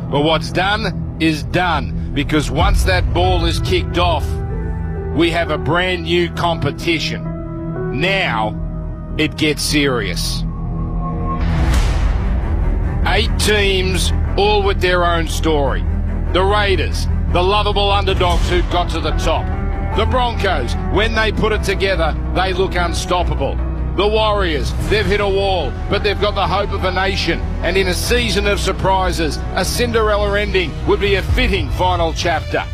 But what's done is done, because once that ball is kicked off, we have a brand new competition. Now it gets serious. 8 teams, all with their own story. The Raiders, the lovable underdogs who got to the top. The Broncos, when they put it together, they look unstoppable. The Warriors, they've hit a wall, but they've got the hope of a nation. And in a season of surprises, a Cinderella ending would be a fitting final chapter.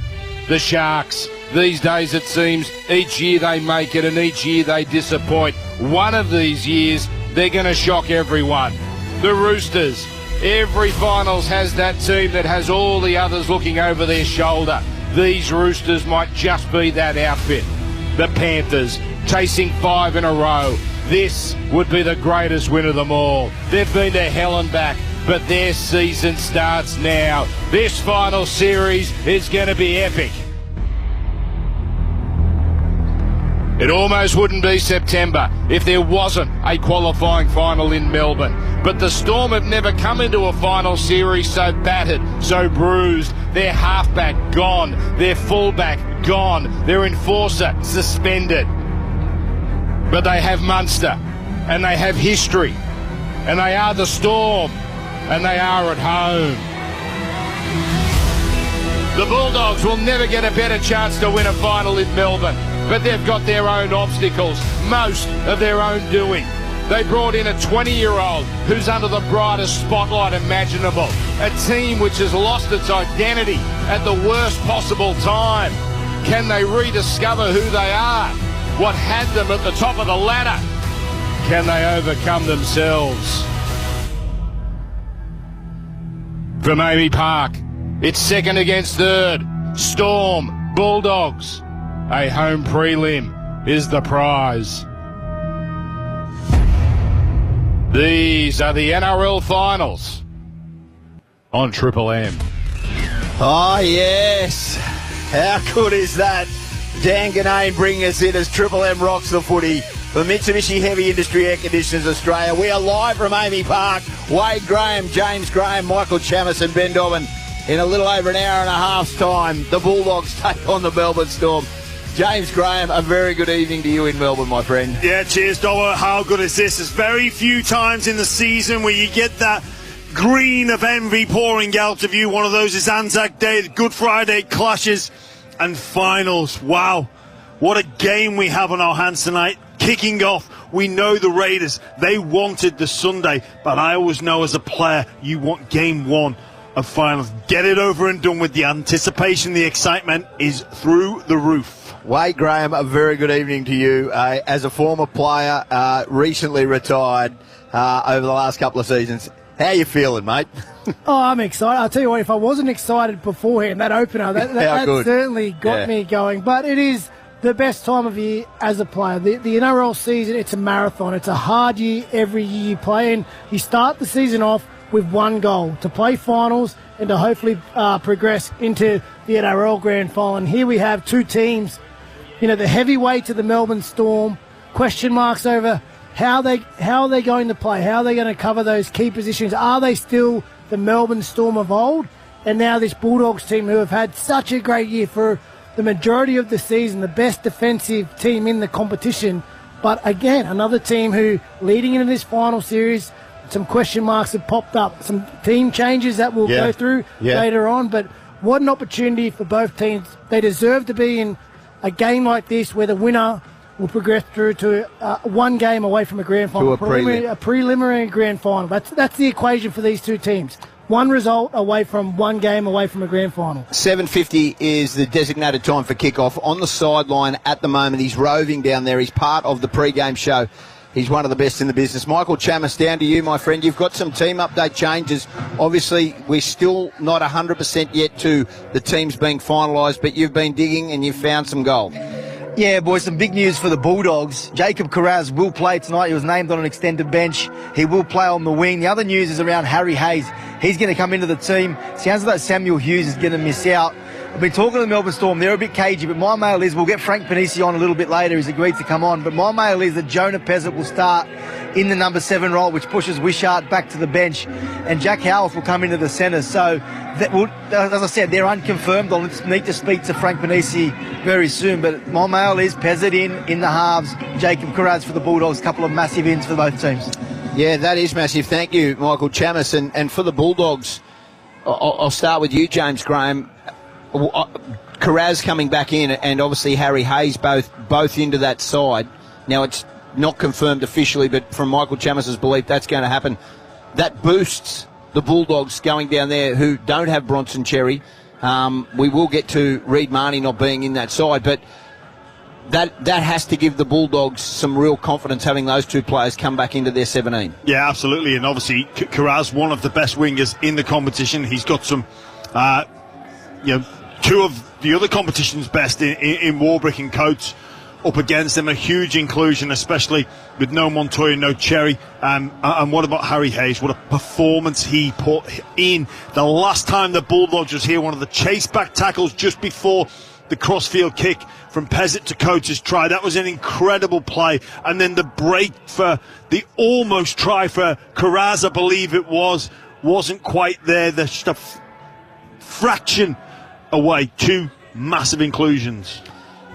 The Sharks, these days it seems, each year they make it and each year they disappoint. One of these years, they're going to shock everyone. The Roosters, every finals has that team that has all the others looking over their shoulder. These Roosters might just be that outfit. The Panthers, chasing 5 in a row. This would be the greatest win of them all. They've been to hell and back, but their season starts now. This final series is going to be epic. It almost wouldn't be September if there wasn't a qualifying final in Melbourne. But the Storm have never come into a final series so battered, so bruised. Their halfback gone, their fullback gone, their enforcer suspended. But they have Munster, and they have history, and they are the Storm, and they are at home. The Bulldogs will never get a better chance to win a final in Melbourne, but they've got their own obstacles, most of their own doing. They brought in a 20-year-old who's under the brightest spotlight imaginable, a team which has lost its identity at the worst possible time. Can they rediscover who they are? What had them at the top of the ladder? Can they overcome themselves? From Amy Park, it's second against third. Storm, Bulldogs. A home prelim is the prize. These are the NRL finals on Triple M. Oh, yes. How good is that? Dan Ganane bringing us in as Triple M rocks the footy for Mitsubishi Heavy Industry Air Conditioners Australia. We are live from Amy Park. Wade Graham, James Graham, Michael Chammis and Ben Dobbin. In a little over an hour and a half's time, the Bulldogs take on the Melbourne Storm. James Graham, a very good evening to you in Melbourne, my friend. Yeah, cheers, Dobber. How good is this? There's very few times in the season where you get that green of envy pouring out of you. One of those is Anzac Day, Good Friday clashes and finals. Wow, what a game we have on our hands tonight. Kicking off, we know the Raiders, they wanted the Sunday, but I always know as a player, you want game one of finals. Get it over and done with. The anticipation, the excitement is through the roof. Wade Graham, a very good evening to you. As a former player, recently retired over the last couple of seasons, how are you feeling, mate? Oh, I'm excited. I'll tell you what, if I wasn't excited beforehand, that opener, that certainly got me going. But it is the best time of year as a player. The NRL season, it's a marathon. It's a hard year every year you play. And you start the season off with one goal, to play finals and to hopefully progress into the NRL Grand Final. And here we have two teams, you know, the heavyweights of the Melbourne Storm, question marks over how are they going to play, how are they going to cover those key positions. Are they still the Melbourne Storm of old? And now this Bulldogs team, who have had such a great year for the majority of the season, the best defensive team in the competition. But again, another team who, leading into this final series, some question marks have popped up, some team changes that we'll go through later on. But what an opportunity for both teams. They deserve to be in a game like this where the winner will progress through to one game away from a grand final, a preliminary grand final. That's the equation for these two teams. One result away from one game away from a grand final. 7:50 is the designated time for kickoff. On the sideline at the moment, he's roving down there. He's part of the pre-game show. He's one of the best in the business. Michael Chammis, down to you, my friend. You've got some team update changes. Obviously, we're still not 100% yet to the teams being finalised, but you've been digging and you've found some gold. Yeah, boys, some big news for the Bulldogs. Jacob Carraz will play tonight. He was named on an extended bench. He will play on the wing. The other news is around Harry Hayes. He's going to come into the team. Sounds like Samuel Hughes is going to miss out. I've been talking to the Melbourne Storm. They're a bit cagey, but my mail is we'll get Frank Panisi on a little bit later. He's agreed to come on. But my mail is that Jonah Pezzett will start in the number 7 role, which pushes Wishart back to the bench, and Jack Howarth will come into the centre. So, that will, as I said, they're unconfirmed. I'll need to speak to Frank Benisi very soon, but my mail is Pezzett in the halves, Jacob Kiraz for the Bulldogs. A couple of massive ins for both teams. Yeah, that is massive. Thank you, Michael Chammas. And for the Bulldogs, I'll start with you, James Graham. Kiraz coming back in, and obviously Harry Hayes both into that side. Now, it's not confirmed officially, but from Michael Chammas' belief, that's going to happen. That boosts the Bulldogs going down there who don't have Bronson Cherry. We will get to Reid Marnie not being in that side, but that has to give the Bulldogs some real confidence having those two players come back into their 17. Yeah, absolutely. And obviously, Kiraz, one of the best wingers in the competition. He's got some, two of the other competition's best in Warbrick and Coates up against him. A huge inclusion, especially with no Montoya, no Cherry. And what about Harry Hayes? What a performance he put in. The last time the Bulldogs was here, one of the chase back tackles just before the crossfield kick from Pezzett to Coates' try. That was an incredible play. And then the break for the almost try for Kiraz, I believe it wasn't quite there. There's just a fraction away. Two massive inclusions.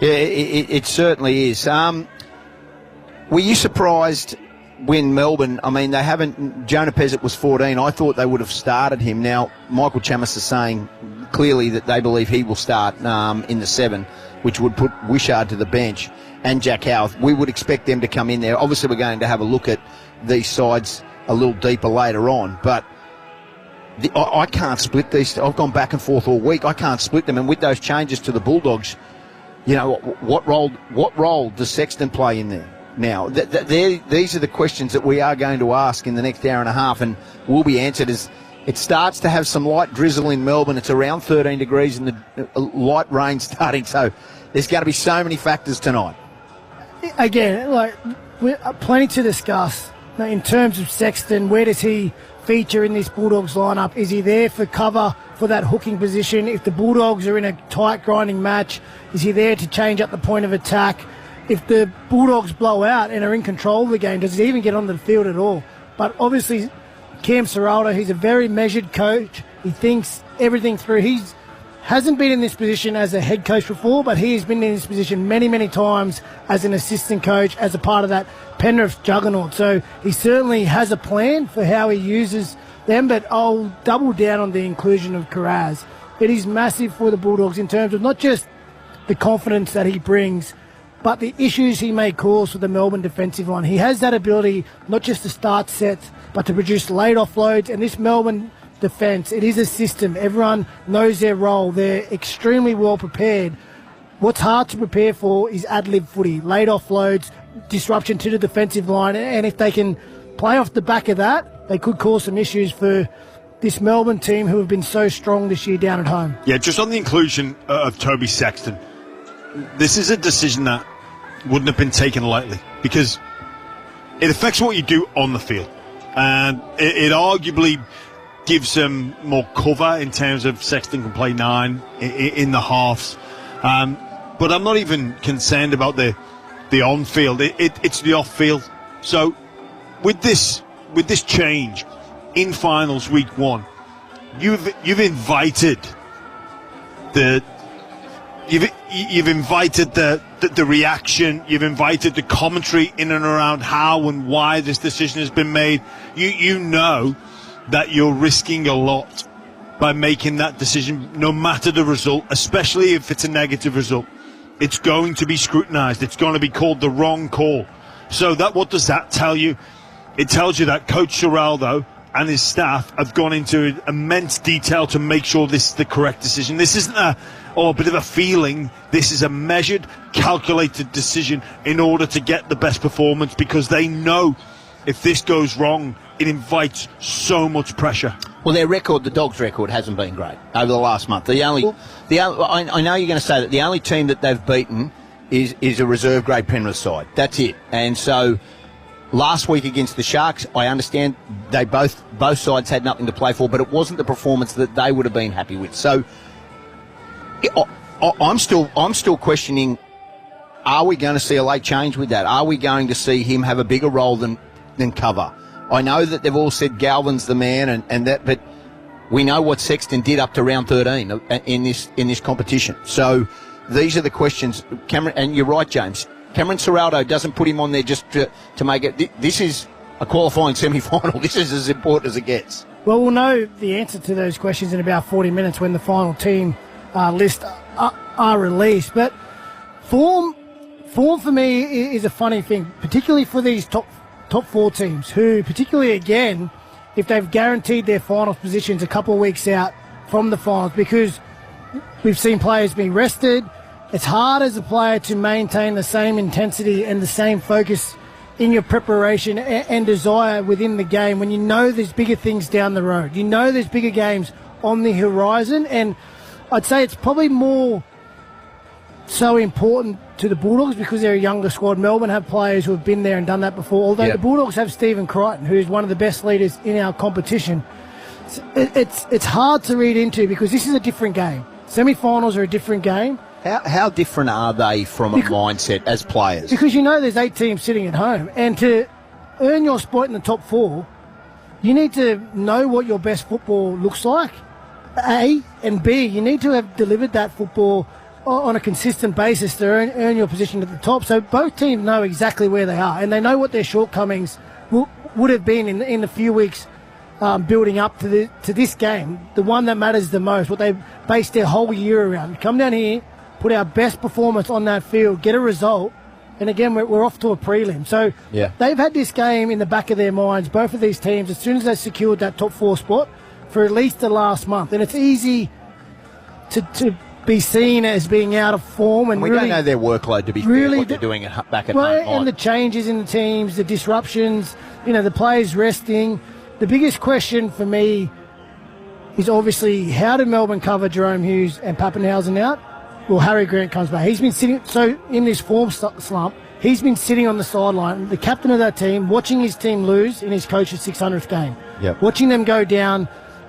Yeah, it certainly is. Were you surprised when Melbourne, I mean, they haven't, Jonah Pezzett was 14. I thought they would have started him. Now, Michael Chammas is saying clearly that they believe he will start in the 7, which would put Wishart to the bench, and Jack Howarth. We would expect them to come in there. Obviously, we're going to have a look at these sides a little deeper later on, but I can't split these. I've gone back and forth all week. I can't split them, and with those changes to the Bulldogs, you know, what role does Sexton play in there? Now, these are the questions that we are going to ask in the next hour and a half, and will be answered as it starts to have some light drizzle in Melbourne. It's around 13 degrees and the light rain starting, so there's going to be so many factors tonight. Again, plenty to discuss. In terms of Sexton, where does he feature in this Bulldogs lineup? Is he there for cover for that hooking position? If the Bulldogs are in a tight grinding match, is he there to change up the point of attack? If the Bulldogs blow out and are in control of the game, does he even get onto the field at all? But obviously, Cam Serraldo, he's a very measured coach. He thinks everything through. He hasn't been in this position as a head coach before, but he has been in this position many, many times as an assistant coach, as a part of that Penrith juggernaut. So he certainly has a plan for how he uses them, but I'll double down on the inclusion of Kiraz. It is massive for the Bulldogs in terms of not just the confidence that he brings, but the issues he may cause for the Melbourne defensive line. He has that ability not just to start sets, but to produce late offloads. And this Melbourne defence, it is a system. Everyone knows their role. They're extremely well prepared. What's hard to prepare for is ad-lib footy, late offloads, disruption to the defensive line. And if they can play off the back of that, they could cause some issues for this Melbourne team who have been so strong this year down at home. Yeah, just on the inclusion of Toby Sexton, this is a decision that wouldn't have been taken lightly because it affects what you do on the field. And it arguably gives them more cover in terms of Sexton can play 9 in the halves. But I'm not even concerned about the on-field. It's the off-field. So with this change in finals week 1, you've invited You've invited the reaction. You've invited the commentary in and around how and why this decision has been made. You know that you're risking a lot by making that decision, no matter the result, especially if it's a negative result. It's going to be scrutinised. It's going to be called the wrong call. So what does that tell you? It tells you that Coach Serraldo and his staff have gone into immense detail to make sure this is the correct decision. This isn't a bit of a feeling. This is a measured, calculated decision in order to get the best performance, because they know if this goes wrong, it invites so much pressure. Well, their record, the Dogs' record, hasn't been great over the last month. I know you're going to say that the only team that they've beaten is a reserve grade Penrith side. That's it. And so last week against the Sharks, I understand they both sides had nothing to play for, but it wasn't the performance that they would have been happy with. So I'm still questioning, are we going to see a late change with that? Are we going to see him have a bigger role than Sexton cover. I know that they've all said Galvin's the man and that, but we know what Sexton did up to round 13 in this competition. So these are the questions, Cameron, and you're right, James. Cameron Ciraldo doesn't put him on there just to make it. This is a qualifying semi-final. This is as important as it gets. Well, we'll know the answer to those questions in about 40 minutes when the final team list are released. But form for me is a funny thing, particularly for these top four teams who, particularly again, if they've guaranteed their finals positions a couple of weeks out from the finals, because we've seen players being rested. It's hard as a player to maintain the same intensity and the same focus in your preparation and desire within the game when you know there's bigger things down the road. You know there's bigger games on the horizon, and I'd say it's probably more so important to the Bulldogs because they're a younger squad. Melbourne have players who have been there and done that before, although the Bulldogs have Stephen Crichton, who's one of the best leaders in our competition. It's hard to read into because this is a different game. Semi-finals are a different game. How different are they from a mindset as players? Because you know there's 8 teams sitting at home, and to earn your spot in the top 4, you need to know what your best football looks like, A, and B, you need to have delivered that football on a consistent basis to earn your position at the top. So both teams know exactly where they are, and they know what their shortcomings would have been in the few weeks building up to this game, the one that matters the most, what they base their whole year around. Come down here, put our best performance on that field, get a result, and again, we're off to a prelim. So they've had this game in the back of their minds, both of these teams, as soon as they secured that top 4 spot for at least the last month. And it's easy to be seen as being out of form. And we really don't know their workload, to be fair, what they're doing back at home. And the changes in the teams, the disruptions, the players resting. The biggest question for me is obviously how did Melbourne cover Jerome Hughes and Pappenhausen out? Well, Harry Grant comes back. He's been sitting, so in this form slump, he's been sitting on the sideline, the captain of that team, watching his team lose in his coach's 600th game. Watching them go down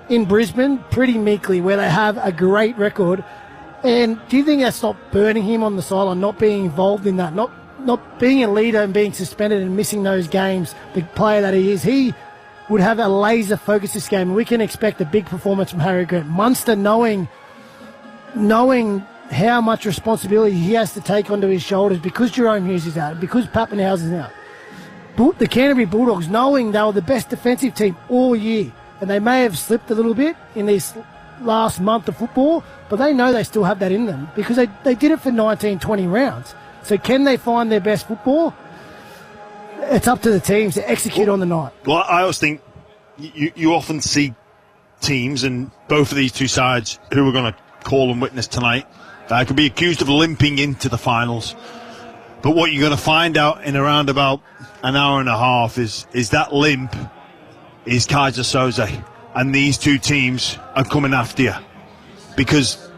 in Brisbane pretty meekly, where they have a great record. And do you think that's not burning him on the sideline, not being involved in that, not being a leader and being suspended and missing those games, the player that he is? He would have a laser focus this game. We can expect a big performance from Harry Grant. Munster knowing how much responsibility he has to take onto his shoulders because Jerome Hughes is out, because Pappenhausen is out. The Canterbury Bulldogs knowing they were the best defensive team all year, and they may have slipped a little bit in this last month of football, but they know they still have that in them because they did it for 19, 20 rounds. So can they find their best football? It's up to the teams to execute on the night. Well, I always think you often see teams, and both of these two sides who we're going to call and witness tonight, could be accused of limping into the finals. But what you're going to find out in around about an hour and a half is that limp is Kaiser Soze. And these two teams are coming after you. Because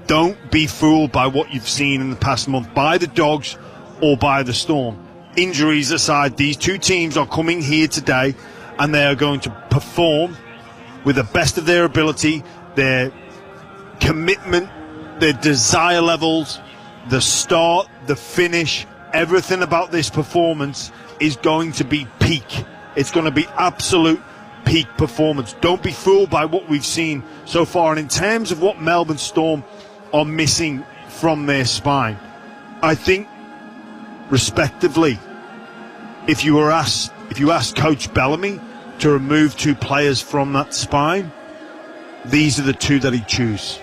don't be fooled by what you've seen in the past month, by the Dogs or by the Storm. Injuries aside, these two teams are coming here today and they are going to perform with the best of their ability, their commitment, their desire levels, the start, the finish, everything about this performance is going to be peak. It's going to be absolute peak performance. Don't be fooled by what we've seen so far. And in terms of what Melbourne Storm are missing from their spine, I think, respectively, if you asked Coach Bellamy to remove 2 players from that spine, these are the 2 that he'd choose.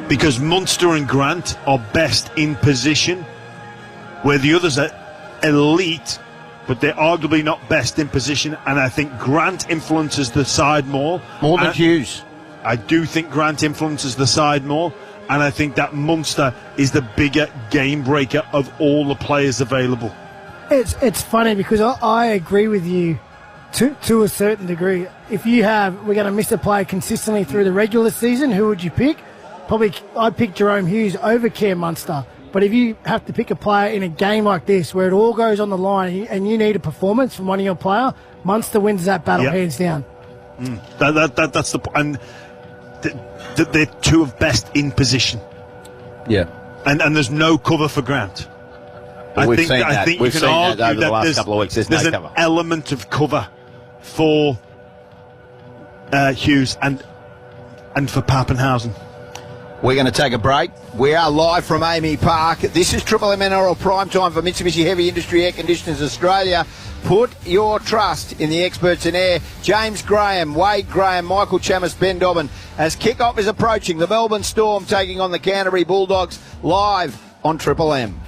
Because Munster and Grant are best in position, where the others are elite, but they're arguably not best in position, and I think Grant influences the side more. More than Hughes. I do think Grant influences the side more, and I think that Munster is the bigger game breaker of all the players available. It's funny because I agree with you to a certain degree. If we're going to miss a player consistently through the regular season, who would you pick? Probably I'd pick Jerome Hughes over Cam Munster. But if you have to pick a player in a game like this where it all goes on the line and you need a performance from one of your player, Munster wins that battle hands down. That's the point. And they're 2 of best in position. Yeah. And there's no cover for Grant. We've seen that. We've We've seen seen that over the last couple of weeks. There's no an cover. element of cover for Hughes and for Pappenhausen. We're going to take a break. We are live from Amy Park. This is Triple M NRL Prime Time for Mitsubishi Heavy Industry Air Conditioners Australia. Put your trust in the experts in air. James Graham, Wade Graham, Michael Chammas, Ben Dobbin. As kick-off is approaching, the Melbourne Storm taking on the Canterbury Bulldogs live on Triple M.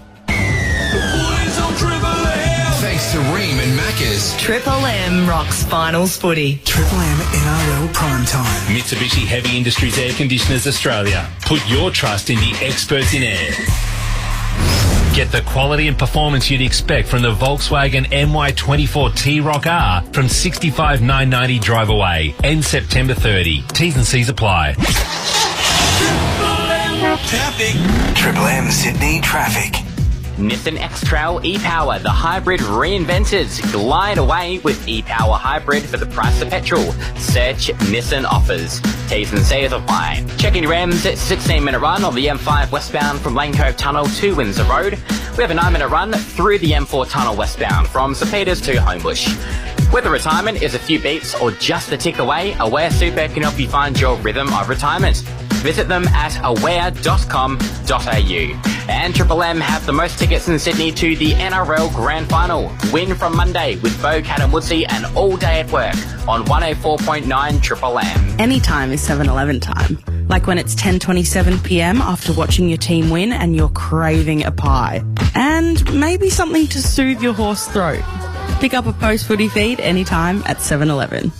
Thanks to Ream and Macca's. Triple M rocks finals footy. Triple M NRL Prime Time. Mitsubishi Heavy Industries Air Conditioners Australia. Put your trust in the experts in air. Get the quality and performance you'd expect from the Volkswagen MY24 T-Roc R from $65,990 drive away. End September 30. T's and C's apply. Triple M Sydney traffic. Nissan X-Trail e-Power, the hybrid reinvented. Glide away with e-Power hybrid for the price of petrol. Search Nissan offers. T's and C's apply. Checking REMS at 16-minute run on the M5 westbound from Lane Cove Tunnel to Windsor Road. We have a 9-minute run through the M4 Tunnel westbound from St Peters to Homebush. Whether retirement is a few beats or just a tick away, Aware Super can help you find your rhythm of retirement. Visit them at aware.com.au. And Triple M have the most tickets in Sydney to the NRL Grand Final. Win from Monday with Bo, Cat and Woodsy and all day at work on 104.9 Triple M. Anytime is 7-Eleven time. Like when it's 10:27 p.m. after watching your team win and you're craving a pie. And maybe something to soothe your hoarse throat. Pick up a post-footy feed anytime at 7-Eleven.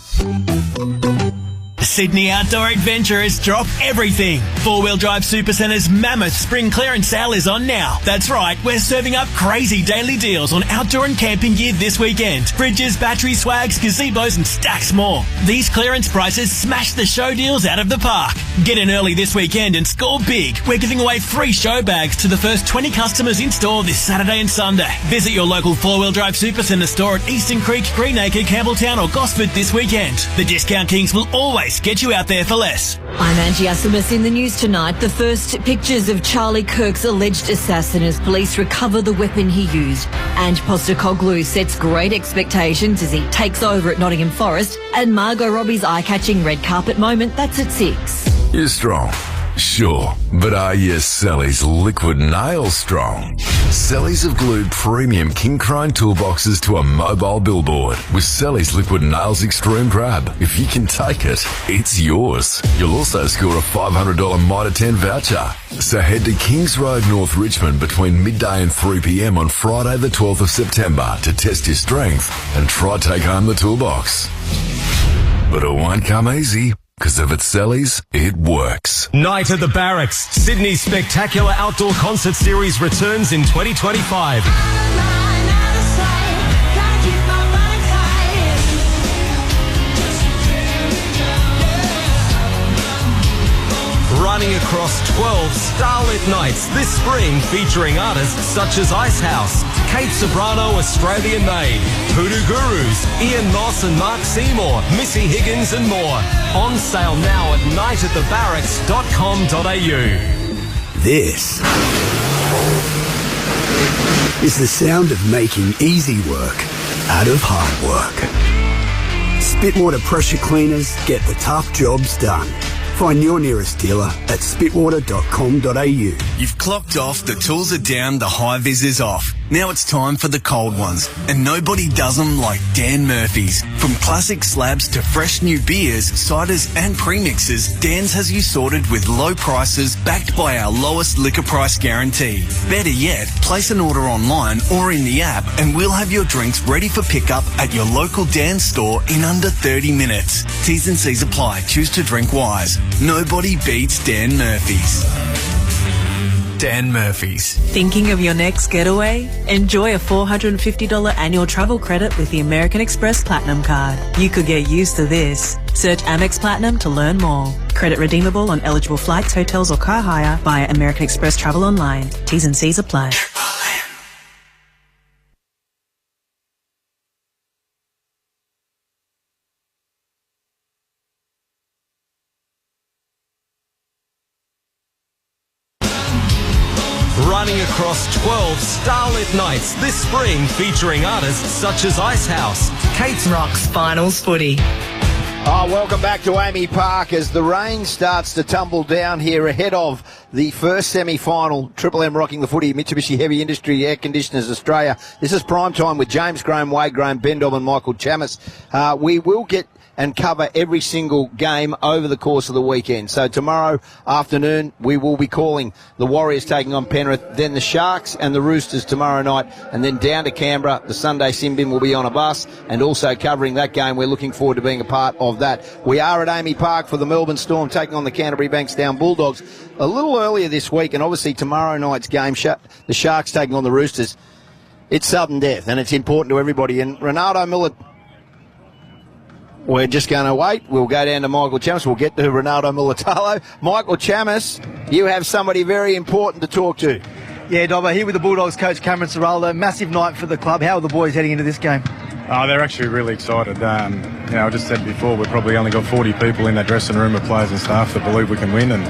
Sydney outdoor adventurers drop everything. 4-Wheel Drive Supercentre's mammoth spring clearance sale is on now. That's right, we're serving up crazy daily deals on outdoor and camping gear this weekend. Fridges, battery swags, gazebos and stacks more. These clearance prices smash the show deals out of the park. Get in early this weekend and score big. We're giving away free show bags to the first 20 customers in store this Saturday and Sunday. Visit your local 4-Wheel Drive Supercentre store at Eastern Creek, Greenacre, Campbelltown or Gosford this weekend. The Discount Kings will always get you out there for less. I'm Angie Asimus. In the news tonight, the first pictures of Charlie Kirk's alleged assassin as police recover the weapon he used. And Postecoglou sets great expectations as he takes over at Nottingham Forest. And Margot Robbie's eye-catching red carpet moment, that's at 6. You're strong. Sure, but are you Sally's liquid nail strong? Sally's have glued premium king crane toolboxes to a mobile billboard with Sally's liquid nails extreme grab. If you can take it, it's yours. You'll also score a $500 Mitre 10 voucher. So head to Kings Road, North Richmond between midday and 3 p.m. on Friday the 12th of September to test your strength and try take home the toolbox. But it won't come easy. Because if it's Sally's, it works. Night at the Barracks. Sydney's spectacular outdoor concert series returns in 2025. Running across 12 starlit nights this spring, featuring artists such as Icehouse, Kate Sobrano, Australian Made, Hoodoo Gurus, Ian Moss and Mark Seymour, Missy Higgins and more. On sale now at nightatthebarracks.com.au. This is the sound of making easy work out of hard work. Spitwater pressure cleaners get the tough jobs done. Find your nearest dealer at spitwater.com.au. You've clocked off, the tools are down, the high vis is off. Now it's time for the cold ones, and nobody does them like Dan Murphy's. From classic slabs to fresh new beers, ciders and premixes, Dan's has you sorted with low prices backed by our lowest liquor price guarantee. Better yet, place an order online or in the app and we'll have your drinks ready for pickup at your local Dan's store in under 30 minutes. T's and C's apply. Choose to drink wise. Nobody beats Dan Murphy's. Dan Murphy's. Thinking of your next getaway? Enjoy a $450 annual travel credit with the American Express Platinum Card. You could get used to this. Search Amex Platinum to learn more. Credit redeemable on eligible flights, hotels or car hire via American Express Travel Online. T's and C's apply. running across 12 starlit nights this spring featuring artists such as Icehouse. Kate's Rocks Finals Footy. Welcome back to Amy Park as the rain starts to tumble down here ahead of the first semi-final. Triple M rocking the footy, Mitsubishi Heavy Industry Air Conditioners Australia. This is prime time with James Graham, Wade Graham, Ben Dobb and Michael Chammas. We will get and cover every single game over the course of the weekend. So tomorrow afternoon we will be calling the Warriors taking on Penrith, then the Sharks and the Roosters tomorrow night, and then down to Canberra. The Sunday Simbin will be on a bus and also covering that game. We're looking forward to being a part of that. We are at Amy Park for the Melbourne Storm taking on the Canterbury Bankstown Bulldogs a little earlier this week, and obviously tomorrow night's game, the Sharks taking on the Roosters. It's sudden death and it's important to everybody. And Ronaldo Miller, we're just going to wait. We'll go down to Michael Chammas. We'll get to Ronaldo Mulatalo. Michael Chammas, you have somebody very important to talk to. Yeah, Dobber, here with the Bulldogs coach Cameron Ciraldo. Massive night for the club. How are the boys heading into this game? They're actually really excited. I just said before, we've probably only got 40 people in that dressing room of players and staff that believe we can win, and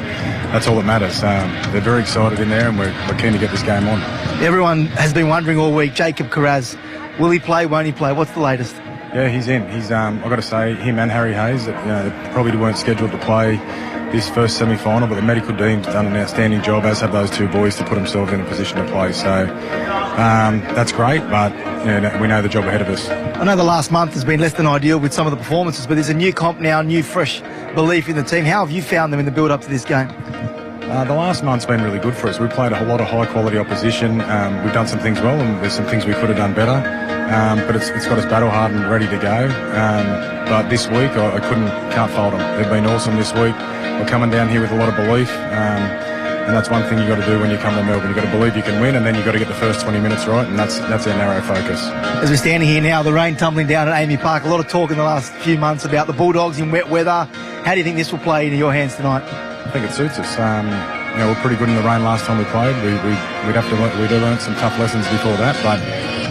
that's all that matters. They're very excited in there, and we're keen to get this game on. Everyone has been wondering all week, Jacob Carraz, will he play, won't he play? What's the latest? Yeah, he's in. I've got to say, him and Harry Hayes, they probably weren't scheduled to play this first semi-final, but the medical team's done an outstanding job, as have those two boys, to put themselves in a position to play. So that's great, but we know the job ahead of us. I know the last month has been less than ideal with some of the performances, but there's a new comp now, new fresh belief in the team. How have you found them in the build-up to this game? The last month's been really good for us. We've played a lot of high-quality opposition. We've done some things well, and there's some things we could have done better. But it's got us battle-hardened and ready to go. But this week, I can't fault them. They've been awesome this week. We're coming down here with a lot of belief. And that's one thing you've got to do when you come to Melbourne. You've got to believe you can win, and then you've got to get the first 20 minutes right, and that's our narrow focus. As we're standing here now, the rain tumbling down at Amy Park, a lot of talk in the last few months about the Bulldogs in wet weather. How do you think this will play into your hands tonight? I think it suits us. We're pretty good in the rain last time we played. We'd learn some tough lessons before that, but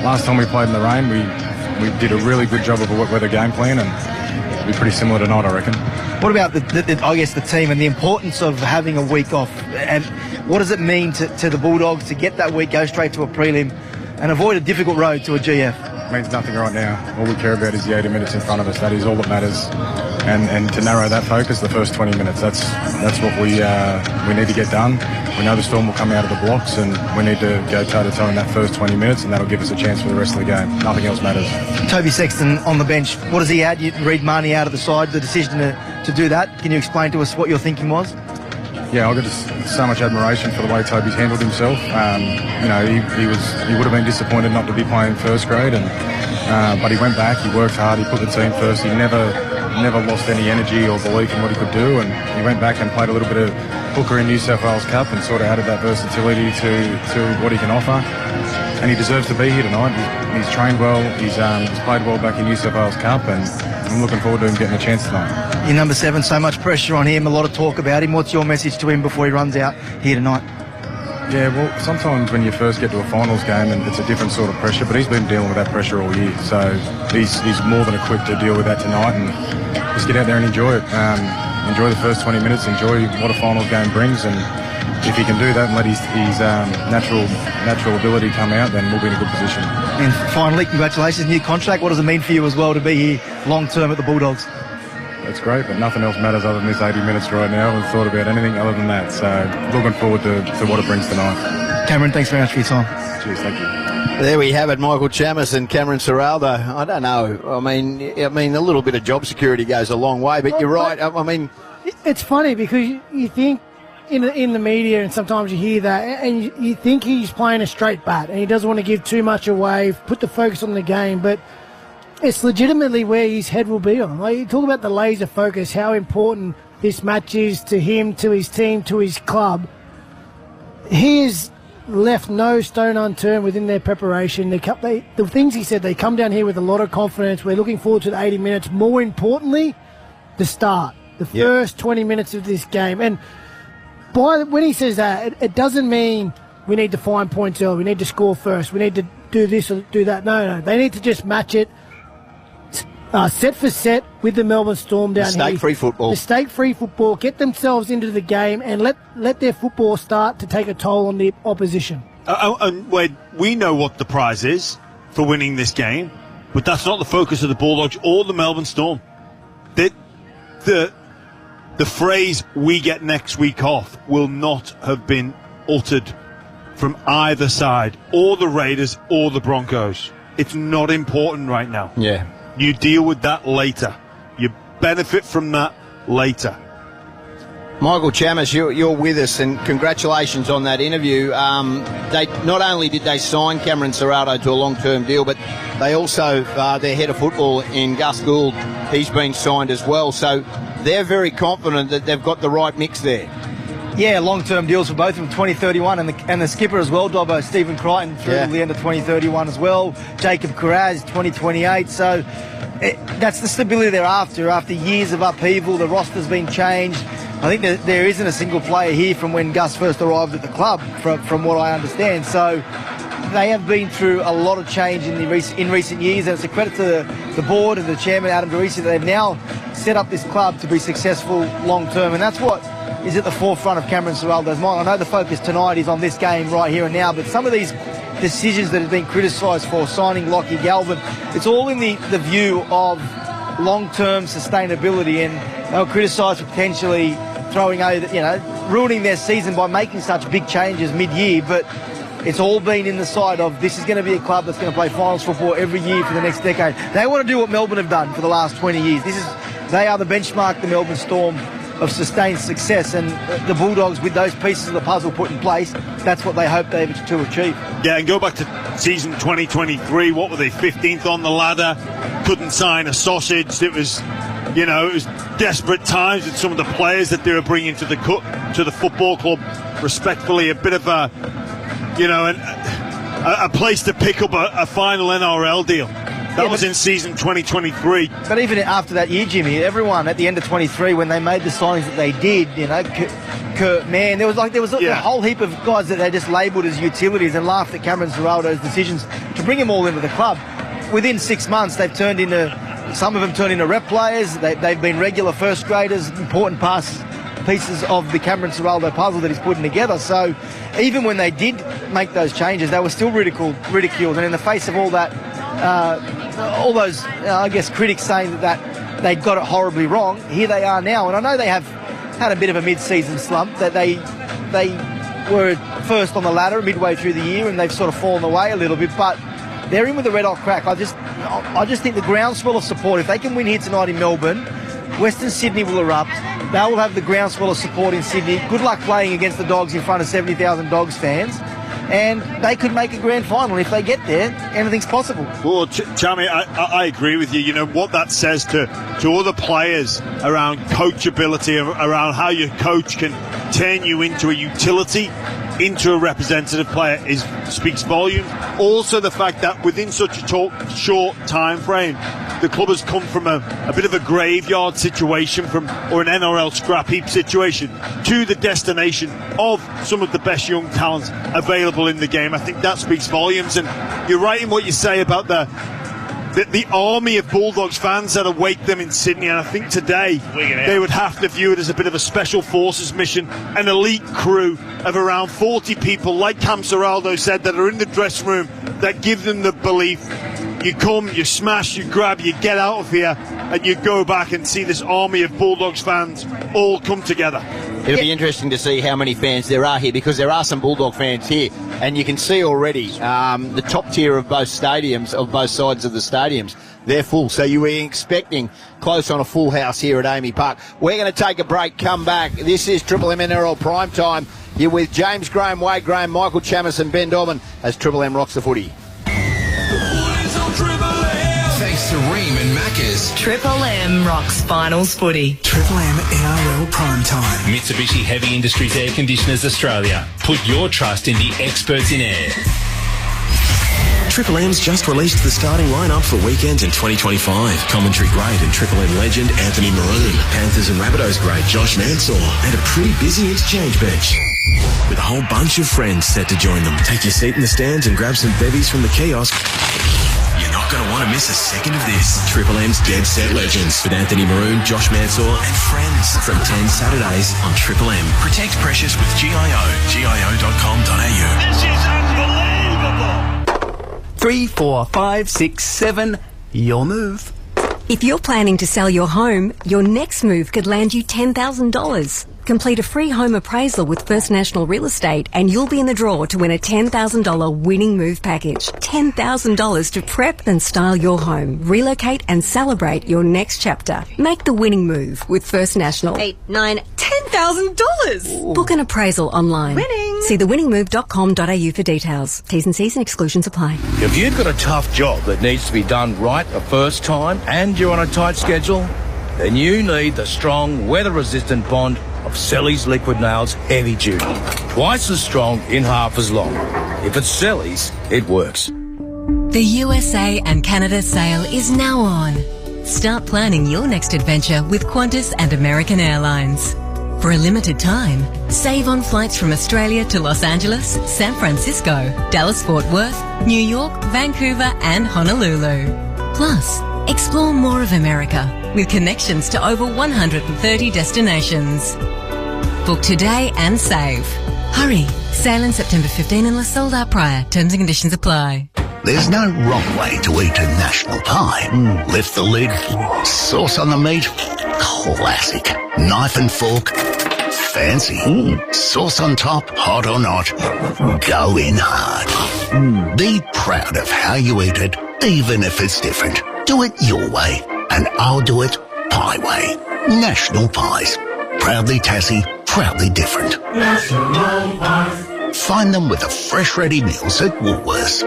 last time we played in the rain, we did a really good job of a wet weather game plan, and it'll be pretty similar tonight, I reckon. What about the team and the importance of having a week off? And what does it mean to the Bulldogs to get that week, go straight to a prelim, and avoid a difficult road to a GF? It means nothing right now. All we care about is the 80 minutes in front of us. That is all that matters. And to narrow that focus, the first 20 minutes, that's what we need to get done. We know the Storm will come out of the blocks, and we need to go toe-to-toe in that first 20 minutes, and that'll give us a chance for the rest of the game. Nothing else matters. Toby Sexton on the bench. What does he add? You read Marnie out of the side, the decision to do that. Can you explain to us what your thinking was? Yeah, I've got so much admiration for the way Toby's handled himself. He would have been disappointed not to be playing first grade, but he went back, he worked hard, he put the team first. He never lost any energy or belief in what he could do, and he went back and played a little bit of hooker in New South Wales Cup and sort of added that versatility to what he can offer. And he deserves to be here tonight. He's trained well, he's played well back in New South Wales Cup, and I'm looking forward to him getting a chance tonight. Your number 7, so much pressure on him, a lot of talk about him. What's your message to him before he runs out here tonight? Yeah, well, sometimes when you first get to a finals game, and it's a different sort of pressure, but he's been dealing with that pressure all year, so he's more than equipped to deal with that tonight, and just get out there and enjoy it. Enjoy the first 20 minutes, enjoy what a finals game brings, and if he can do that and let his natural ability come out, then we'll be in a good position. And finally, congratulations, new contract. What does it mean for you as well to be here long term at the Bulldogs? It's great, but nothing else matters other than this 80 minutes right now. I haven't thought about anything other than that, so looking forward to what it brings tonight. Cameron, thanks very much for your time. Cheers, thank you. There we have it, Michael Chammas and Cameron Ciraldo. I don't know. I mean, a little bit of job security goes a long way, but you're right. I mean, it's funny because you think in the media, and sometimes you hear that, and you think he's playing a straight bat, and he doesn't want to give too much away, put the focus on the game, but it's legitimately where his head will be on. Like, you talk about the laser focus, how important this match is to him, to his team, to his club. He has left no stone unturned within their preparation. The things he said, they come down here with a lot of confidence. We're looking forward to the 80 minutes. More importantly, the start, the first 20 minutes of this game. And when he says that, it doesn't mean we need to find points early, we need to score first, we need to do this or do that. No. They need to just match it set for set with the Melbourne Storm down here. Mistake-free football. Mistake-free football. Get themselves into the game and let their football start to take a toll on the opposition. And we know what the prize is for winning this game, but that's not the focus of the Bulldogs or the Melbourne Storm. The phrase "we get next week off" will not have been uttered from either side, or the Raiders or the Broncos. It's not important right now. Yeah. You deal with that later. You benefit from that later. Michael Chammas, you're with us, and congratulations on that interview. They not only did they sign Cameron Ciraldo to a long-term deal, but they also, their head of football in Gus Gould, he's been signed as well. So they're very confident that they've got the right mix there. Yeah, long-term deals for both of them, 2031, and the skipper as well, Dobbo, Stephen Crichton, through to the end of 2031 as well. Jacob Carraz, 2028. So that's the stability they're after years of upheaval. The roster's been changed. I think that there isn't a single player here from when Gus first arrived at the club, from what I understand. So they have been through a lot of change in recent years, and it's a credit to the board and the chairman, Adam Derisi, that they've now set up this club to be successful long-term, and that's what is at the forefront of Cameron Ciraldo's mind. I know the focus tonight is on this game right here and now, but some of these decisions that have been criticised for signing Lockie Galvin, it's all in the view of long-term sustainability, and they were criticised for potentially ruining their season by making such big changes mid-year, but it's all been in the side of this is going to be a club that's going to play finals football every year for the next decade. They want to do what Melbourne have done for the last 20 years. They are the benchmark, the Melbourne Storm, of sustained success, and the Bulldogs, with those pieces of the puzzle put in place, that's what they hope to achieve. Yeah, and go back to season 2023, what were they, 15th on the ladder, couldn't sign a sausage. It was desperate times with some of the players that they were bringing to the football club. Respectfully, a bit of a place to pick up a final NRL deal. That was in season 2023. But even after that year, Jimmy, everyone at the end of 23, when they made the signings that they did, Kurt Mann, there was a whole heap of guys that they just labelled as utilities and laughed at Cameron Ciraldo's decisions to bring them all into the club. Within 6 months, some of them turned into rep players. They've been regular first graders, important pieces of the Cameron Ciraldo puzzle that he's putting together. So even when they did make those changes, they were still ridiculed. And in the face of all that, all those, critics saying that they'd got it horribly wrong, here they are now. And I know they have had a bit of a mid-season slump, that they were first on the ladder midway through the year, and they've sort of fallen away a little bit, but they're in with a red-hot crack. I just think the groundswell of support, if they can win here tonight in Melbourne, Western Sydney will erupt. They will have the groundswell of support in Sydney. Good luck playing against the Dogs in front of 70,000 Dogs fans. And they could make a grand final. If they get there, anything's possible. Well, Chammy, I agree with you. You know what that says to other players around coachability, around how your coach can turn you into a utility, into a representative player, speaks volumes. Also, the fact that within such a short time frame, the club has come from a bit of a graveyard situation or an NRL scrap heap situation to the destination of some of the best young talents available in the game. I think that speaks volumes, and you're right in what you say about the army of Bulldogs fans that await them in Sydney. And I think today they would have to view it as a bit of a special forces mission, an elite crew of around 40 people, like Cam Ciraldo said, that are in the dressing room, that give them the belief. You come, you smash, you grab, you get out of here, and you go back and see this army of Bulldogs fans all come together. It'll be interesting to see how many fans there are here, because there are some Bulldog fans here, and you can see already the top tier of both stadiums, of both sides of the stadiums, they're full. So you were expecting close on a full house here at Amy Park. We're going to take a break, come back. This is Triple M NRL Prime Time. You're with James Graham, Wade Graham, Michael Chammas and Ben Dobbin as Triple M rocks the footy. Thanks to Ream and Macca's. Triple M rocks finals footy. Triple M NRL Prime Time. Mitsubishi Heavy Industries Air Conditioners Australia. Put your trust in the experts in air. Triple M's just released the starting lineup for weekends in 2025. Commentary great and Triple M legend Anthony Maroon. Panthers and Rabbitohs great Josh Mansour. And a pretty busy exchange bench, with a whole bunch of friends set to join them. Take your seat in the stands and grab some bevies from the kiosk. You're not going to want to miss a second of this. Triple M's Dead Set Legends with Anthony Maroon, Josh Mansour and friends from 10 Saturdays on Triple M. Protect precious with GIO. GIO.com.au. This is unbelievable. 3, 4, 5, 6, 7. Your move. If you're planning to sell your home, your next move could land you $10,000. Complete a free home appraisal with First National Real Estate and you'll be in the draw to win a $10,000 winning move package. $10,000 to prep and style your home, relocate and celebrate your next chapter. Make the winning move with First National. $10,000. Book an appraisal online. Winning. See thewinningmove.com.au for details. T's and C's and exclusions apply. If you've got a tough job that needs to be done right the first time and you're on a tight schedule, then you need the strong, weather-resistant bond of Selly's Liquid Nails Heavy Duty. Twice as strong in half as long. If it's Selly's, it works. The USA and Canada sale is now on. Start planning your next adventure with Qantas and American Airlines. For a limited time, save on flights from Australia to Los Angeles, San Francisco, Dallas-Fort Worth, New York, Vancouver and Honolulu. Plus, explore more of America with connections to over 130 destinations. Book today and save. Hurry! Sale in September 15 unless sold out prior. Terms and conditions apply. There's no wrong way to eat a national pie. Lift the lid, sauce on the meat, classic. Knife and fork, fancy. Sauce on top, hot or not, go in hard. Be proud of how you eat it, even if it's different. Do it your way, and I'll do it Pie Way. National Pies. Proudly Tassie, proudly different. National Pies. Find them with the fresh ready meals at Woolworths.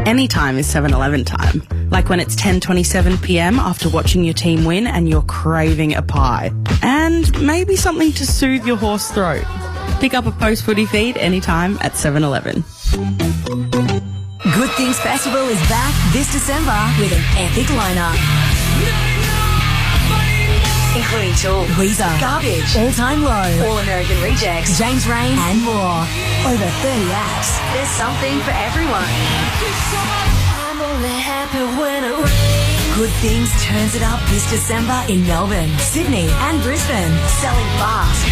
Anytime is 7-Eleven time. Like when it's 10:27 p.m. after watching your team win and you're craving a pie. And maybe something to soothe your hoarse throat. Pick up a post-footy feed anytime at 7-Eleven. Good Things Festival is back this December with an epic lineup. Including Tool, Weezer, Garbage, All Time Low, All American Rejects, James Rain and more. Over 30 acts. There's something for everyone. I'm only happy when it rains. Good Things turns it up this December in Melbourne, Sydney and Brisbane. Selling fast.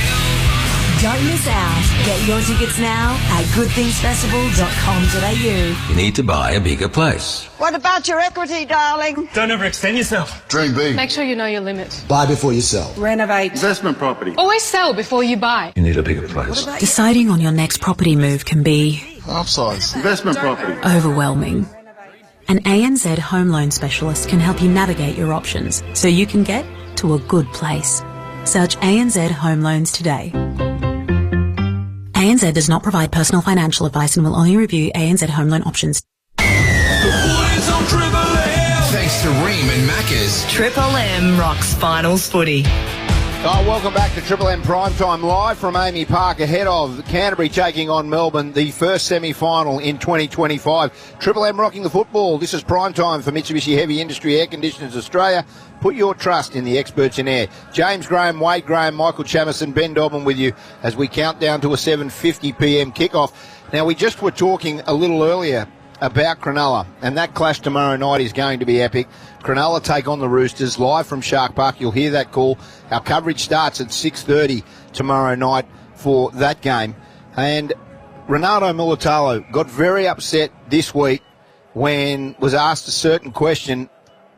Don't miss out. Get your tickets now at goodthingsfestival.com.au. You need to buy a bigger place. What about your equity, darling? Don't overextend yourself. Dream big. Make sure you know your limit. Buy before you sell. Renovate. Investment property. Always sell before you buy. You need a bigger place. Deciding on your next property move can be Upsize. Investment property. overwhelming. An ANZ home loan specialist can help you navigate your options so you can get to a good place. Search ANZ Home Loans today. ANZ does not provide personal financial advice and will only review ANZ home loan options. Thanks to Ream and Macca's. Triple M rocks finals footy. Welcome back to Triple M Primetime Live from Amy Park ahead of Canterbury taking on Melbourne, the first semi-final in 2025. Triple M rocking the football. This is Primetime for Mitsubishi Heavy Industry Air Conditioners Australia. Put your trust in the experts in air. James Graham, Wade Graham, Michael Chamison, Ben Dobbin with you as we count down to a 7:50pm kickoff. Now, we just were talking a little earlier about Cronulla, and that clash tomorrow night is going to be epic. Cronulla take on the Roosters live from Shark Park. You'll hear that call. Our coverage starts at 6:30 tomorrow night for that game. And Ronaldo Mulitalo got very upset this week when was asked a certain question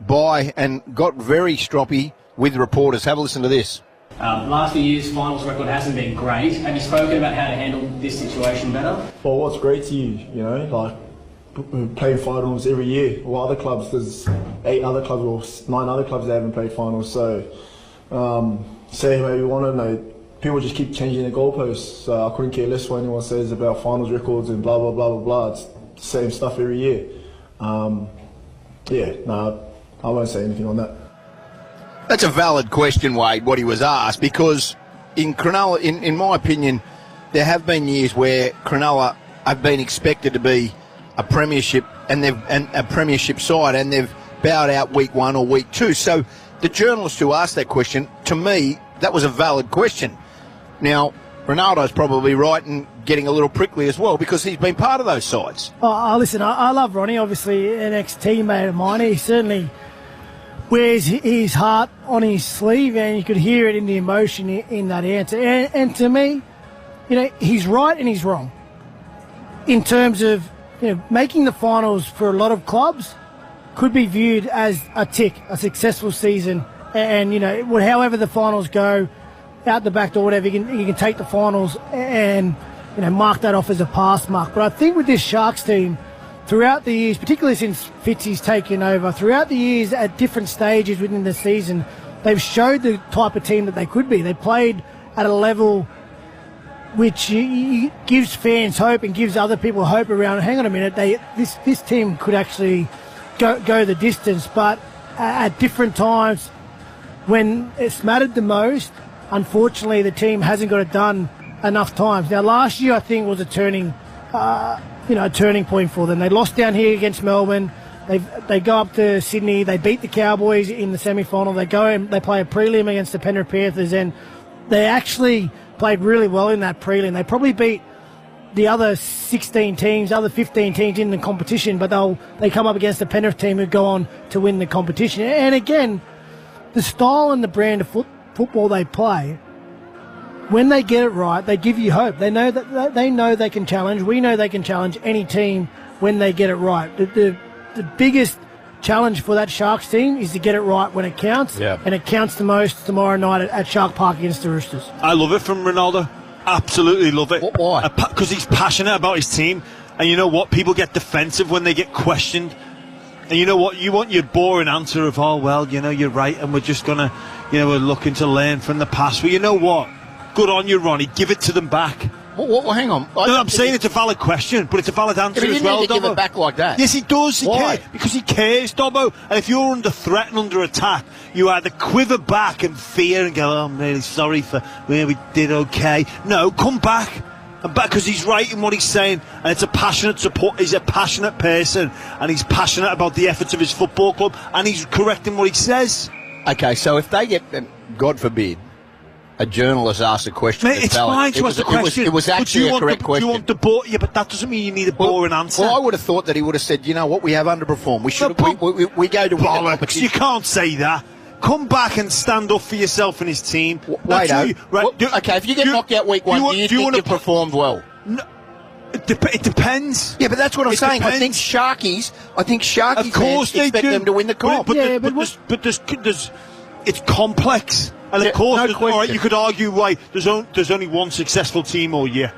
by and got very stroppy with reporters. Have a listen to this. Last few years, finals record hasn't been great. Have you spoken about how to handle this situation better? Well, what's great to you, like playing finals every year. Well, other clubs, there's 8 other clubs or 9 other clubs that haven't played finals. So say whatever you want to know. People just keep changing the goalposts. So I couldn't care less what anyone says about finals records and blah, blah, blah, blah, blah. It's the same stuff every year. I won't say anything on that. That's a valid question, Wade, what he was asked, because in Cronulla, in my opinion, there have been years where Cronulla have been expected to be a premiership and a premiership side, and they've bowed out week 1 or week 2. So the journalist who asked that question, to me, that was a valid question. Now, Ronaldo's probably right in getting a little prickly as well because he's been part of those sides. Listen, I love Ronnie, obviously an ex-teammate of mine. He certainly wears his heart on his sleeve, and you could hear it in the emotion in that answer. And to me, he's right and he's wrong in terms of making the finals for a lot of clubs could be viewed as a tick, a successful season. And, however the finals go, out the back door, whatever, you can take the finals and, mark that off as a pass mark. But I think with this Sharks team, throughout the years, particularly since Fitzy's taken over, throughout the years at different stages within the season, they've showed the type of team that they could be. They played at a level which gives fans hope and gives other people hope around, hang on a minute, this team could actually go the distance. But at different times, when it's mattered the most, unfortunately, the team hasn't got it done enough times. Now, last year, I think, was a turning point for them. They lost down here against Melbourne. They go up to Sydney. They beat the Cowboys in the semi-final. They go and they play a prelim against the Penrith Panthers, and they actually played really well in that prelim. They probably beat the other 16 teams, other 15 teams in the competition, but they come up against the Penrith team who go on to win the competition. And again, the style and the brand of football they play, when they get it right, they give you hope. They know they can challenge. We know they can challenge any team when they get it right. The biggest challenge for that Sharks team is to get it right when it counts, and it counts the most tomorrow night at Shark Park against the Roosters. I love it from Ronaldo. Absolutely love it. Why? Because he's passionate about his team. And you know what? People get defensive when they get questioned. And you know what? You want your boring answer of, oh, well, you're right, and we're just going to, we're looking to learn from the past. Well, you know what? Good on you, Ronnie. Give it to them back. Well, hang on. I'm saying it's a valid question, but it's a valid answer as well, Dobbo. He didn't give it back like that. Yes, he does. Why? Because he cares, Dobbo. And if you're under threat and under attack, you either quiver back in fear and go, oh, I'm really sorry for where we did okay. No, come back. And back, because he's right in what he's saying, and it's a passionate support. He's a passionate person, and he's passionate about the efforts of his football club, and he's correct in what he says. Okay, so if they get, God forbid, a journalist asks a question. Mate, it's fine to ask a question. It was actually a correct question. Do you want the bore? Yeah, but that doesn't mean you need a boring answer. Well, I would have thought that he would have said, you know what, we have underperformed. We should. We go to win the competition. You can't say that. Come back and stand up for yourself and his team. Wait, okay, if you get knocked out week one, do you think you performed well? No, it depends. Yeah, but that's what I'm saying. I think Sharkies of course fans expect them to win the comp. But there's it's complex. And of course, all right, you could argue why there's only one successful team all year.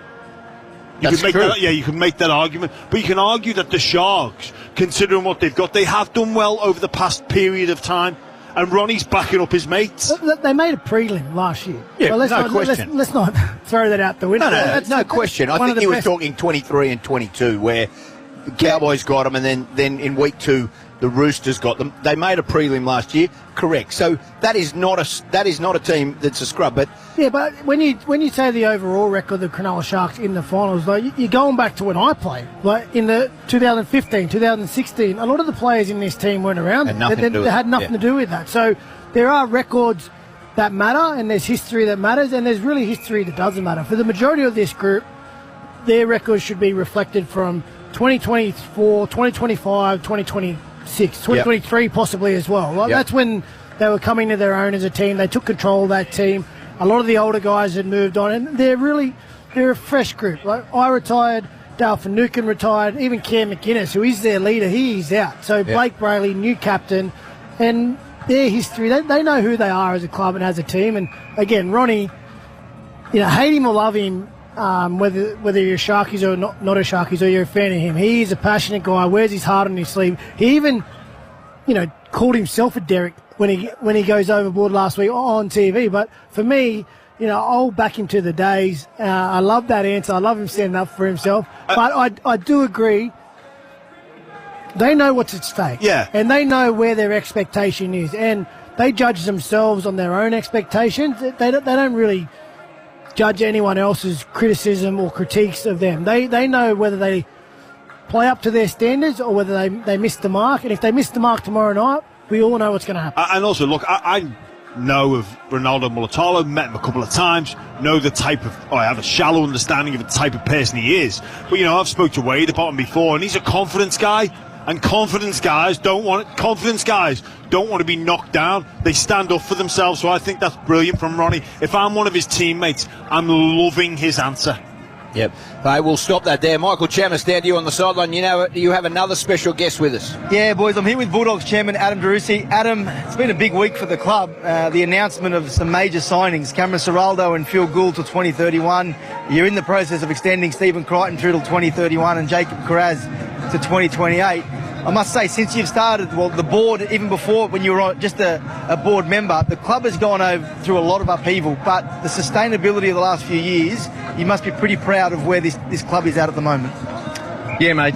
You can make that argument. But you can argue that the Sharks, considering what they've got, they have done well over the past period of time. And Ronnie's backing up his mates. They made a prelim last year. Yeah, so let's not throw that out the window. No question. I think he was talking 23 and 22, where the Cowboys got them, and then in week 2, the Roosters got them. They made a prelim last year, correct. So that is not a team that's a scrub. But yeah, but when you say the overall record of the Cronulla Sharks in the finals, like you're going back to when I played, like in the 2015, 2016. A lot of the players in this team weren't around. They had nothing to do with that. So there are records that matter, and there's history that matters, and there's really history that doesn't matter. For the majority of this group, their records should be reflected from 2024, 2025, 2026, 2023 possibly as well. Like that's when they were coming to their own as a team. They took control of that team. A lot of the older guys had moved on, and they're a fresh group. Like I retired, Dale Finucane retired, even Cam McInnes, who is their leader, he's out. So Blake Brayley, new captain, and their history, they know who they are as a club and as a team. And again, Ronnie, hate him or love him, whether you're a Sharkies or not a Sharkies, or you're a fan of him, he's a passionate guy, wears his heart on his sleeve. He even, called himself a Derek when he goes overboard last week on TV. But for me, I'll back him to the days. I love that answer. I love him standing up for himself. But I do agree. They know what's at stake. Yeah. And they know where their expectation is. And they judge themselves on their own expectations. They don't really judge anyone else's criticism or critiques of them. They know whether they play up to their standards or whether they miss the mark. And if they miss the mark tomorrow night, we all know what's going to happen. And also, look, I know of Ronaldo Mulitalo, met him a couple of times, I have a shallow understanding of the type of person he is. But, I've spoke to Wade about him before, and he's a confidence guy. And confidence guys don't want to be knocked down. They stand up for themselves. So I think that's brilliant from Ronnie. If I'm one of his teammates, I'm loving his answer. Yep. Hey, we'll stop that there. Michael Chammas, down to you on the sideline. You know, you have another special guest with us. Yeah, boys, I'm here with Bulldogs chairman Adam Darusi. Adam, it's been a big week for the club. The announcement of some major signings, Cameron Ciraldo and Phil Gould to 2031. You're in the process of extending Stephen Crichton through till 2031 and Jacob Carraz to 2028. I must say, since you've started, well, the board, even before when you were just a board member, the club has gone through a lot of upheaval, but the sustainability of the last few years, you must be pretty proud of where this club is at the moment. Yeah, mate,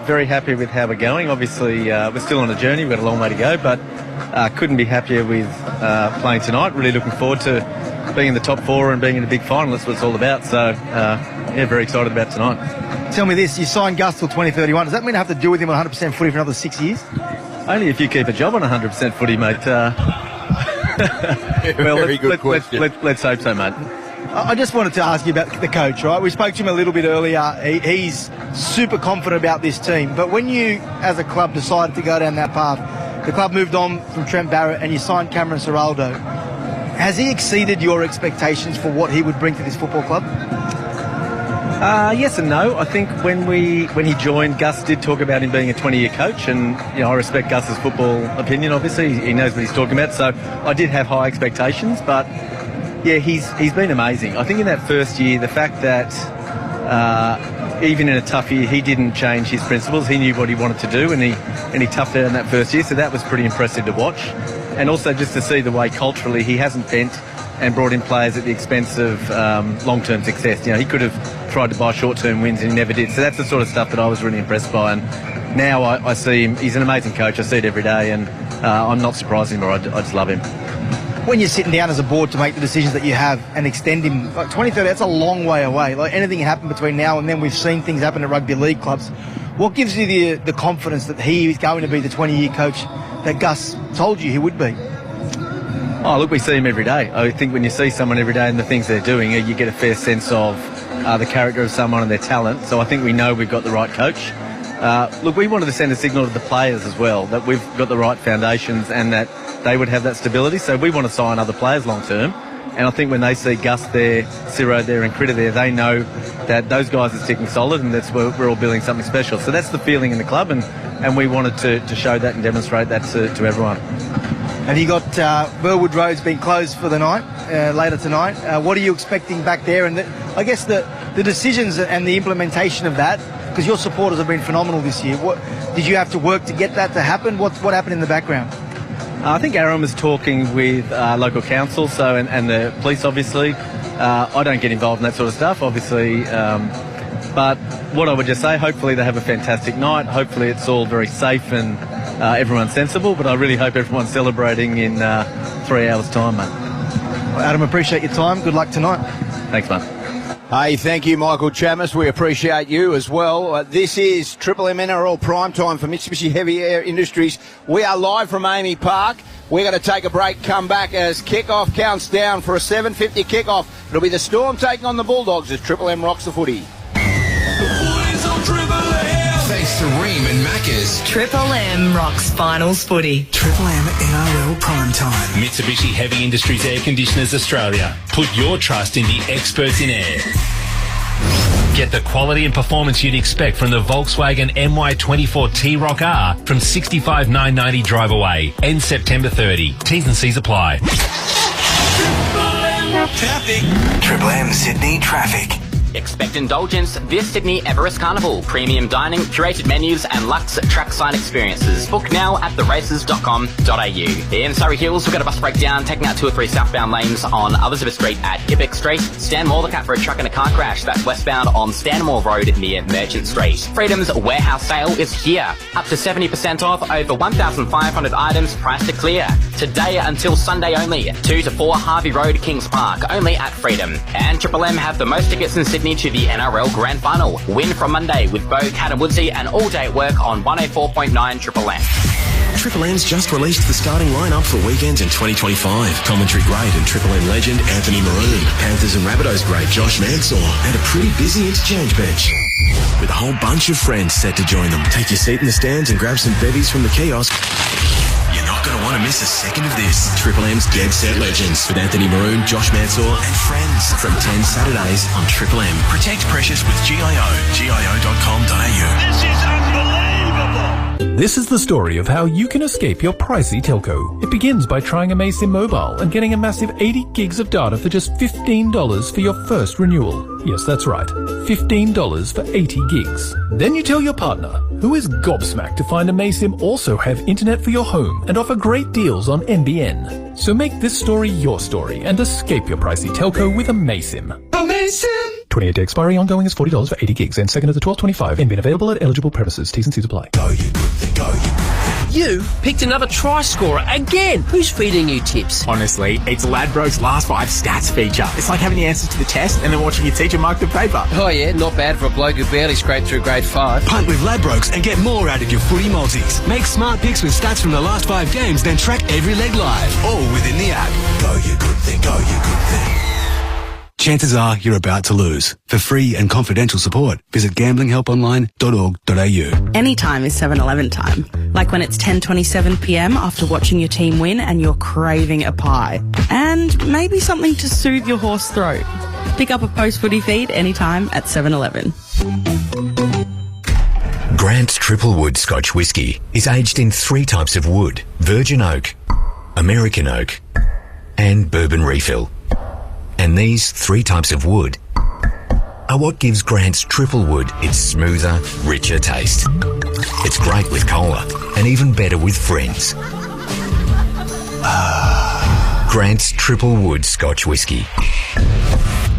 very happy with how we're going. Obviously, we're still on a journey. We've got a long way to go, but couldn't be happier with playing tonight. Really looking forward to being in the top four and being in a big final. That's what it's all about. So, yeah, very excited about tonight. Tell me this, you signed Gus till 2031. Does that mean I have to deal with him on 100% footy for another 6 years? Only if you keep a job on 100% footy, mate. Well, very good question. Let's hope so, mate. I just wanted to ask you about the coach, right? We spoke to him a little bit earlier. He's super confident about this team. But when you, as a club, decided to go down that path, the club moved on from Trent Barrett and you signed Cameron Ciraldo. Has he exceeded your expectations for what he would bring to this football club? Yes and no. I think when he joined, Gus did talk about him being a 20-year coach, and I respect Gus's football opinion. Obviously, he knows what he's talking about. So I did have high expectations, but yeah, he's been amazing. I think in that first year, the fact that even in a tough year, he didn't change his principles. He knew what he wanted to do, and he toughed out in that first year. So that was pretty impressive to watch, and also just to see the way culturally he hasn't bent and brought in players at the expense of long-term success. He could have tried to buy short-term wins and he never did. So that's the sort of stuff that I was really impressed by. And now I see him. He's an amazing coach. I see it every day, and I'm not surprised anymore. I just love him. When you're sitting down as a board to make the decisions that you have and extend him, like 2030, that's a long way away. Like anything can happen between now and then. We've seen things happen at rugby league clubs. What gives you the confidence that he is going to be the 20-year coach that Gus told you he would be? Oh, look, we see him every day. I think when you see someone every day and the things they're doing, you get a fair sense of the character of someone and their talent. So I think we know we've got the right coach. Look, we wanted to send a signal to the players as well, that we've got the right foundations and that they would have that stability. So we want to sign other players long term. And I think when they see Gus there, Ciro there and Critter there, they know that those guys are sticking solid and that's where we're all building something special. So that's the feeling in the club, and we wanted to show that and demonstrate that to everyone. Have you got Burwood Road's been closed for the night, later tonight? What are you expecting back there? And I guess the decisions and the implementation of that, because your supporters have been phenomenal this year. What did you have to work to get that to happen? What happened in the background? I think Aaron was talking with local council, and the police, obviously. I don't get involved in that sort of stuff, obviously. But what I would just say, hopefully they have a fantastic night. Hopefully it's all very safe and everyone's sensible. But I really hope everyone's celebrating in 3 hours' time, mate. Well, Adam, appreciate your time. Good luck tonight. Thanks, mate. Hey, thank you, Michael Chammas. We appreciate you as well. This is Triple M NRL Primetime for Mitsubishi Heavy Air Industries. We are live from Amy Park. We're going to take a break, come back as kickoff counts down for a 7:50 kickoff. It'll be the Storm taking on the Bulldogs as Triple M rocks the footy. Thanks to Ream and Maccas. Triple M rocks finals footy. Triple M NRL Primetime. Mitsubishi Heavy Industries Air Conditioners Australia. Put your trust in the experts in air. Get the quality and performance you'd expect from the Volkswagen MY24 T-Roc R from $65,990 drive away. Ends September 30. T's and C's apply. Triple M Sydney Traffic. Expect indulgence this Sydney Everest Carnival. Premium dining, curated menus and luxe trackside experiences. Book now at theraces.com.au. In Surrey Hills, we've got a bus breakdown taking out 2 or 3 southbound lanes on Elizabeth Street at Kippick Street. Stanmore, look out for a truck and a car crash. That's westbound on Stanmore Road near Merchant Street. Freedom's warehouse sale is here. Up to 70% off over 1,500 items priced to clear. Today until Sunday only. 2 to 4 Harvey Road, Kings Park. Only at Freedom. And Triple M have the most tickets in Sydney to the NRL Grand Final. Win from Monday with Bo, Cat and Woodsy and all day at work on 104.9 Triple M. Triple M's just released the starting lineup for weekends in 2025. Commentary great and Triple M legend Anthony Maroon. Panthers and Rabbitohs great Josh Mansour. And a pretty busy interchange bench with a whole bunch of friends set to join them. Take your seat in the stands and grab some bevies from the kiosk. You're not not going to want to miss a second of this. Triple M's Dead Set Legends with Anthony Maroon, Josh Mansour and friends from 10 Saturdays on Triple M. Protect precious with GIO. GIO.com.au. This is unbelievable. This is the story of how you can escape your pricey telco. It begins by trying a Maysim mobile and getting a massive 80 gigs of data for just $15 for your first renewal. Yes, that's right, $15 for 80 gigs. Then you tell your partner, who is gobsmacked to find a Maysim also have internet for your home and offer great deals on NBN. So make this story your story and escape your pricey telco with a Maysim. Amazing! 28-day expiry, ongoing is $40 for 80 gigs and second of the 12.25. NBN available at eligible premises. T's and C's apply. Go, you good thing, go, you picked another try scorer again. Who's feeding you tips? Honestly, it's Ladbrokes Last 5 Stats feature. It's like having the answers to the test and then watching your teacher mark the paper. Oh yeah, not bad for a bloke who barely scraped through grade 5. Punt with Ladbrokes and get more out of your footy multis. Make smart picks with stats from the last 5 games, then track every leg live, all within the app. Go, you good thing, go, you good thing. Chances are you're about to lose. For free and confidential support, visit gamblinghelponline.org.au. Anytime is 7-Eleven time. Like when it's 10:27 p.m. after watching your team win and you're craving a pie. And maybe something to soothe your hoarse throat. Pick up a post-footy feed anytime at 7-Eleven. Grant's Triple Wood Scotch Whisky is aged in 3 types of wood: virgin oak, American oak, and bourbon refill. And these 3 types of wood are what gives Grant's Triple Wood its smoother, richer taste. It's great with cola and even better with friends. Grant's Triple Wood Scotch Whisky.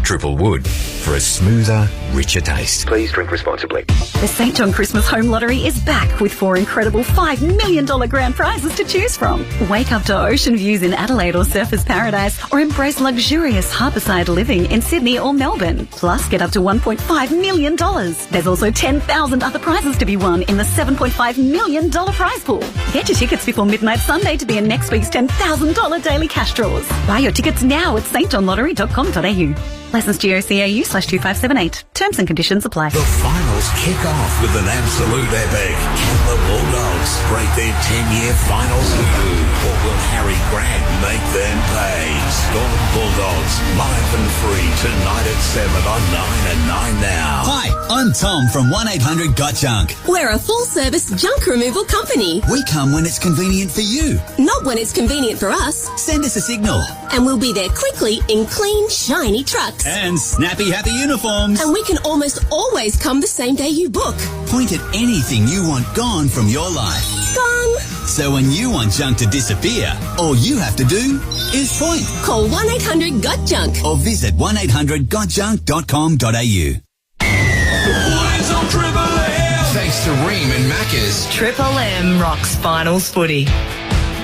Triple Wood for a smoother, richer taste. Please drink responsibly. The St. John Christmas Home Lottery is back with 4 incredible $5 million grand prizes to choose from. Wake up to ocean views in Adelaide or Surfers Paradise, or embrace luxurious harborside living in Sydney or Melbourne. Plus, get up to $1.5 million. There's also 10,000 other prizes to be won in the $7.5 million prize pool. Get your tickets before midnight Sunday to be in next week's $10,000 daily cash draws. Buy your tickets now at stjohnlottery.com.au. Licensed GOCAU/2578. Terms and conditions apply. The finals kick off with an absolute epic. Can the Bulldogs break their 10-year finals hoodoo, or will Harry Grant make them pay? Storm Bulldogs, live and free tonight at 7 on 9 and 9 now. Hi, I'm Tom from 1-800-GOT-JUNK. We're a full-service junk removal company. We come when it's convenient for you. Not when it's convenient for us. Send us a signal. And we'll be there quickly in clean, shiny trucks. And snappy, happy uniforms. And we can almost always come the same day you book. Point at anything you want gone from your life. Gone. So when you want junk to disappear, all you have to do is point. Call 1-800-GOT-JUNK. Or visit 1-800-GOTJUNK.com.au. Boys on Triple M. Thanks to Ream and Macca's. Triple M rocks finals footy.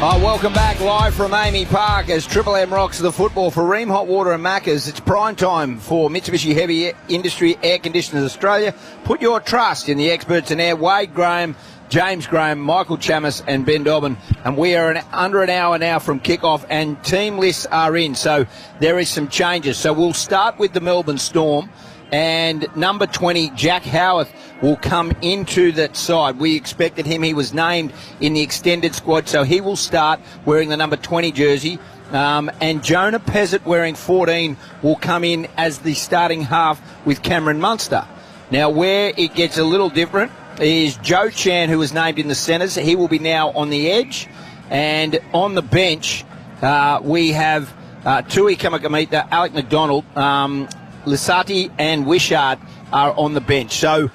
Welcome back live from Amy Park as Triple M rocks the football for Ream Hot Water and Macca's. It's prime time for Mitsubishi Heavy Industry Air Conditioners Australia. Put your trust in the experts in air. Wade Graham, James Graham, Michael Chamis and Ben Dobbin. And we are under an hour now from kickoff and team lists are in. So there is some changes. So we'll start with the Melbourne Storm. And number 20, Jack Howarth, will come into that side. We expected him. He was named in the extended squad, so he will start wearing the number 20 jersey. And Jonah Pezzett, wearing 14, will come in as the starting half with Cameron Munster. Now, where it gets a little different is Joe Chan, who was named in the centres. He will be now on the edge. And on the bench, we have Tui Kamakamita, Alec McDonald, Lissati and Wishart are on the bench. So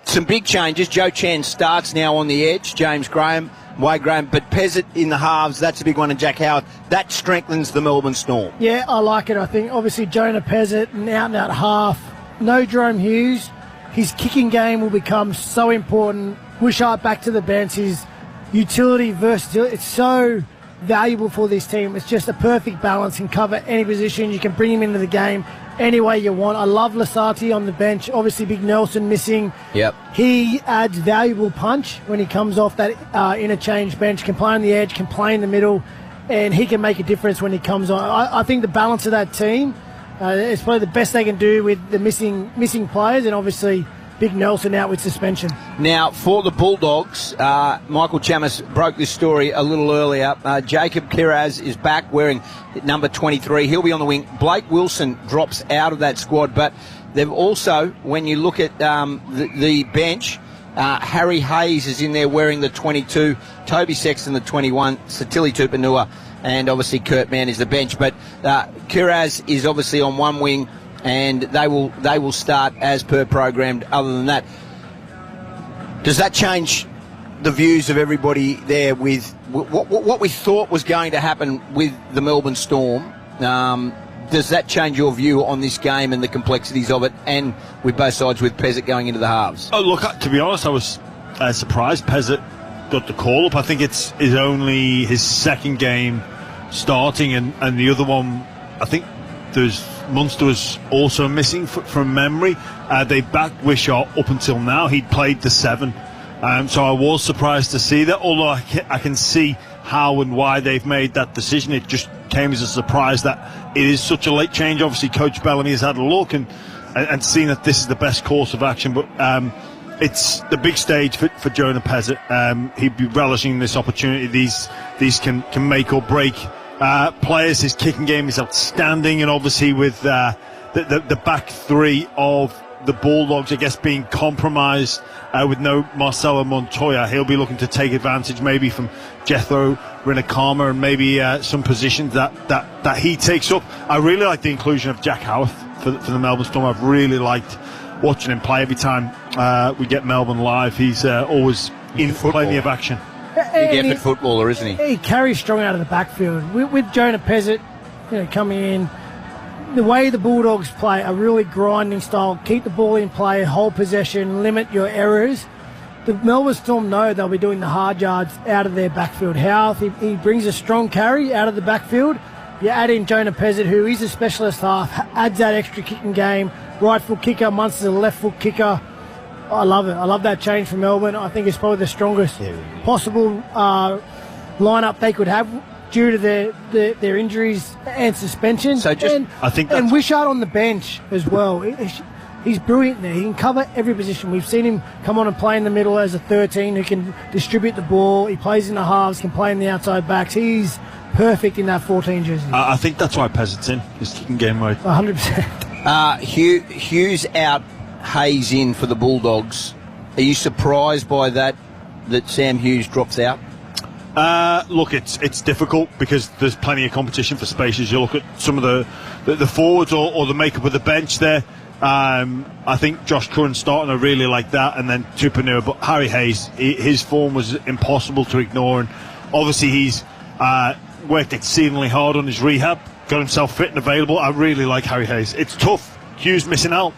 some big changes. Joe Chan starts now on the edge. James Graham, Wade Graham, but Pezzett in the halves, that's a big one, and Jack Howard. That strengthens the Melbourne Storm. Yeah, I like it. I think obviously Jonah Pezzett, an out-and-out half. No Jerome Hughes. His kicking game will become so important. Wishart back to the bench. His utility, versatility, it's so valuable for this team. It's just a perfect balance. Can cover any position. You can bring him into the game any way you want. I love Lissati on the bench. Obviously, Big Nelson missing. Yep. He adds valuable punch when he comes off that interchange bench. Can play on the edge, can play in the middle, and he can make a difference when he comes on. I think the balance of that team is probably the best they can do with the missing players, and obviously Big Nelson out with suspension. Now, for the Bulldogs, Michael Chamis broke this story a little earlier. Jacob Kiraz is back wearing number 23. He'll be on the wing. Blake Wilson drops out of that squad, but they've also, when you look at the bench, Harry Hayes is in there wearing the 22, Toby Sexton the 21, Satili Tupanua, and obviously Kurt Mann is the bench. But Kiraz is obviously on one wing, and they will start as per programmed. Other than that, does that change the views of everybody there with what we thought was going to happen with the Melbourne Storm? Does that change your view on this game and the complexities of it, and with both sides with Pezzett going into the halves? Oh, look, to be honest, I was surprised Pezzett got the call up. I think it's only his second game starting, and the other one, I think Munster was also missing from memory. They backed Wishart up until now. He'd played the 7. So I was surprised to see that, although I can see how and why they've made that decision. It just came as a surprise that it is such a late change. Obviously, Coach Bellamy has had a look and seen that this is the best course of action, but it's the big stage for Jonah Pezzett. He'd be relishing this opportunity. These can make or break players. His kicking game is outstanding, and obviously with the back three of the Bulldogs, I guess, being compromised with no Marcelo Montoya, he'll be looking to take advantage maybe from Jethro Rinakama and maybe some positions that he takes up. I really like the inclusion of Jack Howarth for the Melbourne Storm. I've really liked watching him play every time we get Melbourne live. He's always in plenty of action. Big effort footballer, isn't he? He carries strong out of the backfield. With Jonah Pezzett, coming in, the way the Bulldogs play, a really grinding style, keep the ball in play, hold possession, limit your errors. The Melbourne Storm know they'll be doing the hard yards out of their backfield. Howarth, he brings a strong carry out of the backfield. You add in Jonah Pezzett, who is a specialist half, adds that extra kicking game. Right foot kicker, Munster's a left foot kicker. I love it. I love that change for Melbourne. I think it's probably the strongest possible lineup they could have due to their injuries and suspension. So and Wishart on the bench as well. He's brilliant there. He can cover every position. We've seen him come on and play in the middle as a 13 who can distribute the ball. He plays in the halves, can play in the outside backs. He's perfect in that 14 jersey. I think that's why Pezzett's in. His kicking game right. 100%. Hughes out, Hayes in for the Bulldogs. Are you surprised by that Sam Hughes drops out? Look, it's difficult because there's plenty of competition for spaces. You look at some of the forwards or the makeup of the bench there. I think Josh Curran's starting to really like that, and then Tupanua. But Harry Hayes, his form was impossible to ignore, and obviously he's worked exceedingly hard on his rehab, got himself fit and available. I really like Harry Hayes. It's tough. Hughes missing out.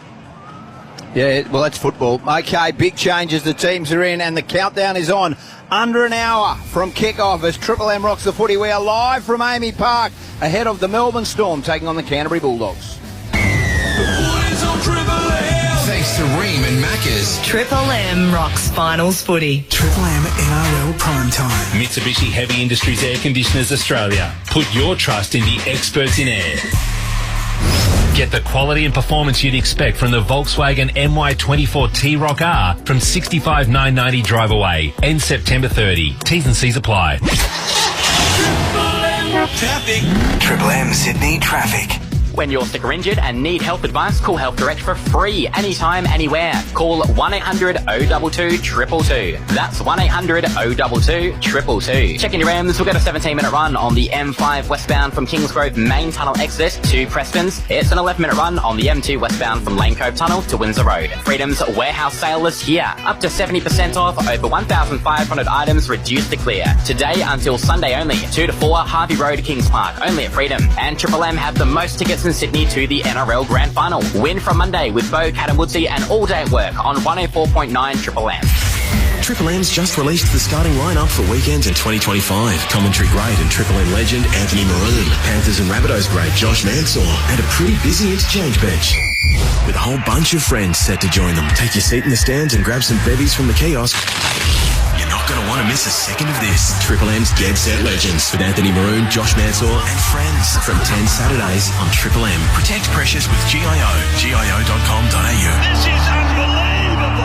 Yeah, well, that's football. Okay, big changes. The teams are in, and the countdown is on. Under an hour from kickoff as Triple M rocks the footy. We are live from Amy Park ahead of the Melbourne Storm taking on the Canterbury Bulldogs. Thanks to Ream and Macca's. Triple M rocks finals footy. Triple M NRL Prime Time. Mitsubishi Heavy Industries Air Conditioners Australia. Put your trust in the experts in air. Get the quality and performance you'd expect from the Volkswagen MY24 T-Roc R from $65,990 drive away. Ends September 30. T's and C's apply. Triple M Sydney Traffic. When you're sick or injured and need health advice, call Health Direct for free, anytime, anywhere. Call 1-800-022-222. That's 1-800-022-222. Checking your M's, we'll get a 17-minute run on the M5 westbound from Kingsgrove Main Tunnel exit to Preston's. It's an 11-minute run on the M2 westbound from Lane Cove Tunnel to Windsor Road. Freedom's warehouse sale is here. Up to 70% off, over 1,500 items reduced to clear. Today until Sunday only. 2 to 4 Harvey Road, Kings Park, only at Freedom. And Triple M have the most tickets in Sydney to the NRL Grand Final. Win from Monday with Bo, Cat and Woodsy and All Day at Work on 104.9 Triple M. Triple M's just released the starting lineup for weekends in 2025. Commentary great and Triple M legend Anthony Maroon. Panthers and Rabbitohs great Josh Mansour. And a pretty busy interchange bench with a whole bunch of friends set to join them. Take your seat in the stands and grab some bevies from the kiosk. You're not going to want to miss a second of this. Triple M's Dead Set Legends with Anthony Maroon, Josh Mansour and friends from 10 Saturdays on Triple M. Protect precious with GIO. GIO.com.au. This is unbelievable.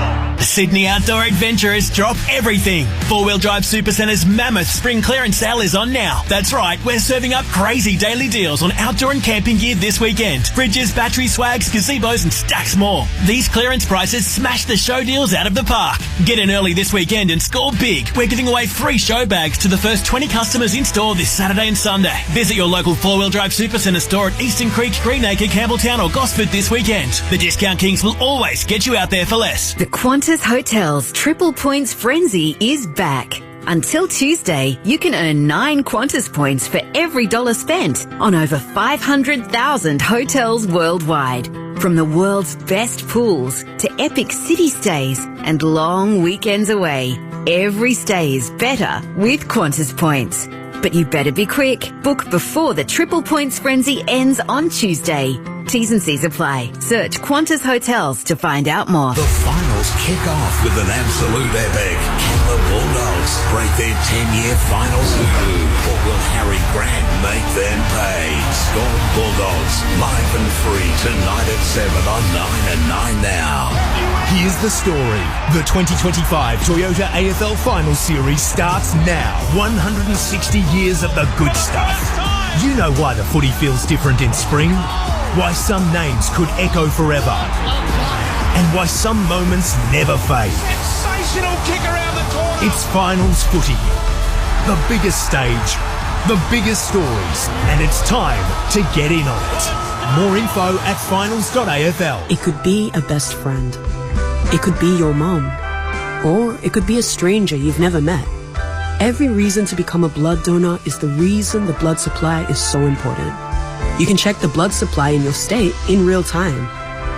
Sydney outdoor adventurers drop everything. Four-wheel drive Supercenter's mammoth spring clearance sale is on now. That's right, we're serving up crazy daily deals on outdoor and camping gear this weekend. Fridges, battery swags, gazebos and stacks more. These clearance prices smash the show deals out of the park. Get in early this weekend and score big. We're giving away free show bags to the first 20 customers in store this Saturday and Sunday. Visit your local four-wheel drive Supercentre store at Eastern Creek, Greenacre, Campbelltown or Gosford this weekend. The Discount Kings will always get you out there for less. The Qantas Hotels Triple Points Frenzy is back. Until Tuesday, you can earn 9 Qantas points for every dollar spent on over 500,000 hotels worldwide. From the world's best pools to epic city stays and long weekends away, every stay is better with Qantas points. But you better be quick. Book before the Triple Points Frenzy ends on Tuesday. T's and C's apply. Search Qantas Hotels to find out more. The finals kick off with an absolute epic. Can the Bulldogs break their 10-year finals hoodoo, or will Harry Grant make them pay? Storm Bulldogs, live and free tonight at 7 on 9 and 9 now. Here's the story. The 2025 Toyota AFL Finals Series starts now. 160 years of the good stuff. You know why the footy feels different in spring. Why some names could echo forever. And why some moments never fade. Sensational kick around the corner. It's finals footy. The biggest stage, the biggest stories, and it's time to get in on it. More info at finals.afl. It could be a best friend. It could be your mom. Or it could be a stranger you've never met. Every reason to become a blood donor is the reason the blood supply is so important. You can check the blood supply in your state in real time.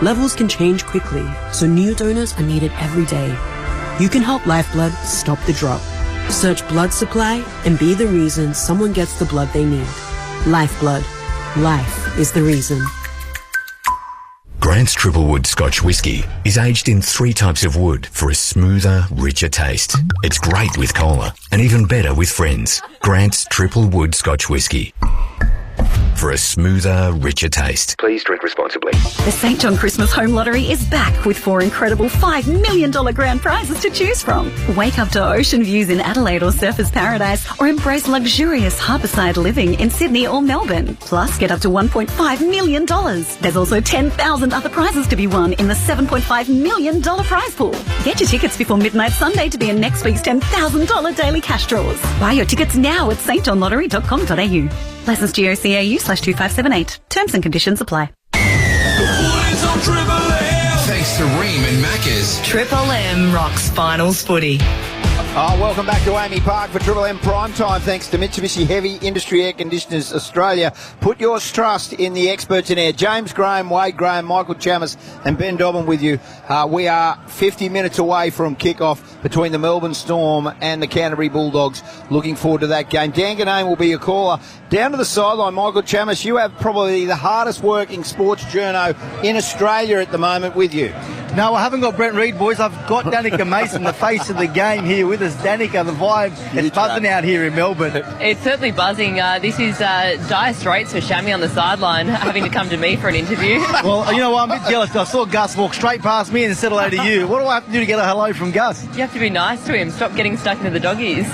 Levels can change quickly, so new donors are needed every day. You can help Lifeblood stop the drop. Search blood supply and be the reason someone gets the blood they need. Lifeblood. Life is the reason. Grant's Triple Wood Scotch Whisky is aged in 3 types of wood for a smoother, richer taste. It's great with cola and even better with friends. Grant's Triple Wood Scotch Whisky. For a smoother, richer taste. Please drink responsibly. The St. John Christmas Home Lottery is back with 4 incredible $5 million grand prizes to choose from. Wake up to ocean views in Adelaide or Surfers Paradise, or embrace luxurious harborside living in Sydney or Melbourne. Plus, get up to $1.5 million. There's also 10,000 other prizes to be won in the $7.5 million prize pool. Get your tickets before midnight Sunday to be in next week's $10,000 daily cash draws. Buy your tickets now at stjohnlottery.com.au. Licensed GOCAU/2578. Terms and conditions apply. Thanks to Ream and Macca's. Triple M rocks finals footy. Welcome back to Amy Park for Triple M Prime Time. Thanks to Mitsubishi Heavy Industry Air Conditioners Australia. Put your trust in the experts in air. James Graham, Wade Graham, Michael Chammas and Ben Dobbin with you. We are 50 minutes away from kick-off between the Melbourne Storm and the Canterbury Bulldogs. Looking forward to that game. Dan Ganane will be your caller. Down to the sideline, Michael Chammas, you have probably the hardest working sports journo in Australia at the moment with you. No, I haven't got Brent Reid, boys. I've got Danica Mason, the face of the game, here with us. Danica, the vibe, it's buzzing out here in Melbourne. It's certainly buzzing. This is dire straits for Shammy on the sideline, having to come to me for an interview. Well, you know what, I'm a bit jealous. I saw Gus walk straight past me and said hello to you. What do I have to do to get a hello from Gus? You have to be nice to him. Stop getting stuck into the doggies.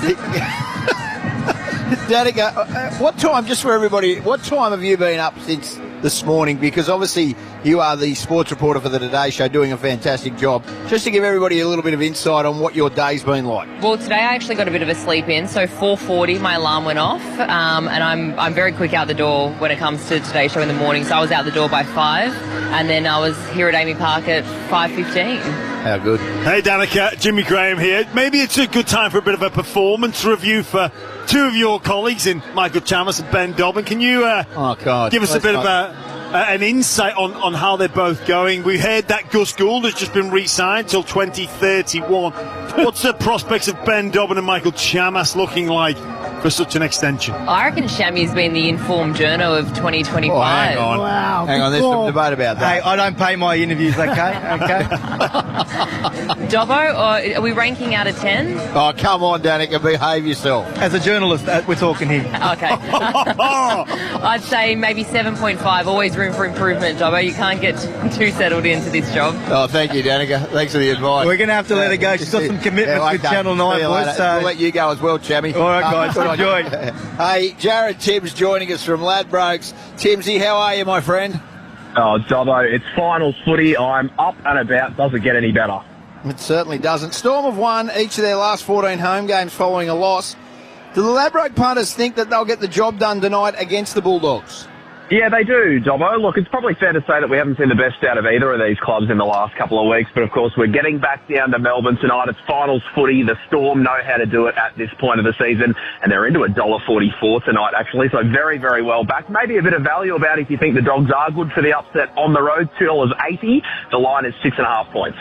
Danica, what time, just for everybody, what time have you been up since this morning? Because obviously you are the sports reporter for the Today Show, doing a fantastic job. Just to give everybody a little bit of insight on what your day's been like. Well, today I actually got a bit of a sleep in, so 4:40 my alarm went off, and I'm very quick out the door when it comes to Today Show in the morning, so I was out the door by 5, and then I was here at Amy Park at 5:15. How good. Hey Danica, Jimmy Graham here. Maybe it's a good time for a bit of a performance review for two of your colleagues in Michael Chammas and Ben Dobbin. Can you give us a bit of an insight on how they're both going? We heard that Gus Gould has just been re-signed till 2031. What's the prospects of Ben Dobbin and Michael Chammas looking like for such an extension? I reckon Shammy's been the informed journo of 2025. Oh, hang on. Wow. Hang on, there's some debate about that. Hey, I don't pay my interviews, okay? Okay. Dobbo, or are we ranking out of 10? Oh, come on, Danica, behave yourself. As a journalist, we're talking here. Okay. I'd say maybe 7.5. Always room for improvement, Dobbo. You can't get too settled into this job. Oh, thank you, Danica. Thanks for the advice. We're going to have to let her go. She's got some commitments with Channel 9, boys. So we'll let you go as well, Chammy. All right, guys. Enjoy. Hey, Jared Tibbs joining us from Ladbrokes. Timsy, how are you, my friend? Oh, Dobbo, it's finals footy. I'm up and about. Doesn't get any better. It certainly doesn't. Storm have won each of their last 14 home games following a loss. Do the Ladbroke punters think that they'll get the job done tonight against the Bulldogs? Yeah, they do, Dobbo. Look, it's probably fair to say that we haven't seen the best out of either of these clubs in the last couple of weeks, but of course we're getting back down to Melbourne tonight. It's finals footy. The Storm know how to do it at this point of the season, and they're into $1.44 tonight, actually, so very, very well back. Maybe a bit of value about if you think the Dogs are good for the upset on the road, $2.80. The line is 6.5 points.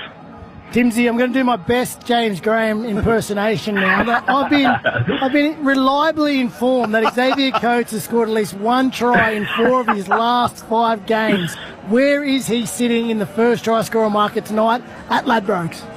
Timsy, I'm going to do my best James Graham impersonation now. I've been reliably informed that Xavier Coates has scored at least one try in 4 of his last 5 games. Where is he sitting in the first try scorer market tonight at Ladbrokes?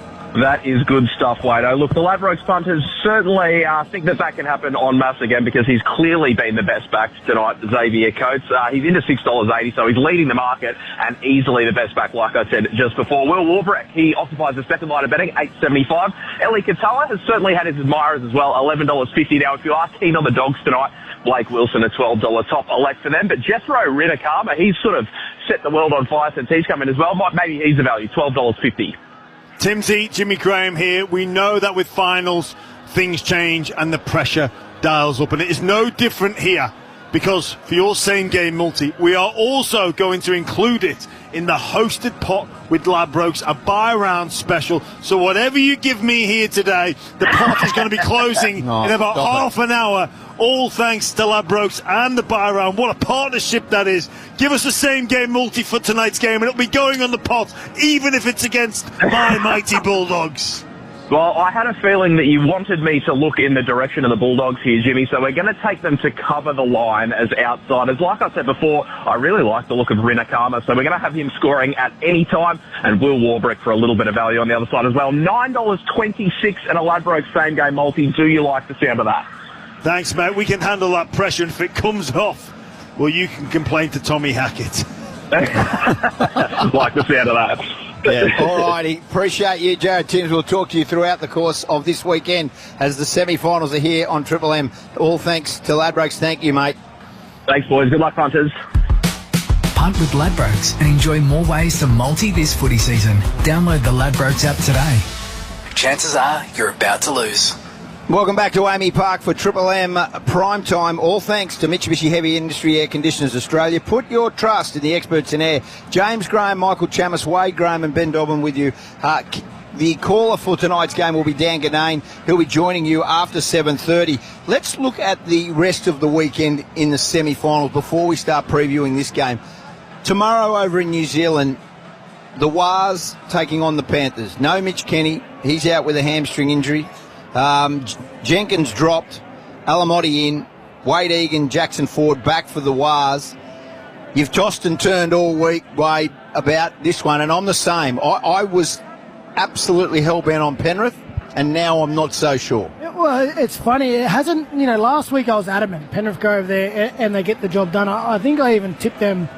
That is good stuff, Wado. Look, the Ladbrokes punters certainly think that can happen en masse again because he's clearly been the best back tonight, Xavier Coates. He's into $6.80, so he's leading the market and easily the best back, like I said just before. Will Warbrick, he occupies the second line of betting, $8.75. Eli Katoa has certainly had his admirers as well, $11.50. Now, if you are keen on the Dogs tonight, Blake Wilson, a $12 top elect for them. But Jethro Rinakama, he's sort of set the world on fire since he's come in as well. Maybe he's the value, $12.50. Timsy, Jimmy Graham here. We know that with finals, things change and the pressure dials up. And it is no different here because for your same-game multi, we are also going to include it in the hosted pot with Ladbrokes, a buy-round special. So whatever you give me here today, the pot is going to be closing in about half an hour. All thanks to Ladbrokes and the buy-round. What a partnership that is. Give us the same-game multi for tonight's game, and it'll be going on the pot, even if it's against my mighty Bulldogs. Well, I had a feeling that you wanted me to look in the direction of the Bulldogs here, Jimmy, so we're going to take them to cover the line as outsiders. Like I said before, I really like the look of Rinakama, so we're going to have him scoring at any time, and Will Warbrick for a little bit of value on the other side as well. $9.26 and a Ladbrokes same-game multi. Do you like the sound of that? Thanks, mate. We can handle that pressure, and if it comes off, well, you can complain to Tommy Hackett. Like the sound of that. Yeah. All righty. Appreciate you, Jared Timms. We'll talk to you throughout the course of this weekend as the semi-finals are here on Triple M. All thanks to Ladbrokes. Thank you, mate. Thanks, boys. Good luck, punters. Punt with Ladbrokes and enjoy more ways to multi this footy season. Download the Ladbrokes app today. Chances are you're about to lose. Welcome back to Amy Park for Triple M Prime Time. All thanks to Mitsubishi Heavy Industry Air Conditioners Australia. Put your trust in the experts in air. James Graham, Michael Chammas, Wade Graham and Ben Dobbin with you. The caller for tonight's game will be Dan Ganane. He'll be joining you after 7:30. Let's look at the rest of the weekend in the semi-finals before we start previewing this game. Tomorrow over in New Zealand, the Wars taking on the Panthers. No Mitch Kenny. He's out with a hamstring injury. Jenkins dropped, Alamotti in, Wade Egan, Jackson Ford back for the Wars. You've tossed and turned all week, Wade, about this one, and I'm the same. I was absolutely hell-bent on Penrith, and now I'm not so sure. Well, it's funny. It hasn't, last week I was adamant. Penrith go over there and they get the job done. I think I even tipped them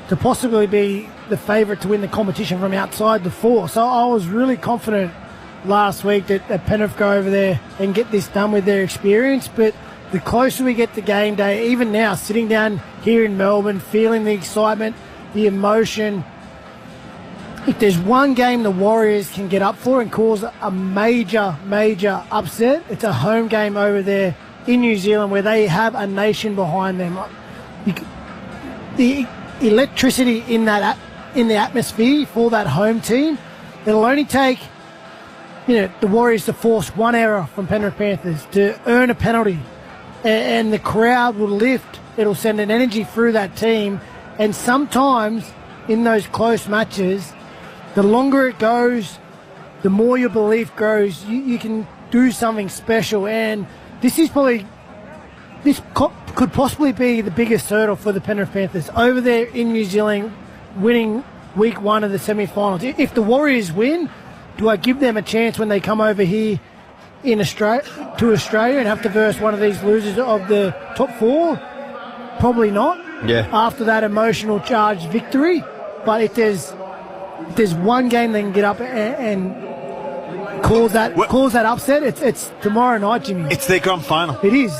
to possibly be the favourite to win the competition from outside the 4. So I was really confident last week that Penrith go over there and get this done with their experience. But the closer we get to game day, even now, sitting down here in Melbourne, feeling the excitement, the emotion, if there's one game the Warriors can get up for and cause a major, major upset, it's a home game over there in New Zealand where they have a nation behind them. The electricity in the atmosphere for that home team, it'll only take the Warriors to force one error from Penrith Panthers to earn a penalty, and the crowd will lift. It'll send an energy through that team, and sometimes in those close matches, the longer it goes, the more your belief grows. You can do something special, and this is probably this could possibly be the biggest hurdle for the Penrith Panthers over there in New Zealand, winning week 1 of the semi-finals. If the Warriors win, do I give them a chance when they come over here to Australia and have to verse one of these losers of the top 4? Probably not. Yeah. After that emotional charged victory, but if there's one game they can get up and cause that upset, it's tomorrow night, Jimmy. It's their grand final. It is.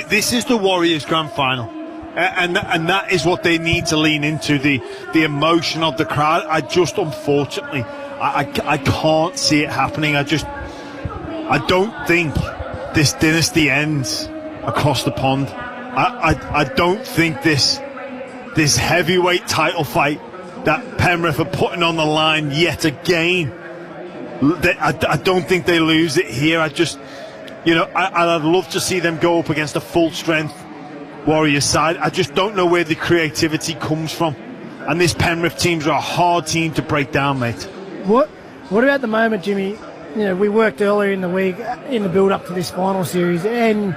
This is the Warriors' grand final, and that is what they need to lean into, the emotion of the crowd. Unfortunately, I can't see it happening. I don't think this dynasty ends across the pond. I don't think this heavyweight title fight that Penrith are putting on the line yet again, I don't think they lose it here. I'd love to see them go up against a full strength Warriors side. I just don't know where the creativity comes from, and this Penrith team's a hard team to break down, mate. What about the moment, Jimmy? We worked earlier in the week in the build-up to this final series, and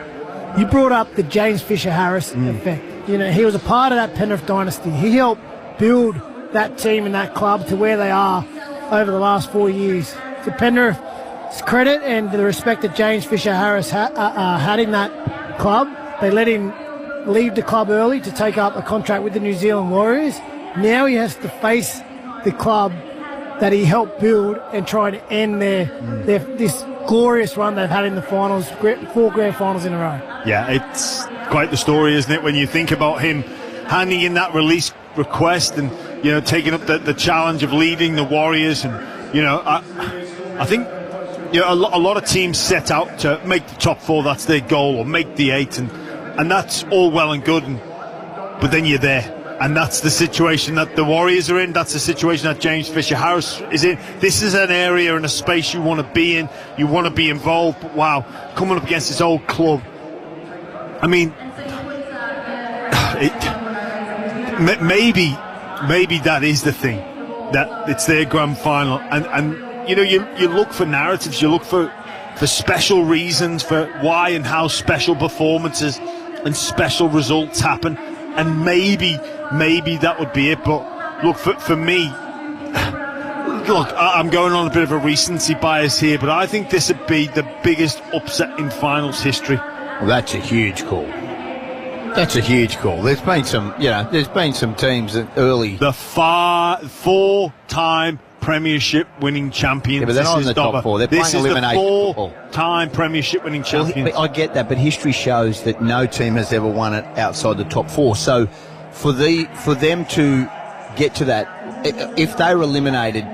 you brought up the James Fisher-Harris effect. He was a part of that Penrith dynasty. He helped build that team and that club to where they are over the last 4 years. To Penrith's credit and the respect that James Fisher-Harris had in that club, they let him leave the club early to take up a contract with the New Zealand Warriors. Now he has to face the club that he helped build and try to end this glorious run they've had in the finals, 4 grand finals in a row. Yeah, it's quite the story, isn't it, when you think about him handing in that release request and taking up the challenge of leading the Warriors. And I think a lot of teams set out to make the top 4, that's their goal, or make the 8, and that's all well and good, but then you're there. And that's the situation that the Warriors are in. That's the situation that James Fisher-Harris is in. This is an area and a space you want to be in. You want to be involved. But wow, coming up against this old club. I mean, maybe that is the thing, that it's their grand final. And you look for narratives. You look for special reasons for why and how special performances and special results happen. And maybe that would be it. But look, for me, I'm going on a bit of a recency bias here, but I think this would be the biggest upset in finals history. Well, that's a huge call. There's been some teams that early. The 4-time Premiership winning champions. Yeah, but they're not in the top 4. They're playing elimination football. 4-time Premiership winning champions. I get that, but history shows that no team has ever won it outside the top 4. So for them to get to that, if they were eliminated,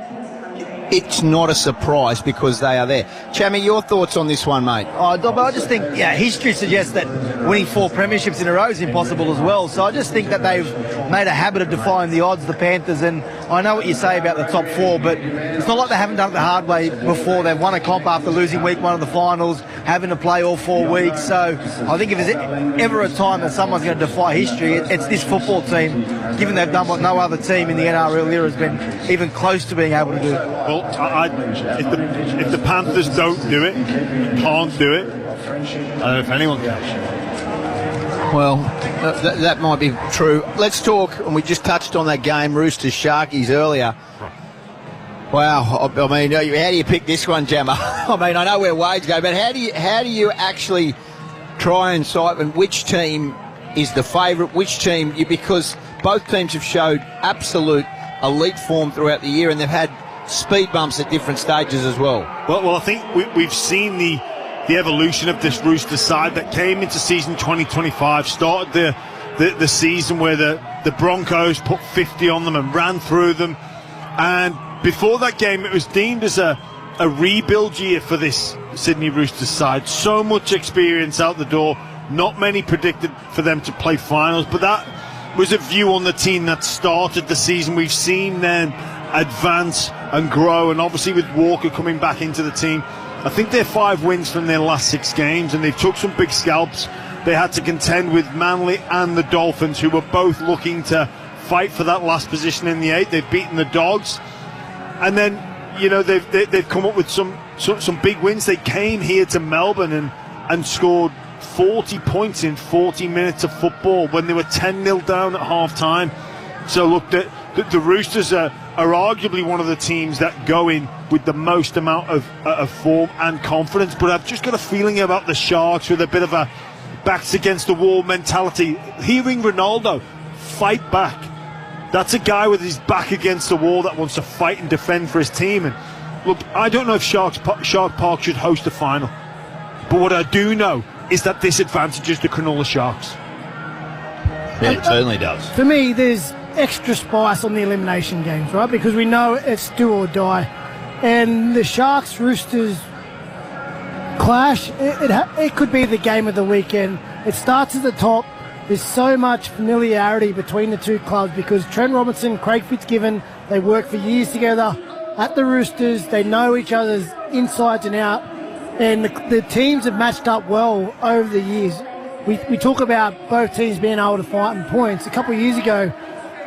it's not a surprise because they are there. Chammy, your thoughts on this one, mate? I just think, history suggests that winning 4 premierships in a row is impossible as well. So I just think that they've made a habit of defying the odds, the Panthers. And I know what you say about the top 4, but it's not like they haven't done it the hard way before. They've won a comp after losing week 1 of the finals, having to play all 4 weeks. So I think if there's ever a time that someone's going to defy history, it's this football team, given they've done what no other team in the NRL era has been even close to being able to do. Well, if the Panthers don't do it, can't do it, I don't know if anyone can. Well, that might be true. Let's talk, and we just touched on that game, Roosters Sharkies earlier. Wow, I mean, how do you pick this one, Jammer? I mean, I know where Wade's go, but how do you actually try and siphon which team is the favourite, which team, because both teams have showed absolute elite form throughout the year, and they've had speed bumps at different stages as well. Well, I think we've seen the evolution of this Roosters side that came into season 2025, started the season where the Broncos put 50 on them and ran through them, and before that game it was deemed as a rebuild year for this Sydney Roosters side. So much experience out the door, not many predicted for them to play finals, but that was a view on the team that started the season. We've seen them advance and grow, and obviously with Walker coming back into the team, I think they're 5 wins from their last 6 games, and they've took some big scalps. They had to contend with Manly and the Dolphins, who were both looking to fight for that last position in the 8. They've beaten the Dogs, and then they've come up with some big wins. They came here to Melbourne and scored 40 points in 40 minutes of football when they were 10-0 down at half-time. So look, the Roosters are arguably one of the teams that go in with the most amount of form and confidence, but I've just got a feeling about the Sharks with a bit of a backs against the wall mentality. Hearing Ronaldo fight back, that's a guy with his back against the wall that wants to fight and defend for his team. And look, I don't know if Shark Park should host a final, but what I do know is that this advantages the Cronulla Sharks. Yeah, it certainly does. For me, there's extra spice on the elimination games, right? Because we know it's do or die. And the Sharks-Roosters clash, it could be the game of the weekend. It starts at the top. There's so much familiarity between the two clubs because Trent Robinson, Craig Fitzgibbon, they work for years together at the Roosters. They know each other's insides and out. And the teams have matched up well over the years. We talk about both teams being able to fight in points. A couple of years ago,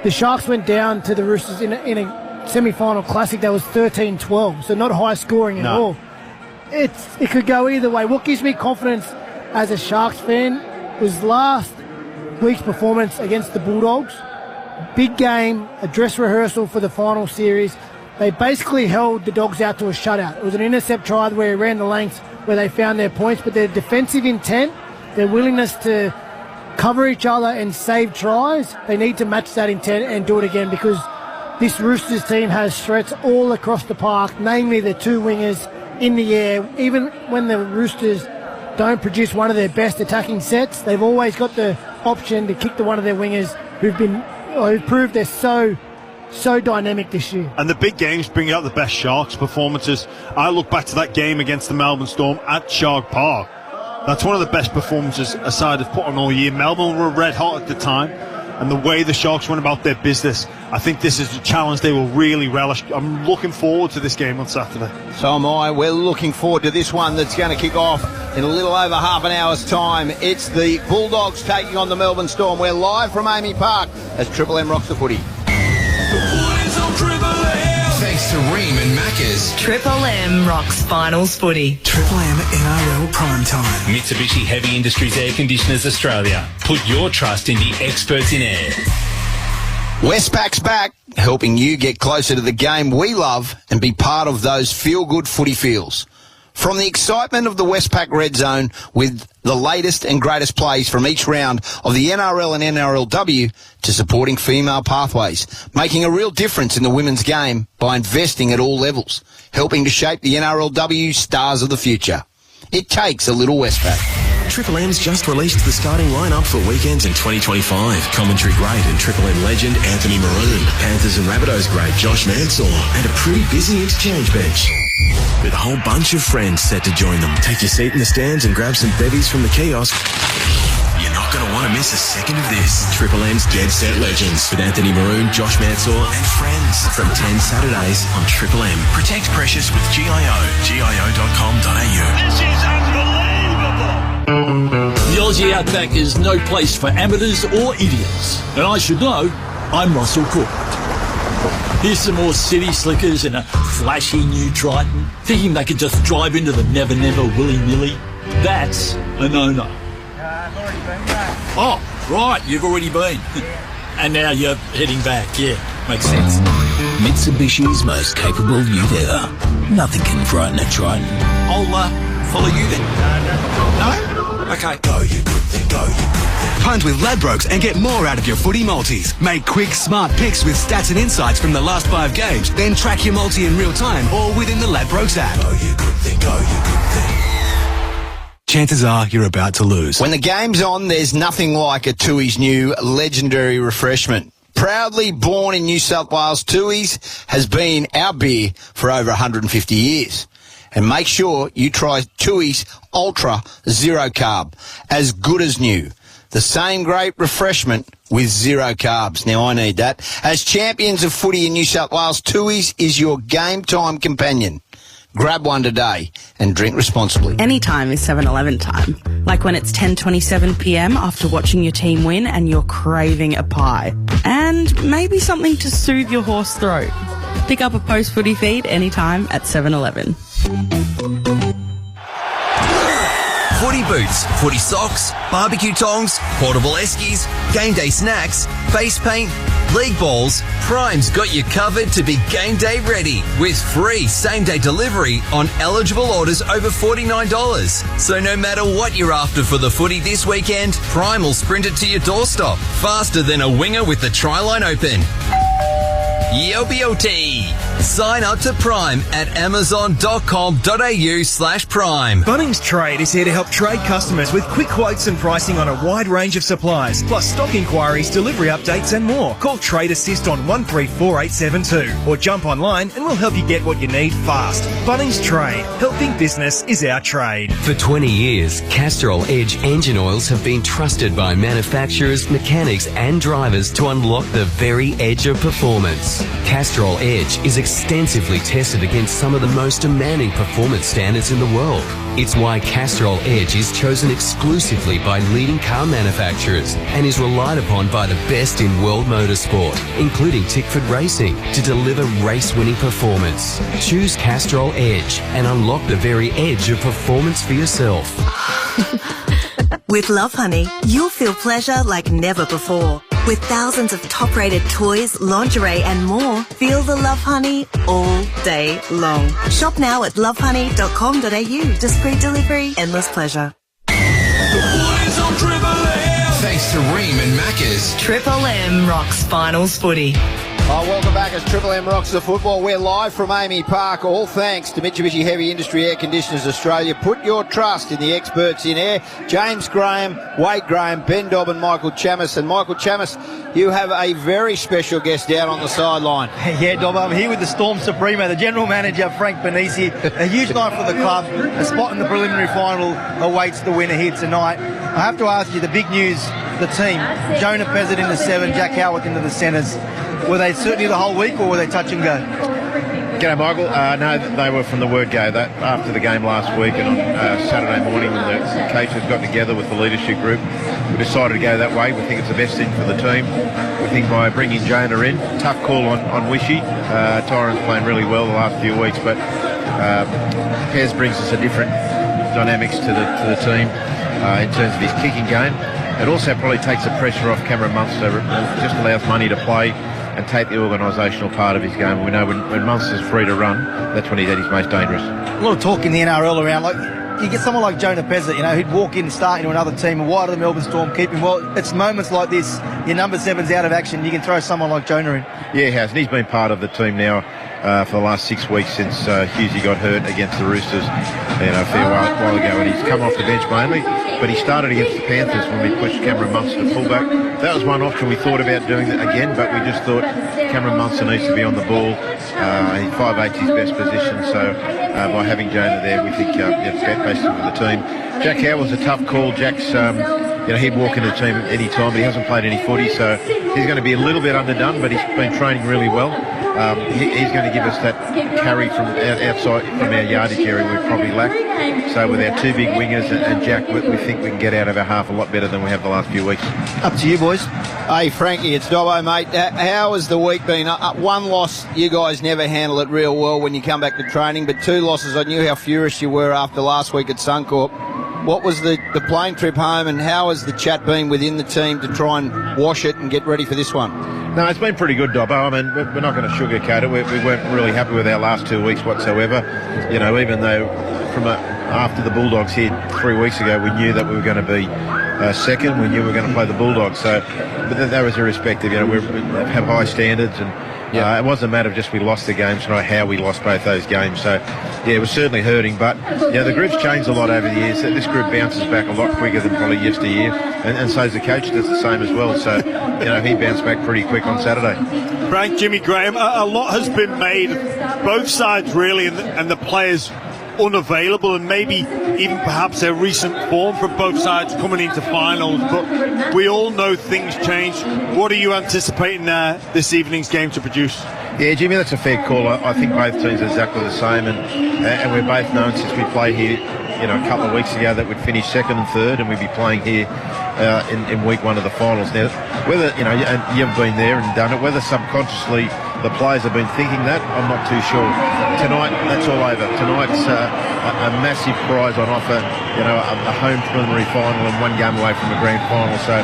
the Sharks went down to the Roosters in a semi-final classic that was 13-12, so not high scoring at all. It could go either way. What gives me confidence as a Sharks fan was last week's performance against the Bulldogs. Big game, a dress rehearsal for the final series. They basically held the Dogs out to a shutout. It was an intercept try where he ran the lengths where they found their points, but their defensive intent, their willingness to cover each other and save tries, they need to match that intent and do it again because this Roosters team has threats all across the park, namely the two wingers in the air. Even when the Roosters don't produce one of their best attacking sets, they've always got the option to kick to one of their wingers who've proved they're so dynamic this year. And the big games bring out the best Sharks performances. I look back to that game against the Melbourne Storm at Shark Park. That's one of the best performances a side have put on all year. Melbourne were red hot at the time, and the way the Sharks went about their business, I think this is a challenge they will really relish. I'm looking forward to this game on Saturday. So am I. We're looking forward to this one that's going to kick off in a little over half an hour's time. It's the Bulldogs taking on the Melbourne Storm. We're live from Amy Park as Triple M rocks the footy. Thanks to Ream and Maccas. Triple M rocks finals footy. Triple M NRL Prime Time. Mitsubishi Heavy Industries Air Conditioners Australia. Put your trust in the experts in air. Westpac's back, helping you get closer to the game we love and be part of those feel-good footy feels. From the excitement of the Westpac Red Zone with the latest and greatest plays from each round of the NRL and NRLW to supporting female pathways, making a real difference in the women's game by investing at all levels, helping to shape the NRLW stars of the future. It takes a little Westpac. Triple M's just released the starting lineup for weekends in 2025. Commentary great and Triple M legend Anthony Maroon, Panthers and Rabbitohs great Josh Mansour, and a pretty busy interchange bench with a whole bunch of friends set to join them. Take your seat in the stands and grab some bevies from the kiosk. You're not going to want to miss a second of this. Triple M's Dead Set Legends with Anthony Maroon, Josh Mansour and friends from 10 Saturdays on Triple M. Protect precious with GIO, gio.com.au. This is unbelievable. The Aussie Outback is no place for amateurs or idiots. And I should know, I'm Russell Cook. Here's some more city slickers in a flashy new Triton, thinking they could just drive into the Never Never willy-nilly. That's a no-no. I've already been back. Oh, right, you've already been. And now you're heading back, yeah, makes sense. Mitsubishi's most capable ute ever. Nothing can frighten a Triton. I'll follow you then. No? Okay. Go, you good thing, go, you good thing. Punt with Ladbrokes and get more out of your footy multis. Make quick, smart picks with stats and insights from the last 5 games. Then track your multi in real time or within the Ladbrokes app. Go, you good thing, go, you good thing. Chances are you're about to lose. When the game's on, there's nothing like a Tui's new legendary refreshment. Proudly born in New South Wales, Tui's has been our beer for over 150 years. And make sure you try Tui's Ultra Zero Carb, as good as new. The same great refreshment with zero carbs. Now, I need that. As champions of footy in New South Wales, Tui's is your game time companion. Grab one today and drink responsibly. Anytime is 7-Eleven time. Like when it's 10:27 p.m. after watching your team win and you're craving a pie. And maybe something to soothe your hoarse throat. Pick up a post-footy feed anytime at 7-Eleven. Footy footy boots, footy socks, barbecue tongs, portable eskies, game day snacks, face paint, league balls, Prime's got you covered to be game day ready with free same-day delivery on eligible orders over $49. So no matter what you're after for the footy this weekend, Prime will sprint it to your doorstep faster than a winger with the try line open. YOBOT. Sign up to Prime at amazon.com.au/Prime. Bunnings Trade is here to help trade customers with quick quotes and pricing on a wide range of supplies, plus stock inquiries, delivery updates and more. Call Trade Assist on 134872 or jump online and we'll help you get what you need fast. Bunnings Trade. Helping business is our trade. For 20 years, Castrol Edge engine oils have been trusted by manufacturers, mechanics and drivers to unlock the very edge of performance. Castrol Edge is extensively tested against some of the most demanding performance standards in the world. It's why Castrol Edge is chosen exclusively by leading car manufacturers and is relied upon by the best in world motorsport, including Tickford Racing, to deliver race-winning performance. Choose Castrol Edge and unlock the very edge of performance for yourself. With Love Honey, you'll feel pleasure like never before. With thousands of top-rated toys, lingerie and more, feel the Love Honey all day long. Shop now at lovehoney.com.au. Discreet delivery, endless pleasure. Thanks to Ream and Macca's. Triple M rocks finals footy. Welcome back as Triple M rocks the football. We're live from Amy Park, all thanks to Mitsubishi Heavy Industry Air Conditioners Australia. Put your trust in the experts in air. James Graham, Wade Graham, Ben Dobbin, Michael Chammas. And Michael Chammas, you have a very special guest down on the sideline. Yeah, Dob, I'm here with the Storm Supremo, the General Manager, Frank Benisi. A huge night for the club. A spot in the preliminary final awaits the winner here tonight. I have to ask you, the big news, the team. Jonah Pezzett in the 7, Jack Howarth into the centres. Were they certainly the whole week or were they touch and go? G'day, Michael. No, they were from the word go. That after the game last week and on Saturday morning when the coaches got together with the leadership group, we decided to go that way. We think it's the best thing for the team. We think by bringing Jonah in, tough call on Wishy. Tyron's playing really well the last few weeks, but Pez brings us a different dynamics to the team in terms of his kicking game. It also probably takes the pressure off Cameron Munster. It just allows Money to play and take the organisational part of his game. We know when Munster's free to run, that's when he's at his most dangerous. A lot of talk in the NRL around, like, you get someone like Jonah Pezzett, who'd walk in and start into another team, and why do the Melbourne Storm keep him? Well, it's moments like this, your number 7's out of action, you can throw someone like Jonah in. Yeah, he has, and he's been part of the team now for the last 6 weeks since Hughesy got hurt against the Roosters a fair while ago, and he's come off the bench mainly, but he started against the Panthers when we pushed Cameron Munster to fullback. That was one option we thought about doing that again, but we just thought Cameron Munster needs to be on the ball. 5'8's his best position, so by having Jonah there, we think it's best for the team. Jack Howe was a tough call. Jack's he'd walk into the team at any time, but he hasn't played any footy, so he's going to be a little bit underdone, but he's been training really well. He's going to give us that carry from outside from our yardage area we probably lack. So with our two big wingers and Jack, we think we can get out of our half a lot better than we have the last few weeks. Up to you, boys. Hey, Frankie, it's Dobbo, mate. How has the week been? One loss, you guys never handle it real well when you come back to training, but 2 losses, I knew how furious you were after last week at Suncorp. What was the plane trip home, and how has the chat been within the team to try and wash it and get ready for this one? No, it's been pretty good, Dobbo. I mean, we're not going to sugarcoat it. We weren't really happy with our last 2 weeks whatsoever. Even though after the Bulldogs here 3 weeks ago, we knew that we were going to be second. We knew we were going to play the Bulldogs. So, but that was irrespective. We have high standards, and it wasn't a matter of just we lost the games, not how we lost both those games. So, it was certainly hurting. But the group's changed a lot over the years. This group bounces back a lot quicker than probably yesteryear, and so's the coach does the same as well. So, he bounced back pretty quick on Saturday. Frank, Jimmy Graham, a lot has been made, both sides really, and the players unavailable, and maybe even perhaps their recent form for both sides coming into finals, but we all know things change. What are you anticipating this evening's game to produce? Yeah, Jimmy, that's a fair call. I think both teams are exactly the same, and we're both known since we played here a couple of weeks ago that we'd finish second and third, and we'd be playing here in week 1 of the finals. Now, whether and you've been there and done it, whether subconsciously the players have been thinking that. I'm not too sure. Tonight, that's all over. Tonight's a massive prize on offer. A home preliminary final and one game away from a grand final. So,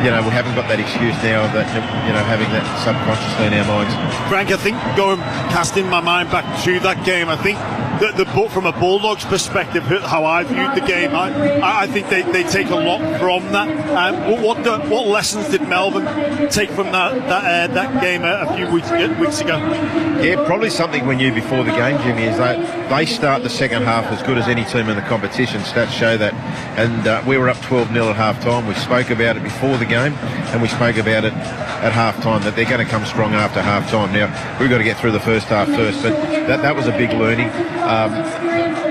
we haven't got that excuse now of that, having that subconsciously in our minds. Frank, I think casting my mind back to that game, I think from a Bulldogs perspective, how I viewed the game, I think they take a lot from that. What lessons did Melbourne take from that game a few weeks ago? Yeah, probably something we knew before the game, Jimmy, is they start the second half as good as any team in the competition. Stats show that. And we were up 12-0 at half-time. We spoke about it before the game, and we spoke about it at half-time, that they're going to come strong after half-time. Now, we've got to get through the first half first, but that was a big learning.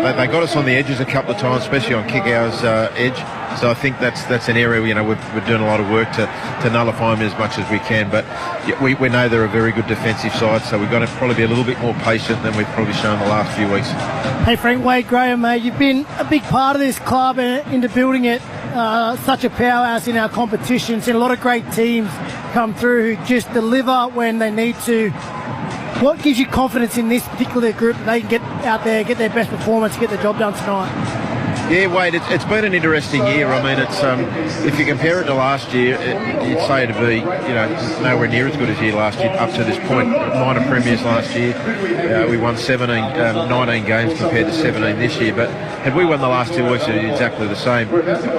They got us on the edges a couple of times, especially on kick-ours edge. So I think that's an area, we're doing a lot of work to nullify them as much as we can. But we know they're a very good defensive side, so we've got to probably be a little bit more patient than we've probably shown the last few weeks. Hey, Frank, Wade Graham, mate, you've been a big part of this club and into building it. Such a powerhouse in our competition. Seen a lot of great teams come through who just deliver when they need to. What gives you confidence in this particular group that they can get out there, get their best performance, get the job done tonight? Yeah, Wade, it's been an interesting year. I mean, it's if you compare it to last year, you'd say it'd be nowhere near as good as year last year up to this point. Minor premiers last year, we won 19 games compared to 17 this year. But had we won the last 2 weeks, it'd be exactly the same.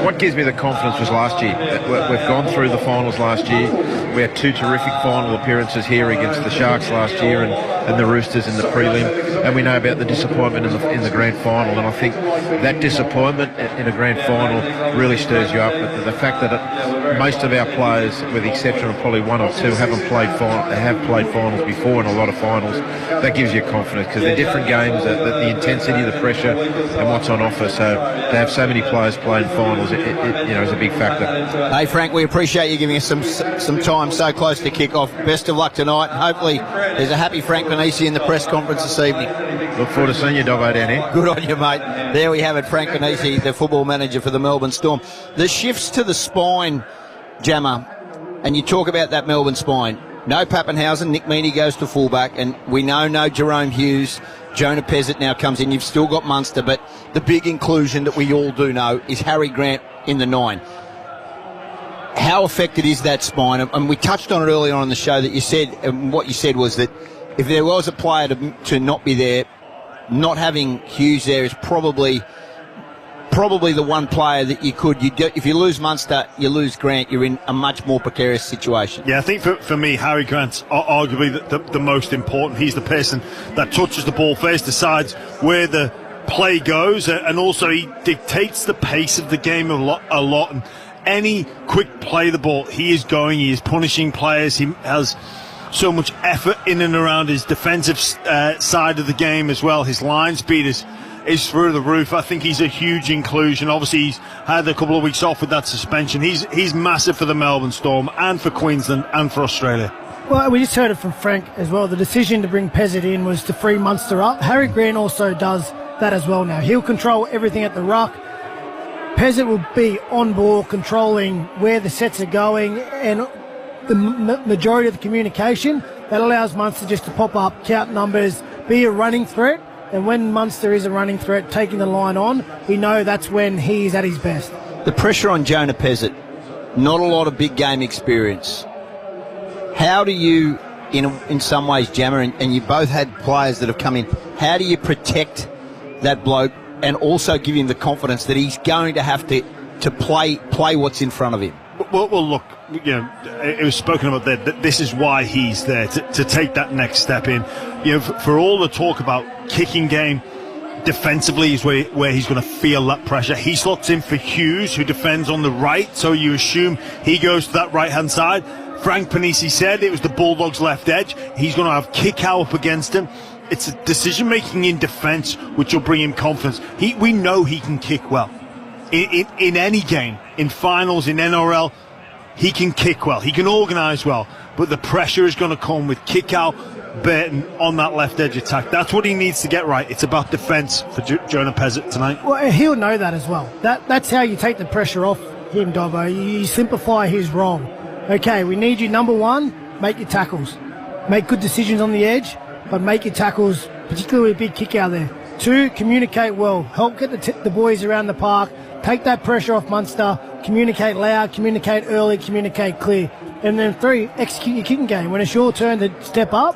What gives me the confidence was last year. We've gone through the finals last year. We had 2 terrific final appearances here against the Sharks last year and the Roosters in the prelim. And we know about the disappointment in the grand final. And I think that disappointment in a grand final really stirs you up. But the fact that most of our players, with the exception of probably 1 or 2, have played finals before in a lot of finals, that gives you confidence because they're different games. The intensity, the pressure, and what's on offer. So to have so many players playing finals, it is a big factor. Hey Frank, we appreciate you giving us some time so close to kick off. Best of luck tonight. Hopefully, there's a happy Frank Panisi in the press conference this evening. Look forward to seeing you, Dobbo, down here. Good on you, mate. There we have it, Frank Panisi, the football manager for the Melbourne Storm. The shifts to the spine, Jammer, and you talk about that Melbourne spine. No Pappenhausen, Nick Meaney goes to fullback, and we know no Jerome Hughes. Jonah Pezzett now comes in. You've still got Munster, but the big inclusion that we all do know is Harry Grant in the 9. How affected is that spine? And we touched on it earlier on in the show that you said, and what you said was that if there was a player to not be there, not having Hughes there is probably the one player that you could. If you lose Munster, you lose Grant, you're in a much more precarious situation. Yeah, I think for me, Harry Grant's arguably the most important. He's the person that touches the ball first, decides where the play goes, and also he dictates the pace of the game a lot. And any quick play the ball, he is punishing players. He has so much effort in and around his defensive side of the game as well. His line speed is through the roof. I think he's a huge inclusion. Obviously, he's had a couple of weeks off with that suspension. He's massive for the Melbourne Storm and for Queensland and for Australia. Well, we just heard it from Frank as well. The decision to bring Pezzett in was to free Munster up. Harry Grant also does that as well now. He'll control everything at the ruck. Pezzett will be on ball, controlling where the sets are going, and the majority of the communication that allows Munster just to pop up, count numbers, be a running threat. And when Munster is a running threat, taking the line on, we know that's when he's at his best. The pressure on Jonah Pezzett, not a lot of big game experience. How do you, in some ways, Jammer, and you both had players that have come in, how do you protect that bloke and also give him the confidence that he's going to have to play what's in front of him? Well, look, it was spoken about there that this is why he's there, to take that next step in. For all the talk about kicking game, defensively is where he's going to feel that pressure. He slots in for Hughes, who defends on the right, so you assume he goes to that right-hand side. Frank Panisi said it was the Bulldogs' left edge. He's going to have Kikau up against him. It's a decision-making in defence which will bring him confidence. We know he can kick well. In any game, in finals, in NRL, he can kick well. He can organise well. But the pressure is going to come with Kikau, Burton on that left edge attack. That's what he needs to get right. It's about defence for Jonah Pezzett tonight. Well, he'll know that as well. That's how you take the pressure off him, Dobbo. You simplify his role. Okay, we need you, number one, make your tackles. make good decisions on the edge, but make your tackles, particularly with a big kick out there. 2, communicate well. Help get the boys around the park. Take that pressure off Munster. Communicate loud, communicate early, communicate clear. And then 3, execute your kicking game. When it's your turn to step up,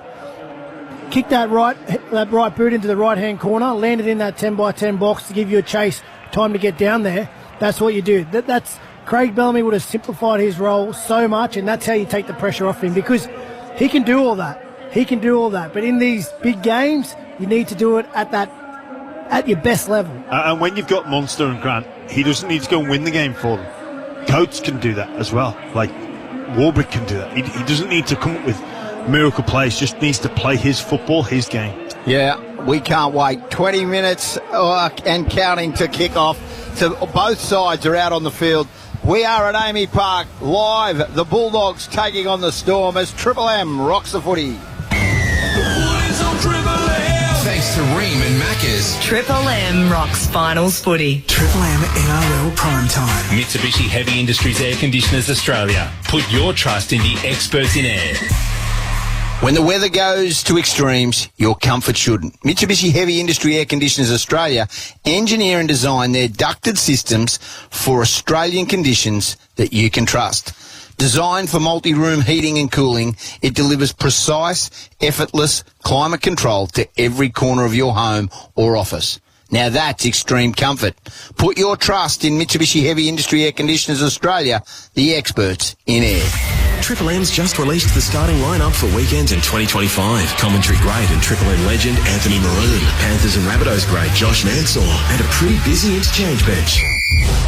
kick that right boot into the right-hand corner, land it in that 10x10 box to give you a chase, time to get down there. That's what you do. That's Craig Bellamy would have simplified his role so much, and that's how you take the pressure off him, because he can do all that. But in these big games, you need to do it at your best level. And when you've got Munster and Grant, he doesn't need to go and win the game for them. Coates can do that as well. Like Warbrick can do that. He doesn't need to come up with miracle plays, just needs to play his football, his game. Yeah, we can't wait. 20 minutes and counting to kick off. So both sides are out on the field. We are at Amy Park live. The Bulldogs taking on the Storm as Triple M rocks the footy. Thanks to Ream and Macca's. Triple M rocks finals footy. Triple M NRL Prime Time. Mitsubishi Heavy Industries Air Conditioners Australia. Put your trust in the experts in air. When the weather goes to extremes, your comfort shouldn't. Mitsubishi Heavy Industry Air Conditioners Australia engineer and design their ducted systems for Australian conditions that you can trust. Designed for multi-room heating and cooling, it delivers precise, effortless climate control to every corner of your home or office. Now that's extreme comfort. Put your trust in Mitsubishi Heavy Industry Air Conditioners Australia, the experts in air. Triple M's just released the starting lineup for weekends in 2025. Commentary great and Triple M legend Anthony Maroon. Panthers and Rabbitohs great Josh Mansour. And a pretty busy interchange bench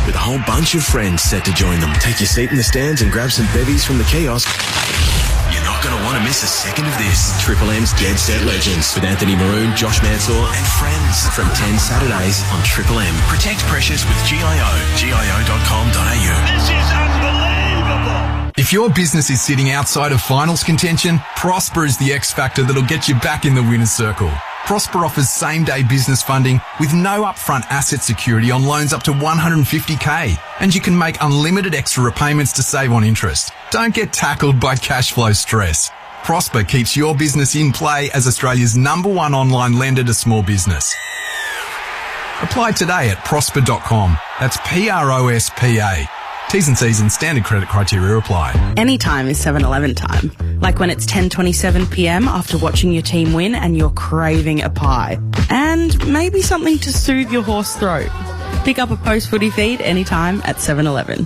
with a whole bunch of friends set to join them. Take your seat in the stands and grab some bevies from the kiosk. You're not going to want to miss a second of this. Triple M's Dead Set Legends with Anthony Maroon, Josh Mansour and friends from 10 Saturdays on Triple M. Protect precious with GIO. GIO.com.au. This is unbelievable. If your business is sitting outside of finals contention, Prosper is the X factor that'll get you back in the winner's circle. Prosper offers same-day business funding with no upfront asset security on loans up to $150K, and you can make unlimited extra repayments to save on interest. Don't get tackled by cash flow stress. Prosper keeps your business in play as Australia's #1 online lender to small business. Apply today at prosper.com. That's PROSPA. T's and C's and standard credit criteria apply. Anytime is 7-Eleven time. Like when it's 10:27 p.m. after watching your team win and you're craving a pie. And maybe something to soothe your hoarse throat. Pick up a post-footy feed anytime at 7-Eleven.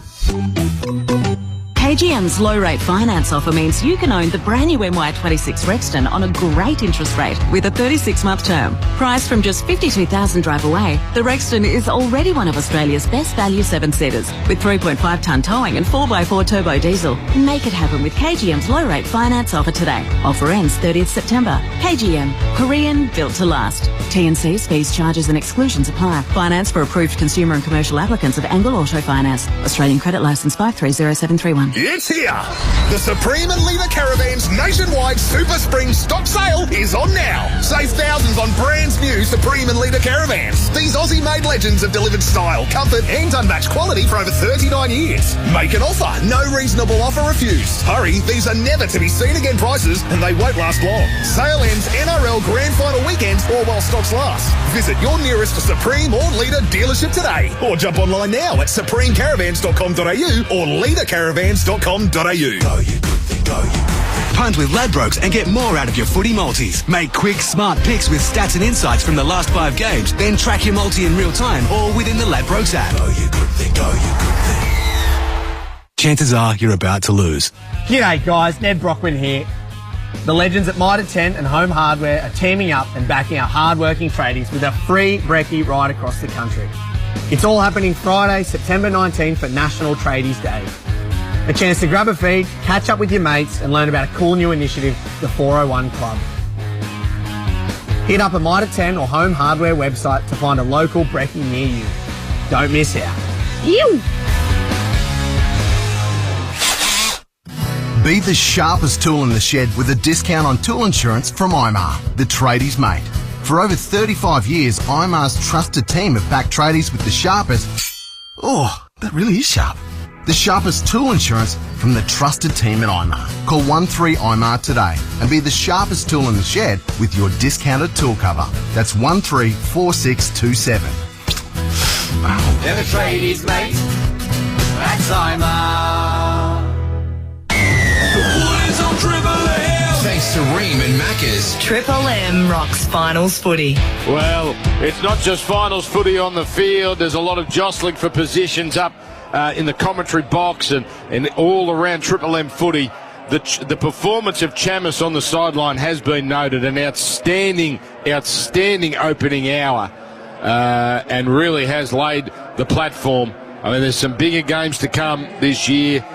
KGM's low-rate finance offer means you can own the brand new NY26 Rexton on a great interest rate with a 36-month term. Priced from just $52,000 drive away, the Rexton is already one of Australia's best value 7-seaters with 3.5-tonne towing and 4x4 turbo diesel. Make it happen with KGM's low-rate finance offer today. Offer ends 30th September. KGM, Korean built to last. T&Cs, fees, charges and exclusions apply. Finance for approved consumer and commercial applicants of Angle Auto Finance. Australian credit licence 530731. It's here! The Supreme and Leader Caravans nationwide Super Spring stock sale is on now. Save thousands on brand new Supreme and Leader Caravans. These Aussie-made legends have delivered style, comfort and unmatched quality for over 39 years. Make an offer, no reasonable offer refused. Hurry, these are never to be seen again prices and they won't last long. Sale ends NRL Grand Final weekend or while stocks last. Visit your nearest Supreme or Leader dealership today or jump online now at supremecaravans.com.au or leadercaravans.com.au. Punt with Ladbrokes and get more out of your footy multis. Make quick, smart picks with stats and insights from the last 5 games. Then track your multi in real time or within the Ladbrokes app. Chances are you're about to lose. G'day guys, Ned Brockman here. The legends at Mitre 10 and Home Hardware are teaming up and backing our hard-working tradies with a free brekkie right across the country. It's all happening Friday, September 19 for National Tradies Day. A chance to grab a feed, catch up with your mates and learn about a cool new initiative, the 401 Club. Hit up a Mitre 10 or Home Hardware website to find a local brekkie near you. Don't miss out. Ew! Be the sharpest tool in the shed with a discount on tool insurance from IMAR, the tradies' mate. For over 35 years, IMAR's trusted team have backed tradies with the sharpest... Oh, that really is sharp. the sharpest tool insurance from the trusted team at IMAR. Call 13IMAR today and be the sharpest tool in the shed with your discounted tool cover. That's 134627. Never trade his mate. That's IMAR. The Woolies on Triple M. Thanks to Ream and Macca's. Triple M rocks finals footy. Well, it's not just finals footy on the field. There's a lot of jostling for positions up in the commentary box and all around Triple M footy. The performance of Chamis on the sideline has been noted. An outstanding opening hour and really has laid the platform. I mean, there's some bigger games to come this year,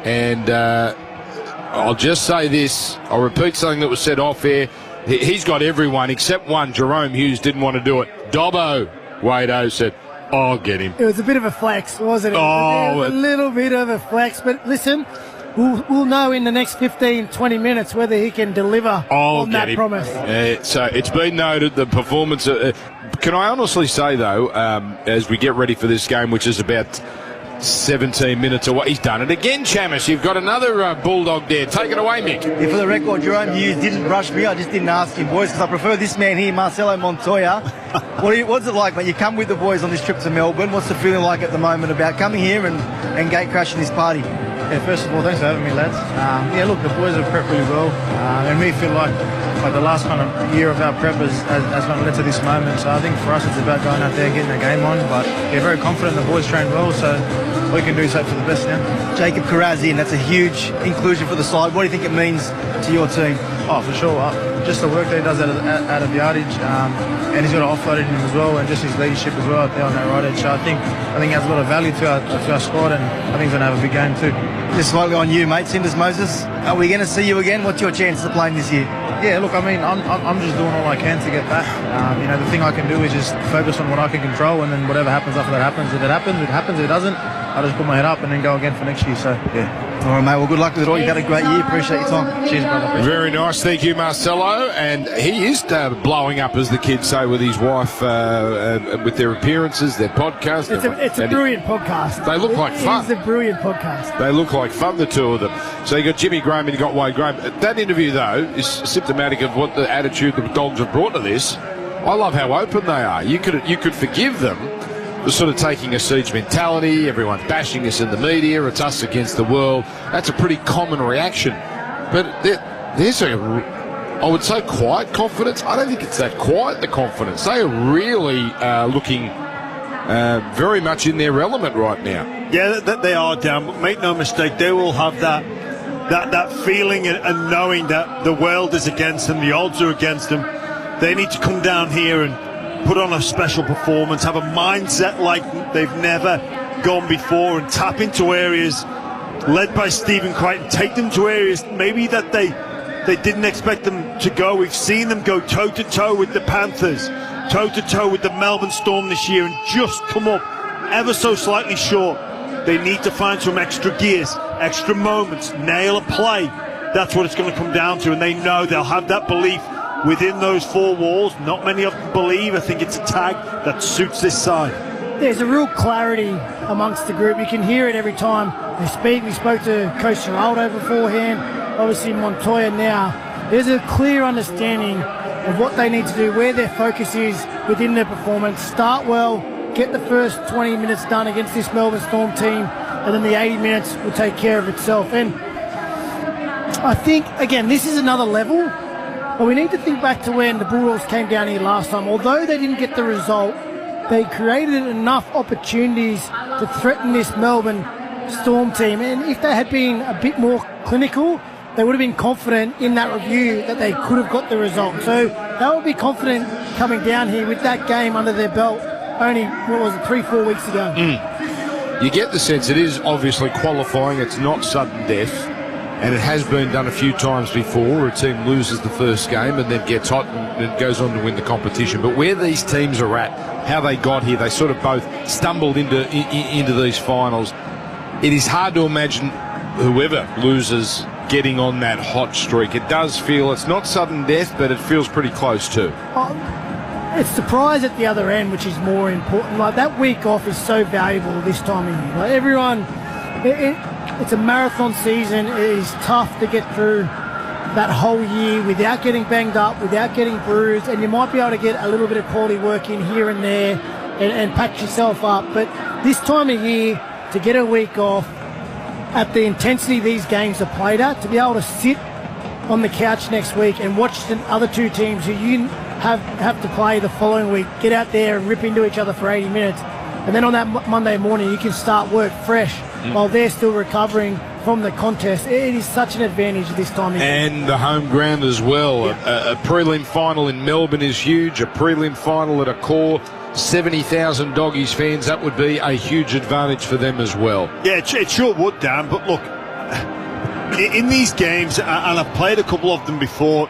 and I'll just say this. I'll repeat something that was said off air. He's got everyone except one. Jerome Hughes didn't want to do it. Dobbo, Wado said, I'll get him. It was a bit of a flex, wasn't it? It was a little bit of a flex. But listen, we'll know in the next 15, 20 minutes whether he can deliver on that promise. So it's been noted, the performance. Can I honestly say, though, as we get ready for this game, which is about 17 minutes away, he's done it again, Chamis. You've got another Bulldog there. Take it away, Mick. Yeah, for the record, Jerome Hughes didn't rush me. I just didn't ask him, boys, because I prefer this man here, Marcelo Montoya. What's it like, mate? You come with the boys on this trip to Melbourne. What's the feeling like at the moment about coming here and gate crashing this party? Yeah, first of all, thanks for having me, lads. Yeah, look, the boys have prepped really well, and we feel like the last kind of year of our prep has kind of led to this moment. So I think for us, it's about going out there, getting a game on. But we're very confident the boys train well, so all we can do is hope for the best now. Jacob Carraz in, that's a huge inclusion for the side. What do you think it means to your team? Oh, for sure. Just the work that he does out of yardage, and he's got an offload in him as well, and just his leadership as well out there on that right edge. So I think he has a lot of value to our squad, and I think he's going to have a big game too. Just slightly on you, mate. Cinders Moses, are we going to see you again? What's your chances of playing this year? Yeah, look, I mean, I'm just doing all I can to get back. The thing I can do is just focus on what I can control, and then whatever happens after that happens. If it happens, it happens. If it doesn't, I just put my head up and then go again for next year. So, yeah. All right, mate. Well, good luck with it all. You've had a great year. Appreciate your time. Cheers, brother. Very nice. Thank you, Marcelo. And he is blowing up, as the kids say, with his wife, with their appearances, their podcast. It's a brilliant podcast. They look like fun. It's a brilliant podcast. They look like fun, the two of them. So you got Jimmy Graham and you got Wade Graham. That interview, though, is symptomatic of what the attitude the Dogs have brought to this. I love how open they are. You could forgive them for sort of taking a siege mentality. Everyone's bashing us in the media. It's us against the world. That's a pretty common reaction. But there's I would say quiet confidence. I don't think it's that quiet, the confidence. They are really looking very much in their element right now. Yeah, they are, Dan, but make no mistake, they will have that feeling and knowing that the world is against them, the odds are against them. They need to come down here and put on a special performance, have a mindset like they've never gone before, and tap into areas led by Stephen Crichton, take them to areas maybe that they didn't expect them to go. We've seen them go toe-to-toe with the Panthers, toe-to-toe with the Melbourne Storm this year, and just come up ever so slightly short. They need to find some extra gears, extra moments, nail a play. That's what it's going to come down to, and they know they'll have that belief within those four walls. Not many of them believe. I think it's a tag that suits this side. There's a real clarity amongst the group. You can hear it every time they speak. We spoke to Coach Geraldo beforehand, obviously Montoya now. There's a clear understanding of what they need to do, where their focus is within their performance. Start well, get the first 20 minutes done against this Melbourne Storm team, and then the 80 minutes will take care of itself. And I think, again, this is another level. But we need to think back to when the Bulldogs came down here last time. Although they didn't get the result, they created enough opportunities to threaten this Melbourne Storm team. And if they had been a bit more clinical, they would have been confident in that review that they could have got the result. So they would be confident coming down here with that game under their belt only, 3-4 weeks ago. You get the sense it is obviously qualifying. It's not sudden death. And it has been done a few times before. A team loses the first game and then gets hot and goes on to win the competition. But where these teams are at, how they got here, they sort of both stumbled into these finals. It is hard to imagine whoever loses getting on that hot streak. It does feel, it's not sudden death, but it feels pretty close too. It's surprise at the other end, which is more important. Like, that week off is so valuable this time of year. Like, everyone it's a marathon season. It is tough to get through that whole year without getting banged up, without getting bruised, and you might be able to get a little bit of quality work in here and there and patch yourself up. But this time of year, to get a week off at the intensity these games are played at, to be able to sit on the couch next week and watch the other two teams who you have to play the following week get out there and rip into each other for 80 minutes, and then on that Monday morning you can start work fresh while they're still recovering from the contest. It is such an advantage this time of year. And the home ground as well. Yeah. A prelim final in Melbourne is huge. A prelim final at a core 70,000 Doggies fans, that would be a huge advantage for them as well. Yeah, it sure would, Dan. But look, in these games, and I've played a couple of them before,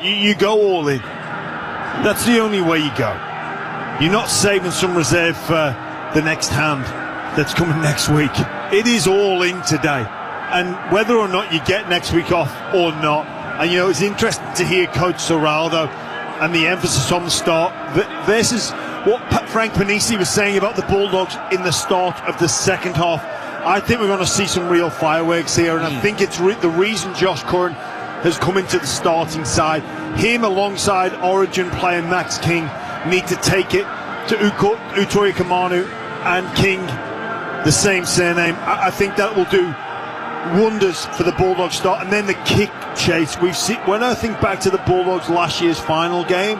you go all in. That's the only way you go. You're not saving some reserve for the next hand that's coming next week. It is all in today. And whether or not you get next week off or not, and you know, it's interesting to hear Coach Serraldo and the emphasis on the start versus what Frank Panisi was saying about the Bulldogs in the start of the second half. I think we're going to see some real fireworks here, and I think it's the reason Josh Curran has come into the starting side. Him alongside Origin player Max King need to take it to Utoya Kamanu and King, the same surname. I think that will do wonders for the Bulldogs start. And then the kick chase. We've seen, when I think back to the Bulldogs last year's final game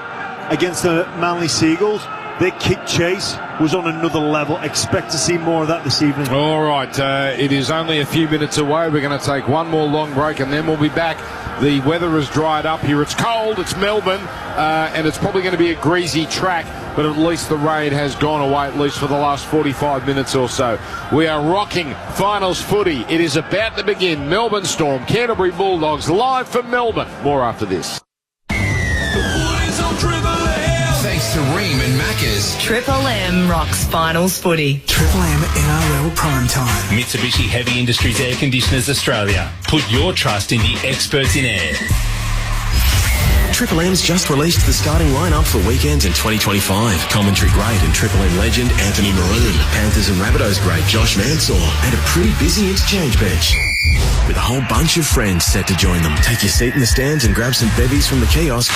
against the Manly Seagulls, their kick chase was on another level. Expect to see more of that this evening. All right, it is only a few minutes away. We're going to take one more long break and then we'll be back. The weather has dried up here. It's cold, it's Melbourne, and it's probably going to be a greasy track, but at least the rain has gone away, at least for the last 45 minutes or so. We are rocking finals footy. It is about to begin. Melbourne Storm, Canterbury Bulldogs, live from Melbourne. More after this. Thanks to Ream and Macca's. Triple M rocks finals footy. Triple M NRL Prime Time. Mitsubishi Heavy Industries Air Conditioners Australia. Put your trust in the experts in air. Triple M's just released the starting lineup for weekends in 2025. Commentary great and Triple M legend Anthony Maroon. Panthers and Rabbitohs great Josh Mansour. And a pretty busy interchange bench, with a whole bunch of friends set to join them. Take your seat in the stands and grab some bevies from the kiosk.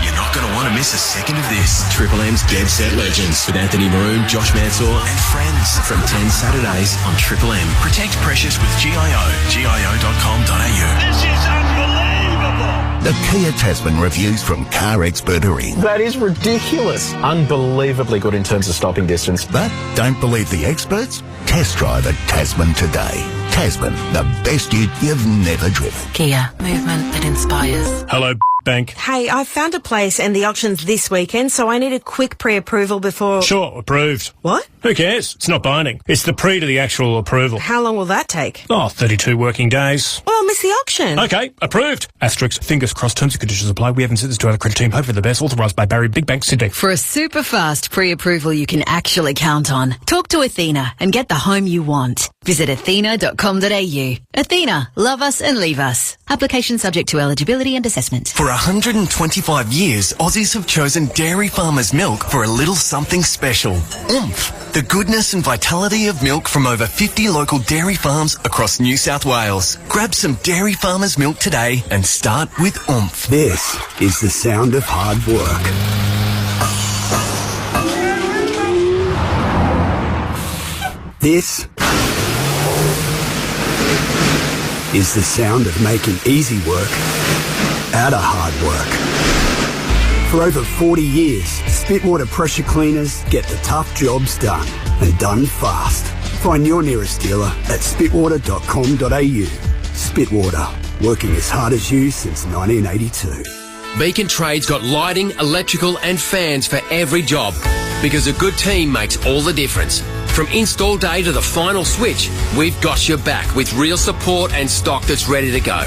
You're not going to want to miss a second of this. Triple M's Dead Set Legends with Anthony Maroon, Josh Mansour and friends from 10 Saturdays on Triple M. Protect precious with GIO. GIO.com.au. This is unbelievable. The Kia Tasman reviews from car expert Irene. That is ridiculous. Unbelievably good in terms of stopping distance. But don't believe the experts? Test drive a Tasman today. Tasman, the best you've never driven. Kia, movement that inspires. Hello, Bank. Hey, I found a place and the auction's this weekend, so I need a quick pre-approval before... Sure, approved. What? Who cares? It's not binding. It's the pre to the actual approval. How long will that take? 32 working days. Well, I'll miss the auction. Okay, approved. Asterisk, fingers crossed, terms and conditions apply. We haven't sent this to our credit team. Hope for the best. Authorised by Barry, Big Bank, Sydney. For a super fast pre-approval you can actually count on, talk to Athena and get the home you want. Visit athena.com.au. Athena, love us and leave us. Application subject to eligibility and assessment. For 125 years, Aussies have chosen Dairy Farmers milk for a little something special. Oomph! The goodness and vitality of milk from over 50 local dairy farms across New South Wales. Grab some Dairy Farmers milk today and start with oomph. This is the sound of hard work. This is the sound of making easy work out of hard work. For over 40 years, Spitwater pressure cleaners get the tough jobs done, and done fast. Find your nearest dealer at spitwater.com.au. Spitwater, working as hard as you since 1982. Beacon Trade's got lighting, electrical and fans for every job, because a good team makes all the difference. From install day to the final switch, we've got your back with real support and stock that's ready to go.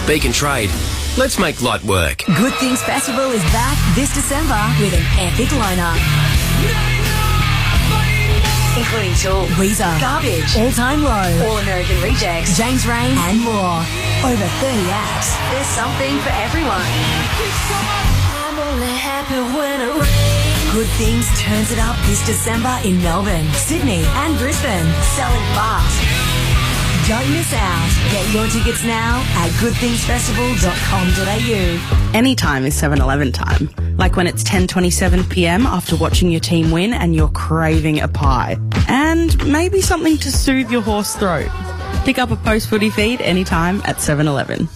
Beacon Trade, let's make light work. Good Things Festival is back this December with an epic lineup. Including Tool, Weezer, Garbage, All Time Low, All American Rejects, James Rain and more. Over 30 acts. There's something for everyone. I'm only happy when it rains. Good Things turns it up this December in Melbourne, Sydney and Brisbane. Selling fast. Don't miss out. Get your tickets now at goodthingsfestival.com.au. Anytime is 7-Eleven time. Like when it's 10:27 p.m. after watching your team win and you're craving a pie. And maybe something to soothe your hoarse throat. Pick up a post-footy feed anytime at 7-Eleven.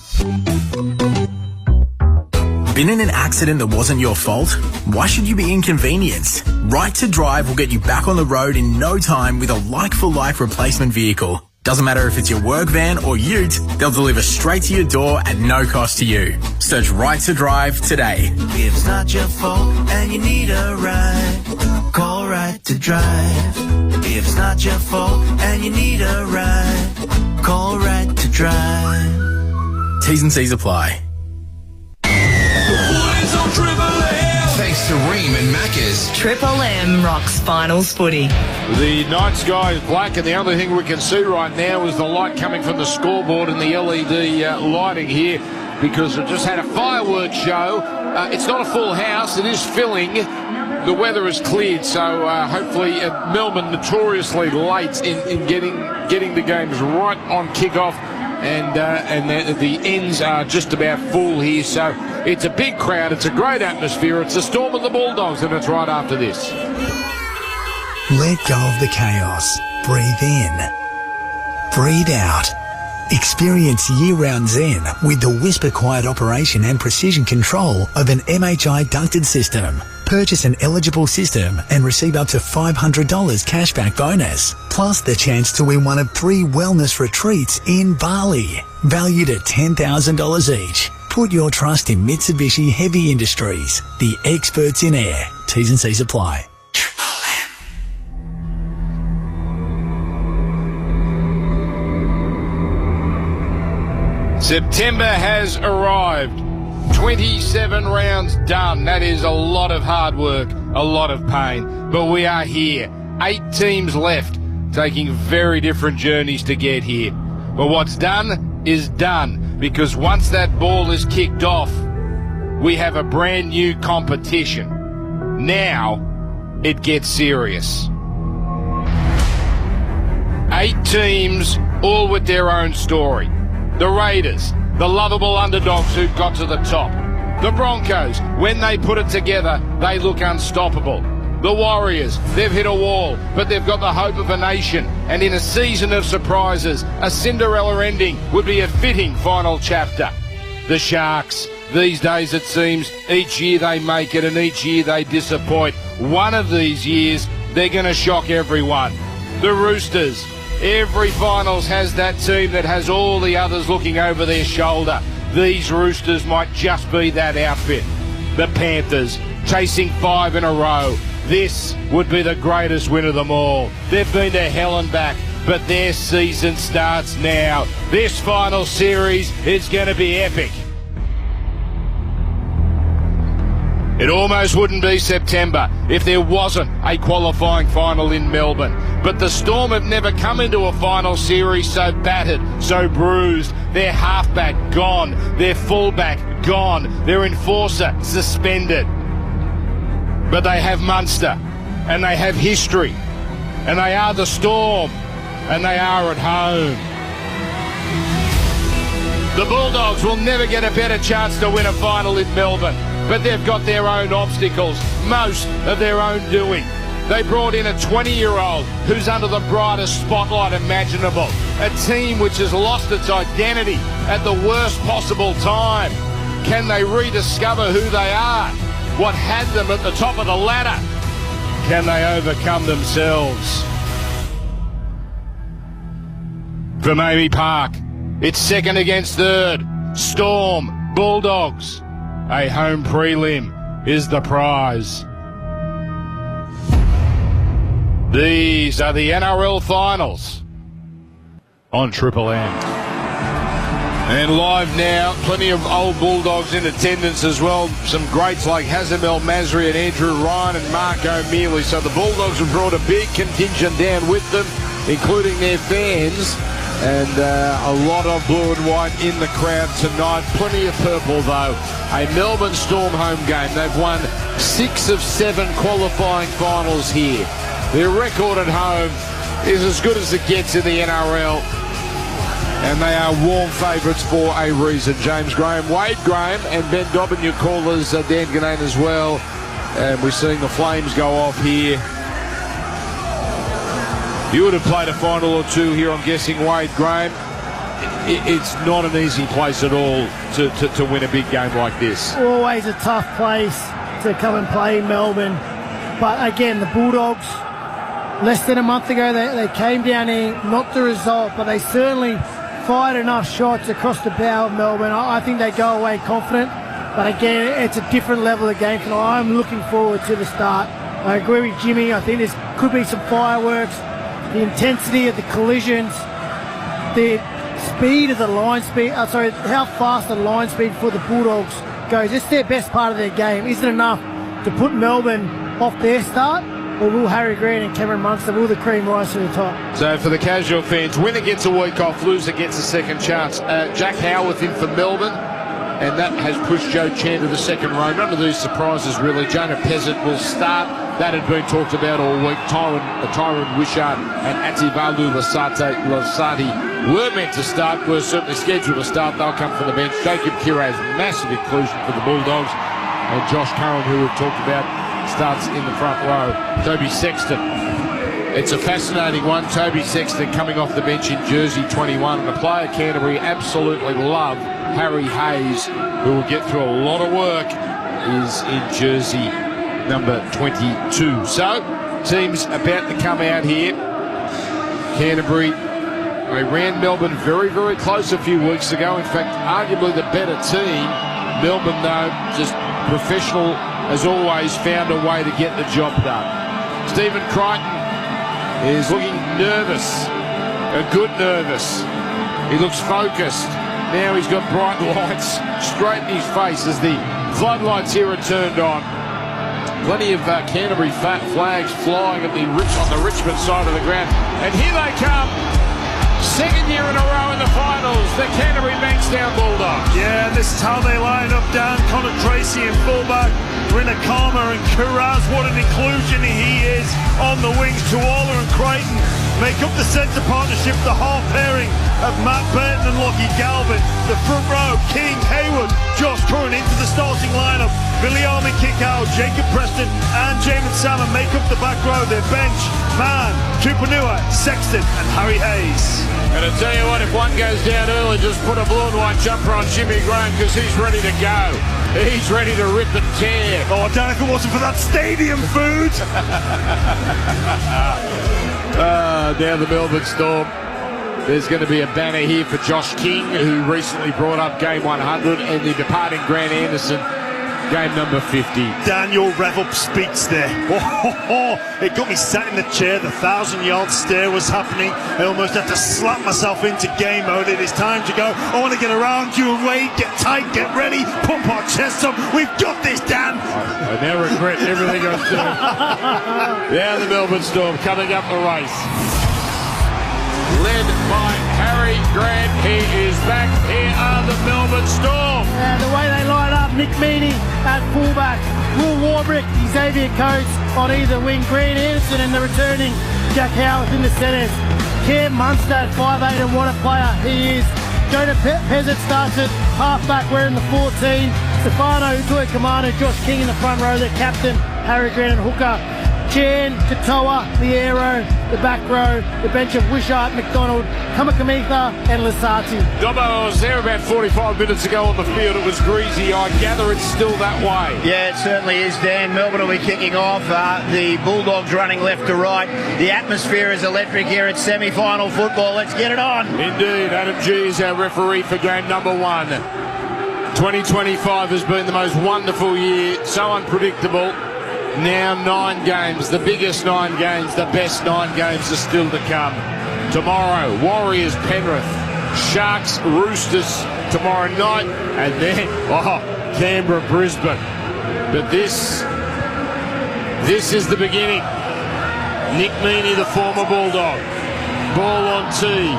Been in an accident that wasn't your fault? Why should you be inconvenienced? Right to Drive will get you back on the road in no time with a like-for-like replacement vehicle. Doesn't matter if it's your work van or ute, they'll deliver straight to your door at no cost to you. Search Right to Drive today. If it's not your fault and you need a ride, call Right to Drive. If it's not your fault and you need a ride, call Right to Drive. T's and C's apply. Thanks to Ream and Macca's. Triple M rocks finals footy. The night sky is black, and the only thing we can see right now is the light coming from the scoreboard and the LED lighting here, because it just had a fireworks show. It's not a full house, it is filling. The weather has cleared, so hopefully Melbourne notoriously late in getting the games right on kick-off. And the ends are just about full here, so it's a big crowd, it's a great atmosphere, it's the Storm of the Bulldogs, and it's right after this. Let go of the chaos. Breathe in. Breathe out. Experience year-round zen with the whisper quiet operation and precision control of an MHI ducted system. Purchase an eligible system and receive up to $500 cashback bonus, plus the chance to win one of 3 wellness retreats in Bali, valued at $10,000 each. Put your trust in Mitsubishi Heavy Industries, the experts in air. T's and C's apply. September has arrived. 27 rounds done. That is a lot of hard work, a lot of pain. But we are here. 8 teams left, taking very different journeys to get here. But what's done is done, because once that ball is kicked off, we have a brand new competition. Now it gets serious. 8 teams, all with their own story. The Raiders, the lovable underdogs who got to the top. The Broncos, when they put it together, they look unstoppable. The Warriors, they've hit a wall, but they've got the hope of a nation. And in a season of surprises, a Cinderella ending would be a fitting final chapter. The Sharks, these days it seems, each year they make it and each year they disappoint. One of these years, they're going to shock everyone. The Roosters, every finals has that team that has all the others looking over their shoulder. These Roosters might just be that outfit. The Panthers, chasing 5 in a row. This would be the greatest win of them all. They've been to hell and back, but their season starts now. This final series is going to be epic. It almost wouldn't be September if there wasn't a qualifying final in Melbourne. But the Storm have never come into a final series so battered, so bruised. Their halfback gone, their fullback gone, their enforcer suspended. But they have Munster, and they have history, and they are the Storm, and they are at home. The Bulldogs will never get a better chance to win a final in Melbourne. But they've got their own obstacles, most of their own doing. They brought in a 20-year-old who's under the brightest spotlight imaginable. A team which has lost its identity at the worst possible time. Can they rediscover who they are? What had them at the top of the ladder? Can they overcome themselves? From Amy Park, it's second against third. Storm, Bulldogs. A home prelim is the prize. These are the NRL finals on Triple M. And live now, plenty of old Bulldogs in attendance as well. Some greats like Hazem Masri and Andrew Ryan and Mark O'Mealy. So the Bulldogs have brought a big contingent down with them, including their fans. And a lot of blue and white in the crowd tonight. Plenty of purple, though. A Melbourne Storm home game. They've won 6 of 7 qualifying finals here. Their record at home is as good as it gets in the NRL. And they are warm favourites for a reason. James Graham, Wade Graham and Ben Dobbin, your callers, Dan Ganane as well. And we're seeing the Flames go off here. You would have played a final or two here, I'm guessing, Wade Graham. It's not an easy place at all to win a big game like this. Always a tough place to come and play in Melbourne. But again, the Bulldogs, less than a month ago, they came down here, not the result, but they certainly fired enough shots across the bow of Melbourne. I think they go away confident. But again, it's a different level of game tonight. I'm looking forward to the start. I agree with Jimmy. I think this could be some fireworks. The intensity of the collisions, the speed of the line speed, how fast the line speed for the Bulldogs goes. It's their best part of their game. Is it enough to put Melbourne off their start? Or will Harry Grant and Cameron Munster, will the cream rise to the top? So for the casual fans, winner gets a week off, loser gets a second chance. Jack Howarth in for Melbourne, and that has pushed Joe Chan to the second row. None of these surprises really. Jonah Pezzett will start. That had been talked about all week. Tyrone Wishart and Ativalu Lasati were meant to start, were certainly scheduled to start. They'll come from the bench. Jacob Kiraz, massive inclusion for the Bulldogs. And Josh Curran, who we've talked about, starts in the front row. Toby Sexton. It's a fascinating one. Toby Sexton coming off the bench in jersey 21. And a player Canterbury absolutely love, Harry Hayes, who will get through a lot of work, is in jersey number 22. So, teams about to come out here. Canterbury, they ran Melbourne very, very close a few weeks ago. In fact, arguably the better team. Melbourne, though, just professional as always, found a way to get the job done. Stephen Crichton is looking nervous, a good nervous. He looks focused. Now he's got bright lights straight in his face as the floodlights here are turned on. Plenty of Canterbury flags flying on the Richmond side of the ground. And here they come. Second year in a row in the finals, the Canterbury Bankstown Bulldogs. Yeah, this is how they line up. Dan, Connor Tracy in fullback, Rinakama and Kuraz. What an inclusion he is on the wings. Tuala and Crichton make up the centre partnership, the half pairing of Matt Burton and Lockie Galvin. The front row, King, Hayward, Josh Curran into the starting lineup. Billy Armin kick out, Jacob Preston and Jamin Salmon make up the back row. Their bench, Mann, Tupanua, Sexton and Harry Hayes. And I tell you what, if one goes down early, just put a blue and white jumper on Jimmy Graham because he's ready to go. He's ready to rip and tear. Oh, Dan, if it wasn't for that stadium food. Down the Melbourne Storm. There's going to be a banner here for Josh King, who recently brought up game 100, and the departing Grant Anderson, game number 50. Daniel rev-up speaks there. It got me sat in the chair. The 1,000-yard stare was happening. I almost had to slap myself into game mode. It is time to go. I want to get around you and Wade. Get tight, get ready, pump our chests up. We've got this, Dan. I now regret everything I've done. Now the Melbourne Storm coming up the race. Led by Harry Grant. He is back. Here are the Melbourne Storm. And the way they line up, Nick Meaney at fullback, Will Warbrick, Xavier Coates on either wing, Grant Anderson and the returning Jack Howarth in the centres. Cam Munster at 5'8", and what a player he is. Jonah Pezzett starts at halfback, wearing the 14. Stefano Utoy Kamano, Josh King in the front row, the captain, Harry Grant and hooker. Chan, Katoa, Liero, the back row, the bench of Wishart, McDonald, Kamakamitha and Lasati. Dobbo, I was there about 45 minutes ago on the field. It was greasy. I gather it's still that way. Yeah, it certainly is, Dan. Melbourne will be kicking off. The Bulldogs running left to right. The atmosphere is electric here at semi-final football. Let's get it on. Indeed. Adam G is our referee for game number 1. 2025 has been the most wonderful year. So unpredictable. Now 9 games, the biggest 9 games, the best 9 games are still to come. Tomorrow, Warriors, Penrith, Sharks, Roosters tomorrow night, and then, Canberra, Brisbane. But this is the beginning. Nick Meaney, the former Bulldog. Ball on tee,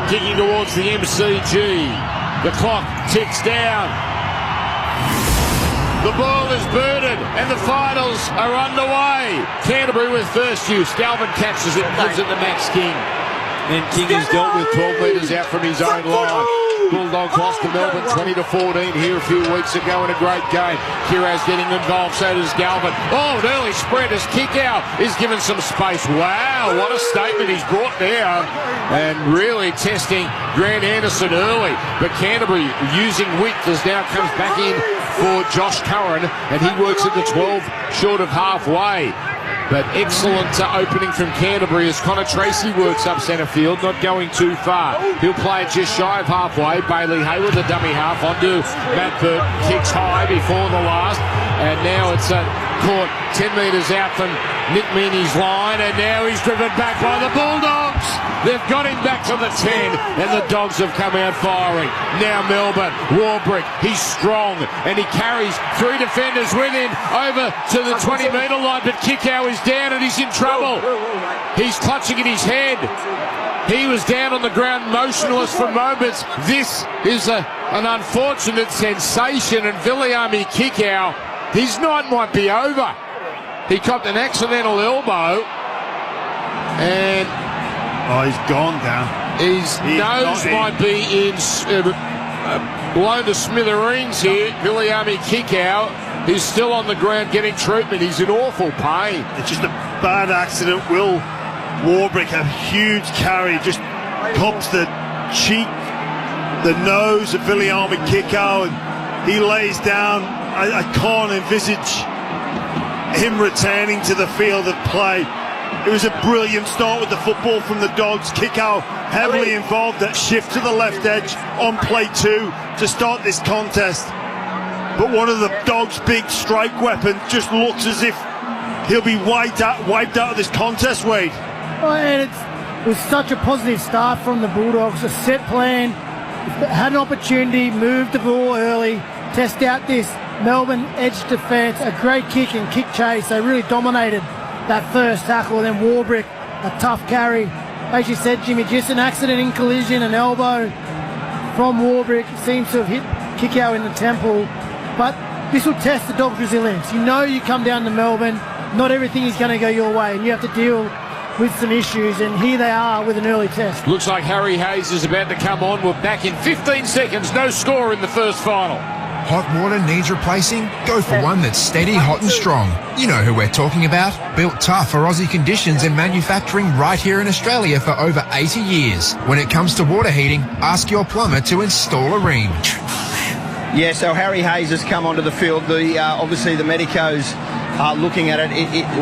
kicking towards the MCG. The clock ticks down. The ball is birded and the finals are underway. Canterbury with first use. Galvin catches it, gives it to Max King. And King is dealt with 12 metres out from his own line. Bulldogs lost to Melbourne 20-14 here a few weeks ago in a great game. Kiraz getting involved, so does Galvin. Oh, an early spread as kick out is given some space. Wow, what a statement he's brought down. And really testing Grant Anderson early. But Canterbury using width as now comes back in for Josh Curran, and he works at the 12 short of halfway. But excellent opening from Canterbury as Connor Tracy works up centre field, not going too far. He'll play it just shy of halfway. Bailey Hayward, the dummy half, onto Matt Burton, kicks high before the last. And now it's caught 10 metres out from Nick Meaney's line, and now he's driven back by the Bulldogs. They've got him back to the 10, and the Dogs have come out firing. Now Melbourne, Warbrick, he's strong, and he carries 3 defenders with him over to the 20-metre line, but Kikau is down and he's in trouble. He's clutching at his head. He was down on the ground motionless for moments. This is an unfortunate sensation, and Viliami Kikau, his night might be over. He copped an accidental elbow, and he's gone down. His nose might be in blown to smithereens here. Viliami Kikau is still on the ground getting treatment. He's in awful pain. It's just a bad accident. Will Warbrick, a huge carry, just cops the cheek, the nose of Viliami Kikau, and he lays down. I can't envisage him returning to the field of play. It was a brilliant start with the football from the Dogs. Kikau heavily involved, that shift to the left edge on play 2 to start this contest. But one of the Dogs' big strike weapons just looks as if he'll be wiped out of this contest, Wade. And it was such a positive start from the Bulldogs. A set plan, had an opportunity, moved the ball early, test out this Melbourne edge defence, a great kick and kick chase. They really dominated that first tackle. And then Warbrick, a tough carry. As you said, Jimmy, just an accident in collision, an elbow from Warbrick. Seems to have hit Kikau in the temple. But this will test the Dogs' resilience. You know you come down to Melbourne, not everything is going to go your way, and you have to deal with some issues, and here they are with an early test. Looks like Harry Hayes is about to come on. We're back in 15 seconds. No score in the first final. Hot water needs replacing? Go for one that's steady, hot and strong. You know who we're talking about. Built tough for Aussie conditions and manufacturing right here in Australia for over 80 years. When it comes to water heating, ask your plumber to install a Rheem. Yeah, so Harry Hayes has come onto the field. Obviously the medicos are looking at it.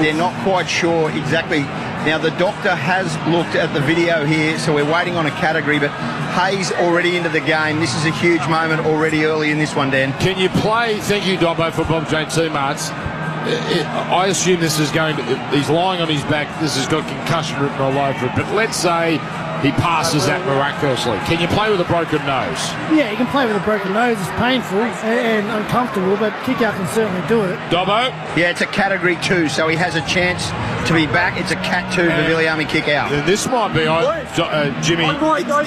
They're not quite sure exactly. Now, the doctor has looked at the video here, so we're waiting on a category, but Hayes already into the game. This is a huge moment already early in this one, Dan. Can you play, thank you, Dobbo, for Bob Jane Seamarts. I assume this is going to, he's lying on his back, this has got concussion written all over it, but let's say he passes that miraculously. Can you play with a broken nose? Yeah, you can play with a broken nose. It's painful and uncomfortable, but Kikau can certainly do it. Dobbo? Yeah, it's a category 2, so he has a chance to be back. It's a cat 2 for Viliami Kikau. This might be, Jimmy,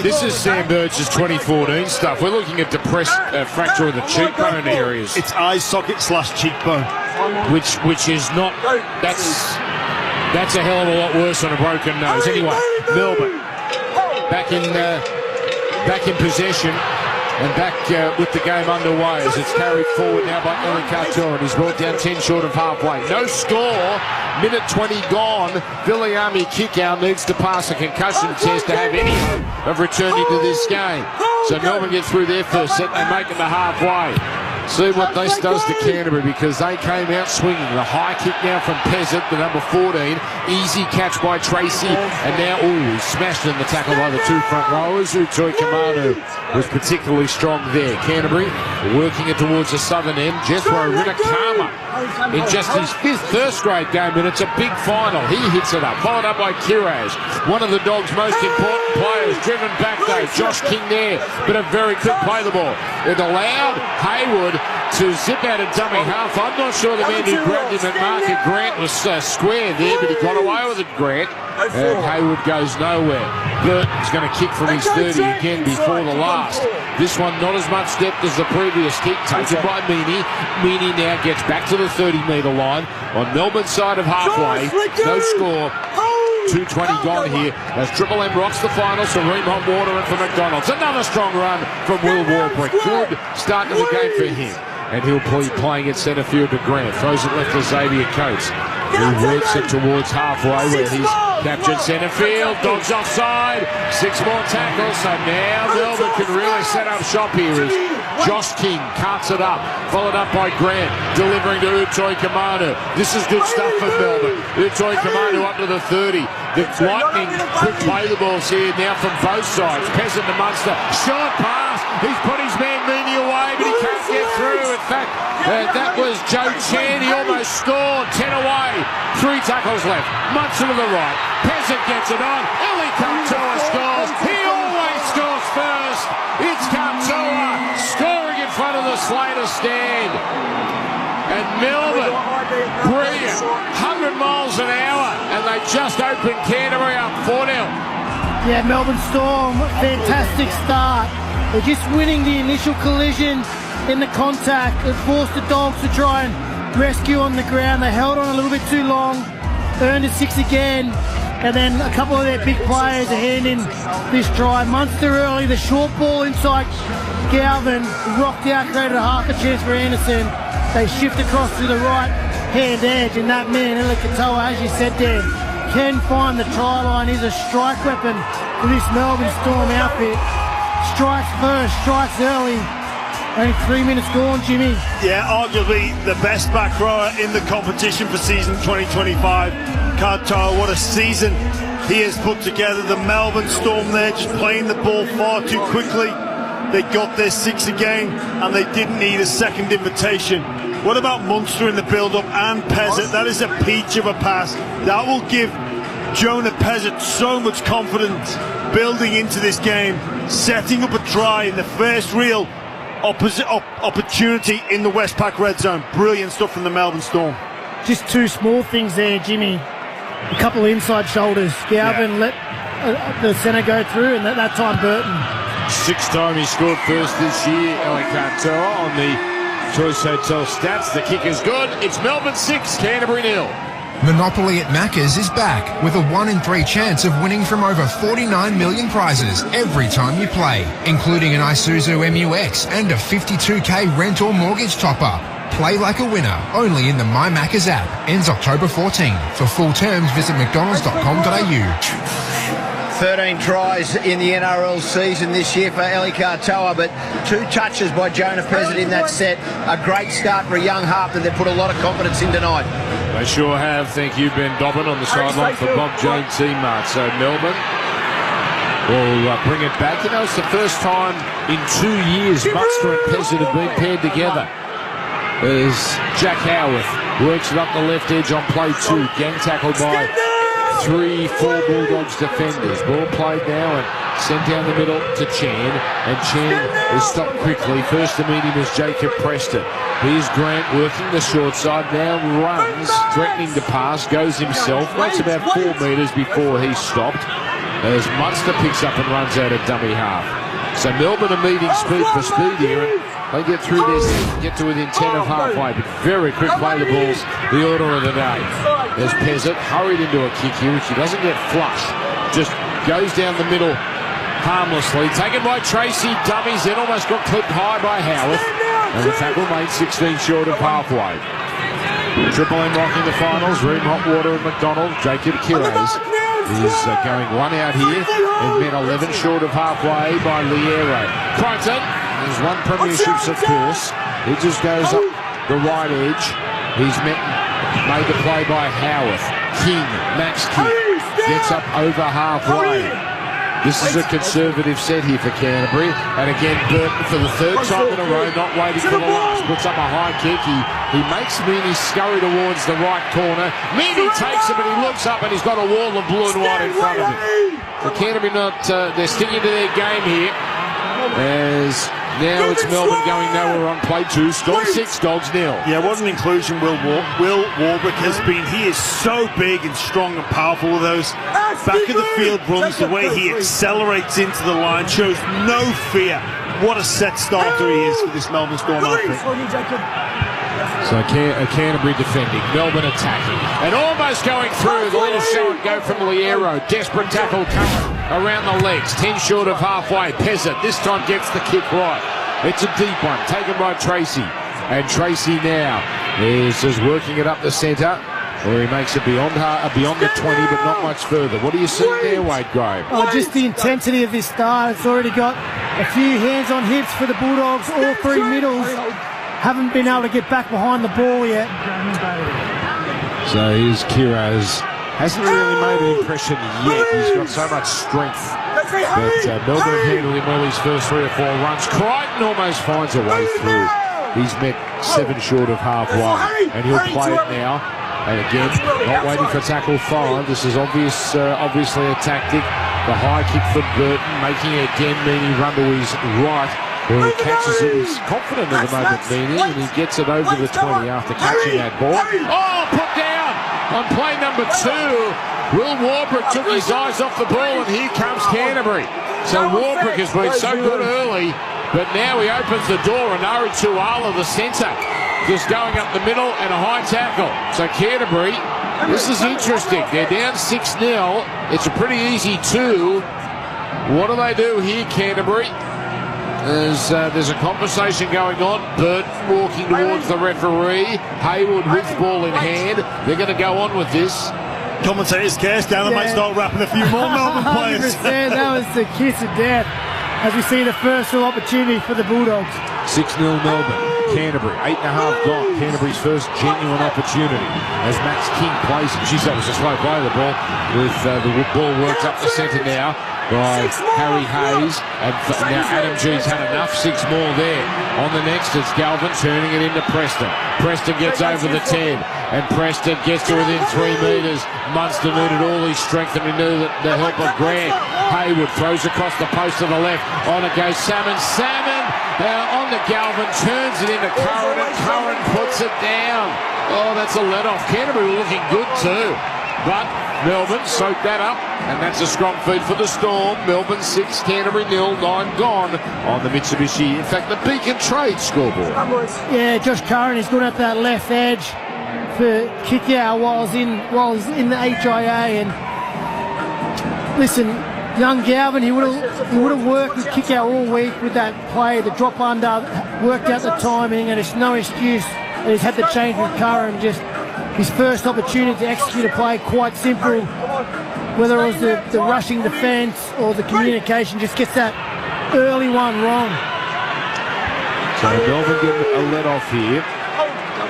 this is Sam Birch's 2014 stuff. We're looking at depressed fracture of the cheekbone areas. It's eye socket / cheekbone. Which is not, that's a hell of a lot worse than a broken nose. Anyway, Melbourne back in possession and back with the game underway as it's carried forward now by Eric Cartura, and he's brought down 10 short of halfway. No score, minute 20 gone. Viliami Kikau needs to pass a concussion test to have any hope of returning to this game. So Melbourne get through their first set, they make it to halfway. See what this does to Canterbury, because they came out swinging. The high kick now from Pezzett, the number 14. Easy catch by Tracy. And now, he smashed in the tackle by the 2 front rowers. Utoi Kamanu was particularly strong there. Canterbury working it towards the southern end. Jethro Rinakama in just his 5th first grade game, and it's a big final. He hits it up, followed up by Kiraz, one of the Dogs' most important players, driven back though. Josh King there, but a very quick play the ball. It allowed Hayward to zip out a dummy half. I'm not sure the man who grabbed him at market, Grant, was square there, but he got away with it, Grant. And Hayward goes nowhere. Burton's going to kick from his 30 again before the last. This one not as much depth as the previous kick, taken by Meaney. Meaney now gets back to the 30-metre line on Melbourne's side of halfway. No score. 2:20 gone here as Triple M rocks the final. Serene hot water in for McDonald's. Another strong run from Will Warbrick. Good start to the game for him. And he'll be playing at centre field to Grant. Throws it left to Xavier Coates. He works it towards halfway where he's captured centre field. Dogs offside. 6 more tackles. So now Melbourne can really set up shop here. Josh King cuts it up, followed up by Grant, delivering to Utoi Kamanu. This is good stuff for Melbourne. Utoi Kamanu up to the 30. The lightning quick play the balls here now from both sides. Peasant to Munster. Short pass. He's put his man Meany away, but he can't get through. In fact, that was Joe Chan. He almost scored. 10 away. 3 tackles left. Munster to the right. Peasant gets it on. Eli Kantoa scores. He always scores first. It's Kantoa scoring in front of the Slater stand. And Melbourne, brilliant, 100 miles an hour, and they just opened Canterbury up 4-0. Yeah, Melbourne Storm, fantastic start. They're just winning the initial collision in the contact. It forced the Dogs to try and rescue on the ground. They held on a little bit too long, earned a 6 again, and then a couple of their big players are handing this try. Munster early, the short ball inside Galvin, rocked out, created a half a chance for Anderson. They shift across to the right hand edge, and that man, Eli Katoa, as you said, Dan, can find the try line. He's a strike weapon for this Melbourne Storm outfit. Strikes first, strikes early. Only 3 minutes gone, Jimmy. Yeah, arguably the best back rower in the competition for season 2025. Katoa, what a season he has put together. The Melbourne Storm there just playing the ball far too quickly. They got their 6 again, and they didn't need a second invitation. What about Munster in the build-up and Peasant? That is a peach of a pass. That will give Jonah Peasant so much confidence building into this game, setting up a try in the first real opportunity in the Westpac red zone. Brilliant stuff from the Melbourne Storm. Just 2 small things there, Jimmy. A couple of inside shoulders. Galvin let the centre go through, and that time Burton. 6th time he scored first this year, Eli Kantoa, on the Choice Hotel stats. The kick is good. It's Melbourne 6, Canterbury 0. Monopoly at Macca's is back with a 1 in 3 chance of winning from over 49 million prizes every time you play, including an Isuzu MUX and a 52k rent or mortgage top-up. Play like a winner, only in the My Macca's app. Ends October 14. For full terms, visit mcdonalds.com.au. 13 tries in the NRL season this year for Eli Katoa, but 2 touches by Jonah Peasant in that set. A great start for a young half that they've put a lot of confidence in tonight. They sure have. Thank you, Ben Dobbin, on the sideline for Bob Jones teammate. So Melbourne will bring it back. You know, it's the first time in 2 years Munster and Peasant have been paired together. As Jack Howarth works it up the left edge on play 2. Gang tackled by 3-4 Bulldogs defenders. Ball played now and sent down the middle to Chan, and Chan is stopped quickly. First to meet him is Jacob Preston. Here's Grant working the short side, now runs, threatening to pass, goes himself, makes about 4 metres before he's stopped, as Munster picks up and runs out of dummy half. So Melbourne are meeting speed for speed here, and they get through this, get to within 10 of halfway, but very quick play the balls, the order of the day. There's Peasant, hurried into a kick here, which he doesn't get flush, just goes down the middle harmlessly, taken by Tracy, dummies in, almost got clipped high by Howarth, and the tackle made 16 short of halfway. Triple M rocking the finals, Ream Hot Water and McDonald, Jacob Kiraz is going 1 out here, and met 11 short of halfway by Liero. Crichton, there's 1 premierships of course, he just goes up the right edge, he's made the play by Howarth. King, Max King, gets up over halfway. This is a conservative set here for Canterbury, and again Burton for the 3rd time in a row, not waiting for the last, puts up a high kick. He makes Meany scurry towards the right corner. Meany takes it, but he looks up and he's got a wall of blue and white in front of him. So Canterbury they're sticking to their game here, as now it's Melbourne going nowhere on play 2. Storm 6, Dogs 0. Yeah, what an inclusion Will Warbrick has been. He is so big and strong and powerful with those back of the field runs. The way he accelerates into the line shows no fear. What a set starter he is for this Melbourne Storm outfit. So Canterbury defending, Melbourne attacking, and almost going through. The little show and go from Liero. Desperate tackle coming around the legs. 10 short of halfway. Pezzett this time gets the kick right. It's a deep one, taken by Tracy. And Tracy now is just working it up the centre, where he makes it beyond the 20, but not much further. What do you see there, Wade Graham? Oh, just the intensity of this start. It's already got a few hands on hips for the Bulldogs. All three middles haven't been able to get back behind the ball yet. So here's Kiraz. Hasn't really made an impression yet. He's got so much strength. But Melbourne handled him well his first 3 or 4 runs. Crichton almost finds a way through. He's met 7 short of halfway. And he'll play it now. And again, not waiting for tackle 5. This is obviously a tactic. The high kick from Burton, making it again Meany run to his right. Where he catches it. He's confident at the moment, Meany, and he gets it over the 20 after catching that ball. Oh, put down on play number 2. Will Warbrick took his eyes off the ball, and here comes Canterbury. So Warbrick has been so good early, but now he opens the door, and Ari Tuala, the centre, just going up the middle and a high tackle. So Canterbury, this is interesting. They're down 6-0. It's a pretty easy 2. What do they do here, Canterbury? There's a conversation going on. Burton walking towards the referee. Hayward with ball in hand. They're going to go on with this. Commentators cast down and might start wrapping a few more Melbourne players. 100%. That was the kiss of death as we see the first real opportunity for the Bulldogs. 6-0 Melbourne. Canterbury, 8.5 gone. Canterbury's first genuine opportunity as Max King plays it. Geez, that was a slow play of the ball. With the ball worked up the centre now by Harry Hayes. And now Adam G's had enough. 6 more there. On the next, it's Galvin turning it into Preston. Preston gets over the 10. And Preston gets to within 3 metres. Munster needed all his strength and he needed the help of Grant. Hayward throws across the post to the left. On it goes Salmon. On the Galvin, turns it into Curran, and Curran puts it down. Oh, that's a let-off. Canterbury were looking good too. But Melbourne soaked that up, and that's a strong feed for the Storm. Melbourne 6, Canterbury 0, 9 gone on the Mitsubishi. In fact, the Beacon Trade scoreboard. Yeah, Josh Curran is good at that left edge for kick-out while he's in the HIA. And listen, young Galvin, he would have worked with kick-out all week with that play, the drop under, worked out the timing, and it's no excuse that he's had to change with Curran. Just his first opportunity to execute a play, quite simple. Whether it was the rushing defence or the communication, just gets that early one wrong. So Melbourne getting a let-off here.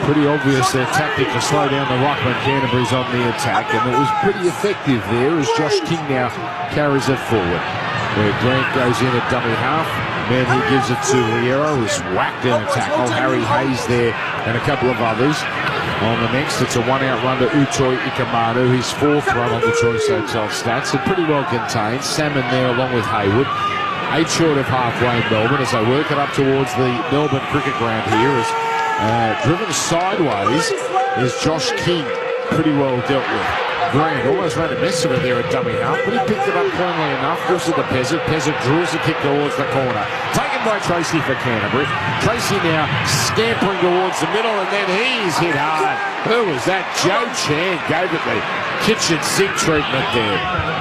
Pretty obvious their tactic to slow down the ruck when Canterbury's on the attack, and it was pretty effective there as Josh King now carries it forward. Where Grant goes in at dummy half, then he gives it to Liero, who's whacked in a tackle. Harry Hayes there and a couple of others. On the next, it's a 1-out run to Utoi Ikamadu, his 4th run on the Choice Hotel stats, and pretty well contained. Salmon there along with Hayward. 8 short of halfway in Melbourne as they work it up towards the Melbourne cricket ground here. Driven sideways is Josh King, pretty well dealt with. Grant almost made a mess of it there at dummy half, but he picked it up cleanly enough. Gives it to Pezzett. Pezzett drills the kick towards the corner. Taken by Tracy for Canterbury. Tracy now scampering towards the middle, and then he's hit hard. Who was that? Joe Chan gave it the kitchen sink treatment there.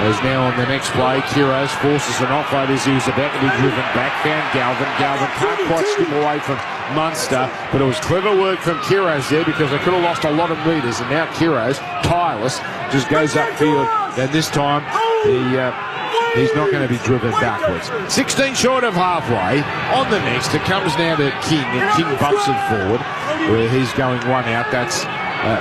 As now on the next play, Kiraz forces an offload as he was about to be driven back. Found Galvin. Galvin can't quite skip away from Munster, but it was clever work from Kiraz there because they could have lost a lot of metres, and now Kiraz, tireless, just goes upfield, and this time he's not going to be driven backwards. 16 short of halfway. On the next, it comes now to King, and King bumps it forward where he's going 1 out. That's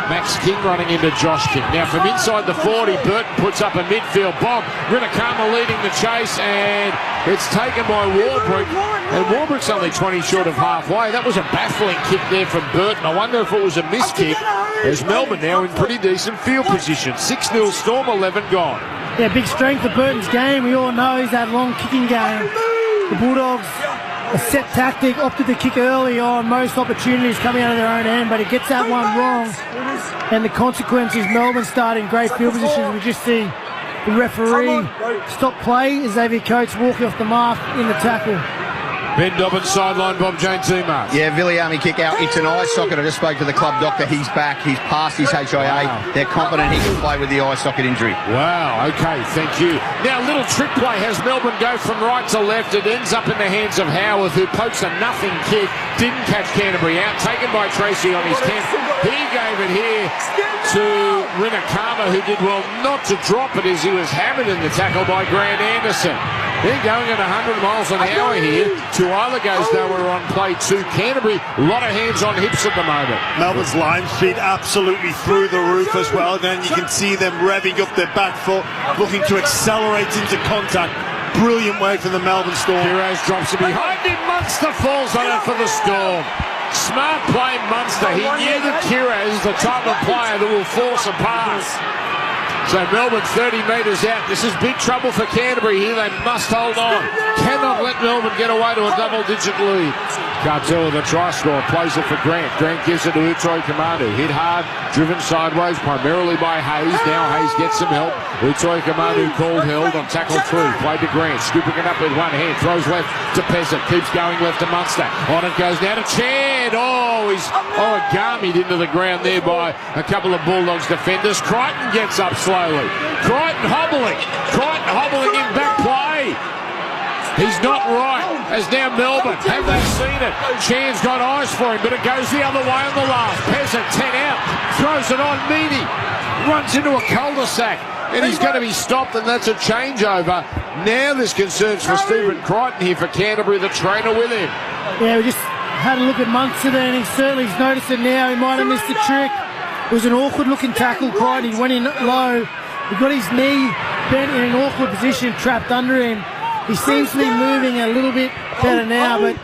Max King running into Josh King. Now from inside the 40, Burton puts up a midfield bomb. Rinakama leading the chase, and it's taken by Warbrick. And Warbrick's only 20 short of halfway. That was a baffling kick there from Burton. I wonder if it was a missed kick, as Melbourne now in pretty decent field position. 6-0 Storm, 11 gone. Yeah, big strength of Burton's game. We all know he's that long kicking game. The Bulldogs, a set tactic, opted to kick early on most opportunities coming out of their own end, but it gets that one wrong. And the consequence is Melbourne starting great field positions. We just see the referee stop play as Xavier Coates walking off the mark in the tackle. Ben Dobbins sideline, Bob Jane T-Mark. Yeah, Viliami kick out. It's an eye socket. I just spoke to the club doctor. He's back. He's passed his HIA. Wow. They're confident he can play with the eye socket injury. Wow, okay, thank you. Now, little trick play has Melbourne go from right to left. It ends up in the hands of Howarth, who pokes a nothing kick. Didn't catch Canterbury out. Taken by Tracy on his 10. He gave it here to Rinakama, who did well not to drop it as he was hammered in the tackle by Grant Anderson. They're going at 100 miles an hour here. Tuala goes nowhere on play 2. Canterbury, a lot of hands on hips at the moment. Melbourne's line speed absolutely through the roof as well. Then you can see them revving up their back foot, looking to accelerate into contact. Brilliant way for the Melbourne Storm. Heroes drops it behind him. Munster falls on it for the Storm. Smart play, Munster. He knew that Kiraz is the type of player that will force a pass. So Melbourne 30 metres out. This is big trouble for Canterbury here. They must hold on. Cannot let Melbourne get away to a double-digit lead. Cartel with the try score. Plays it for Grant. Grant gives it to Utoi Kamanu. Hit hard. Driven sideways primarily by Hayes. Now Hayes gets some help. Utoi Kamanu called held on tackle 3. Played to Grant. Scooping it up with one hand. Throws left to Peasant. Keeps going left to Munster. On it goes now to Chad. He's origamied into the ground there by a couple of Bulldogs defenders. Crichton gets up slowly. Crichton hobbling in back play. He's not right, as now Melbourne. Have they seen it? Chan's got eyes for him, but it goes the other way on the last. Peasant, 10 out, throws it on Meany, runs into a cul-de-sac, and he's going to be stopped, and that's a changeover. Now there's concerns for Stephen Crichton here for Canterbury, the trainer with him. Yeah, we just had a look at Munster there, and he's noticed it now. He might have missed the trick. It was an awkward-looking tackle, Crichton. He went in low. He got his knee bent in an awkward position, trapped under him. He seems to be moving a little bit better now, but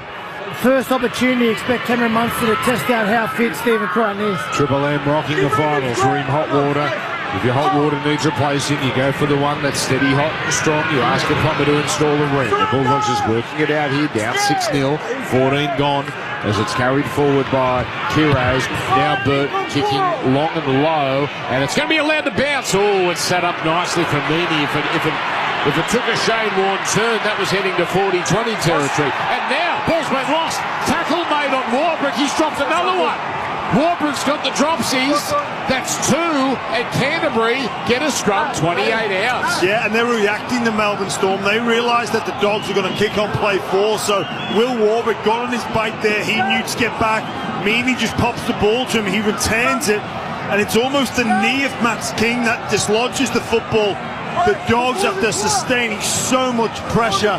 first opportunity, expect Cameron Munster to test out how fit Stephen Crichton is. Triple M rocking the finals. We're in hot water. If your hot water needs replacing, you go for the one that's steady, hot and strong. You ask a plumber to install a ring. The Bulldogs is working it out here, down 6-0, 14 gone, as it's carried forward by Kiraz. Now Burt kicking long and low, and it's going to be allowed to bounce. Oh, it's set up nicely for Meany. If it took a Shane Warne turn, that was heading to 40-20 territory. And now, ball's been lost. Tackle made on Warbrick. He's dropped another one. Warbrick's got the dropsies. That's 2, and Canterbury get a scrum, 28 outs. Yeah, and they're reacting to Melbourne Storm. They realise that the Dogs are going to kick on play 4, so Will Warbrick got on his bike there. He knew to get back. Meany just pops the ball to him. He returns it, and it's almost the knee of Max King that dislodges the football. The Dogs, after sustaining so much pressure,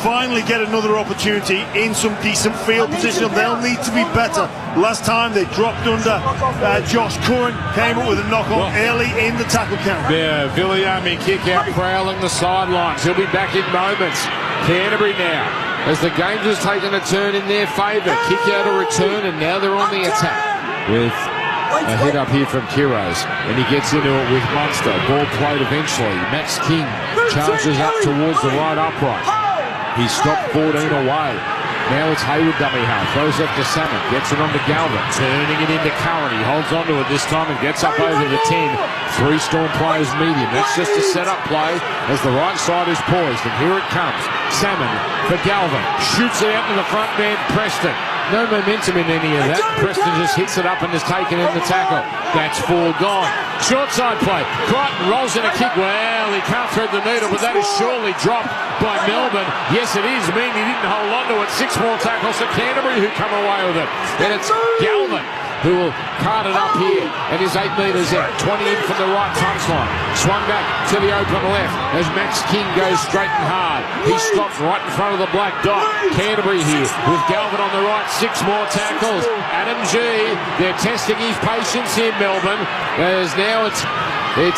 finally get another opportunity in some decent field position. They'll need to be better. Last time they dropped under. Josh Curran came up with a knock-on early in the tackle count. Yeah, Viliami kick out, prowling the sidelines. He'll be back in moments. Canterbury now, as the game has taken a turn in their favour. Kick out a return, and now they're on the attack with a hit up here from Kiraz, and he gets into it with Munster. Ball played eventually. Max King charges up towards the right upright. He stopped 14 away. Now it's Hayward dummy half. Throws left to Salmon. Gets it on to Galvin. Turning it into Curran. He holds onto it this time and gets up over the 10. 3 Storm players medium. That's just a set-up play as the right side is poised. And here it comes. Salmon for Galvin. Shoots it out to the front man, Preston. No momentum in any of that. Preston just hits it up and is taken in the tackle. That's 4 gone. Short side play. Crichton rolls in a kick. Well, he can't thread the needle, but that is surely dropped by Melbourne. Yes, it is. He didn't hold on to it. 6 more tackles to Canterbury, who come away with it. And it's Galvin who will cart it up here and is 8 metres out. 20 in from the right touchline. Swung back to the open left as Max King goes straight and hard. He stops right in front of the black dot. Canterbury here with Galvin on the right. 6 more tackles. Adam G. They're testing his patience here, Melbourne. As now it's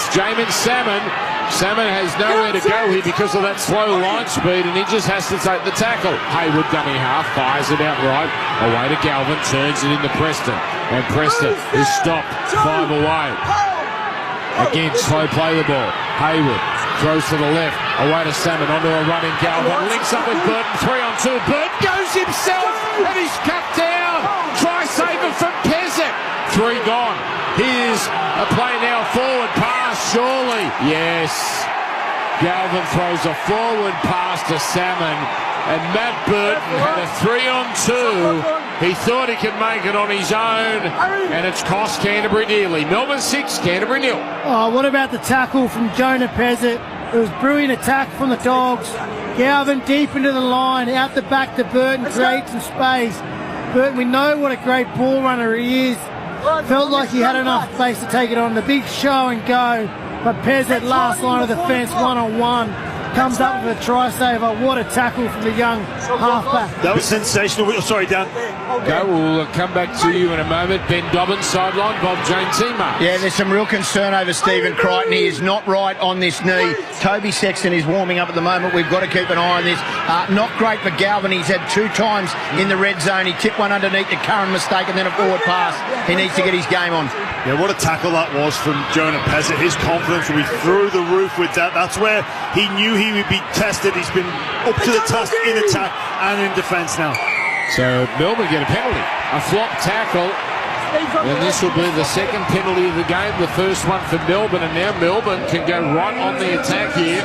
Jamin Salmon. Salmon has nowhere to go here because of that slow line speed, and he just has to take the tackle. Hayward dummy half, fires it outright. Away to Galvin, turns it into Preston. And Preston is stopped 5 away. Again, slow play the ball. Hayward throws to the left. Away to Salmon, onto a running Galvin. Links up with Burton, 3 on 2. Burton goes himself, and he's cut down. Try saver from Peasant. 3 gone. Here's a play now, forward pass, surely. Yes. Galvin throws a forward pass to Salmon. and Matt Burton had a 3-on-2. He thought he could make it on his own, and it's cost Canterbury dearly. Melbourne 6, Canterbury 0. Oh, what about the tackle from Jonah Pezzett? It was brilliant attack from the Dogs. Galvin deep into the line, out the back to Burton, creates some space. Burton, we know what a great ball runner he is. Felt like he had enough space to take it on. The big show and go. But Pezzett, last line of the fence, one-on-one. Comes up with a try saver. What a tackle from the young halfback. That was sensational. Sorry, Dan. Okay, we'll come back to you in a moment. Ben Dobbins, sideline. Bob Jane teamer. Yeah, there's some real concern over Stephen Crichton. He is not right on this knee. Toby Sexton is warming up at the moment. We've got to keep an eye on this. Not great for Galvin. He's had 2 times in the red zone. He tipped one underneath the current mistake and then a forward pass. He needs to get his game on. Yeah, what a tackle that was from Jonah Pezzett. His confidence will be through the roof with that. That's where he knew he would be tested. He's been up to the task in attack and in defence now. So Melbourne get a penalty. A flop tackle. And this will be the second penalty of the game. The first one for Melbourne. And now Melbourne can go right on the attack here.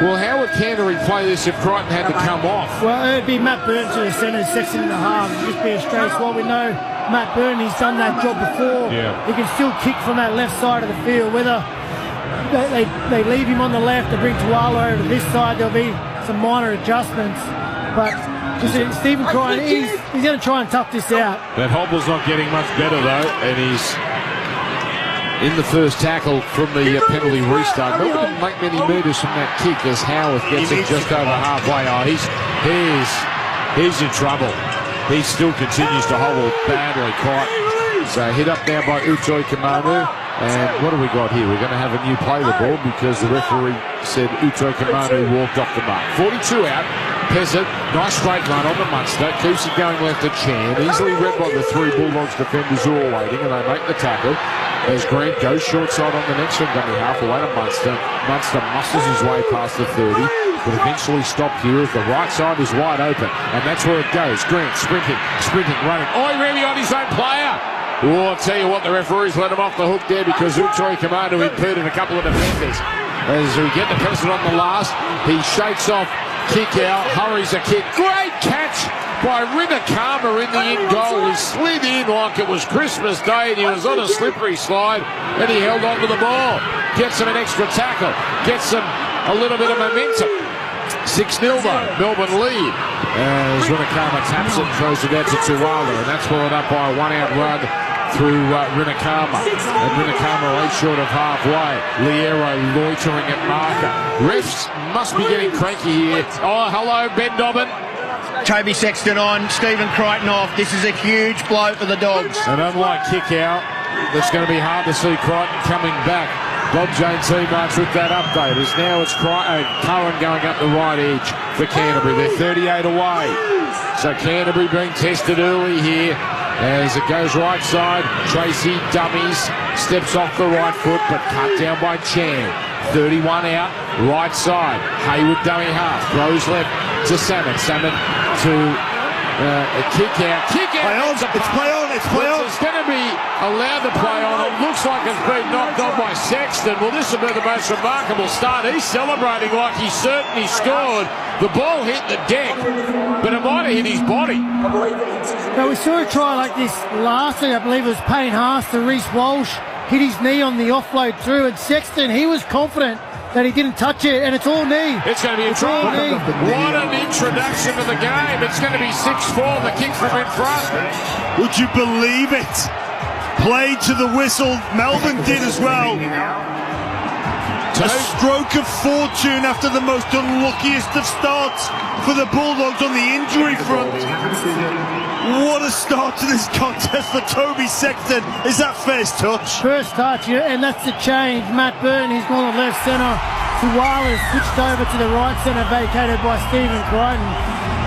Well, how would Canterbury play this if Crichton had to come off? Well, it would be Matt Burton to the centre, Sexton in the half. It would just be a straight swap. We know Matt Burton, he's done that job before. Yeah. He can still kick from that left side of the field. Whether they leave him on the left, they bring Tuala over to this side, there'll be some minor adjustments. But Stephen Crichton, he's going to try and tough this out. That hobble's not getting much better, though, and he's in the first tackle from the penalty restart. Melbourne didn't make many metres from that kick as Howarth gets it just over halfway. Oh, he's in trouble. He still continues to hobble badly, Crichton. So hit up now by Utoi Kamanu. And what do we got here? We're going to have a new play the ball because the referee said Utoi Kamanu walked off the mark. 42 out. Pezzett, nice straight run on the Munster. Keeps it going left to Chan. Easily read by the 3 Bulldogs defenders who are waiting, and they make the tackle. As Grant goes short side on the next one, going to be halfway to Munster. Munster muscles his way past the 30, but eventually stopped here as the right side is wide open, and that's where it goes. Grant sprinting, running. Oh, he really on his own player. Oh, I'll tell you what, the referees let him off the hook there because Utoi Kamanu impeded a couple of defenders. As we get the person on the last, he shakes off, kick out, hurries a kick. Great catch by Rinakama in the in goal. He slid in like it was Christmas Day and he was on a slippery slide and he held on to the ball. Gets him an extra tackle, gets him a little bit of momentum. 6-0 though, Melbourne lead. As Rinakama taps it and throws it out to Tuala, and that's followed up by a 1-out run through Rinakama. And Rinakama 8 short of halfway. Liero loitering at marker. Refs must be getting cranky here. Oh, hello, Ben Dobbin. Toby Sexton on, Stephen Crichton off. This is a huge blow for the Dogs. And unlike kick out, it's going to be hard to see Crichton coming back. Bob Jane teammates with that update. As now it's Cohen going up the right edge for Canterbury. They're 38 away. So Canterbury being tested early here. As it goes right side, Tracy dummies, steps off the right foot, but cut down by Chan. 31 out, right side. Hayward dummy half, throws left to Salmon. Salmon to a kick out. It's play on. It's going to be allowed to play on. It looks like it's been knocked on by Sexton. Well, this will be the most remarkable start. He's celebrating like he's certain he scored. The ball hit the deck, but it might have hit his body. Now, we saw a try like this last week. I believe it was Payne Haas to Reece Walsh. Hit his knee on the offload through, and Sexton, he was confident that he didn't touch it, and it's all knee. It's going to be a try. What an introduction to the game. It's going to be 6-4, the kick from in front. Would you believe it? Played to the whistle. Melbourne did as well. A stroke of fortune after the most unluckiest of starts for the Bulldogs on the injury front. What a start to this contest for Toby Sexton. Is that first touch? First touch, yeah, and that's the change. Matt Burton, he's gone to left centre. Tuala's switched over to the right centre, vacated by Stephen Crichton.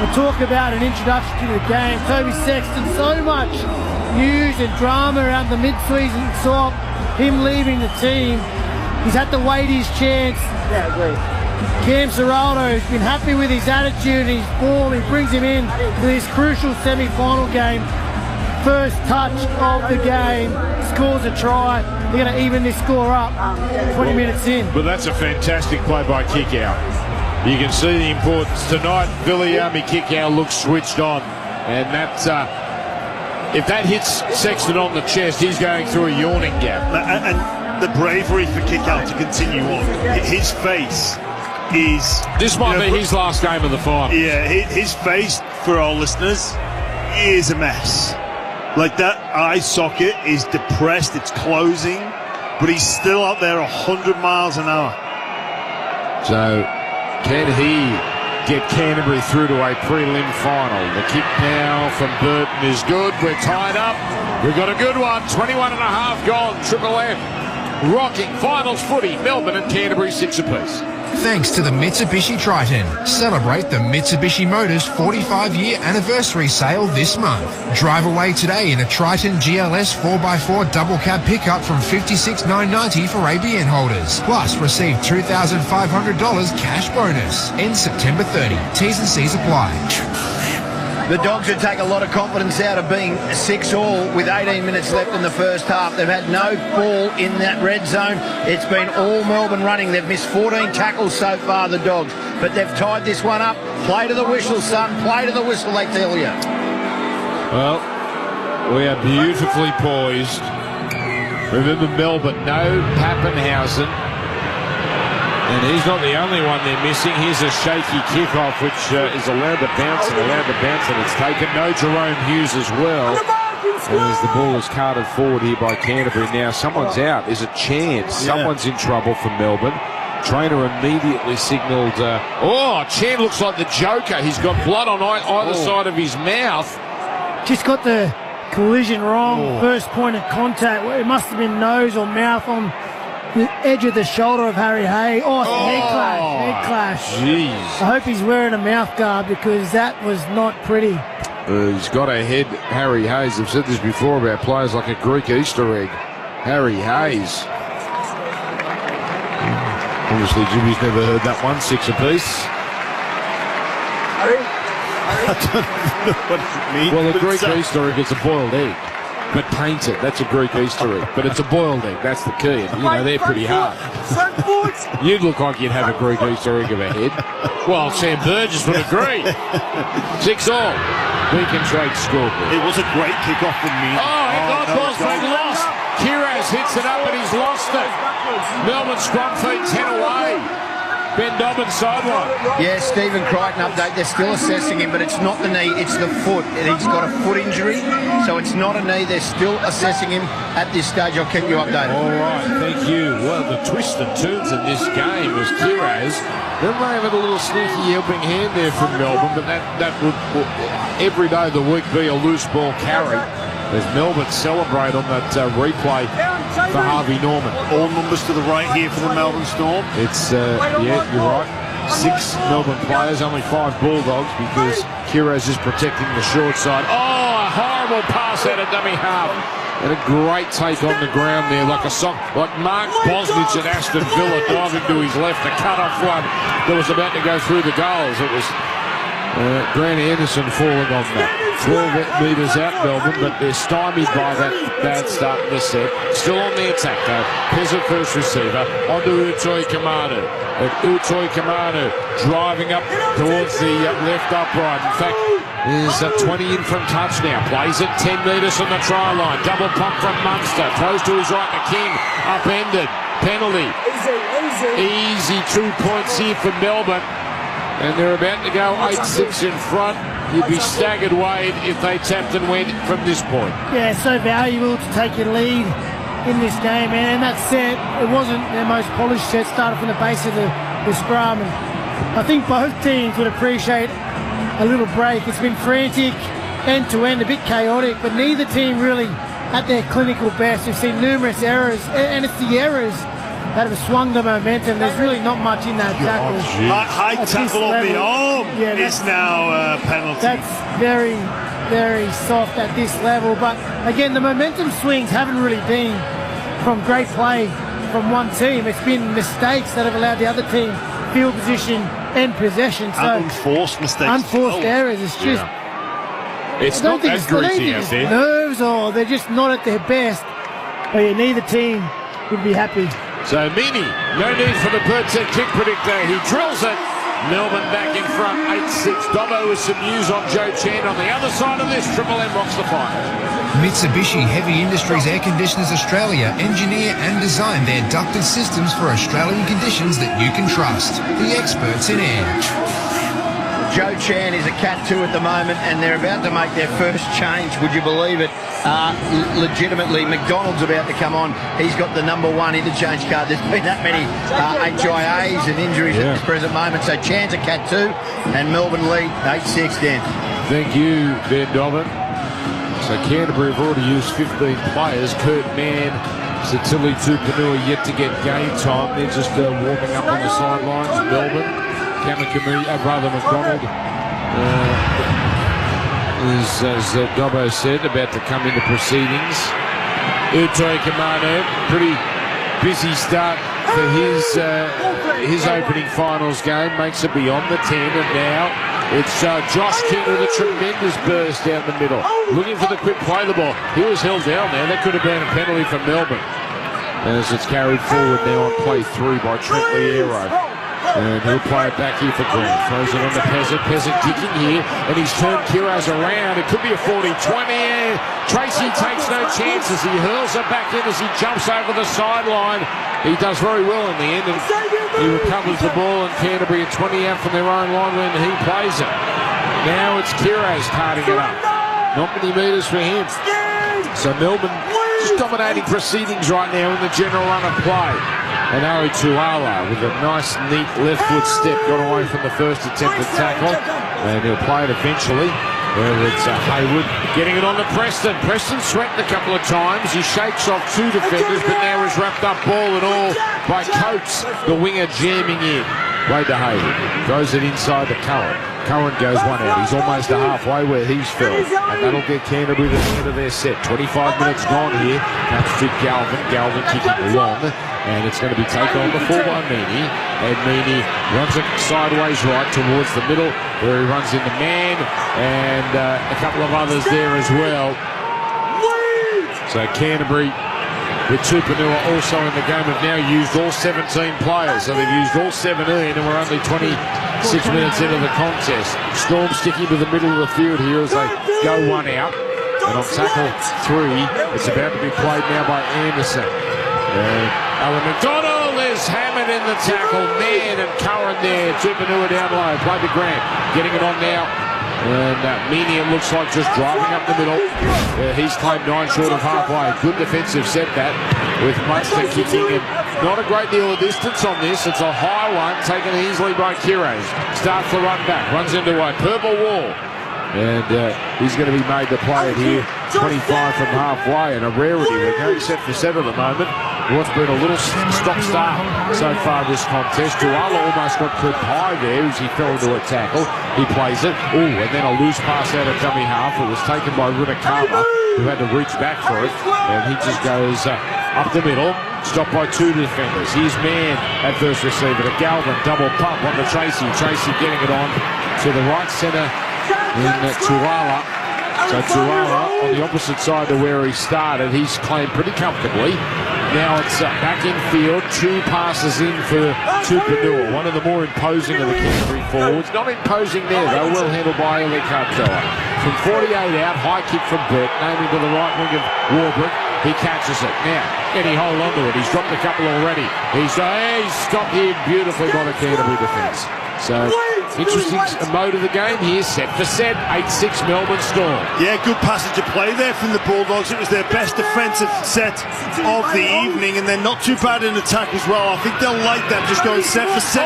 We'll talk about an introduction to the game. Toby Sexton, so much news and drama around the mid-season swap, him leaving the team. He's had to wait his chance. Yeah, I agree. Cam Serraldo's been happy with his attitude and his form. He brings him in to this crucial semi-final game. First touch of the game, scores a try. They're going to even this score up 20 minutes in. But that's a fantastic play by kick out. You can see the importance tonight. Viliami Kikau looks switched on, and that's if that hits Sexton on the chest, he's going through a yawning gap. And the bravery for Kikau to continue on. His face is... This might be his last game of the final. Yeah, his face, for our listeners, is a mess. Like, that eye socket is depressed, it's closing, but he's still out there 100 miles an hour. So, can he get Canterbury through to a prelim final? The kick now from Burton is good. We're tied up. We've got a good one. 21 and a half gone. Triple M rocking finals footy. Melbourne and Canterbury 6 apiece. Thanks to the Mitsubishi Triton. Celebrate the Mitsubishi Motors 45-year anniversary sale this month. Drive away today in a Triton GLS 4x4 double cab pickup from $56,990 for ABN holders. Plus, receive $2,500 cash bonus. Ends September 30. T's and C's apply. The Dogs would take a lot of confidence out of being 6-all with 18 minutes left in the first half. They've had no ball in that red zone. It's been all Melbourne running. They've missed 14 tackles so far, the Dogs. But they've tied this one up. Play to the whistle, son. Play to the whistle, they tell you. Well, we are beautifully poised. Remember Melbourne, no Pappenhausen. And he's not the only one they're missing. Here's a shaky kickoff, which is allowed to bounce, and it's taken. No Jerome Hughes as well. As the ball is carted forward here by Canterbury. Now someone's out. There's a chance. Someone's in trouble for Melbourne. Trainer immediately signalled. Chan looks like the Joker. He's got blood on either side of his mouth. Just got the collision wrong. First point of contact. It must have been nose or mouth on the edge of the shoulder of Harry Hay. Head clash. Jeez. I hope he's wearing a mouth guard because that was not pretty. He's got to head Harry Hayes. I've said this before about players like a Greek Easter egg. Harry Hayes. Obviously, Jimmy's never heard that one. 6 apiece. I don't know what it means. Well, a Greek Easter egg is a boiled egg. But painted, that's a Greek Easter egg. But it's a boiled egg, that's the key. And, they're pretty hard. You'd look like you'd have a Greek Easter egg of a head. Well, Sam Burgess would agree. 6-all. Beacon Trade scoreboard. It was a great kick-off from me. Ball's been lost. Kiraz hits it up and he's lost it. Melbourne scrum feet 10 away. Ben Dobbins sideline. Yeah, Stephen Crichton update. They're still assessing him, but it's not the knee, it's the foot. He's got a foot injury, so it's not a knee. They're still assessing him at this stage. I'll keep you updated. All right, thank you. Well, the twists and turns in this game was Kiraz. Then they have a little sneaky helping hand there from Melbourne, but that would every day of the week be a loose ball carry. As Melbourne celebrate on that replay for Harvey Norman. All numbers to the right here for the Melbourne Storm. It's, you're right. 6 Melbourne players, only 5 Bulldogs because Kiraz is protecting the short side. A horrible pass out of dummy half. And a great take on the ground there, like Mark Bosnich at Aston Villa diving to his left, a cut-off one that was about to go through the goals. It was Grant Anderson falling on that. 12 metres out Melbourne, but they're stymied by that bad start in the set. Still on the attack though. Pezza first receiver, onto Utoi Kamanu. And Utoi Kamanu driving up towards the left upright. In fact, there's a 20 in from touch now. Plays it 10 metres from the try line. Double pump from Munster. Throws to his right to King. Upended. Penalty. Easy 2 points here for Melbourne. And they're about to go 8-6 in front. You'd be staggered, Wade, if they tapped and went from this point. Yeah, it's so valuable to take your lead in this game, man. And that set, it wasn't their most polished set, started from the base of the scrum. And I think both teams would appreciate a little break. It's been frantic, end-to-end, a bit chaotic, but neither team really at their clinical best. We've seen numerous errors, and it's the errors that have swung the momentum. There's really not much in that tackle. High tackle on the arm is now a penalty. That's very, very soft at this level. But again, the momentum swings haven't really been from great play from one team. It's been mistakes that have allowed the other team field position and possession. So unforced mistakes. Unforced errors. It's just... It's not that greasy out there. Nerves or they're just not at their best. But yeah, neither team would be happy. So Meany, no need for the bird set kick predictor. He drills it. Melbourne back in front, 8-6. Dobbo with some news on Joe Chan. On the other side of this, Triple M rocks the final. Mitsubishi Heavy Industries Air Conditioners Australia engineer and design their ducted systems for Australian conditions that you can trust. The experts in air. Joe Chan is a Cat 2 at the moment, and they're about to make their first change, would you believe it? Legitimately, McDonald's about to come on. He's got the number 1 interchange card. There's been that many HIAs and injuries at this present moment. So Chan's a Cat 2, and Melbourne lead 8-6, Dan. Thank you, Ben Dobbin. So Canterbury have already used 15 players. Kurt Mann, Satilli, Tupanua yet to get game time. They're just warming up on the sidelines. Melbourne, McDonald is, as Dobbo said, about to come into proceedings. Utoi Kamano, pretty busy start for his opening finals game. Makes it beyond the 10, and now it's Josh King with a tremendous burst down the middle. Looking for the quick play the ball. He was held down there. That could have been a penalty for Melbourne. As it's carried forward now on play 3 by Trent Liero. And he'll play it back here for Grant. Throws it on to Peasant. Peasant kicking here. And he's turned Kiraz around. It could be a 40-20. Tracy takes no chances. He hurls it back in as he jumps over the sideline. He does very well in the end. And he recovers the ball. And Canterbury at 20 out from their own line when he plays it. Now it's Kiraz carting it up. Not many metres for him. So Melbourne just dominating proceedings right now in the general run of play. And Ari Tuala with a nice, neat left foot step got away from the first attempted tackle. And he'll play it eventually. Well, it's Hayward getting it on to Preston. Preston sweating a couple of times. He shakes off 2 defenders, but now is wrapped up ball and all by Coates, the winger jamming in. Wade to Hayward. Throws it inside to Curran. Curran goes one out. He's almost halfway where he's fell. And that'll get Canterbury to the end of their set. 25 minutes gone here. Comes to Galvin. Galvin kicking long. And it's going to be taken on the 4 by Meany. And Meany runs it sideways right towards the middle where he runs into Man. And a couple of others there as well. So Canterbury with Tupanua also in the game have now used all 17 players. So they've used all 7 in, and we're only 26 minutes into the contest. Storm sticking to the middle of the field here as they go 1 out. And on tackle 3, it's about to be played now by Anderson. And Alan McDonald is hammered in the tackle. Man and Curran there. Tupanua down low. Play to Grant. Getting it on now. And Meany, it looks like, just driving up the middle. He's claimed 9 short of halfway. Good defensive setback with Munster kicking, and not a great deal of distance on this. It's a high one taken easily by Kiraz. Starts the run back. Runs into a purple wall. And he's going to be made to play it here. 25 from halfway, and a rarity. We're going set for set at the moment. What's been a little stop-start so far this contest. Tuala almost got clipped high there as he fell into a tackle. He plays it. Ooh, and then a loose pass out of dummy half. It was taken by Runakama, who had to reach back for it. And he just goes up the middle, stopped by 2 defenders. Here's Man at first receiver to Galvin. Double pump on to Tracy. Tracy getting it on to the right centre in Tuala. So Tuala on the opposite side to where he started. He's claimed pretty comfortably. Now it's back in field. 2 passes in for Tupanua, one of the more imposing of the Canterbury forwards. Not imposing there, though. Well handled by Eli Katoa. From 48 out, high kick from Burke, aiming to the right wing of Warbrick. He catches it. Now, can he hold on to it? He's dropped a couple already. He's stopped here beautifully by the Canterbury defence. So, interesting mode of the game here, set for set, 8-6 Melbourne Storm. Yeah, good passage of play there from the Bulldogs. It was their best defensive set of the evening, and they're not too bad in attack as well. I think they'll like that, just going set for set.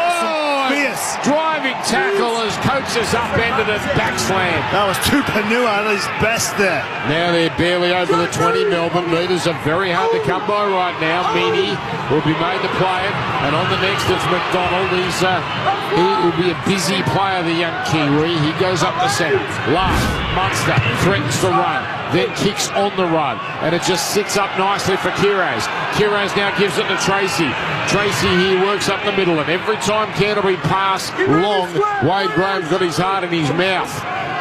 Fierce driving tackle as Coates is upended and backslam. That was Tupanua at his best there. Now they're barely over the 20 Melbourne metres. Are very hard to come by right now. Meany will be made to play it, and on the next it's McDonald. He will be a busy player, the young Kiwi. He goes up the centre. Last, Munster threatens to run, then kicks on the run, and it just sits up nicely for Kiraz. Kiraz now gives it to Tracy. Tracy here works up the middle, and every time Canterbury pass long, Wade Graham's got his heart in his mouth.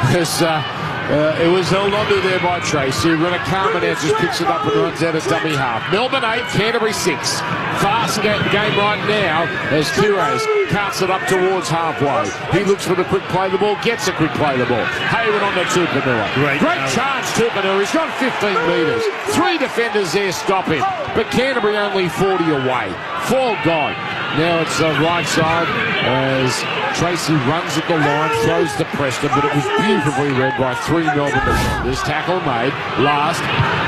Because it was held onto there by Tracy. Runakama now just picks it up and runs out of dummy half. Melbourne 8, Canterbury 6. Fast game right now as Kiraz cuts it up towards halfway. He looks for the quick play the ball, gets a quick play the ball. Hayward on to Tupanua. Great charge, Tupanua. He's got 15 metres. 3 defenders there stop him. But Canterbury only 40 away. Fall God. Now it's right side as Tracy runs at the line, throws to Preston, but it was beautifully read by 3 Melbourne defenders. Tackle made. Last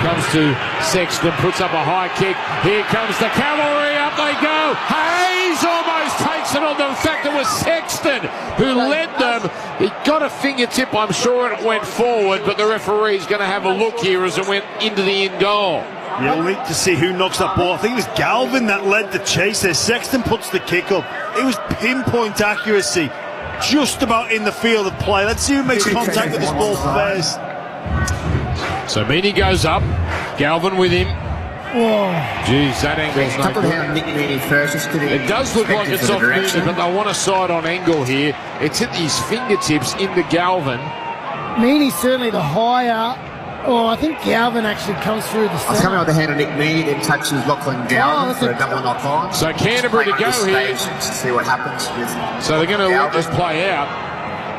comes to Sexton, puts up a high kick. Here comes the cavalry. Up they go. Hayes almost takes it on them. In fact, it was Sexton who led them. He got a fingertip, I'm sure, and it went forward, but the referee's going to have a look here as it went into the in goal. Yeah, we'll need to see who knocks that ball. I think it was Galvin that led the chase there. Sexton puts the kick up. It was pinpoint accuracy, just about in the field of play. Let's see who makes contact with this ball first. So Meany goes up. Galvin with him. Whoa. Geez, that angle's no good. It does look like it's off Meany, but they want a side on angle here. It's hit his fingertips into Galvin. Meany's certainly the higher. Oh, I think Galvin actually comes through the centre. It's coming with the hand of Nick Meany, then touches Lachlan Galvin for a double knock on. So Canterbury to go here. To see what happens with so they're going to let this play out.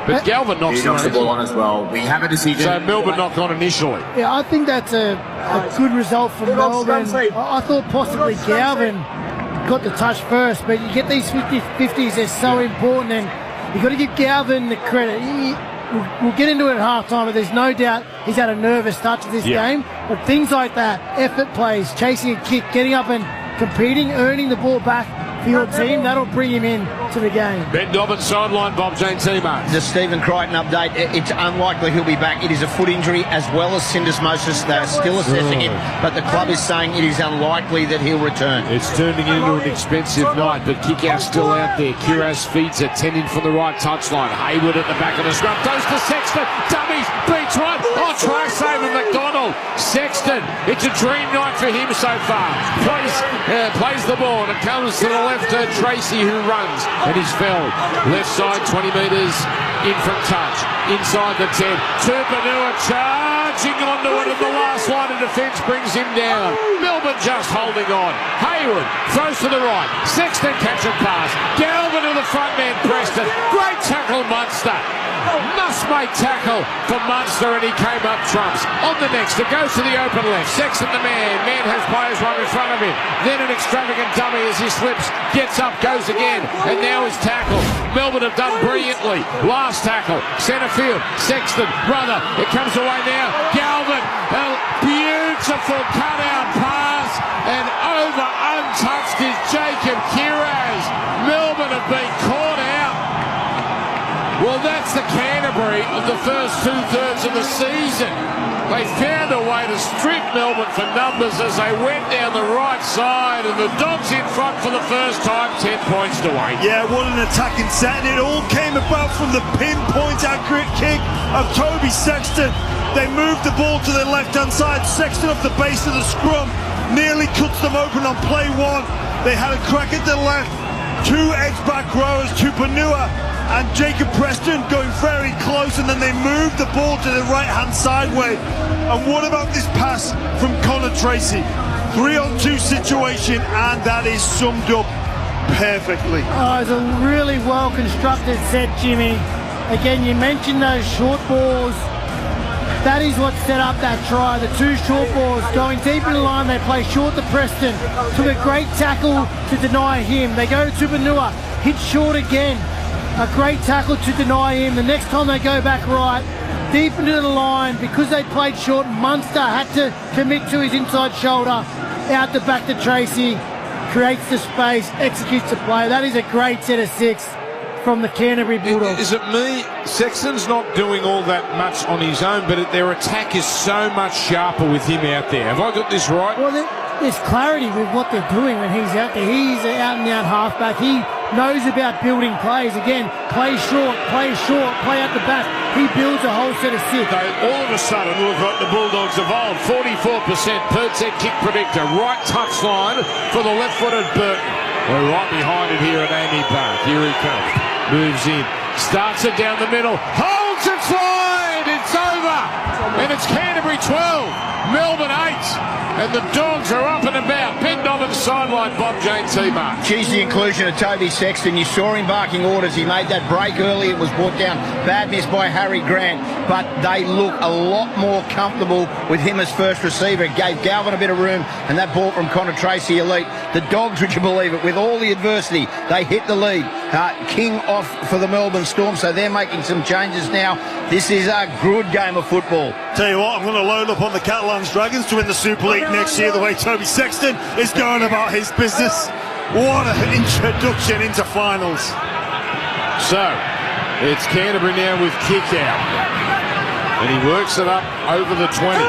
But Galvin knocks the ball on as well. We have a decision. So Melbourne knocked on initially. Yeah, I think that's a good result for Melbourne. I thought possibly Galvin got the touch first, but you get these 50-50s, they're so important, and you've got to give Galvin the credit. We'll get into it at half-time, but there's no doubt he's had a nervous start to this game. But things like that, effort plays, chasing a kick, getting up and competing, earning the ball back for your team, that'll bring him in to the game. Ben Dobbins sideline, Bob James Seamark. The Stephen Crichton update, it's unlikely he'll be back. It is a foot injury as well as syndesmosis. They're still assessing it, but the club is saying it is unlikely that he'll return. It's turning into an expensive night, but kick-out still out there. Kiraz feeds it, 10 in from the right touchline. Hayward at the back of the scrum, goes to Sexton, dummies, beats one. Oh, try saving McDonald. Sexton, it's a dream night for him so far. Plays the ball, and it comes to the left to Tracy, who runs, and he's felled. Left side, 20 metres in from touch. Inside the 10. Tupanua charging onto it, and the last line of defence brings him down. Melbourne just holding on. Hayward throws to the right. Sexton catch and pass. Galvin to the front man, Preston. Great tackle, Munster. Must-make tackle for Munster, and he came up trumps. On the next, it goes to the open left. Sexton the man. Man has players right in front of him. Then an extravagant dummy as he slips. Gets up, goes again, and now he's tackled. Melbourne have done brilliantly. Last tackle, centre field. Sexton, brother, it comes away now. Galvin, a beautiful cut-out pass, and over untouched is Jacob Kiraz. Melbourne have been caught out. Well, that's the Canterbury of the first two-thirds of the season. They found a way to strip Melbourne for numbers as they went down the right side, and the Dogs in front for the first time, 10 points to 8. Yeah, what an attacking set, and it all came about from the pinpoint accurate kick of Toby Sexton. They moved the ball to their left-hand side. Sexton off the base of the scrum nearly cuts them open on play one. They had a crack at the left. 2 edge-back rowers, Tupanua and Jacob Preston going very close, and then they moved the ball to the right-hand sideway. And what about this pass from Connor Tracy? 3-on-2 situation, and that is summed up perfectly. Oh, it's a really well-constructed set, Jimmy. Again, you mentioned those short balls. That is what set up that try. The 2 short balls going deep in the line. They play short to Preston. Took a great tackle to deny him. They go to Tupanua. Hit short again. A great tackle to deny him. The next time they go back right, deep into the line, because they played short, Munster had to commit to his inside shoulder. Out the back to Tracy. Creates the space, executes the play. That is a great set of 6 from the Canterbury Bulldogs. Is it me? Sexton's not doing all that much on his own, but their attack is so much sharper with him out there. Have I got this right? Well, there's clarity with what they're doing when he's out there. He's an out-and-out halfback. He knows about building plays. Again, play short, play out the back. He builds a whole set of 6. They all of a sudden look like the Bulldogs of old. 44% Pertzek kick predictor. Right touchline for the left-footed Burton. We're right behind it here at Amy Park. Here he comes. Moves in. Starts it down the middle. Holds it wide. It's over. and it's Canterbury 12, Melbourne 8. And the Dogs are up and about. Pinned on the sideline, Bob James T-Mark. Geez, the inclusion of Toby Sexton. You saw him barking orders. He made that break early. It was brought down. Bad miss by Harry Grant. But they look a lot more comfortable with him as first receiver. It gave Galvin a bit of room. And that ball from Connor Tracy elite. The Dogs, would you believe it, with all the adversity, they hit the lead. King off for the Melbourne Storm, so they're making some changes now. This is a good game of football. Tell you what, I'm going to load up on the Catalans Dragons to win the Super League next year, the way Toby Sexton is going about his business. What an introduction into finals. So, it's Canterbury now with kick out. And he works it up over the 20.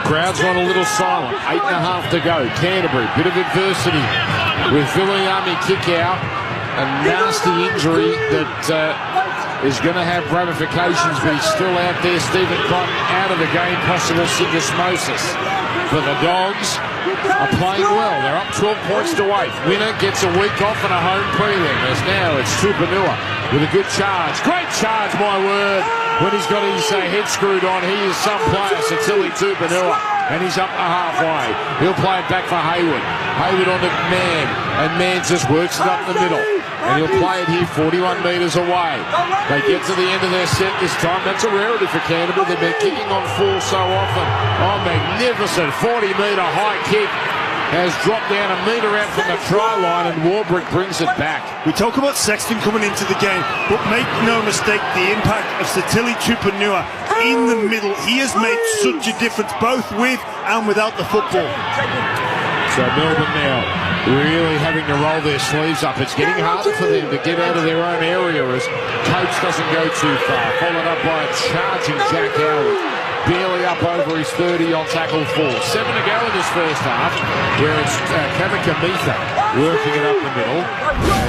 Crowd's gone a little silent. 8.5 to go. Canterbury, bit of adversity with Viliami kick out. A nasty injury that is going to have ramifications, but he's still out there. Stephen Cotton out of the game, possible syndesmosis. But the Dogs are playing well. They're up 12 points to 8. Winner gets a week off and a home prelim. As now it's Tupanua with a good charge. Great charge, my word. When he's got his head screwed on, he is some player, Satili Tupanua. And he's up to halfway. He'll play it back for Hayward. Hayward on the man. And Mann just works it up the middle. And he'll play it here 41 metres away. They get to the end of their set this time. That's a rarity for Canterbury. They've been kicking on full so often. Oh, magnificent 40-metre high kick. Has dropped down a metre out from the try line, and Warbrick brings it back. We talk about Sexton coming into the game, but make no mistake, the impact of Satili Tupanua in the middle, he has made such a difference, both with and without the football. So Melbourne now really having to roll their sleeves up. It's getting harder for them to get out of their own area as Coates doesn't go too far. Followed up by a charging Jack Howard. Barely up over his 30 on tackle 4. 7 to go in this first half, where it's Kamikamitha working it up the middle.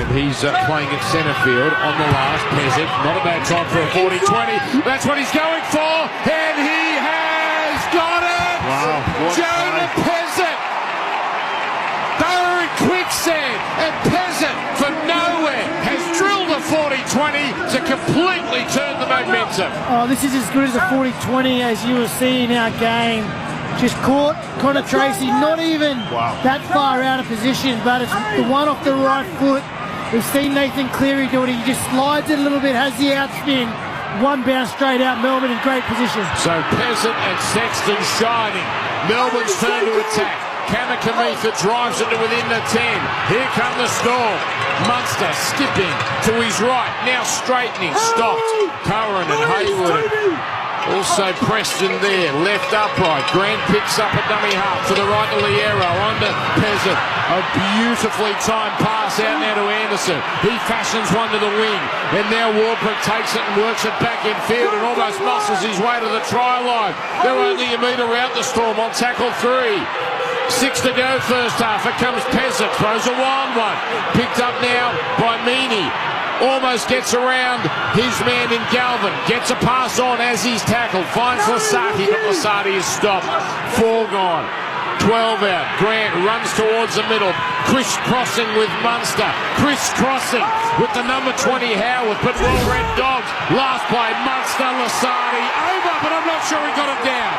And he's playing at centre field on the last. Pezic, not a bad time for a 40-20. That's what he's going for, and he has got it! Wow. Jonah Pezic! They're in quicksand, and Pezic from nowhere has drilled a 40-20 to completely turn the momentum. Oh, this is as good as a 40-20 as you will see in our game. Just caught Connor Tracy, not even that far out of position, but it's the one off the right foot. We've seen Nathan Cleary do it. He just slides it a little bit, has the outspin. One bounce straight out, Melbourne in great position. So Peasant and Sexton shining. Melbourne's turn to attack. Kamikamitha drives it to within the 10. Here come the Storm. Munster skipping to his right. Now straightening. Stopped. Curran and Hayward. Also Preston there. Left upright. Grant picks up a dummy half to the right to Liero. Under Peasant. A beautifully timed pass out now to Anderson. He fashions one to the wing. And now Warbrick takes it and works it back in field and almost muscles his way to the try line. They're only a metre out the Storm on tackle 3. 6 to go first half. Here comes Peasant. Throws a wild one. Picked up now by Meany. Almost gets around his man in Galvin. Gets a pass on as he's tackled. Finds Lasati, but Lasati is stopped. 4 gone. 12 out. Grant runs towards the middle. Criss-crossing with Munster. Criss-crossing with the number 20 Howard. But well-read Dogs. Last play. Munster, Lasati. Over, but I'm not sure he got it down.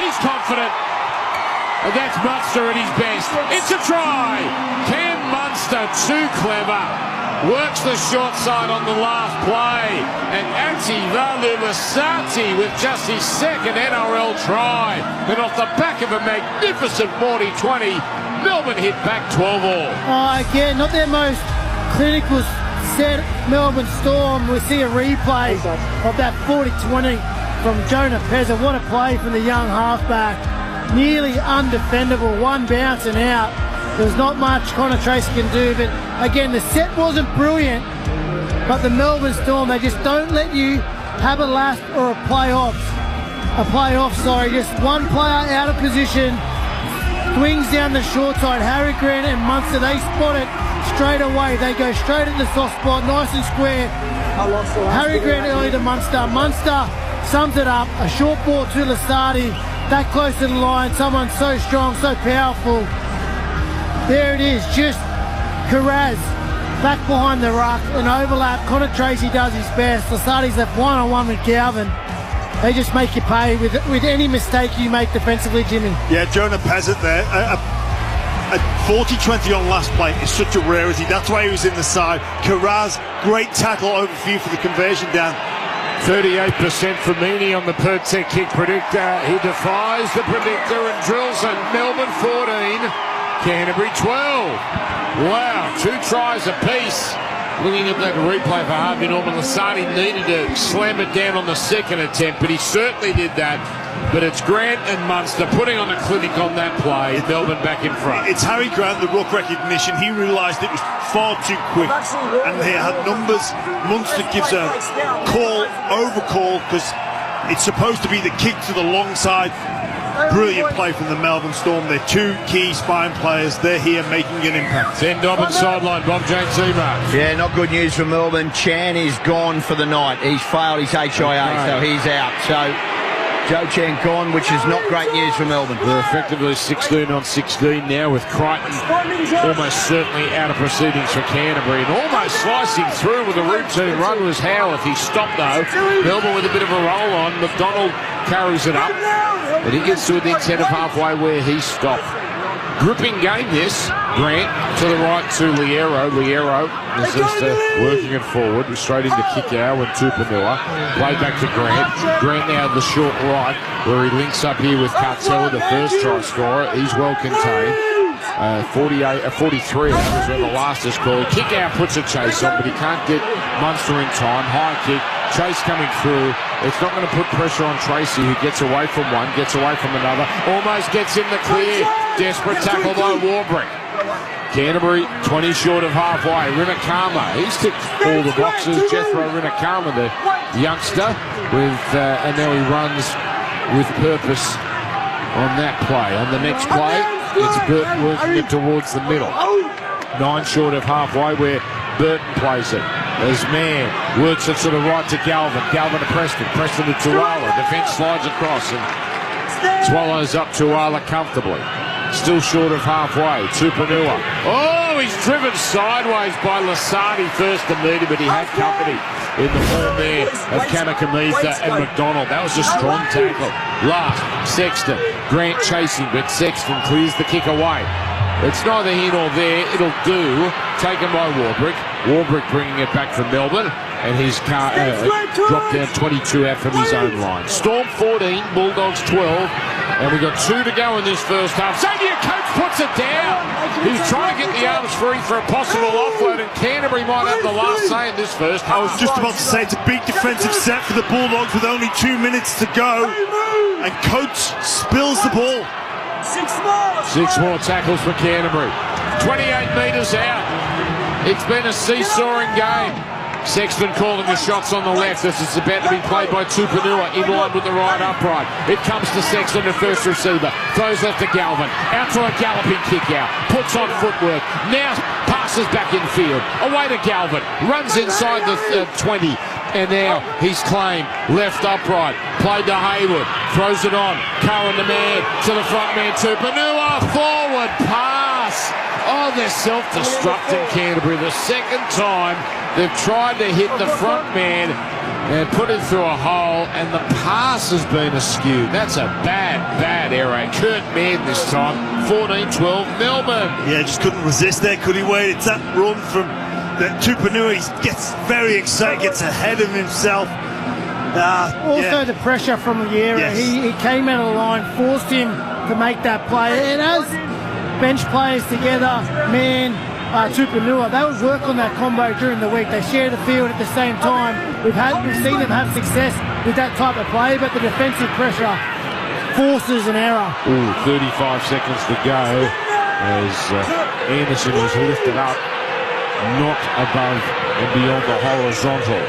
He's confident. And that's Munster at his best. It's a try. Cam Munster, too clever. Works the short side on the last play. And Ativalu Lasati with just his second NRL try. And off the back of a magnificent 40-20, Melbourne hit back 12 all. Oh, again, not their most clinical set. Melbourne Storm. We see a replay of that 40-20 from Jonah Peasant. What a play from the young halfback. Nearly undefendable, one bounce and out. There's not much Connor Tracy can do, but again, the set wasn't brilliant, but the Melbourne Storm, they just don't let you have a last or a playoff, just one player out of position, swings down the short side. Harry Grant and Munster, they spot it straight away. They go straight in the soft spot, nice and square. Harry Grant early to Munster. Munster sums it up, a short ball to Lasati. That close to the line, someone so strong, so powerful. There it is, just Carraz back behind the ruck, an overlap. Connor Tracy does his best. Lasati's left one-on-one with Galvin. they just make you pay with any mistake you make defensively, Jimmy. Yeah, Jonah Pezzett there. A 40-20 on last play is such a rarity. That's why he was in the side. Carraz, great tackle over few for the conversion down. 38% for Meany on the per-tech kick predictor. He defies the predictor and drills it. Melbourne 14, Canterbury 12. Wow, 2 tries apiece. Looking at that replay for Harvey Norman, Lasardi needed to slam it down on the second attempt, but he certainly did that. But it's Grant and Munster putting on a clinic on that play. Melbourne back in front. It's Harry Grant, the ruck recognition. He realised it was far too quick, and he had numbers. Munster gives a call, overcall, because it's supposed to be the kick to the long side. Brilliant play from the Melbourne Storm. They're 2 key spine players. They're here making an impact. Ben Dobbins sideline, Bob James Seamark. Yeah, not good news for Melbourne. Chan is gone for the night. He's failed his HIA, so he's out. So Joe Chan gone, which is not great news for Melbourne. They're effectively 16 on 16 now, with Crichton almost certainly out of proceedings for Canterbury, and almost slicing through with a routine run was Howe. If he stopped though, Melbourne with a bit of a roll on. McDonald carries it up, but he gets to within 10 of halfway where he stopped. Gripping game this. Grant to the right to Liero. Liero is just working it forward. Straight into Kikau and Tupanua. Play back to Grant. Grant now the short right, where he links up here with Cartella, the first try scorer. He's well contained. 43 was where the last is called. Kikau puts a chase on, but he can't get Munster in time. High kick. Chase coming through. It's not going to put pressure on Tracy, who gets away from one, gets away from another. Almost gets in the clear. Desperate tackle by Warbrick. Canterbury 20 short of halfway. Rinakama, he's ticked all the boxes. Jethro Rinakama, the youngster, and now he runs with purpose on that play. On the next play, it's Burton working it towards the middle. 9 short of halfway, where Burton plays it. As Mann works it to the right to Galvin. Galvin to Preston. Preston to Tuala. Defence slides across and swallows up Tuala comfortably. Still short of halfway. Tupanua. Oh, he's driven sideways by Lasardi first to meet him, but he had company in the form there of Kamikamitha and McDonald. That was a strong tackle. Last, Sexton. Grant chasing, but Sexton clears the kick away. It's neither here nor there. It'll do. Taken by Warbrick. Warbrick bringing it back from Melbourne, and his car dropped down 22 out from his own line. Storm 14, Bulldogs 12, and we've got 2 to go in this first half. Xavier Coates puts it down. He's trying to get the arms free for a possible offload, and Canterbury might have the last say in this first half. I was just about to say it's a big defensive set for the Bulldogs with only 2 minutes to go, and Coates spills the ball. 6 more tackles for Canterbury. 28 metres out. It's been a seesawing game. Sexton calling the shots on the left as it's about to be played by Tupanua in line with the right upright. It comes to Sexton, the first receiver. Throws left to Galvin. Out to a galloping kick out. Puts on footwork. Now passes back in field. Away to Galvin. Runs inside the 20. And now he's claimed left upright. Played to Hayward. Throws it on. Curran the man to the front man. Tupanua. Forward pass. Oh, they're self-destructing Canterbury. The second time they've tried to hit the front man and put it through a hole, and the pass has been askew. That's a bad error. Kurt Mann this time. 14-12 Melbourne. Yeah, just couldn't resist there, could he, Wade? It's that run from Tupanua. He gets very excited, gets ahead of himself. The pressure from Liera. Yes. He came out of the line, forced him to make that play. And as bench players together, Mann, Tupanua, they would work on that combo during the week. They share the field at the same time. We've seen them have success with that type of play, but the defensive pressure forces an error. 35 seconds to go as Anderson is lifted up, not above and beyond the horizontal.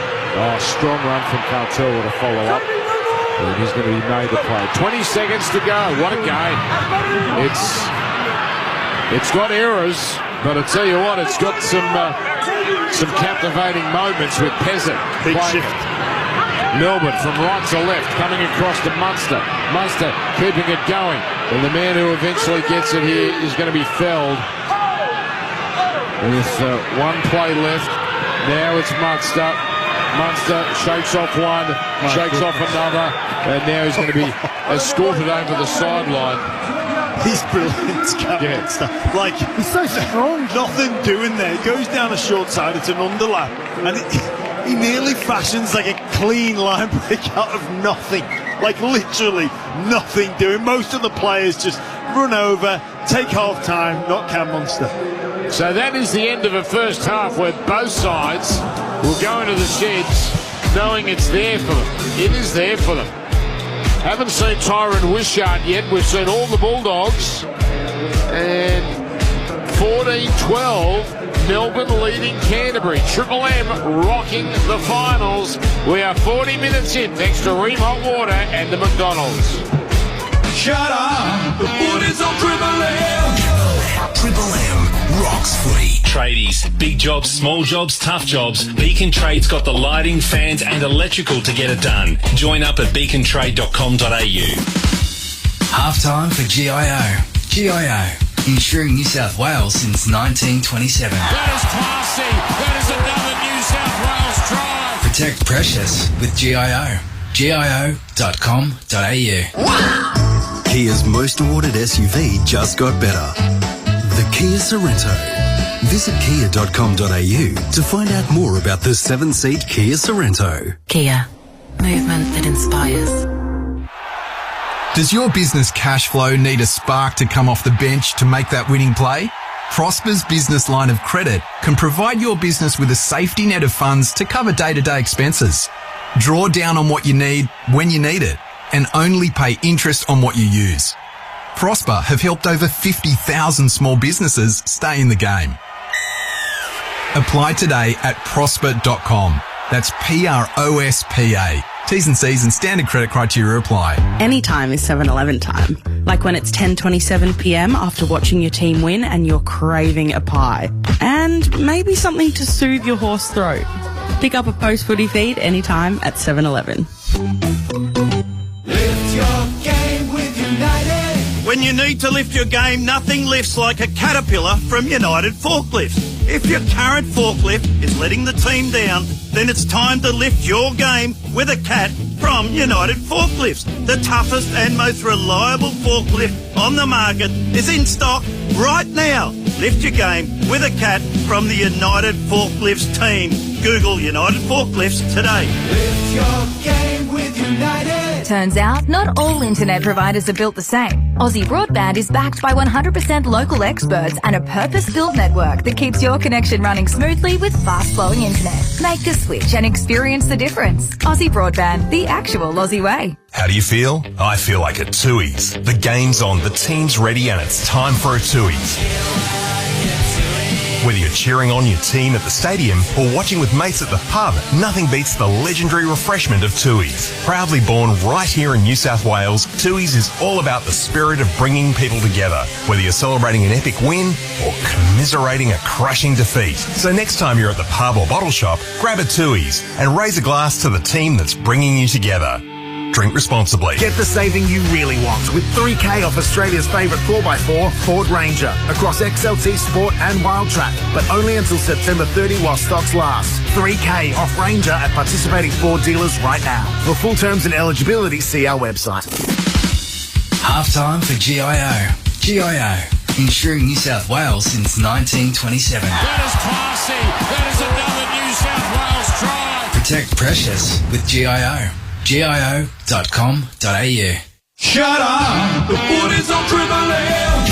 Strong run from Cartella to follow up. And he's going to be made to play. 20 seconds to go. What a game. It's got errors, but I tell you what, it's got some captivating moments with Pezzett. Big shift. Melbourne from right to left, coming across to Munster. Munster keeping it going. And the man who eventually gets it here is going to be felled. With 1 play left. Now it's Munster. Munster shakes off one, shakes off another. And now he's going to be escorted over the sideline. He's brilliant, Captain. Stuff. Like, he's so strong. Nothing doing there. He goes down a short side. It's an underlap. And he nearly fashions like a clean line break out of nothing. Like, literally nothing doing. Most of the players just run over, take half time, not Cam Munster. So that is the end of the first half where both sides will go into the sheds knowing it's there for them. It is there for them. Haven't seen Tyron Wishart yet. We've seen all the Bulldogs. And 14-12, Melbourne leading Canterbury. Triple M rocking the finals. We are 40 minutes in thanks to Ream Hot Water and the McDonald's. Shut up! The foot is on Triple M! Triple M rocks footy. Tradies, big jobs, small jobs, tough jobs. Beacon Trade's got the lighting, fans and electrical to get it done. Join up at beacontrade.com.au. Halftime for GIO. GIO, insuring New South Wales since 1927. That is classy. That is another New South Wales drive. Protect precious with GIO. GIO.com.au. Kia's most awarded SUV just got better. The Kia Sorento. Visit kia.com.au to find out more about the 7-seat Kia Sorento. Kia. Movement that inspires. Does your business cash flow need a spark to come off the bench to make that winning play? Prosper's business line of credit can provide your business with a safety net of funds to cover day-to-day expenses. Draw down on what you need when you need it and only pay interest on what you use. Prosper have helped over 50,000 small businesses stay in the game. Apply today at prosper.com. That's PROSPA. T's and C's and standard credit criteria apply. Anytime is 7-Eleven time. Like when it's 10:27 p.m. after watching your team win and you're craving a pie. And maybe something to soothe your hoarse throat. Pick up a post-footy feed anytime at 7-Eleven. Lift your game with United. When you need to lift your game, nothing lifts like a Caterpillar from United Forklifts. If your current forklift is letting the team down, then it's time to lift your game with a Cat from United Forklifts. The toughest and most reliable forklift on the market is in stock right now. Lift your game with a Cat from the United Forklifts team. Google United Forklifts today. Lift your game with United. Turns out, not all internet providers are built the same. Aussie Broadband is backed by 100% local experts and a purpose-built network that keeps your connection running smoothly with fast-flowing internet. Make the switch and experience the difference. Aussie Broadband, the actual Aussie way. How do you feel? I feel like a Tooheys. The game's on, the team's ready, and it's time for a Tooheys. Whether you're cheering on your team at the stadium or watching with mates at the pub, nothing beats the legendary refreshment of Tooheys. Proudly born right here in New South Wales, Tooheys is all about the spirit of bringing people together, whether you're celebrating an epic win or commiserating a crushing defeat. So next time you're at the pub or bottle shop, grab a Tooheys and raise a glass to the team that's bringing you together. Drink responsibly. Get the saving you really want with 3K off Australia's favourite 4x4 Ford Ranger across XLT Sport and Wild Track, but only until September 30 while stocks last. 3K off Ranger at participating Ford dealers right now. For full terms and eligibility, see our website. Halftime for GIO. GIO, insuring New South Wales since 1927. That is classy. That is another New South Wales drive. Protect precious with GIO. GIO.com.au. Shut up! The foot is on Triple M!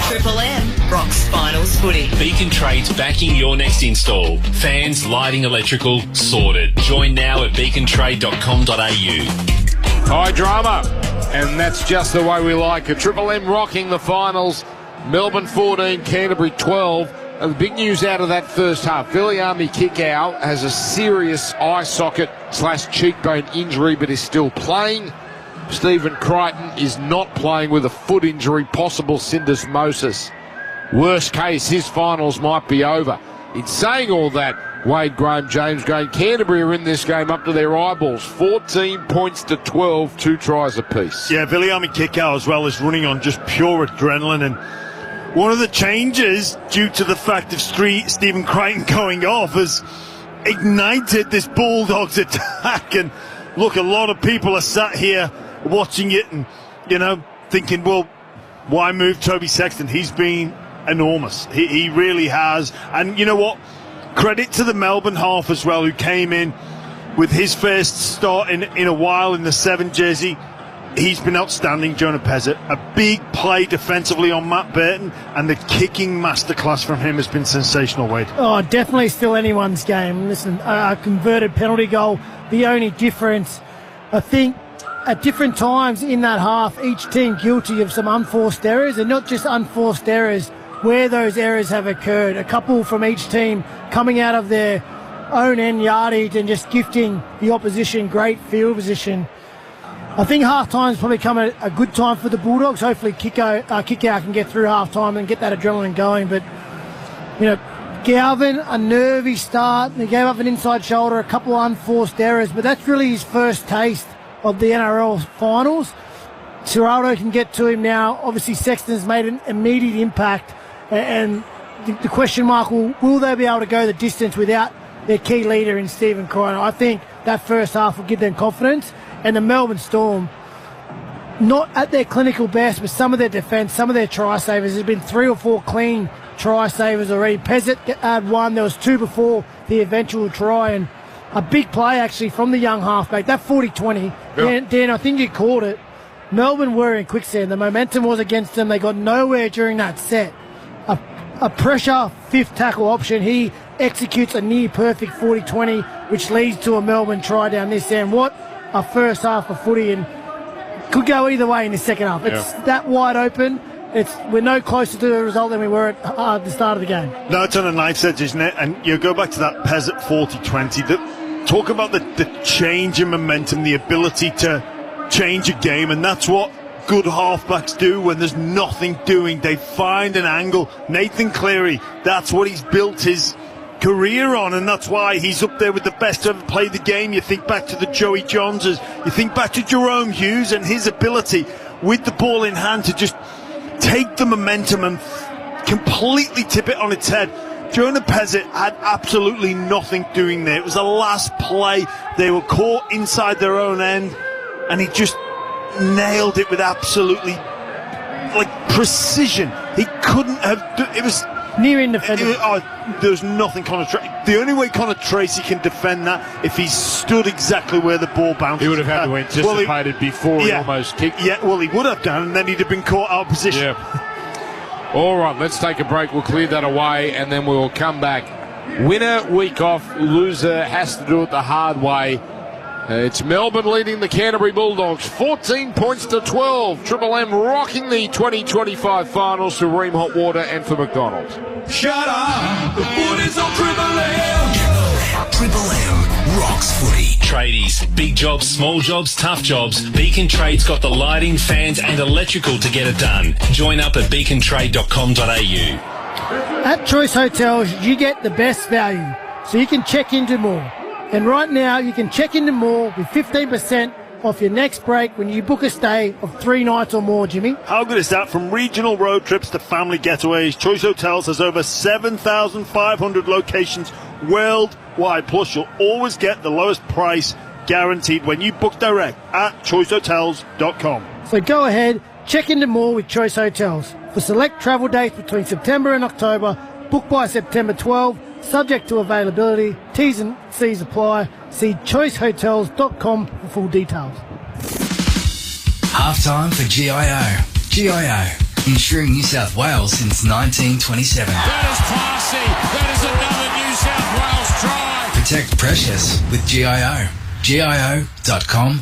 Triple M rocks finals footy. Beacon Trade's backing your next install. Fans, lighting, electrical, sorted. Join now at beacontrade.com.au. High drama. And that's just the way we like it. Triple M rocking the finals. Melbourne 14, Canterbury 12. And the big news out of that first half, Viliami Kikau has a serious eye socket / cheekbone injury, but is still playing. Stephen Crichton is not playing with a foot injury, possible syndesmosis. Worst case, his finals might be over. In saying all that, Wade Graham, James Graham, Canterbury are in this game up to their eyeballs. 14 points to 12, 2 tries apiece. Yeah, Viliami Kikau as well is running on just pure adrenaline, and one of the changes, due to the fact of Stephen Crichton going off, has ignited this Bulldogs attack, and look, a lot of people are sat here watching it and, thinking, well, why move Toby Sexton? He's been enormous. He really has. And you know what? Credit to the Melbourne half as well, who came in with his first start in a while in the 7 jersey. He's been outstanding, Jonah Pezzett. A big play defensively on Matt Burton, and the kicking masterclass from him has been sensational, Wade. Oh, definitely still anyone's game. Listen, a converted penalty goal, the only difference, I think, at different times in that half, each team guilty of some unforced errors, and not just unforced errors, where those errors have occurred. A couple from each team coming out of their own end yardage and just gifting the opposition great field position. I think half-time is probably come at a good time for the Bulldogs. Hopefully Kick-Out can get through half-time and get that adrenaline going. But, Galvin, a nervy start. He gave up an inside shoulder, a couple of unforced errors. But that's really his first taste of the NRL finals. Geraldo can get to him now. Obviously, Sexton's made an immediate impact. And the question mark, will they be able to go the distance without their key leader in Stephen Crichton? I think that first half will give them confidence. And the Melbourne Storm, not at their clinical best, but some of their defence, some of their try savers. There's been 3 or 4 clean try savers already. Pezzett had 1. There was 2 before the eventual try. And a big play, actually, from the young halfback. That 40-20. Yeah. Dan, I think you called it. Melbourne were in quicksand. The momentum was against them. They got nowhere during that set. A pressure 5th tackle option. He executes a near-perfect 40-20, which leads to a Melbourne try down this end. What a first half of footy, and could go either way in the second half. It's that wide open. We're no closer to the result than we were at the start of the game. No, it's on a knife's edge, isn't it? And you go back to that Pezzett 40-20. Talk about the change in momentum, the ability to change a game, and that's what good halfbacks do when there's nothing doing. They find an angle. Nathan Cleary, that's what he's built his career on, and that's why he's up there with the best to ever play the game. You think back to the Joey Joneses, you think back to Jerome Hughes and his ability with the ball in hand to just take the momentum and completely tip it on its head. Jonah Pezzett had absolutely nothing doing there. It was the last play. They were caught inside their own end, and he just nailed it with absolutely precision. He couldn't have it was near indefensible. There was nothing the only way Connor Tracy can defend that, if he stood exactly where the ball bounced. He would have had to anticipate before he almost kicked. Yeah, well, he would have done, and then he'd have been caught out of position. Yeah. All right, let's take a break. We'll clear that away, and then we'll come back. Winner, week off. Loser has to do it the hard way. It's Melbourne leading the Canterbury Bulldogs 14 points to 12. Triple M rocking the 2025 finals for Ream Hot Water and for McDonald's. Shut up! The footy's on Triple M! Triple M rocks footy. Tradies, big jobs, small jobs, tough jobs. Beacon Trade's got the lighting, fans and electrical to get it done. Join up at beacontrade.com.au. At Choice Hotels, you get the best value, so you can check into more. And right now, you can check into more with 15% off your next break when you book a stay of 3 nights or more, Jimmy. How good is that? From regional road trips to family getaways, Choice Hotels has over 7,500 locations worldwide. Plus, you'll always get the lowest price guaranteed when you book direct at choicehotels.com. So go ahead, check into more with Choice Hotels. For select travel dates between September and October, book by September 12, subject to availability. T's and C's apply. See choicehotels.com for full details. Halftime for GIO. GIO, insuring New South Wales since 1927. That is classy. That is another New South Wales try. Protect precious with GIO. GIO.com.au.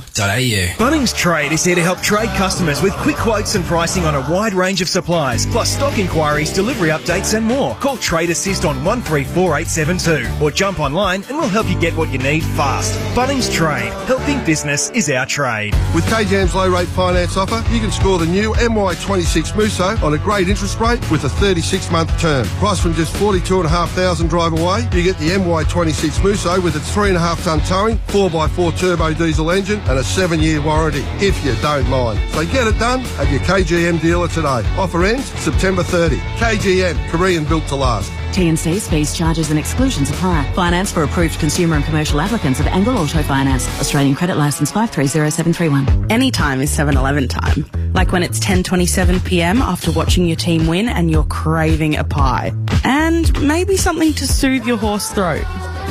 Bunnings Trade is here to help trade customers with quick quotes and pricing on a wide range of supplies, plus stock inquiries, delivery updates and more. Call Trade Assist on 134872 or jump online and we'll help you get what you need fast. Bunnings Trade. Helping business is our trade. With KJAM's low rate finance offer, you can score the new MY26 Musso on a great interest rate with a 36-month term. Price from just $42,500 drive away. You get the MY26 Musso with its 3.5 tonne towing, 4x4 turbo diesel diesel engine and a 7-year warranty, if you don't mind. So get it done at your KGM dealer today. Offer ends September 30. KGM, Korean built to last. T&Cs, fees, charges and exclusions apply. Finance for approved consumer and commercial applicants of Angle Auto Finance. Australian credit licence 530731. Anytime is 7-Eleven time. Like when it's 10:27 p.m. after watching your team win and you're craving a pie. And maybe something to soothe your hoarse throat.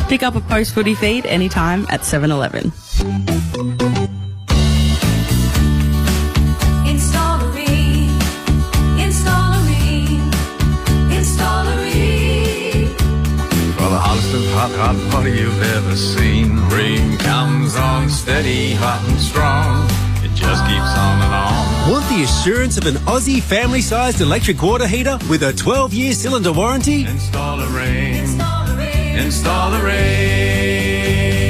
Pick up a post-footy feed anytime at 7-Eleven. Hot party you've ever seen. Rain comes on steady, hot and strong. It just keeps on and on. Want the assurance of an Aussie family-sized electric water heater with a 12-year cylinder warranty? Install a Rain. Install a Rain.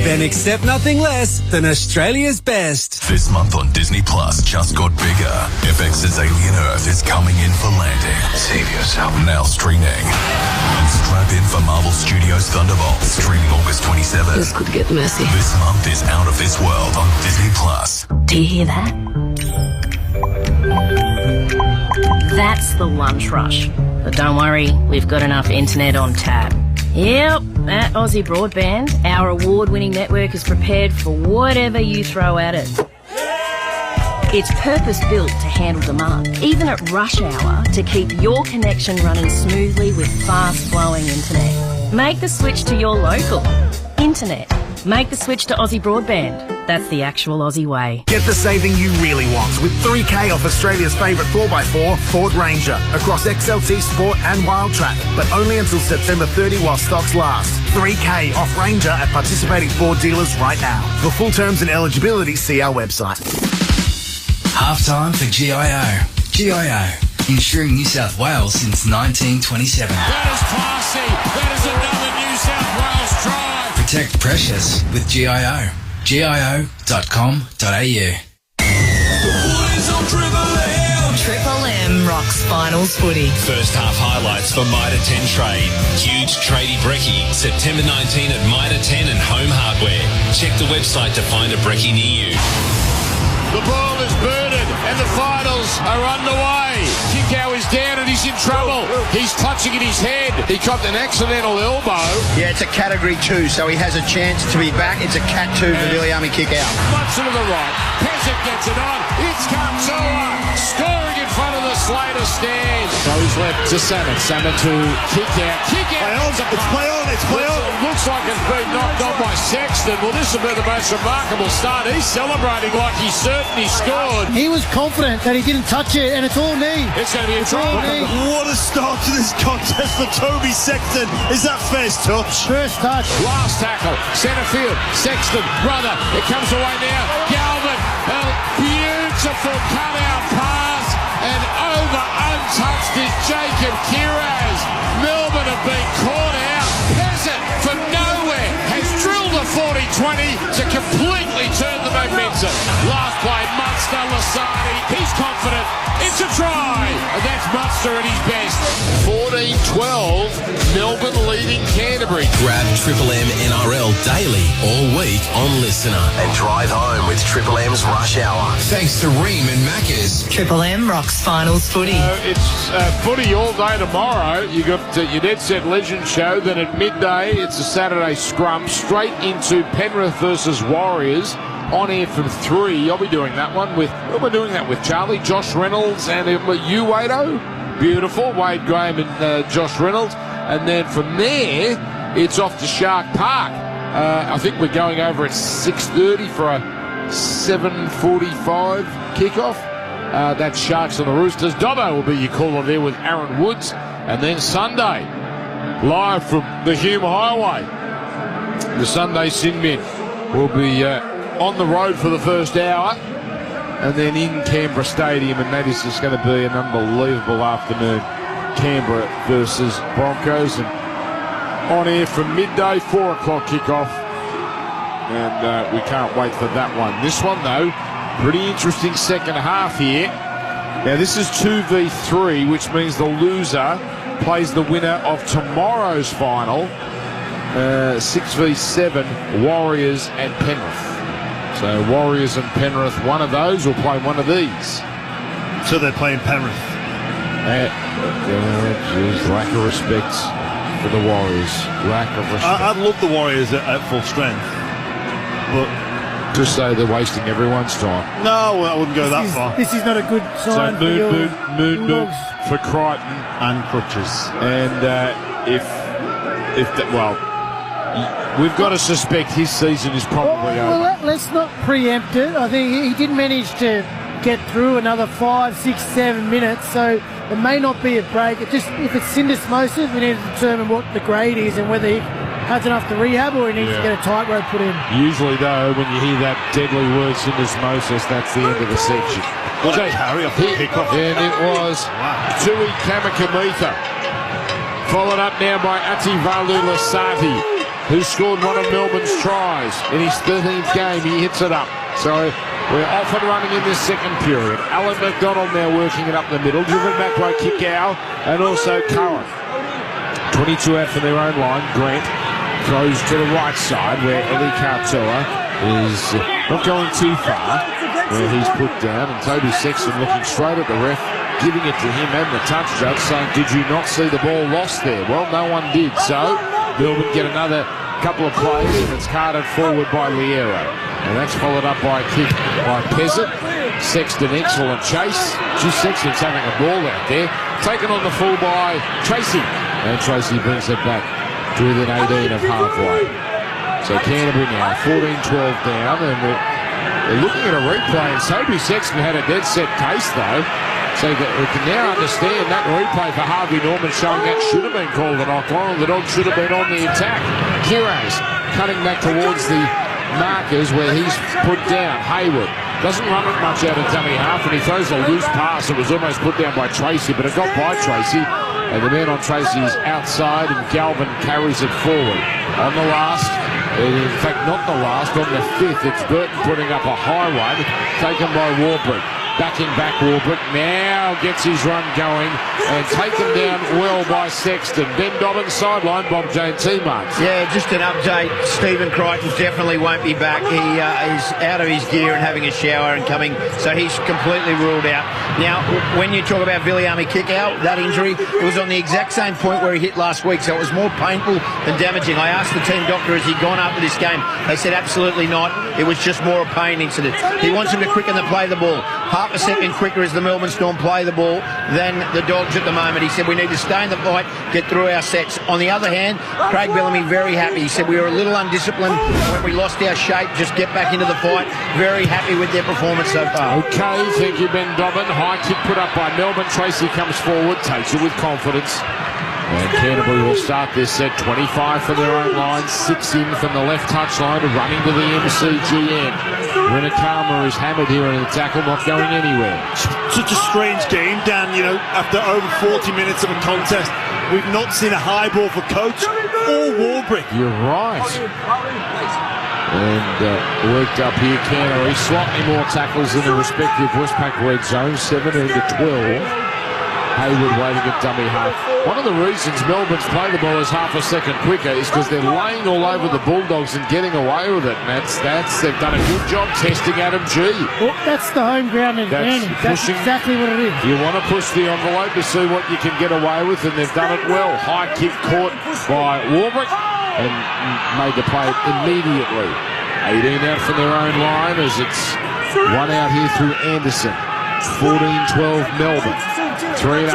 Then accept nothing less than Australia's best. This month on Disney Plus just got bigger. FX's Alien Earth is coming in for landing. Save yourself. Now streaming. And strap in for Marvel Studios Thunderbolts, streaming August 27th. This could get messy. This month is Out of This World on Disney Plus. Do you hear that? That's the lunch rush. But don't worry, we've got enough internet on tap. Yep, at Aussie Broadband, our award-winning network is prepared for whatever you throw at it. It's purpose-built to handle demand, even at rush hour, to keep your connection running smoothly with fast-flowing internet. Make the switch to your local internet. Make the switch to Aussie Broadband. That's the actual Aussie way. Get the saving you really want with 3K off Australia's favourite 4x4 Ford Ranger across XLT Sport and Wildtrak, but only until September 30 while stocks last. 3K off Ranger at participating Ford dealers right now. For full terms and eligibility, see our website. Halftime for GIO. GIO, insuring New South Wales since 1927. That is classy. That is another New South Wales try. Protect precious with GIO. GIO.com.au. Triple M rocks finals footy. First half highlights for Mitre 10 Trade. Huge tradie brekkie, September 19 at Mitre 10 and Home Hardware. Check the website to find a brekkie near you. The ball is birded and the finals are underway. Kickow is down and he's in trouble. He's clutching at his head. He copped an accidental elbow. Yeah, it's a category 2, so he has a chance to be back. It's a cat 2 for Viliami Kickow. Munson to the right. Pezic gets it on. It's Kamsua scoring in front of the Slater stand. Goes left to Salmon. Salmon to Kickow. Kickow. It's play on. It's play on. Looks like it's been knocked on by Sexton. Well, this will be the most remarkable start. He's celebrating like he's certain he scored. He was confident that he didn't touch it, and it's all knee. It's going to be a try. What a start to this contest for Toby Sexton. Is that first touch? First touch. Last tackle. Centre field. Sexton. Brother. It comes away now. Galvin. A beautiful cut-out pass. And over untouched is Jacob Kiraz. Melbourne have been caught out. Peasant from nowhere has drilled a 40-20 to completely turn the momentum. Last play, Munster, Lasardi. He's confident. It's a try. And that's Munster at his best. 14-12. Melbourne leading Canterbury. Grab Triple M NRL daily all week on Listener. And drive home with Triple M's Rush Hour. Thanks to Ream and Macca's. Triple M rocks finals footy. It's footy all day tomorrow. You got your Dead Set Legend show. Then at midday, it's a Saturday scrum straight into Penrith versus Warriors. On air from 3. I'll be doing that one with. We're doing that with Charlie, Josh Reynolds, and you, Wado. Beautiful, Wade Graham and Josh Reynolds. And then from there, it's off to Shark Park. I think we're going over at 6:30 for a 7:45 kickoff. That's Sharks and the Roosters. Dobbo will be your caller there with Aaron Woods. And then Sunday, live from the Hume Highway, the Sunday Sin Bin will be on the road for the first hour. And then in Canberra Stadium, and that is just going to be an unbelievable afternoon. Canberra versus Broncos, and on air from midday, 4 o'clock kickoff, and we can't wait for that one. This one though, pretty interesting second half here. Now this is 2v3, which means the loser plays the winner of tomorrow's final, 6v7 Warriors and Penrith. So Warriors and Penrith, one of those will play one of these. So they're playing Penrith. Just lack of respect for the Warriors. Lack of respect. I'd love the Warriors at full strength, but just say they're wasting everyone's time. No, I wouldn't go that far. This is not a good sign for your moon for Crichton and Crutches. And we've got to suspect his season is probably over. Well, let's not preempt it. I think he did manage to get through another 5, 6, 7 minutes, so it may not be a break. It just, if it's syndesmosis, we need to determine what the grade is and whether he has enough to rehab or he needs to get a tightrope put in. Usually, though, when you hear that deadly word syndesmosis, that's the end of the section. Was that carry off the kickoff? And it was Tui Kamikamitha, followed up now by Ativalu Lasati, who scored one of Melbourne's tries in his 13th game. He hits it up. So we're off and running in this second period. Alan McDonald now working it up the middle, driven back by Kikau and also Cohen. 22 out from their own line. Grant throws to the right side where Eli Kautoa is not going too far, where he's put down, and Toby Sexton looking straight at the ref, giving it to him and the touch judge, saying, "Did you not see the ball lost there?" Well, no one did. So Melbourne get another couple of plays, and it's carted forward by Liero. And that's followed up by a kick by Peasant. Sexton, excellent chase. Sexton's having a ball out there. Taken on the full by Tracy. And Tracy brings it back to within 18 of halfway. So Canterbury now 14-12 down. And they're looking at a replay. And Toby Sexton had a dead set case, though. So we can now understand that replay for Harvey Norman showing that should have been called a knock on. The dog should have been on the attack. Kiraz cutting back towards the markers where he's put down. Hayward doesn't run it much out of dummy half, and he throws a loose pass. It was almost put down by Tracy, but it got by Tracy, and the man on Tracy is outside, and Galvin carries it forward. On the last, in fact not the last, on the fifth, it's Burton putting up a high one, taken by Warbrick. Backing back, Warbrick now gets his run going and taken down well by Sexton. Ben Dobbins sideline, Bob Jane T-Marks. Yeah, just an update. Stephen Crichton definitely won't be back. He is out of his gear and having a shower and coming, so he's completely ruled out. Now, when you talk about Viliami kick-out, that injury, it was on the exact same point where he hit last week, so it was more painful than damaging. I asked the team doctor, has he gone after this game? They said absolutely not. It was just more a pain incident. He wants him to quicken the play the ball. Half a second quicker as the Melbourne Storm play the ball than the Dogs at the moment. He said we need to stay in the fight, get through our sets. On the other hand, Craig Bellamy very happy. He said we were a little undisciplined when we lost our shape. Just get back into the fight. Very happy with their performance so far. Okay, thank you, Ben Dobbin. High kick put up by Melbourne. Tracy comes forward, takes it with confidence. And Canterbury will start this set 25 from their own line, 6 in from the left touchline, running to the MCGN. Rinakama is hammered here in the tackle, not going anywhere. Such a strange game, Dan. You know, after over 40 minutes of a contest, we've not seen a high ball for Coates or Warbrick. You're right. And worked up here, Canterbury. Slightly more tackles in the respective Westpac red zone, 17 to 12. Hayward waiting at dummy half. One of the reasons Melbourne's play the ball is half a second quicker is because they're laying all over the Bulldogs and getting away with it. And they've done a good job testing Adam G. Well, that's the home ground advantage. That's exactly what it is. You want to push the envelope to see what you can get away with, and they've done it well. High kick caught by Warbrick and made the play immediately. 18 out from their own line as it's one out here through Anderson. 14-12 Melbourne. 3.5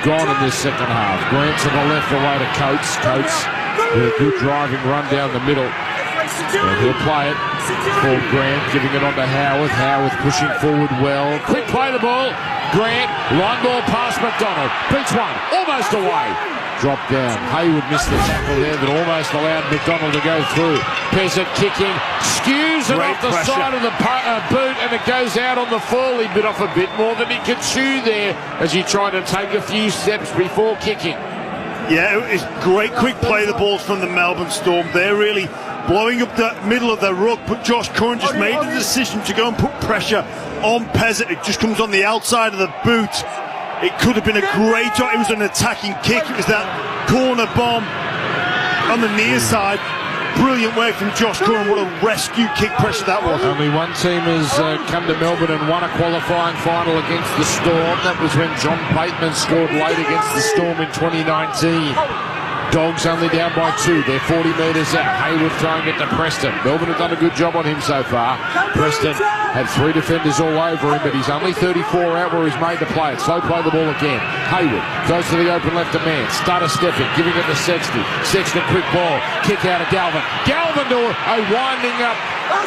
gone in this second half. Grant to the left away to Coates. Coates with a good driving run down the middle. And he'll play it for Grant, giving it on to Howarth. Howarth pushing forward well. Quick play the ball. Grant, line ball past McDonald. Beats one, almost away. Dropped down. Hayward missed the tackle there that almost allowed McDonald to go through. Peasant kicking, skews it off the side of the boot, and it goes out on the fall. He bit off a bit more than he could chew there as he tried to take a few steps before kicking. Yeah, it's great quick play the balls from the Melbourne Storm. They're really blowing up the middle of the ruck, but Josh Curran just made the decision to go and put pressure on Peasant. It just comes on the outside of the boot. It could have been a great shot. It was an attacking kick. It was that corner bomb on the near side. brilliant work from Josh Curran. What a rescue kick pressure that was. Only one team has come to Melbourne and won a qualifying final against the Storm. That was when John Bateman scored late against the Storm in 2019. Dogs only down by 2. They're 40 metres out. Hayward throwing it to Preston. Melbourne have done a good job on him so far. Preston had 3 defenders all over him, but he's only 34 out where he's made the play. Slow play the ball again. Hayward goes to the open left of man. Starter stepping, giving it to Sexton. Sexton, quick ball. Kick out of Galvin. Galvin to a winding up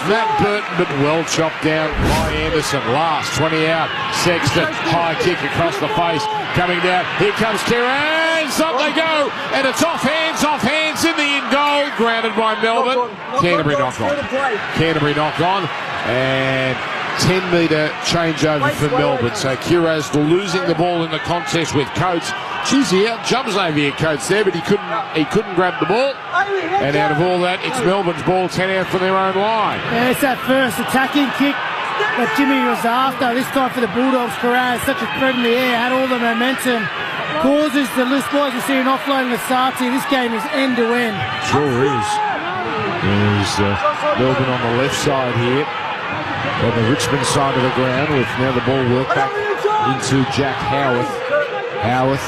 Matt Burton, but well chopped down by Anderson. Last 20 out. Sexton, high kick across the face. Coming down. Here comes Kieran. Up they go, and it's off hands in the in goal. Grounded by Melbourne. Canterbury knock on. Canterbury knock on, and 10-metre changeover for Melbourne. So Kiraz losing the ball in the contest with Coates. Geez, he out jumps over here, Coates there, but he couldn't grab the ball. And out of all that, it's Melbourne's ball, 10 out from their own line. Yeah, it's that first attacking kick that Jimmy was after. This time for the Bulldogs, Kiraz, such a threat in the air, had all the momentum. Causes the list boys to see an offload with Sarti. This game is end to end. Sure is. There's Melbourne on the left side here, on the Richmond side of the ground, with now the ball worked back into Jack Howarth. Howarth,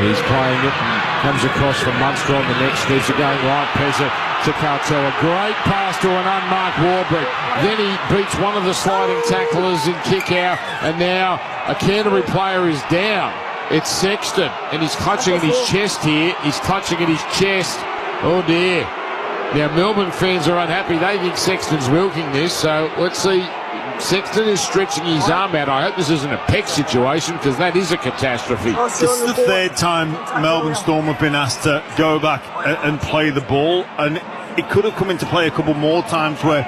he's playing it and comes across from Munster on the next. There's a going right, Pezza to Cartel. A great pass to an unmarked Warbrick. Then he beats one of the sliding tacklers in kick out, and now a Canterbury player is down. It's Sexton, and he's clutching at his chest here. He's clutching at his chest. Oh dear. Now Melbourne fans are unhappy. They think Sexton's milking this, so let's see. Sexton is stretching his arm out. I hope this isn't a peck situation, because that is a catastrophe. It's the third time Melbourne Storm have been asked to go back and play the ball, and it could have come into play a couple more times where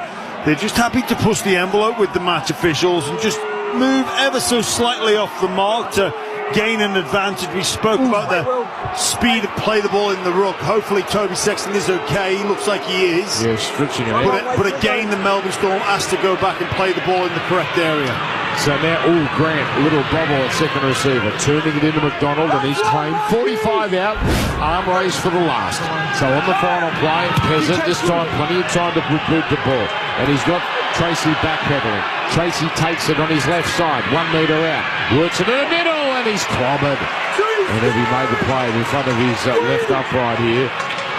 they're just happy to push the envelope with the match officials and just move ever so slightly off the mark to gain an advantage. We spoke about the speed of play the ball in the ruck. Hopefully Toby Sexton is okay. He looks like he is. Yeah, stretching it out. But again, the Melbourne Storm asked to go back and play the ball in the correct area. So now, Grant, a little bobble at second receiver, turning it into McDonald, and he's claimed 45 out, arm raised for the last. So on the final play, Peasant, this time plenty of time to boot the ball, and he's got Tracy backpedaling. Tracy takes it on his left side, 1 metre out, works it in the middle, and he's clobbered. And then he made the play in front of his left upright here.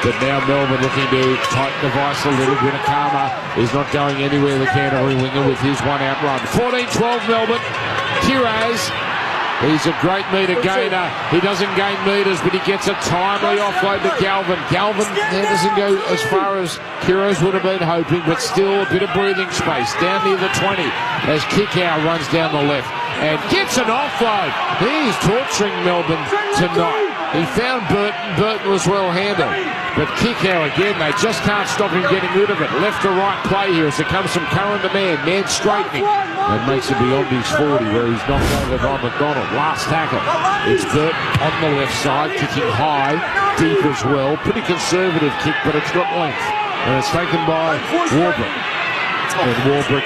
But now Melbourne looking to tighten the vice a little bit. Akama is not going anywhere, the Canterbury winger, with his one-out run. 14-12 Melbourne. Kiraz, he's a great metre gainer. He doesn't gain metres, but he gets a timely offload to Galvin. Galvin there doesn't go as far as Kiraz would have been hoping, but still a bit of breathing space. Down near the 20 as Kickow runs down the left and gets an offload. He's torturing Melbourne tonight. He found Burton. Burton was well handled. But Kickow again, they just can't stop him getting rid of it. Left to right play here as it comes from Curran to man. Man straightening. And makes it beyond his 40 where he's knocked over by McDonald. Last tackle. It's Burton on the left side, kicking high, deep as well. Pretty conservative kick, but it's got length. And it's taken by Warbrick. And Warbrick,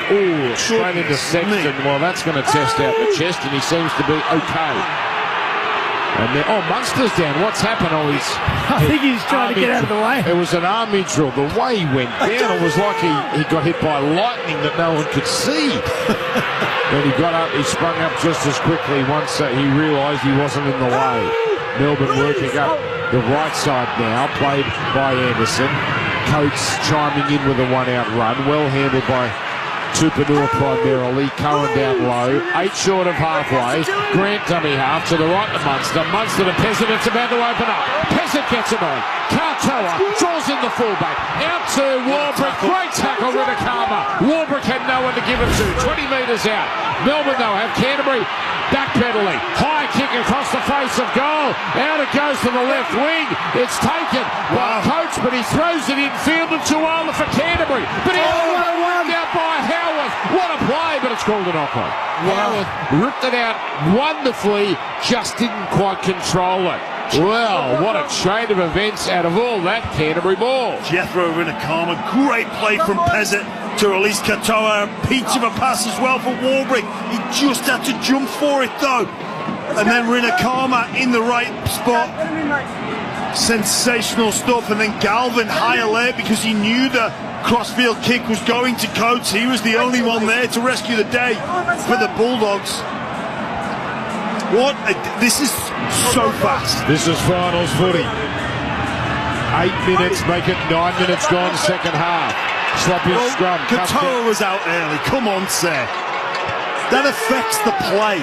straight into Sexton. Well, that's going to test out the chest, and he seems to be okay. And then, Munster's down. What's happened? I think he's trying to get out of the way. It was an army drill. The way he went down, it was like he got hit by lightning that no one could see. Then he got up, he sprung up just as quickly once he realised he wasn't in the way. Melbourne working up the right side now, played by Anderson. Coates chiming in with a one-out run, well handled by Tupanua primarily. Curran down low, 8 short of halfway. Grant dummy half to the right to Munster. Munster to Peasant, it's about to open up. Peasant gets it on. Cartoa draws in the fullback. Out to Warbrick. Great tackle, Ridakama. Warbrick had no one to give it to. 20 metres out. Melbourne, though, have Canterbury backpedaling. High kick across the face of goal. Out it goes to the left wing. It's taken by Coates, but he throws it in field and too early for Canterbury. But he's worked out by Howarth. What a play, but it's called a knock-on. Howarth ripped it out wonderfully, just didn't quite control it. Well, what a chain of events out of all that Canterbury ball. Jethro Rinakama, great play from Peasant to release Katoa. Peach of a pass as well for Warbrick. He just had to jump for it though. And then Rinakama in the right spot Sensational stuff. And then Galvin, high alert because he knew the crossfield kick was going to Coates. He was the only one there to rescue the day for the Bulldogs. This is so fast. This is finals footy. 8 minutes, make it 9 minutes gone, second half. Sloppy scrum. Katoa was out early. Come on, sir. That affects the play.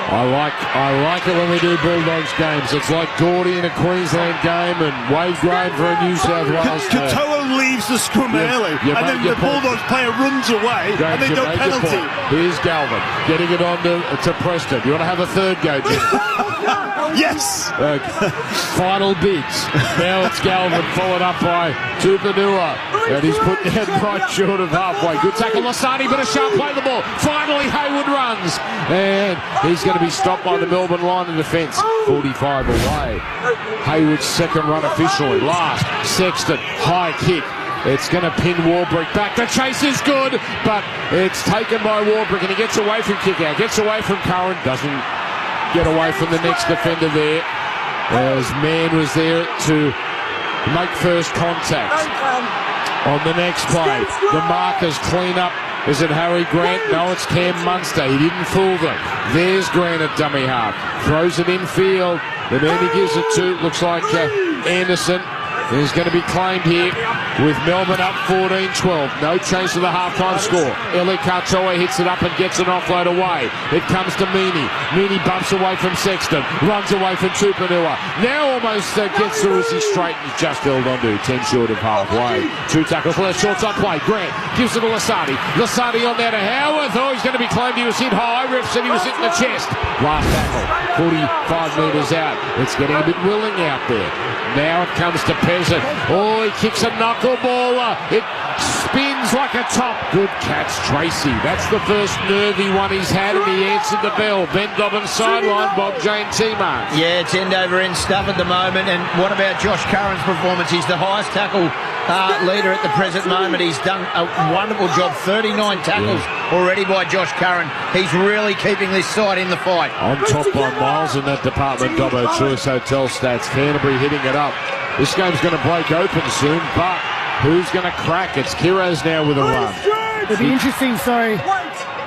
I like it when we do Bulldogs games. It's like Gordy in a Queensland game and Wade Graham for a New South Wales team. Katoa leaves the scrum early, and then the Bulldogs player runs away, and they don't penalty. Here's Galvin getting it on to Preston. You want to have a third go, Jim? Yes. Final bids. Now it's Galvin, followed up by Tupanua, and he's put down right short of halfway. Good tackle, Lasani, but a sharp play the ball. Finally, Hayward runs, and he's going to be stopped by the Melbourne line of defence. 45 away. Hayward's second run officially. Last, Sexton, high kick. It's going to pin Warbrick back. The chase is good, but it's taken by Warbrick, and he gets away from kick out. Gets away from Curran, doesn't get away from the next defender there, as Mann was there to make first contact. On the next play, the markers clean up. Is it Harry Grant? No, it's Cam Munster. He didn't fool them. There's Grant at dummy half. Throws it infield. The man he gives it to looks like Anderson. He's going to be claimed here with Melbourne up 14-12. No change to the halftime score. Eli Katoa hits it up and gets an offload away. It comes to Meaney. Meaney bumps away from Sexton. Runs away from Tupanua. Now almost gets through as he straightens. Just held on to 10 short of halfway. 2 tackles left. Shorts on play. Grant gives it to Lasani. Lasani on there to Howarth. Oh, he's going to be claimed. He was hit high. Ref said he was hit in the chest. Last tackle. 45 metres out. It's getting a bit willing out there. Now it comes to Peasant. Oh, he kicks a knuckleballer. It spins like a top. Good catch, Tracy. That's the first nervy one he's had, and he answered the bell. Ben Dobbins sideline, Bob Jane T-Mark. Yeah, it's end over end stuff at the moment. And what about Josh Curran's performance? He's the highest tackle leader at the present moment. He's done a wonderful job. 39 tackles already by Josh Curran. He's really keeping this side in the fight. On top by miles in that department, Dobbo Choice Hotel stats. Canterbury hitting it up. This game's going to break open soon, but who's going to crack? It's Kiraz now with a run. It'll be interesting,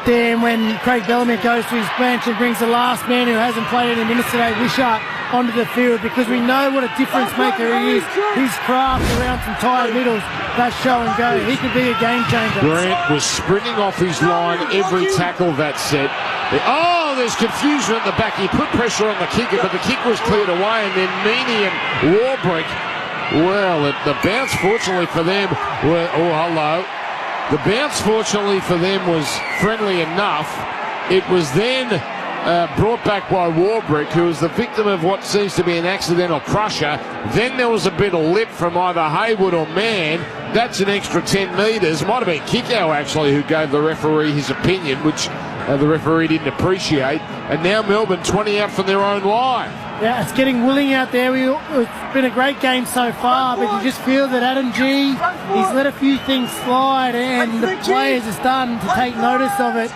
Dan, when Craig Bellamy goes to his bench and brings the last man who hasn't played any minutes today, Wishart, onto the field, because we know what a difference maker he is. His craft around some tired middles, that show and go. He could be a game changer. Grant was sprinting off his line every tackle that set. Oh, there's confusion at the back. He put pressure on the kicker, but the kick was cleared away, and then Meaney and Warbrick, well, the bounce, fortunately for them, The bounce, fortunately for them, was friendly enough. It was then brought back by Warbrick, who was the victim of what seems to be an accidental crusher. Then there was a bit of lip from either Hayward or Mann. That's an extra 10 metres. Might have been Kickow, actually, who gave the referee his opinion, which the referee didn't appreciate. And now Melbourne 20 out from their own line. Yeah, it's getting willing out there. It's been a great game so far, but you just feel that Adam G, he's let a few things slide, and the players are starting to take notice of it.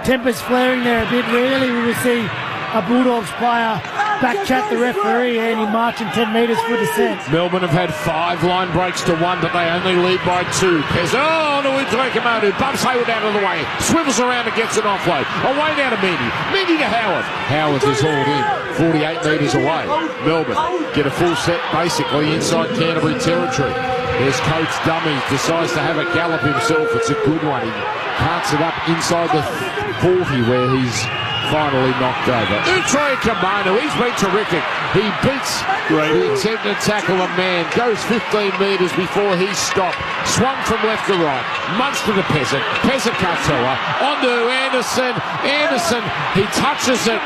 Tempers flaring there a bit. Rarely we will see a Bulldogs player backchat the referee and he marching 10 metres for dissent. Melbourne have had 5 line breaks to 1, but they only lead by 2. No, Udrekamadu bumps Hayward out of the way, swivels around and gets an offload. Away now to Meaney. Meaney to Howard. Howard is hauled in, 48 metres away. Melbourne get a full set basically inside Canterbury territory. There's Coates dummy, decides to have a gallop himself. It's a good one. He carts it up inside the 40 where he's finally knocked over. Udrekamadu, he's been terrific. He beats the attempted tackle of Mann, goes 15 metres before he's stopped. Swung from left to right. Munster to Peasant. Peasant Katoa. Onto Anderson. Anderson, he touches it.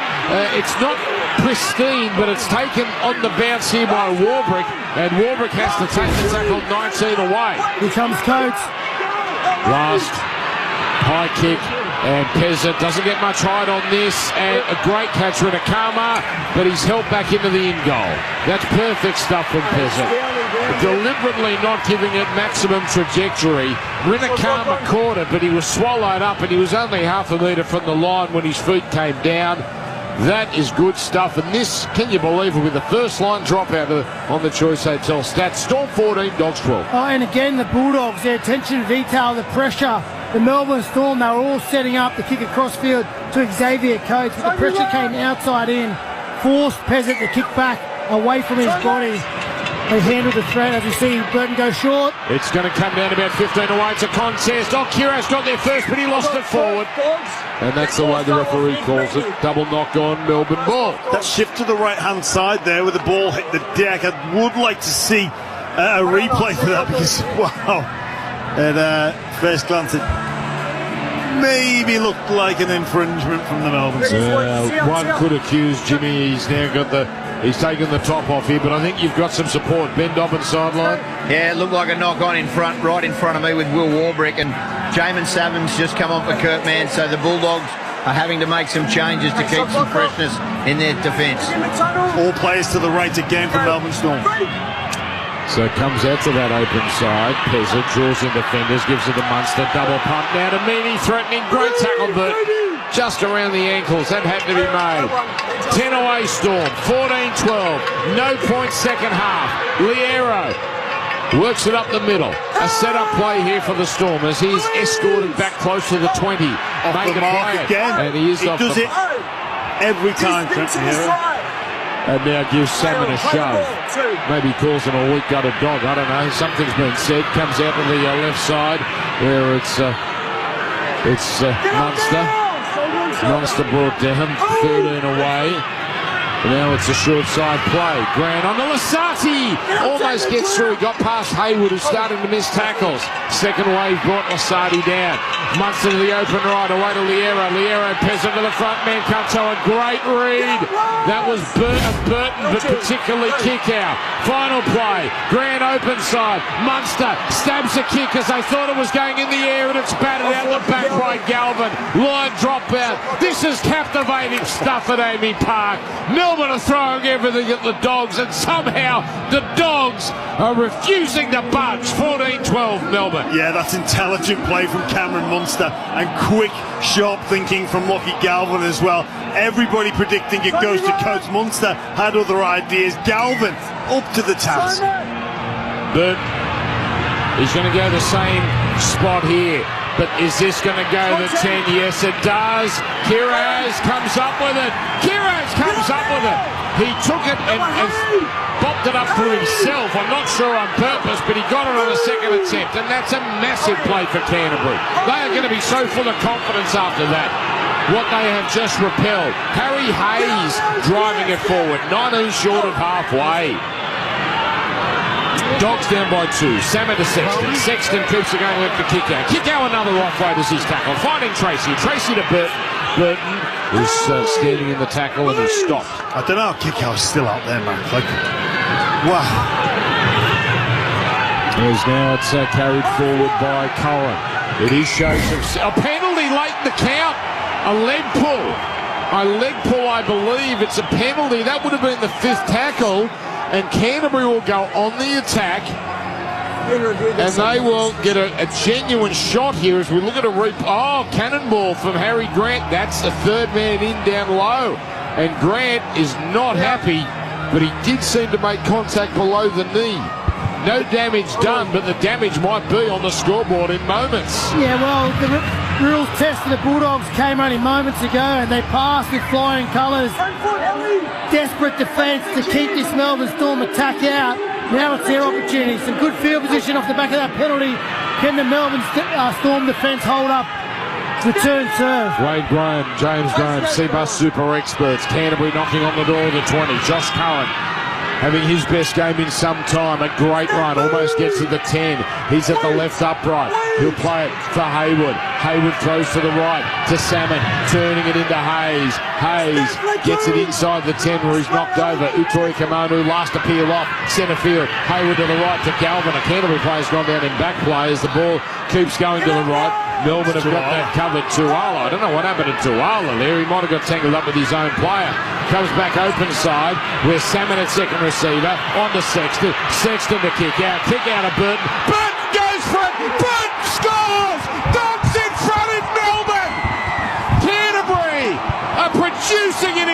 It's not pristine, but it's taken on the bounce here by Warbrick, and Warbrick has to take the tackle 19 away. Here comes Coates. Last high kick, and Peasant doesn't get much height on this, and a great catch for Nakama, but he's held back into the in goal. That's perfect stuff from Peasant. Deliberately not giving it maximum trajectory. Rinakama caught it, but he was swallowed up, and he was only half a metre from the line when his feet came down. That is good stuff. And this, can you believe it, with the first line dropout on the Choice Hotel stats. Storm 14, Dogs 12. Oh, and again, the Bulldogs, their attention to detail, the pressure. The Melbourne Storm, they were all setting up the kick across field to Xavier Coates, but the pressure came outside in, forced Peasant to kick back away from his body. They handled the threat. As you see, Burton go short. It's going to come down about 15 away. It's a contest. Oh, Kira's got there first, but he lost it forward. And that's the way the referee calls it. Double knock on Melbourne ball. That shift to the right-hand side there where the ball hit the deck. I would like to see a replay for that because, wow, at first glance it maybe looked like an infringement from the Melbourne. One could accuse Jimmy. He's taken the top off here, but I think you've got some support. Ben Dobbin sideline. Yeah, it looked like a knock on right in front of me with Will Warbrick, and Jamin Savins just come off for Kirkman, so the Bulldogs are having to make some changes to keep some freshness in their defence. All players to the right again from Melbourne Storm. So it comes out to that open side. Pezza draws in defenders, gives it to Munster. Double pump now to Meany, threatening. Great tackle, but just around the ankles. That had to be made. 10 away Storm. 14-12. No point second half. Liero works it up the middle. A set-up play here for the Storm as he's escorted back close to the 20. Off the mark again. And he is off does it every time, Trent Liero. And now gives Salmon a shove. Maybe calls him a weak-gutted dog. I don't know. Something's been said. Comes out to the left side where it's Munster. Munster brought down. 13 away. Now it's a short side play. Grant on the Lasati. Almost gets through. Got past Hayward, who's starting to miss tackles. Second wave brought Lasati down. Munster to the open right. Away to Liero. Liero Peasant to the front man. Canto. A great read. That was Burton, but particularly kick out. Final play. Grant open side. Munster stabs a kick as they thought it was going in the air, and it's batted out the back by Galvin. Line drop out. This is captivating stuff at Amy Park. Melbourne are throwing everything at the Dogs, and somehow the Dogs are refusing to budge. 14-12 Melbourne. Yeah, that's intelligent play from Cameron Munster and quick, sharp thinking from Lockie Galvin as well. Everybody predicting it goes to Coates. Munster had other ideas. Galvin up to the task. But he's going to go the same spot here. But is this going to go the 10? Yes, it does. Kiraz comes up with it. Kiraz comes up with it. He took it and bopped it up for himself. I'm not sure on purpose, but he got it on a second attempt. And that's a massive play for Canterbury. They are going to be so full of confidence after that. What they have just repelled. Harry Hayes driving it forward. 19 short of halfway. Dogs down by 2. Salmon to Sexton. Sexton keeps it going with the kick out. Kick out another off-road as he's tackled. Finding Tracy. Tracy to Burton. Burton is standing in the tackle and he's stopped. I don't know how kick out's still out there, man. Like, wow. As now it's carried forward by Cohen. It is shows a penalty late in the count. A leg pull. I believe. It's a penalty. That would have been the 5th tackle. And Canterbury will go on the attack, and they will get a genuine shot here as we look at a cannonball from Harry Grant. That's the 3rd man in down low, and Grant is not happy, but he did seem to make contact below the knee. No damage done, but the damage might be on the scoreboard in moments. Yeah, well, the rules test for the Bulldogs came only moments ago, and they passed with flying colours. Desperate defence to keep this Melbourne Storm attack out. Now it's their opportunity. Some good field position off the back of that penalty. Can the Melbourne Storm defence hold up? Return serve. Wade Graham, James Graham, Seabus super experts. Canterbury knocking on the door of the 20. Josh Curran having his best game in some time. A great run, almost gets to the 10. He's at the left upright. He'll play it for Hayward. Hayward throws to the right to Salmon, turning it into Hayes. Hayes gets it inside the 10 where he's knocked over. Utoi Kamanu last appeal off centre field. Hayward to the right to Galvin. A Canterbury player's gone down in back play as the ball keeps going to the right. Melbourne have got that covered. Tuala, I don't know what happened to Tuala there. He might have got tangled up with his own player. Comes back open side where Salmon at second receiver. On to Sexton. Sexton to kick out. Kick out of Burton. Burton goes for it. Burton scores! Dogs in front in Melbourne! Canterbury are producing an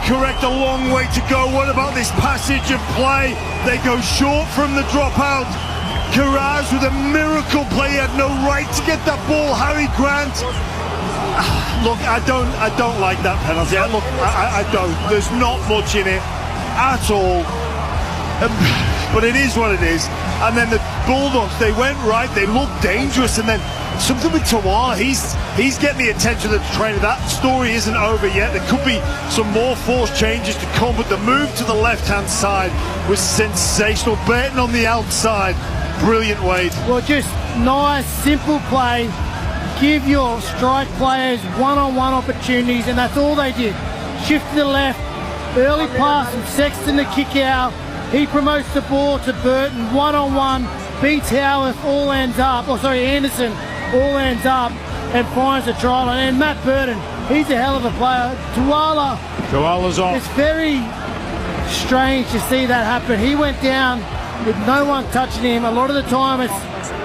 correct, a long way to go. What about this passage of play? They go short from the dropout. Carraz with a miracle play. He had no right to get that ball. Harry Grant. Look, I don't like that penalty. I don't. There's not much in it at all. But it is what it is. And then the Bulldogs, they went right. They looked dangerous. And then something with Tawala. He's getting the attention of the trainer. That story isn't over yet. There could be some more forced changes to come. But the move to the left-hand side was sensational. Burton on the outside. Brilliant, Wade. Well, just nice, simple play. Give your strike players one-on-one opportunities, and that's all they did. Shift to the left, early pass from Sexton to kick out. He promotes the ball to Burton, one-on-one, beats Howarth, Anderson, all ends up and finds the try line. And Matt Burton, he's a hell of a player. Tawala's off. It's very strange to see that happen. He went down with no one touching him. A lot of the time it's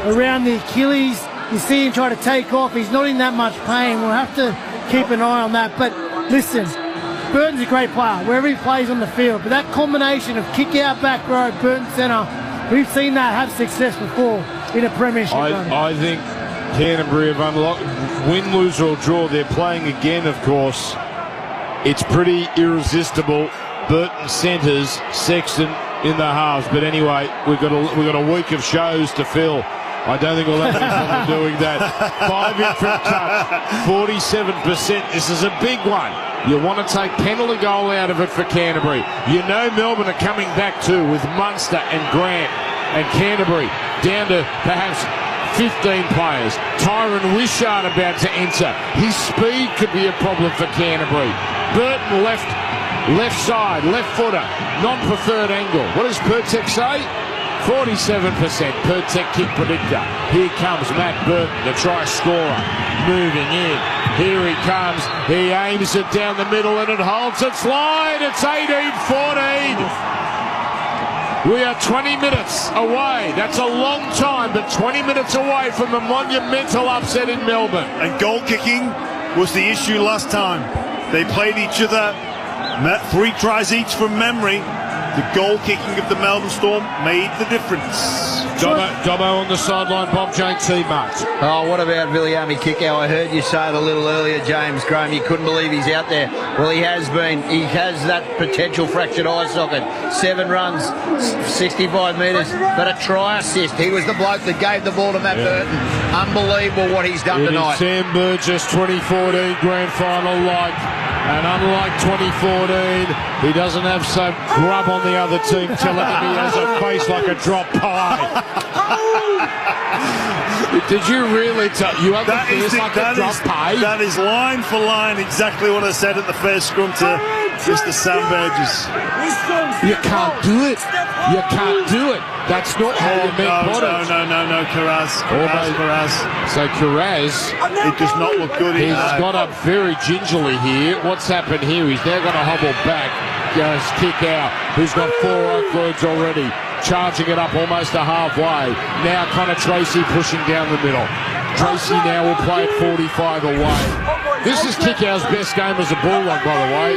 around the Achilles. You see him try to take off. He's not in that much pain. We'll have to keep an eye on that. But listen, Burton's a great player wherever he plays on the field. But that combination of kick out, back row, Burton centre, we've seen that have success before in a premiership. I think Canterbury have unlocked. Win, lose or draw, they're playing again, of course. It's pretty irresistible. Burton centres, Sexton in the halves. But anyway, we've got a week of shows to fill. I don't think we'll have any problem doing that. 5 in from touch, 47%. This is a big one. You want to take penalty goal out of it for Canterbury. You know Melbourne are coming back too with Munster and Grant, and Canterbury down to perhaps 15 players. Tyron Wishart about to enter. His speed could be a problem for Canterbury. Burton left side, left footer, non-preferred angle. What does Pertek say? 47% Pertek kick predictor. Here comes Matt Burton, the try scorer, moving in. Here he comes. He aims it down the middle and it holds its line. It's 18-14. We are 20 minutes away. That's a long time, but 20 minutes away from a monumental upset in Melbourne. And goal kicking was the issue last time. They played each other, 3 tries each from memory. The goal kicking of the Melbourne Storm made the difference. Dobbo on the sideline, Bob JT Marks. Oh, what about Viliami Kickow? I heard you say it a little earlier, James Graham. You couldn't believe he's out there. Well, he has been. He has that potential fractured eye socket. 7 runs, 65 metres, but a try assist. He was the bloke that gave the ball to Matt Burton. Unbelievable what he's done tonight. Sam Burgess 2014 grand final like. And unlike 2014, he doesn't have some grub on the other team telling him he has a face like a drop pie. Did you really tell you have a face like a drop pie? That is line for line exactly what I said at the first scrum to Mr. Sam Burgess. You can't do it. You can't do it. That's not how you make bodies. No, Carraz. So Carraz, it does not look good. He's got up very gingerly here. What's happened here? He's now going to hobble back. Goes kick out. Who's got 4 offloads already? Charging it up almost to halfway. Now Connor Tracy pushing down the middle. Tracy now will play at 45 away. This is Kickow's best game as a Bulldog, by the way.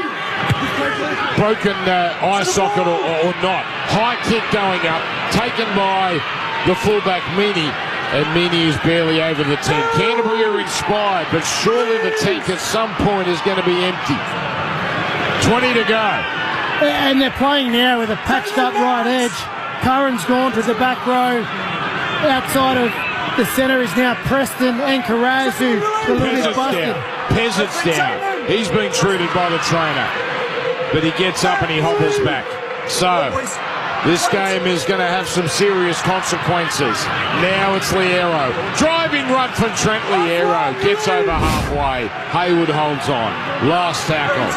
Broken eye socket or not. High kick going up, taken by the fullback Meany, and Meany is barely over the 10. Canterbury are inspired, but surely the tank at some point is going to be empty. 20 to go. And they're playing now with a patched up right edge. Curran's gone to the back row. Outside of the centre is now Preston and Carraz, who a little bit busted. Peasant's down. He's been treated by the trainer. But he gets up and he hobbles back. So, this game is going to have some serious consequences. Now it's Liero. Driving run from Trent Liero. Gets over halfway. Hayward holds on. Last tackle.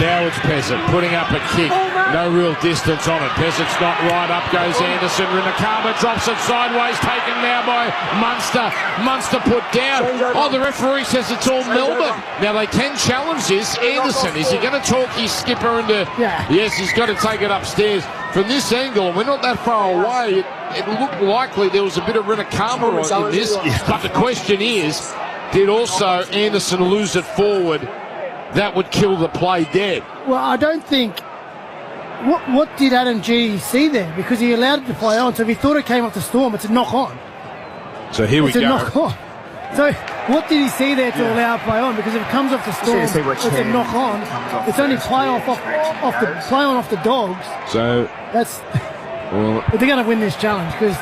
Now it's Peasant putting up a kick. No real distance on it. Peasant's not right. Up goes Anderson. Rinakama drops it sideways. Taken now by Munster. Munster put down. Oh, the referee says it's all Melbourne. Now they can challenge this. Anderson, is he going to talk his skipper into... Yeah. Yes, he's got to take it upstairs. From this angle, and we're not that far away, it looked likely there was a bit of Rinakama in this. But the question is, did also Anderson lose it forward that would kill the play dead. Well, I don't think... What did Adam G see there? Because he allowed it to play on, so if he thought it came off the Storm, it's a knock-on. So here we go. It's a knock-on. So what did he see there to allow it play on? Because if it comes off the Storm, it's a knock-on. It's only play off the Dogs. So... But they're going to win this challenge because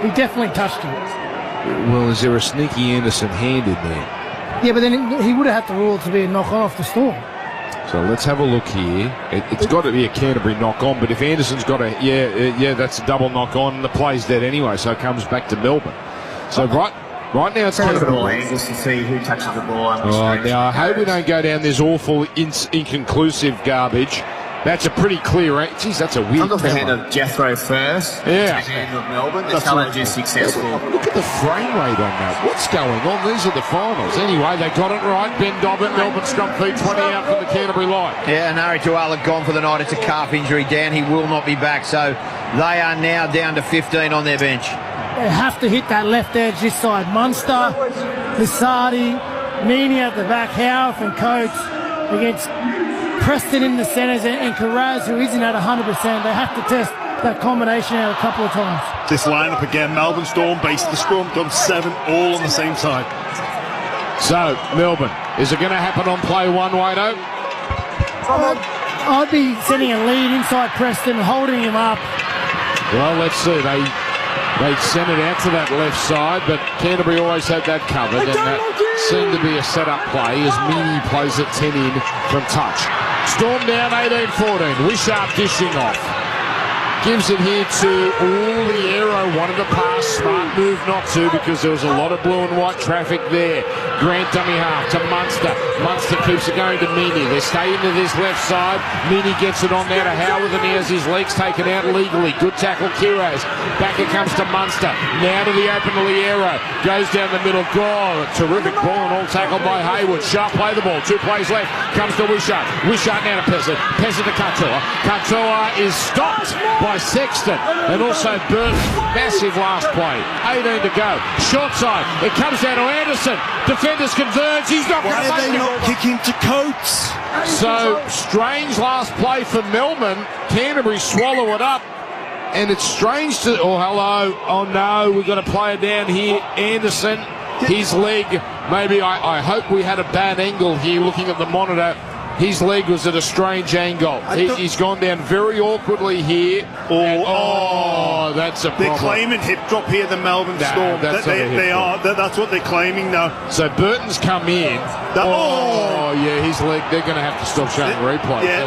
he definitely touched it. Well, is there a sneaky Anderson hand in there? Yeah, but then he would have had to rule to be a knock-on off the Storm. So let's have a look here. It's got to be a Canterbury knock-on, but if Anderson's got a... Yeah, that's a double knock-on, and the play's dead anyway, so it comes back to Melbourne. So right now it's look at all angles to see who touches the ball. Now I hope we don't go down this awful inconclusive garbage. That's a pretty clear... Geez, that's a weird... Comes off the hand of Jethro first. Yeah. To the hand of Melbourne. The challenge is successful. Look at the frame rate on that. What's going on? These are the finals. Anyway, they got it right. Ben Dobbin, Melbourne scrum feed 20 out from the Canterbury line. Yeah, and Ari Tuala gone for the night. It's a calf injury down. He will not be back. So they are now down to 15 on their bench. They have to hit that left edge this side. Munster, Lusardi, Meany at the back, Howarth and Coates against Preston in the centres and Carraz, who isn't at 100%. They have to test that combination out a couple of times. This lineup again, Melbourne Storm based the scrum, done 7 all on the same side. So, Melbourne, is it going to happen on play one, Wado? I'd be sending a lead inside Preston, holding him up. Well, let's see. They sent it out to that left side, but Canterbury always had that covered, and that seemed to be a set-up play as Meany plays it 10 in from touch. Storm down 18-14. Wishart dishing off. Gives it here to Oliero. Wanted to pass. Smart move not to because there was a lot of blue and white traffic there. Grant dummy half to Munster. Munster keeps it going to Meany. They stay into this left side. Meany gets it on now to Howard and he has his legs taken out legally. Good tackle, Kiraz. Back it comes to Munster. Now to the open Oliero. Goes down the middle. Goal. Terrific ball and all tackled by Hayward. Sharp play the ball. 2 plays left. Comes to Wishart. Wishart now to Peasant. Peasant to Katoa. Katoa is stopped by Sexton and also Burton. Massive last play. 18 to go. Short side. It comes down to Anderson. Defenders converge. He's not going to make it. Why are they not kicking to Coates? So strange last play for Melbourne. Canterbury swallow it up. And it's strange to... Oh, hello. Oh, no. We've got a player down here. Anderson. His leg. Maybe I hope we had a bad angle here looking at the monitor. His leg was at a strange angle. He's gone down very awkwardly here. That's a problem. They're claiming hip drop here, the Melbourne Storm. That's what they're claiming now. So Burton's come in. His leg. They're going to have to stop showing replay. Yeah,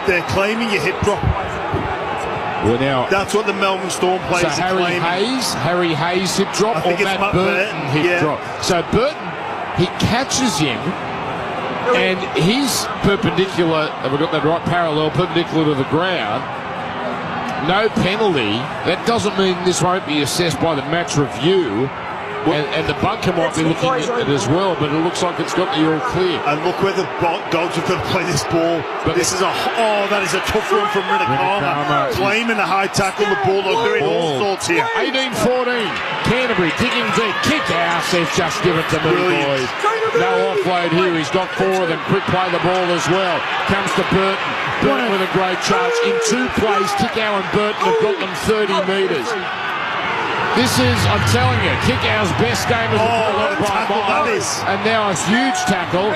they're claiming your hip drop. Well, now that's what the Melbourne Storm players are claiming. Harry Hayes hip drop, or Matt Burton hip drop. So Burton, he catches him. And he's perpendicular, have we got that right, parallel, perpendicular to the ground. No penalty. That doesn't mean this won't be assessed by the match review. And the bunker might be looking at it as well, but it looks like it's got the all clear. And look where the Dogs have got to play this ball. But that is a tough one from Rinakama. Claiming the high tackle, the Bulldogs doing all sorts here. 18-14. Canterbury digging deep. Kick out. They've just given it to me, boys. No offload here. He's got 4 of them. Quick play the ball as well. Comes to Burton. Burton with a great charge. In 2 plays, Kickow and Burton have got them 30 metres. This is, I'm telling you, Kickow's best game of the ball by miles. And now a huge tackle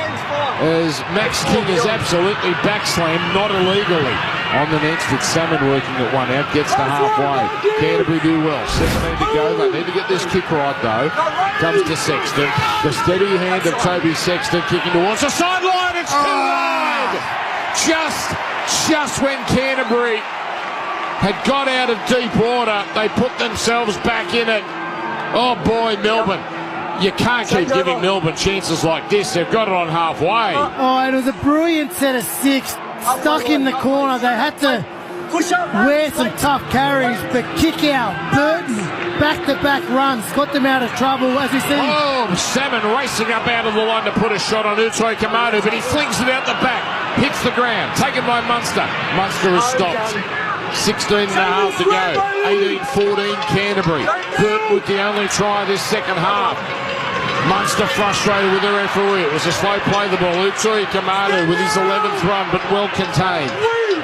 as Max King is absolutely backslammed, not illegally. On the next, it's Salmon working at one out, gets to halfway. Canterbury do well. 17 to go. They need to get this kick right, though. Comes to Sexton. The steady hand of Toby Sexton kicking towards the sideline. It's too wide. Just when Canterbury had got out of deep water, they put themselves back in it. Oh boy, Melbourne. You can't keep giving Melbourne chances like this. They've got it on halfway. And it was a brilliant set of 6 stuck in the corner. They had to wear some tough carries, but kick out. Burton, back-to-back runs, got them out of trouble, as you see. Salmon racing up out of the line to put a shot on Utoi Kamadu, but he flings it out the back, hits the ground, taken by Munster. Munster is stopped. 16 and a half to go. 18-14 Canterbury. Burton with the only try this second half. Munster frustrated with the referee. It was a slow play the ball. Utui Kamanu with his 11th run, but well contained.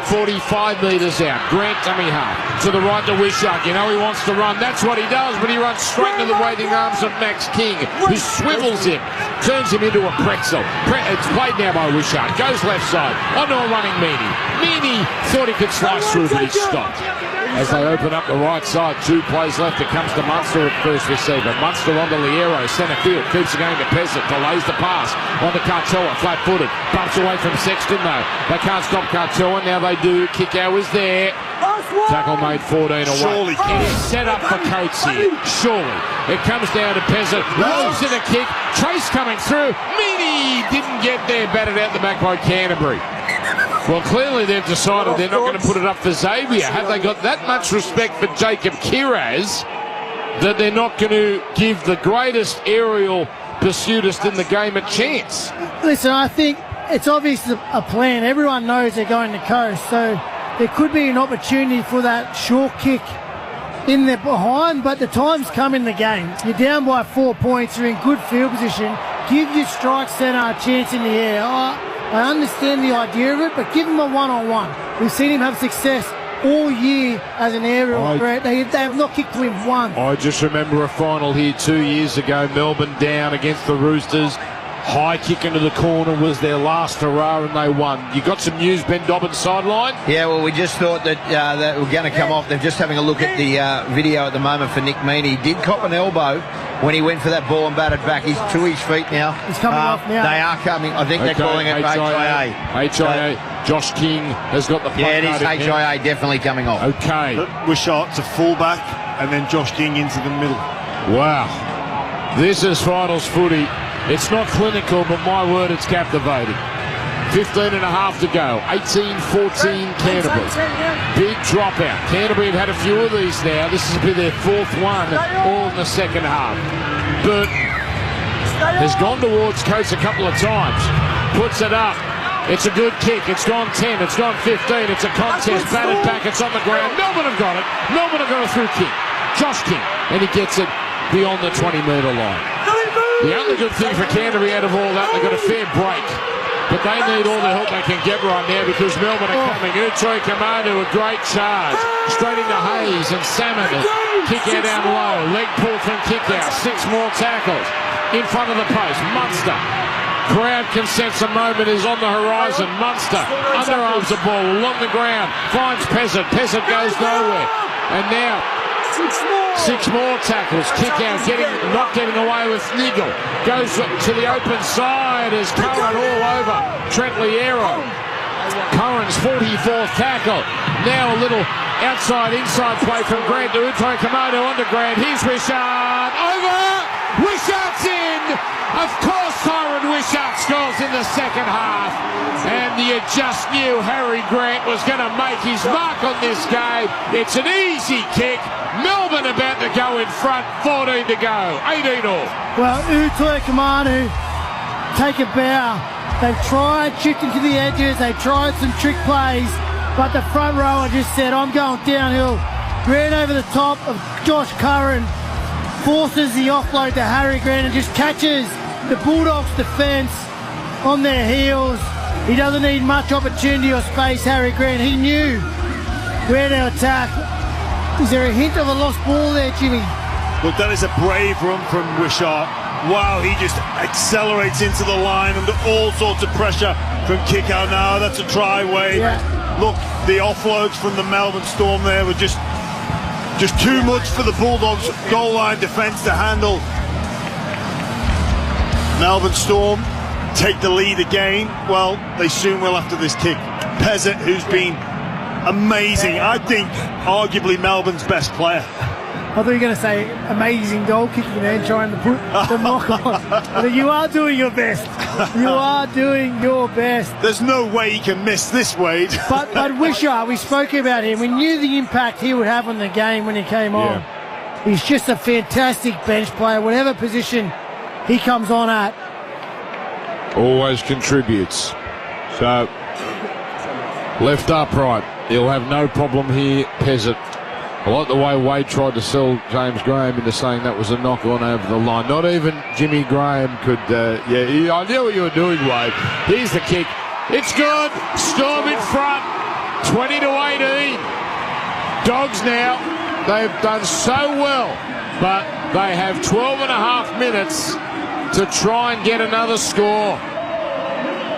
45 metres out. Grant dummy half. To the right to Wishart. You know he wants to run. That's what he does, but he runs straight into the waiting arms of Max King, who swivels him, turns him into a pretzel. It's played now by Wishart. Goes left side. Onto a running Meany. Meany thought he could slice through, but he stopped. As they open up the right side, 2 plays left. It comes to Munster at first receiver. Munster onto Liero, centre field. Keeps the game to Peasant. Delays the pass. Onto Kartua, flat-footed. Bumps away from Sexton, though. They can't stop Kartua. Now they do. Kickout was there. Tackle made 14 away. Surely. It is set up for Coates here. Surely. It comes down to Peasant. Rolls in a kick. Trace coming through. Meany didn't get there. Batted out the back by Canterbury. Well, clearly they've decided they're not going to put it up for Xavier. Have they got that much respect for Jacob Kiraz that they're not going to give the greatest aerial pursuitist in the game a chance? Listen, I think it's obvious a plan. Everyone knows they're going to coast, so there could be an opportunity for that short kick in there behind, but the time's come in the game. You're down by 4 points, you're in good field position. Give your strike centre a chance in the air. I understand the idea of it, but give him a one-on-one. We've seen him have success all year as an aerial threat. They have not kicked to him once. I just remember a final here 2 years ago, Melbourne down against the Roosters. High kick into the corner was their last hurrah and they won. You got some news, Ben Dobbins sideline? Yeah, well, we just thought that that we're going to come off. They're just having a look at the video at the moment for Nick Meany. He did cop an elbow when he went for that ball and batted back. He's to his feet now. He's coming off now. They are coming. I think they're calling it HIA. HIA. Josh King has got the play. Yeah, it is HIA definitely coming off. Okay. Wishart to fullback and then Josh King into the middle. Wow. This is finals footy. It's not clinical, but my word, it's captivating. 15 and a half to go. 18-14 Canterbury. Big dropout. Canterbury have had a few of these now. This will be their 4th one, all in the second half. Burt has gone towards Coates a couple of times. Puts it up. It's a good kick. It's gone 10. It's gone 15. It's a contest. Batted back. It's on the ground. Melbourne have got it. Melbourne have got a through kick. Josh King. And he gets it beyond the 20-metre line. The only good thing for Canterbury out of all that, they've got a fair break. But they need all the help they can get right now because Melbourne are coming. Utoi Kamanu, a great charge. Straight into Hayes and Salmon. Kick out down low. Leg pull from kick out. 6 more tackles. In front of the post. Munster. Crowd can sense a moment is on the horizon. Munster underarms the ball along the ground. Finds Peasant. Peasant goes nowhere. And now 6 more tackles. Kick out, not getting away with Nigel. Goes to the open side as Curran all over Trent Liero. Curran's 44th tackle. Now a little inside play from Grant to Utoi Kamanu onto Grant. Here's Wishart. Over! Wishart's in! Of course Tyron Wishart scores in the second half. And you just knew Harry Grant was going to make his mark on this game. It's an easy kick. Melbourne about to go in front. 14 to go. 18 all. Well, Utoi Kamanu take a bow. They've tried shifting to the edges. They've tried some trick plays. But the front rower just said, I'm going downhill. Ran over the top of Josh Curran. Forces the offload to Harry Grant and just catches the Bulldogs defence on their heels. He doesn't need much opportunity or space, Harry Grant. He knew where to attack. Is there a hint of a lost ball there, Jimmy? Look, that is a brave run from Wishart. Wow, he just accelerates into the line under all sorts of pressure from kick out now. That's a try, Wade. Yeah. Look, the offloads from the Melbourne Storm there were just too much for the Bulldogs goal line defence to handle. Melbourne Storm take the lead again. Well, they soon will after this kick. Peasant, who's been amazing. I think arguably Melbourne's best player. I thought you were going to say amazing goal kicking and trying to put the knock on. But you are doing your best. You are doing your best. There's no way he can miss this, Wade. But Wishart, we spoke about him. We knew the impact he would have on the game when he came on. He's just a fantastic bench player, whatever position he comes on at. Always contributes. So, left upright. He'll have no problem here, Peasant. I like the way Wade tried to sell James Graham into saying that was a knock on over the line. Not even Jimmy Graham could, I knew what you were doing, Wade. Here's the kick. It's good. Storm in front. 20-18. Dogs now. They've done so well, but they have 12 and a half minutes to try and get another score.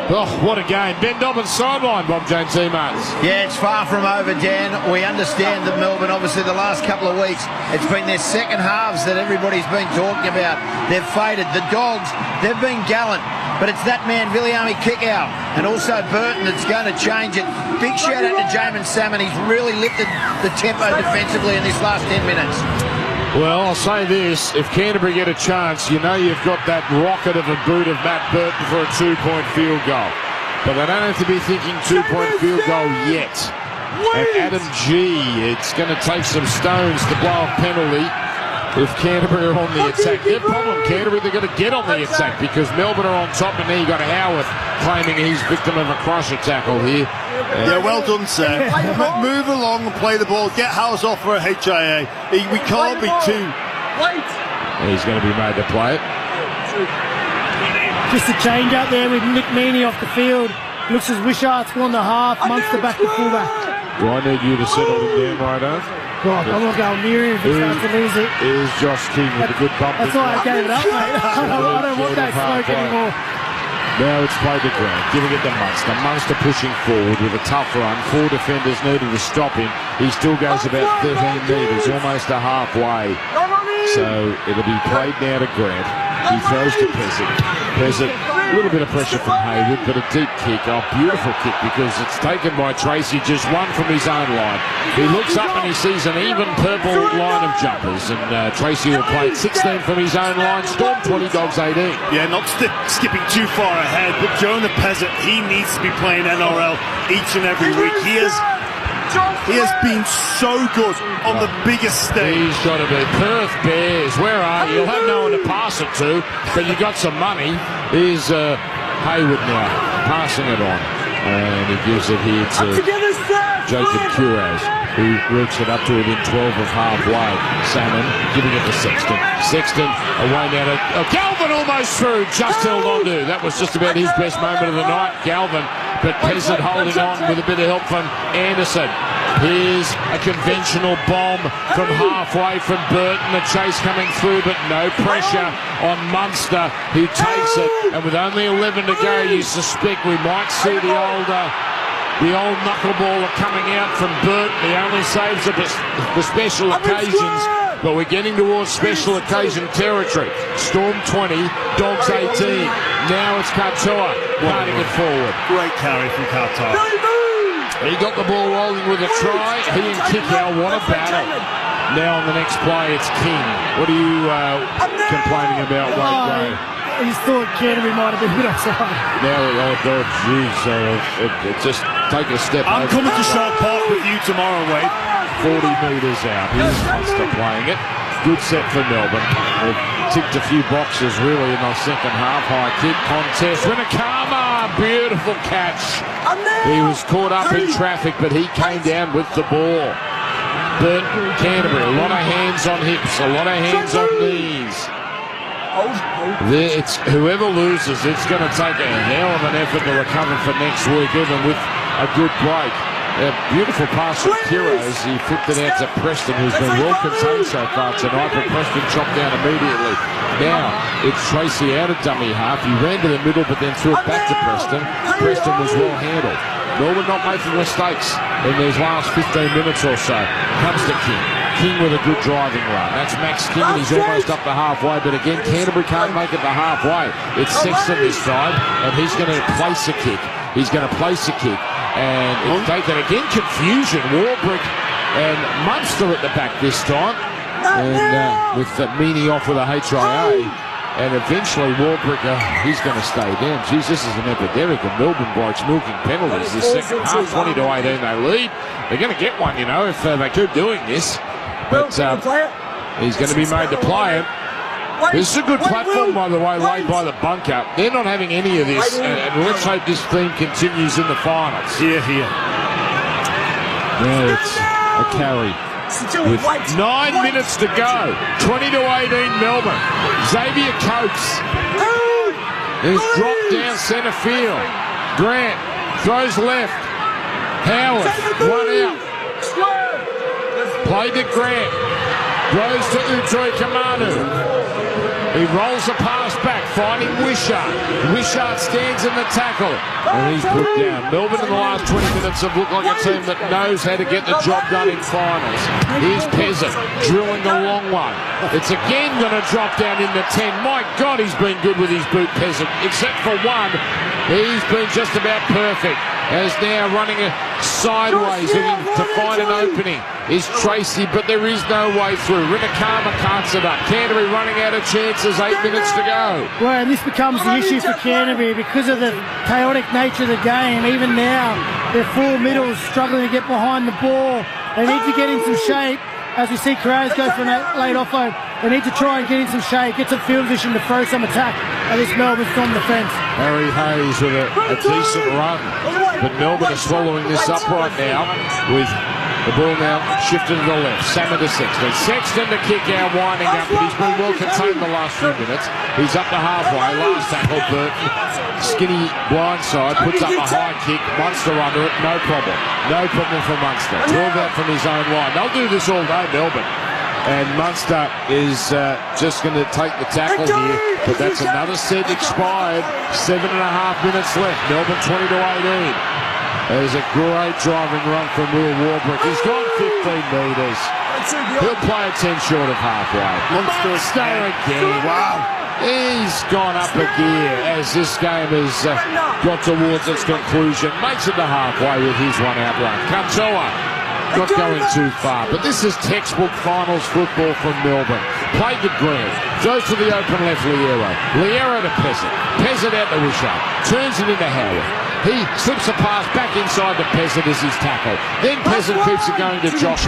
Oh, what a game. Ben Dobbins sideline, Bob James Martins. Yeah, it's far from over, Dan. We understand that Melbourne, obviously, the last couple of weeks, it's been their second halves that everybody's been talking about. They've faded. The Dogs, they've been gallant, but it's that man, Viliami Kickout, and also Burton that's going to change it. Big shout out to Jamin Salmon. He's really lifted the tempo defensively in this last 10 minutes. Well, I'll say this, if Canterbury get a chance, you know you've got that rocket of a boot of Matt Burton for a 2-point field goal. But they don't have to be thinking 2-point field goal yet. And Adam G, it's going to take some stones to blow a penalty if Canterbury are on the attack. Their problem, Canterbury, they've got to get on the attack because Melbourne are on top, and then you've got Howarth claiming he's victim of a crusher tackle here. Yeah, well done, sir. Move along and play the ball. Get House off for a HIA. We can't be too... He's going to be made to play it. Just a change up there with Nick Meaney off the field. Looks as Wishart's gone to half, Munster back to fullback. Do I need you to settle him down right now? God, I'm not going near him if he starts to lose it. Here's Josh King with a good bump. That's why I gave it up, mate. I don't want that smoke anymore. Now it's played to Grant, giving it to Munster. Munster pushing forward with a tough run. 4 defenders needed to stop him. He still goes about 13 metres, almost a halfway. So it'll be played now to Grant. He throws to Peasant. Peasant, a little bit of pressure from Hayward, but a deep kick. Oh, beautiful kick because it's taken by Tracy, just one from his own line. He looks up and he sees an even purple line of jumpers, and Tracy will play 16 from his own line. Storm 20, Dogs 18. Yeah, not skipping too far ahead, but Jonah Peasant, he needs to be playing NRL each and every week. He has been so good on the biggest stage. He's got to be. Perth Bears, where are you? You'll have no one to pass it to, but you got some money. Here's Hayward now, passing it on. And he gives it here to Jacob Curaz, who works it up to within 12 of halfway. Salmon giving it to Sexton. Sexton away now to Galvin, almost through, just held on to. That was just about his best moment of the night, Galvin. But Peasant holding on with a bit of help from Anderson. Here's a conventional bomb from halfway from Burton. The chase coming through, but no pressure on Munster, who takes it. And with only 11 to go, you suspect we might see the old knuckleballer coming out from Burton. He only saves it for special occasions, but we're getting towards special occasion territory. Storm 20, Dogs 18. Now it's Katoa carting it forward. Great carry from Katoa. He got the ball rolling with a try. He and Kickow, what a battle. Now on the next play, it's King. What are you complaining about, Wade Gray? I just thought Canterbury might have been a bit offside. Now, geez, just take a step. I'm coming to Shark Park with you tomorrow, Wade. 40 metres out. Here's Munster playing it. Good set for Melbourne. They've ticked a few boxes really in the second half. High kick contest. Winakama, beautiful catch. He was caught up in traffic, but he came down with the ball. Burton, Canterbury, a lot of hands on hips, a lot of hands on knees. It's whoever loses, it's going to take a hell of an effort to recover for next week, even with a good break. A beautiful pass from Kiros. He flipped it out to Preston, who's been well contained so far tonight, but Preston chopped down immediately. Now it's Tracy out of dummy half. He ran to the middle, but then threw it back to Preston. Preston was well handled. Melbourne not making mistakes in these last 15 minutes or so. Comes to King. King with a good driving run. That's Max King, and he's almost up the halfway. But again, Canterbury can't make it the halfway. It's Sexton this time, and he's going to place a kick. He's going to place a kick. And it's taken again, confusion. Warbrick and Munster at the back this time. And with Meaney off with a HIA. And eventually Warbrick, he's going to stay down. Geez, this is an epidemic of Melbourne blokes milking penalties this second half. 20-18 they lead. They're going to get one, if they keep doing this. But he's going to be made to play it. This is a good platform, by the way, laid by the bunker. They're not having any of this, and let's hope this theme continues in the finals. Here. Now it's a carry with 9 minutes to go. 20-18 Melbourne. Xavier Coates is dropped down centre field. Grant throws left. Howard, one out. Played to Grant. Goes to Utoi Kamanu. He rolls a pass back, finding Wishart. Wishart stands in the tackle, and he's put down. Melbourne in the last 20 minutes have looked like a team that knows how to get the job done in finals. Here's Peasant, drilling a long one. It's again going to drop down in the 10. My God, he's been good with his boot, Peasant. Except for one, he's been just about perfect. As now running sideways, looking to find an opening, is Tracy, but there is no way through. Rinakama can't sit up. Canterbury running out of chances, 8 minutes to go. Well, and this becomes the issue for Canterbury because of the chaotic nature of the game. Even now, their four middles struggling to get behind the ball. They need to get in some shape. As we see Carreras go for a late offload, they need to try and get in some shape, get some field position to throw some attack at this Melbourne Storm defence. Harry Hayes with a decent run, but Melbourne is swallowing this up right now with the ball now shifted to the left. Salmon to Sexton. Sexton to kick out, winding up, but he's been well contained the last few minutes. He's up to halfway. Last tackle, Burton. Skinny blindside, puts up a high kick. Munster under it, no problem. No problem for Munster. 12 out from his own line. They'll do this all day, Melbourne. And Munster is just going to take the tackle here, but that's another set expired. 7.5 minutes left. Melbourne 20-18. There's a great driving run from Will Warbrick. He's gone 15 metres. He'll play a 10 short of halfway. Munster again. Wow. He's gone up a gear as this game has got towards its conclusion. Makes it to halfway with his one out run. Kantoa not going too far, but this is textbook finals football from Melbourne. Played to Grant, goes to the open left Liero. Liero to Peasant. Peasant out to Wishart. Turns it into Howard. He slips a pass back inside to Peasant as his tackle. Then Peasant keeps it going to Josh,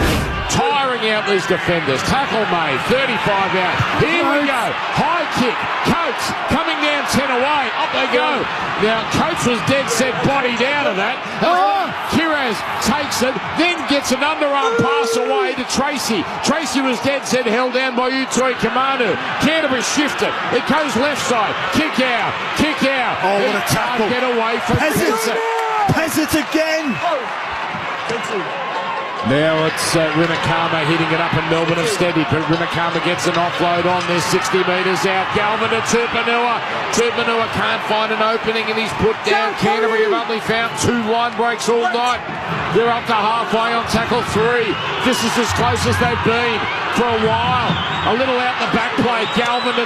tiring out these defenders. Tackle made, 35 out. Here we go. High kick. Coates coming down 10 away. Up they go. Now, Coates was dead set bodied out of that. Kiraz takes it, then gets an underarm pass away to Tracy. Tracy was dead set held down by Utoi Kamanu. Canterbury shifted. It goes left side. Kick out. Kick out. Oh, what a tackle. Get away from Peasant again. Now it's Rinakama hitting it up and Melbourne have steadied, but Rinakama gets an offload on there, 60 metres out. Galvin to Tupanua. Tupanua can't find an opening and he's put down. Canterbury have only found 2 line breaks all night. They're up to halfway on tackle 3. This is as close as they've been for a while. A little out the back play. Galvin to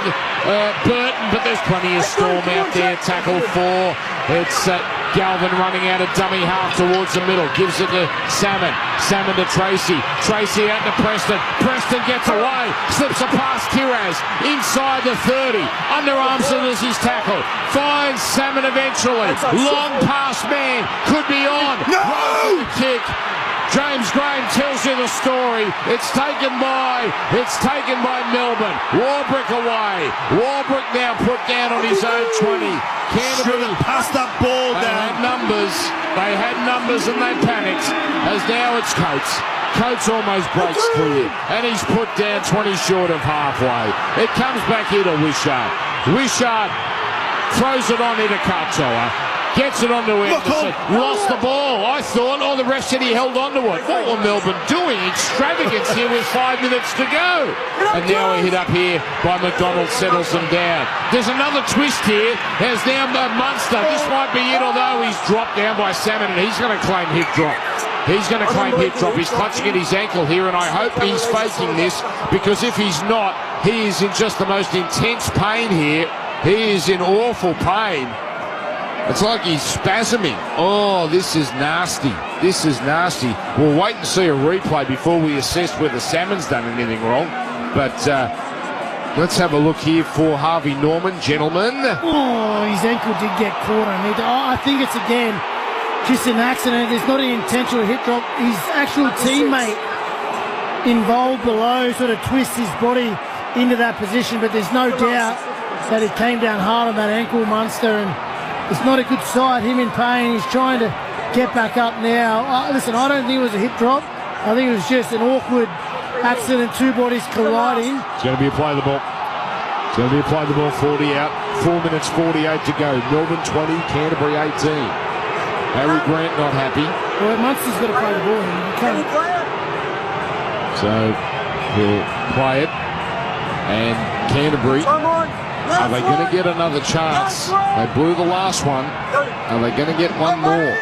Burton, but there's plenty of storm out there. Tackle 4. It's Galvin running out of dummy half towards the middle. Gives it to Salmon. Salmon to Tracy. Tracy out to Preston. Preston gets away. Slips a past Kiraz. Inside the 30. Underarms it as his tackle. Finds Salmon eventually. Long pass man. Could be on. No! Kick. James Graham tells you the story. It's taken by Melbourne. Warbrick away. Warbrick now put down on his own 20. Canterbury passed that ball down. They had numbers and they panicked. As now it's Coates. Coates almost breaks clear. And he's put down 20 short of halfway. It comes back here to Wishart. Wishart throws it on into Katoa. Gets it onto Anderson. Lost the ball. I thought, the ref said he held onto it. What were Melbourne doing? Extravagance here with 5 minutes to go. And now a hit up here by McDonald settles them down. There's another twist here. There's now Munster. This might be it, although he's dropped down by Salmon and he's going to claim hit drop. He's going to claim hip drop. He's clutching at his ankle here, and I hope he's faking this, because if he's not, he is in just the most intense pain here. He is in awful pain. It's like he's spasming. Oh, this is nasty. This is nasty. We'll wait and see a replay before we assess whether Salmon's done anything wrong. But let's have a look here for Harvey Norman, gentlemen. Oh, his ankle did get caught on it. I think it's, again, just an accident. There's not an intentional hip drop. His actual teammate involved below sort of twists his body into that position, but there's no doubt that it came down hard on that ankle, Munster, and it's not a good sight. Him in pain. He's trying to get back up now. Listen, I don't think it was a hip drop. I think it was just an awkward accident, two bodies colliding. It's going to be a play of the ball. It's going to be a play of the ball, 40 out. 4 minutes 48 to go. Melbourne 20, Canterbury 18. Harry Grant not happy. Well, Munster's got to play the ball. So he'll play it. And Canterbury, are they going to get another chance? They blew the last one. Are they going to get one more?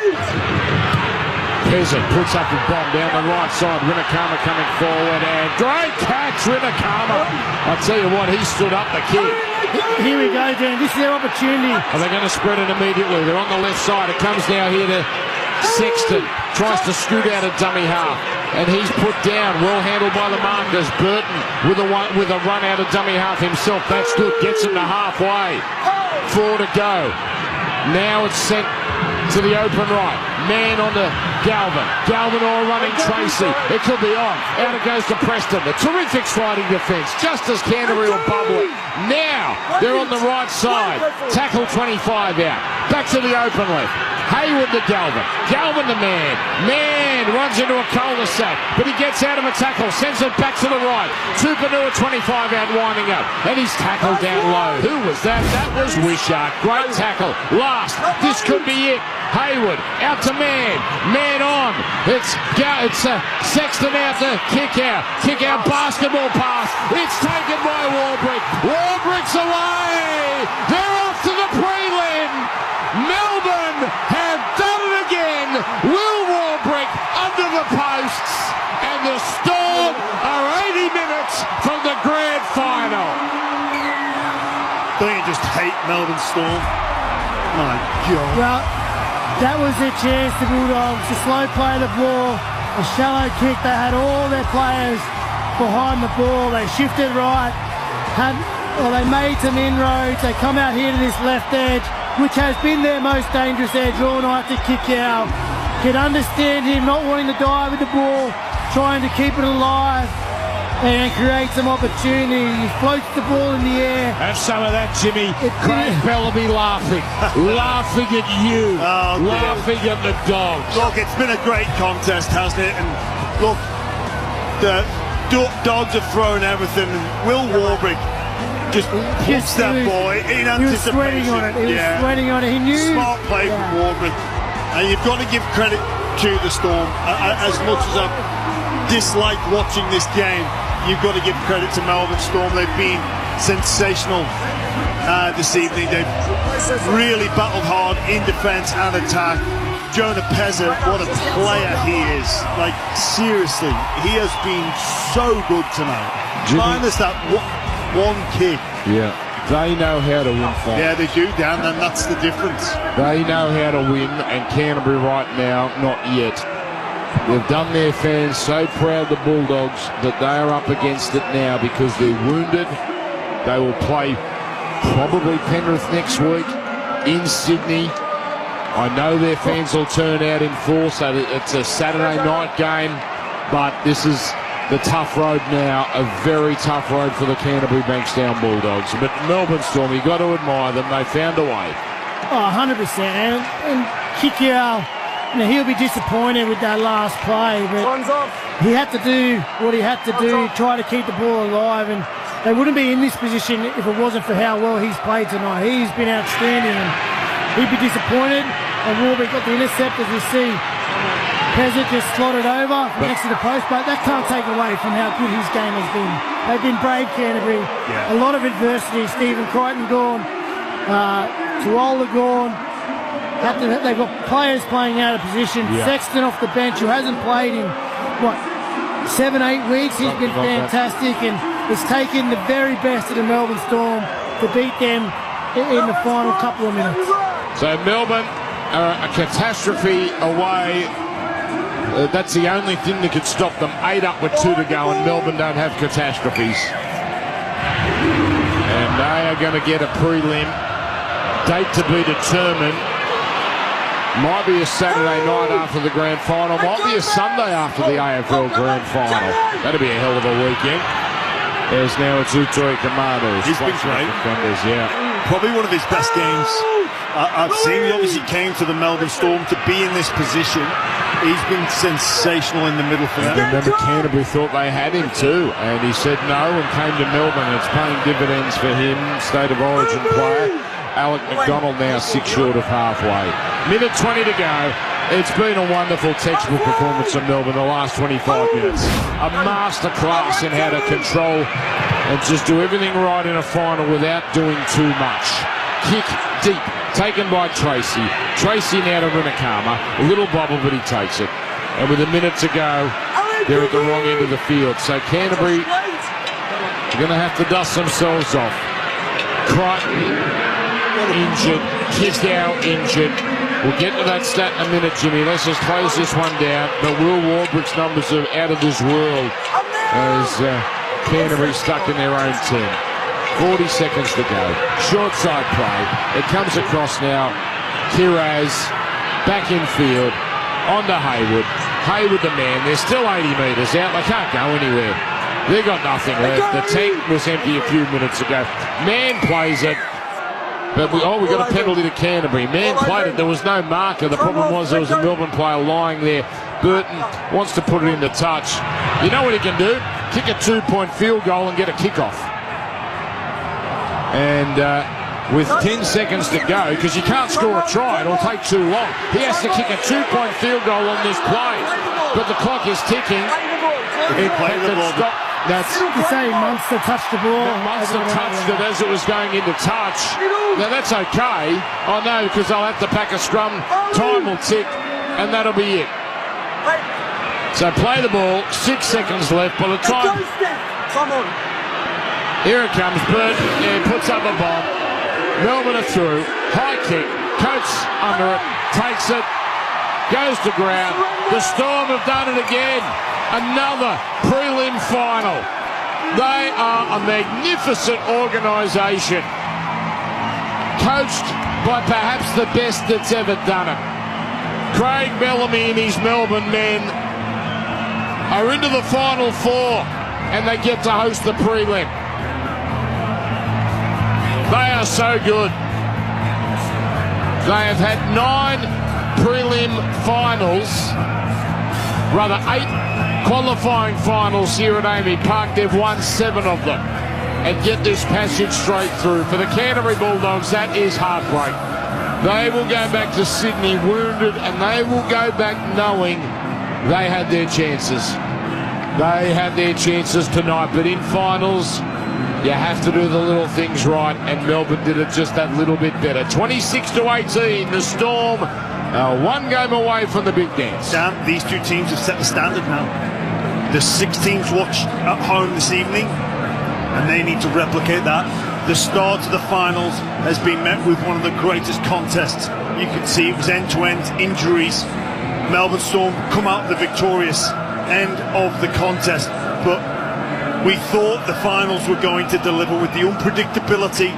Pezza puts up a bomb down the right side. Rinakama coming forward, and great catch, Rinakama. I tell you what, he stood up the kid. Here we go, Dan. This is their opportunity. Are they going to spread it immediately? They're on the left side. It comes now here to Sexton. Tries to scoot out a dummy half, and he's put down. Well handled by the markers. Burton with a run out of dummy half himself. That's good. Gets him to halfway. 4 to go. Now it's sent to the open right. Man on to Galvin. Galvin all running Tracy. It could be on. Out it goes to Preston. A terrific sliding defence. Just as Canterbury will bubble it. Now they're on the right side. Tackle 25 out. Back to the open left. Hayward to Galvin. Galvin the man. Man runs into a cul-de-sac, but he gets out of a tackle. Sends it back to the right. Tupanua 25 out winding up. And he's tackled down low. Who was that? That was Wishart. Great tackle. Last. This could be it. Hayward out to man. Man on. It's Sexton out to kick out. Kick out basketball pass. It's taken by Warbrick. Warbrick's away. They're off to the prelim. Melbourne have done it again. Will Warbrick under the posts. And the Storm are 80 minutes from the grand final. Don't you just hate Melbourne Storm? My God. Well, that was their chance, the Bulldogs. A slow play of the ball, a shallow kick. They had all their players behind the ball. They shifted right. They made some inroads. They come out here to this left edge, which has been their most dangerous edge all night to kick out. Can understand him not wanting to die with the ball, trying to keep it alive and create some opportunity. He floats the ball in the air. Have some of that, Jimmy. Craig Bellamy laughing. Laughing at you. Laughing at the Dogs. Look, it's been a great contest, hasn't it? And look, the Dogs have thrown everything. And Will Warbrick just puts that boy in anticipation. He was sweating on it. He was sweating on it. He knew. Smart play from Warbrick. And you've got to give credit to the Storm. As much as I've disliked watching this game, you've got to give credit to Melbourne Storm. They've been sensational this evening. They've really battled hard in defence and attack. Jonah Pezza, what a player he is. Like, seriously, he has been so good tonight. Minus that one kick. Yeah, they know how to win fights. Yeah, they do, Dan, and that's the difference. They know how to win, and Canterbury right now, not yet. They've done their fans so proud, the Bulldogs, that they are up against it now because they're wounded. They will play probably Penrith next week in Sydney. I know their fans will turn out in force, so it's a Saturday night game, but this is the tough road now, a very tough road for the Canterbury Bankstown Bulldogs. But Melbourne Storm, you've got to admire them. They found a way. Oh, 100%. And Kikiao, he'll be disappointed with that last play, but he had to do what he had to do, try to keep the ball alive, and they wouldn't be in this position if it wasn't for how well he's played tonight. He's been outstanding, and he'd be disappointed. And Warbrick got the intercept, as you see. Pezza just slotted over next to the post, but that can't take away from how good his game has been. They've been brave, Canterbury. A lot of adversity. Stephen Crichton gone, Tuola gone. They've got players playing out of position. Sexton off the bench, who hasn't played in, 7-8 weeks. He's been fantastic, and it's taken the very best of the Melbourne Storm to beat them in the final couple of minutes. So Melbourne are a catastrophe away. That's the only thing that could stop them. 8 up with 2 to go, and Melbourne don't have catastrophes. And they are going to get a prelim. Date to be determined. Might be a Saturday night after the grand final. Might be a Sunday after the AFL grand final. That'll be a hell of a weekend. There's now a Utoi Commandos. He's been great. Defenders, Probably one of his best games I've seen he obviously came to the Melbourne Storm to be in this position. He's been sensational in the middle for them. Remember, Canterbury thought they had him too, and he said no and came to Melbourne. It's paying dividends for him. State of origin player. Alec McDonald now 6 short of halfway. Minute 20 to go. It's been a wonderful textbook performance of Melbourne the last 25 minutes. A masterclass in how to control and just do everything right in a final without doing too much. Kick deep, taken by Tracy. Tracy now to Rinakama. A little bobble, but he takes it. And with a minute to go, they're at the wrong end of the field. So Canterbury are going to have to dust themselves off. Crichton injured. Kizdow injured. We'll get to that stat in a minute, Jimmy. Let's just close this one down. But Will Warbrick's numbers are out of this world as Canterbury stuck in their own 10. 40 seconds to go. Short side play. It comes across now. Kiraz back in field. On to Hayward. Hayward the man. They're still 80 metres out. They can't go anywhere. They've got nothing left. The tank was empty a few minutes ago. Man plays it. But we got a penalty to Canterbury. Man played it. There was no marker. The problem was there was a Melbourne player lying there. Burton wants to put it into touch. You know what he can do? Kick a 2-point field goal and get a kickoff. And with 10 seconds to go, because you can't score a try, it'll take too long. He has to kick a 2-point field goal on this play. But the clock is ticking. You say Munster touched the ball. Munster touched it as it was going into touch. Now that's okay. I know, because they'll have to pack a scrum. Time will tick, and that'll be it. So play the ball. 6 seconds left. By the time. Here it comes. Burton. Yeah, puts up a bomb. Melbourne are through. High kick. Coates under it. Takes it. Goes to ground. The Storm have done it again. Another prelim final. They are a magnificent organisation, coached by perhaps the best that's ever done it. Craig Bellamy and his Melbourne men are into the final four, and they get to host the prelim. They are so good. They have had 9 prelim finals, rather 8 qualifying finals here at Amy Park. They've won 7 of them and get this passage straight through. For the Canterbury Bulldogs, that is heartbreak. They will go back to Sydney wounded, and they will go back knowing they had their chances. They had their chances tonight, but in finals, you have to do the little things right, and Melbourne did it just that little bit better. 26-18, the Storm 1 game away from the big dance. Dan, these two teams have set the standard now. There's 6 teams watch at home this evening, and they need to replicate that. The start of the finals has been met with one of the greatest contests. You can see it was end-to-end injuries. Melbourne Storm come out the victorious end of the contest, but we thought the finals were going to deliver with the unpredictability.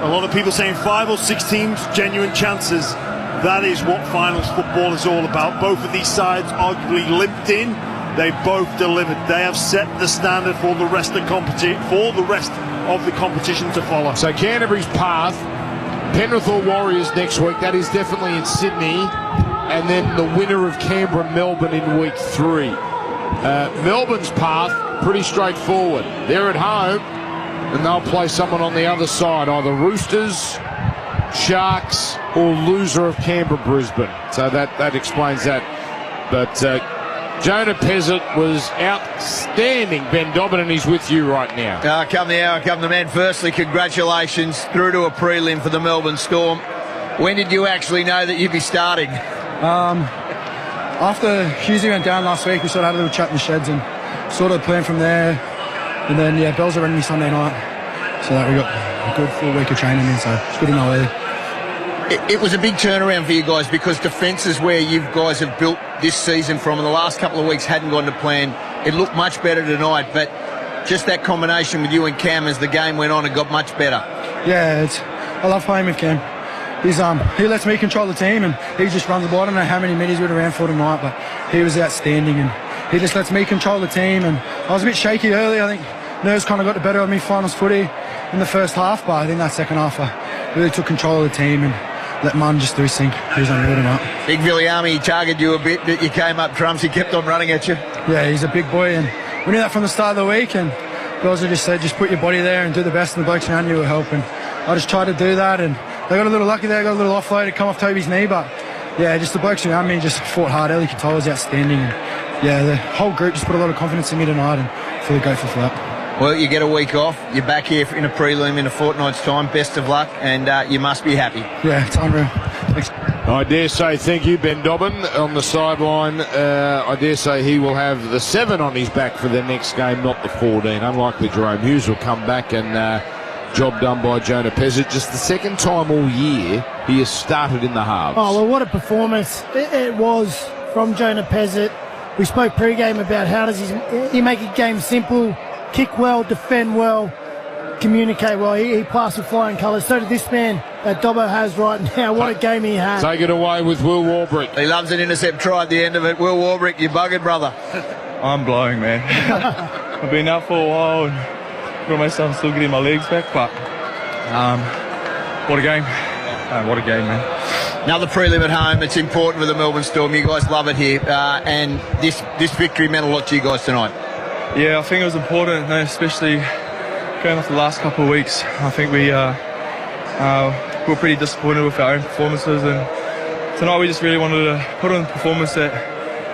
A lot of people saying 5 or 6 teams, genuine chances. That is what finals football is all about. Both of these sides arguably limped in. They both delivered. They have set the standard for the rest of the competition to follow. So Canterbury's path, Penrith or Warriors next week. That is definitely in Sydney, and then the winner of Canberra-Melbourne in week 3. Melbourne's path, pretty straightforward. They're at home, and they'll play someone on the other side, either Roosters, Sharks, or loser of Canberra-Brisbane. So that explains that. But Jonah Pezzett was outstanding. Ben Dobbin, and he's with you right now. Come the hour, come the man. Firstly, congratulations through to a prelim for the Melbourne Storm. When did you actually know that you'd be starting? After Hughesy went down last week, we sort of had a little chat in the sheds and sort of planned from there. And then, Bells are running me Sunday night. So that we got a good full week of training in, so it's good to know early. It was a big turnaround for you guys, because defence is where you guys have built this season from, and the last couple of weeks hadn't gone to plan. It looked much better tonight, but just that combination with you and Cam as the game went on, it got much better. Yeah, I love playing with Cam. He lets me control the team, and he just runs the ball. I don't know how many minutes we would have ran for tonight, but he was outstanding, and he just lets me control the team. And I was a bit shaky early. I think nerves kind of got the better of me finals footy in the first half, but I think that second half I really took control of the team, and let Munn just do his thing. He was unreal tonight. Big Viliami targeted you a bit, but you came up trumps. He kept on running at you. Yeah, he's a big boy, and we knew that from the start of the week, and Belzer just said, just put your body there and do the best, and the blokes around you will help. And I just tried to do that, and they got a little lucky there, got a little offload to come off Toby's knee, but yeah, just the blokes around me just fought hard. Ellie Katoa was outstanding, and yeah, the whole group just put a lot of confidence in me tonight, and fully grateful for that. Well, you get a week off. You're back here in a prelim in a fortnight's time. Best of luck, and you must be happy. Yeah, it's unreal. Thanks. I dare say thank you, Ben Dobbin, on the sideline. I dare say he will have the 7 on his back for the next game, not the 14. Unlikely Jerome Hughes will come back, and job done by Jonah Pezzett. Just the second time all year he has started in the halves. Oh, well, what a performance it was from Jonah Pezzett. We spoke pre-game about how does he make a game simple, kick well, defend well, communicate well. He passed with flying colours. So did this man that Dobbo has right now. What a game he had. Take it away with Will Warbrick. He loves an intercept try at the end of it. Will Warbrick, you buggered, brother. I'm blowing, man. I've been out for a while and feel myself still getting my legs back, but what a game. What a game, man. Another prelim at home. It's important for the Melbourne Storm. You guys love it here, and this victory meant a lot to you guys tonight. Yeah, I think it was important, especially going off the last couple of weeks. I think we were pretty disappointed with our own performances, and tonight we just really wanted to put on a performance that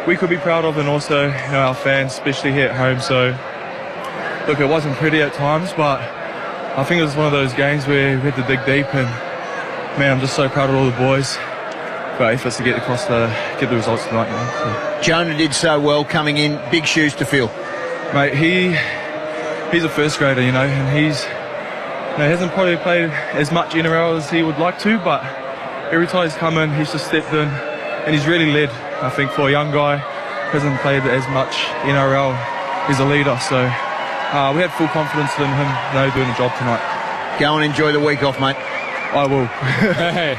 we could be proud of, and also our fans, especially here at home. So, look, it wasn't pretty at times, but I think it was one of those games where we had to dig deep, and man, I'm just so proud of all the boys for our efforts to get the results tonight. So. Jonah did so well coming in. Big shoes to fill. Mate, he's a first grader, and he hasn't probably played as much NRL as he would like to, but every time he's come in, he's just stepped in, and he's really led. I think for a young guy who hasn't played as much NRL, he's a leader. So we had full confidence in him doing the job tonight. Go and enjoy the week off, mate. I will. Hey.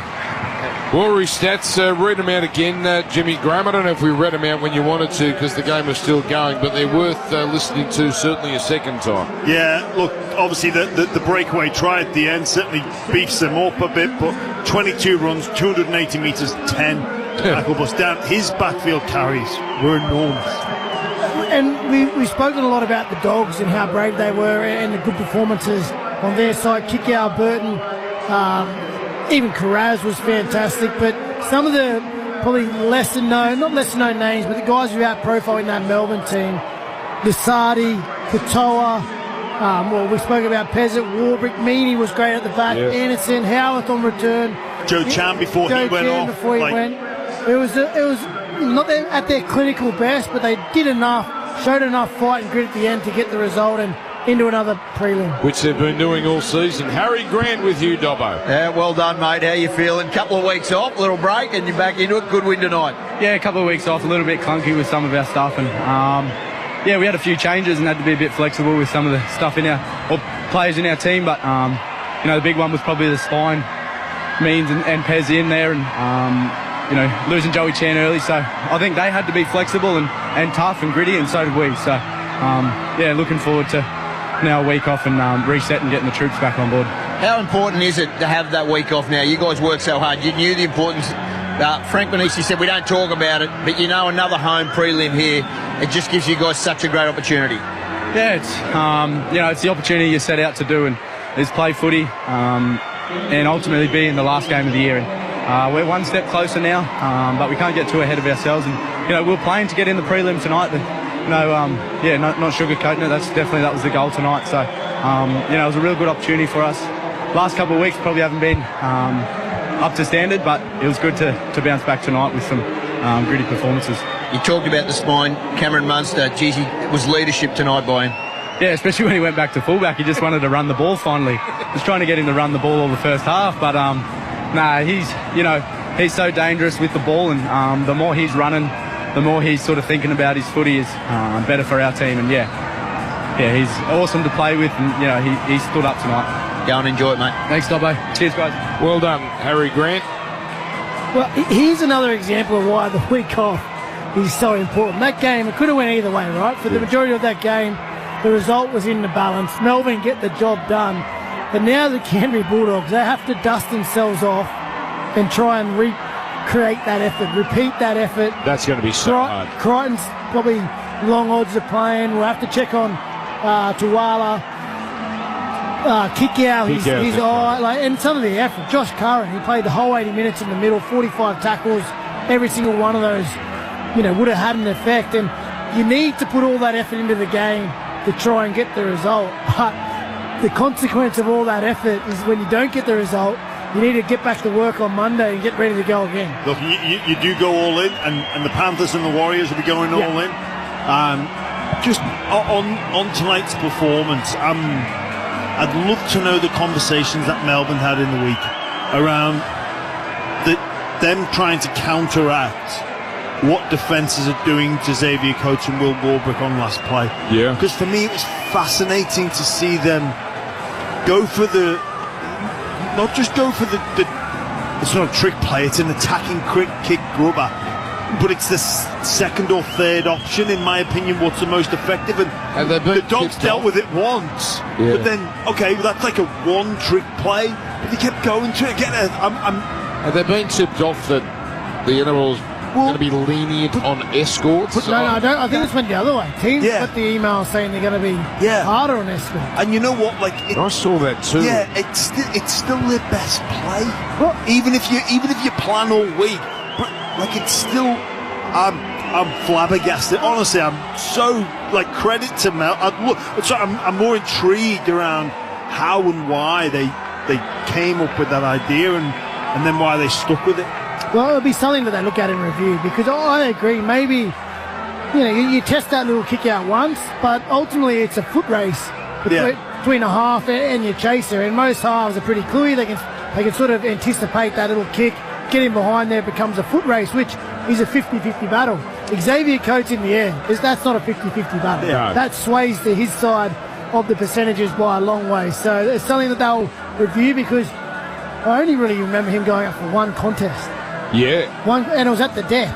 Rory stats, read them out again, Jimmy Graham. I don't know if we read them out when you wanted to because the game was still going, but they're worth listening to certainly a second time. Yeah, look, obviously the breakaway try at the end certainly beefs them up a bit, but 22 runs, 280 metres, 10 tackle bus down. His backfield carries were enormous. And we've spoken a lot about the Dogs and how brave they were and the good performances on their side. Kikau, Burton, even Carraz was fantastic, but some of the probably not lesser known names, but the guys who out profile in that Melbourne team, Lasardi, Katoa, we spoke about Pezzett, Warbrick, Meaney was great at the back, yeah. Anderson, Howarth on return. Joe Chan before he went off. It was not at their clinical best, but they did enough, showed enough fight and grit at the end to get the result and into another prelim. Which they've been doing all season. Harry Grant with you, Dobbo. Yeah, well done, mate. How you feeling? Couple of weeks off, little break, and you're back into it. Good win tonight. Yeah, a couple of weeks off, a little bit clunky with some of our stuff, and we had a few changes and had to be a bit flexible with some of the stuff players in our team, but the big one was probably the spine, Means and Pez in there, and losing Joey Chan early, so I think they had to be flexible and tough and gritty, and so did we. So looking forward to now a week off and reset and getting the troops back on board. How important is it to have that week off now? You guys work so hard. You knew the importance. Frank Manisi said we don't talk about it, but another home prelim here, it just gives you guys such a great opportunity. Yeah, it's the opportunity you set out to do, and is play footy and ultimately be in the last game of the year. And we're one step closer now, but we can't get too ahead of ourselves. And we're playing to get in the prelim tonight. Not sugarcoating it. That was the goal tonight. So it was a real good opportunity for us. Last couple of weeks probably haven't been up to standard, but it was good to bounce back tonight with some gritty performances. You talked about the spine, Cameron Munster. Geez, it was leadership tonight by him. Yeah, especially when he went back to fullback. He just wanted to run the ball finally. Was trying to get him to run the ball all the first half, but he's so dangerous with the ball, and the more he's running, the more he's sort of thinking about his footy is better for our team. And he's awesome to play with, and he stood up tonight. Go and enjoy it, mate. Thanks, Dobbo. Cheers, guys. Well done, Harry Grant. Well, here's another example of why the week off is so important. That game, it could have went either way, right? For the majority of that game, the result was in the balance. Melbourne get the job done. But now the Canterbury Bulldogs, they have to dust themselves off and try and recreate that effort, repeat that effort. That's going to be so hard. Crichton's probably long odds of playing. We'll have to check on Tuwala. Kickout, his eye, and some of the effort. Josh Curran, he played the whole 80 minutes in the middle, 45 tackles. Every single one of those, would have had an effect. And you need to put all that effort into the game to try and get the result. But the consequence of all that effort is when you don't get the result, you need to get back to work on Monday and get ready to go again. Look, you do go all in, and the Panthers and the Warriors will be going all in. Just on tonight's performance, I'd love to know the conversations that Melbourne had in the week around them trying to counteract what defences are doing to Xavier Coates and Will Warbrick on last play. Yeah. Because for me, it was fascinating to see them go for not just go for it's not a trick play, it's an attacking quick kick grubber. But it's the second or third option, in my opinion, what's the most effective. And the Dogs dealt with it once. Yeah. But then, that's like a one-trick play. But they kept going to it again. Have they been tipped off that the NRL's going to be lenient on escorts? But no, I don't. I think it's went the other way. Teams got the email saying they're going to be harder on escorts. And you know what? I saw that too. Yeah, it's still their best play. Well, even if you plan all week. It's still, I'm flabbergasted. Honestly, I'm so credit to Mel. I'm more intrigued around how and why they came up with that idea and then why they stuck with it. Well, it'll be something that they look at in review, because I agree. Maybe you test that little kick out once, but ultimately it's a foot race between a half and your chaser. And most halves are pretty clear. They can sort of anticipate that little kick. Get him behind there, becomes a foot race, which is a 50-50 battle. Xavier Coates in the air, that's not a 50-50 battle. Yeah. That sways to his side of the percentages by a long way. So it's something that they'll review, because I only really remember him going up for one contest. Yeah. And it was at the death,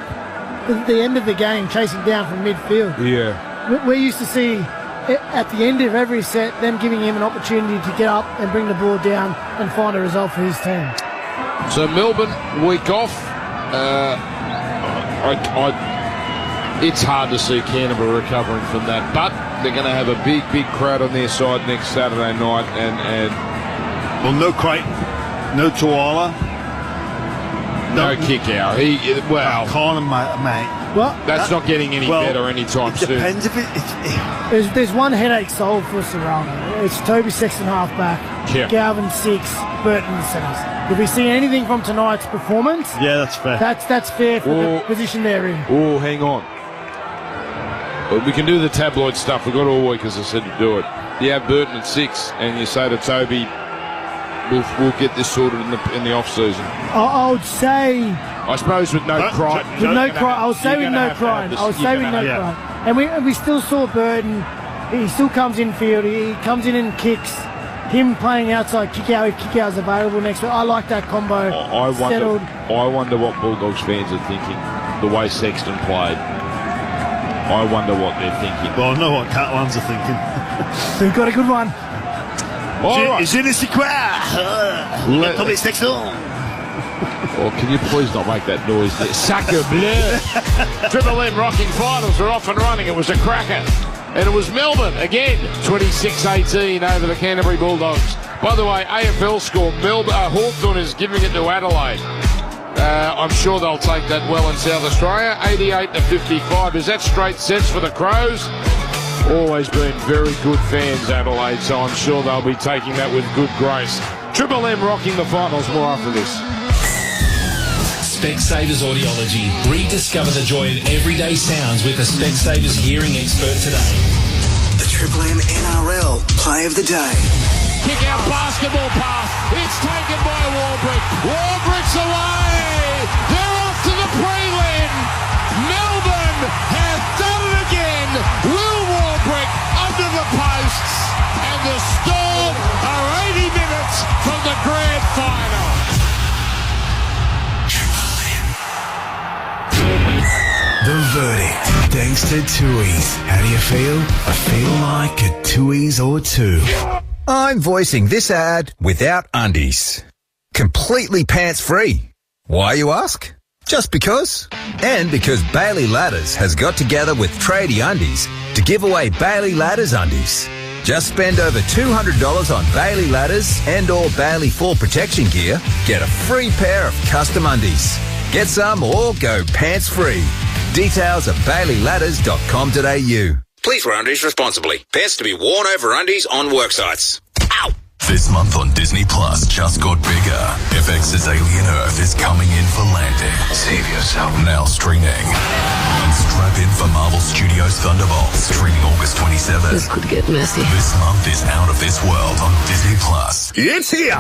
at the end of the game, chasing down from midfield. Yeah. We used to see at the end of every set them giving him an opportunity to get up and bring the ball down and find a result for his team. So Melbourne, week off. It's hard to see Canterbury recovering from that, but they're going to have a big crowd on their side next Saturday night. Well, no Crichton, no Tuwala, no kick out. Colin, mate. Well, that's not getting any better anytime soon. It depends if there's one headache solved for Serrano. It's Toby Sexton halfback, Galvin 6, Burton centres. If we see anything from tonight's performance, that's fair. That's fair for the position they're in. Oh, hang on. Well, we can do the tabloid stuff. We've got all week, as I said, to do it. You have Burton at 6, and you say to Toby, we'll get this sorted in the off season. I would say. I suppose with no Crichton. With no Crichton. I'll say with no Crichton. And we still saw Burton. He still comes in field. He comes in and kicks. Him playing outside kick out if kick out is available next week. I like that combo. I wonder what Bulldogs fans are thinking. The way Sexton played. I wonder what they're thinking. Well, I know what Catalans are thinking. We've got a good one. Je ne sais quoi. Toby Sexton. Oh, can you please not make that noise there? Sacre bleu. Triple M Rocking Finals are off and running. It was a cracker. And it was Melbourne, again, 26-18 over the Canterbury Bulldogs. By the way, AFL score, Hawthorn is giving it to Adelaide. I'm sure they'll take that well in South Australia. 88-55. Is that straight sets for the Crows? Always been very good fans, Adelaide, so I'm sure they'll be taking that with good grace. Triple M rocking the finals. More after this. Specsavers Audiology. Rediscover the joy of everyday sounds with a Specsavers hearing expert today. The Triple M NRL Play of the Day. Kick out basketball pass. It's taken by Warbrick. Warbrick's away. They're off to the prelim. Melbourne have done it again. Will Warbrick under the posts. And the Storm are 80 minutes from the grand final. The verdict, thanks to Tui's. How do you feel? I feel like a Tui's or two. I'm voicing this ad without undies. Completely pants-free. Why, you ask? Just because. And because Bailey Ladders has got together with Tradie Undies to give away Bailey Ladders undies. Just spend over $200 on Bailey Ladders and or Bailey Fall Protection gear. Get a free pair of custom undies. Get some or go pants free. Details at baileyladders.com.au. Please wear undies responsibly. Pants to be worn over undies on work sites. Ow! This month on Disney Plus just got bigger. FX's Alien Earth is coming in for landing. Save yourself. Now streaming. And strap in for Marvel Studios Thunderbolts, streaming August 27th. This could get messy. This month is Out of This World on Disney Plus. It's here.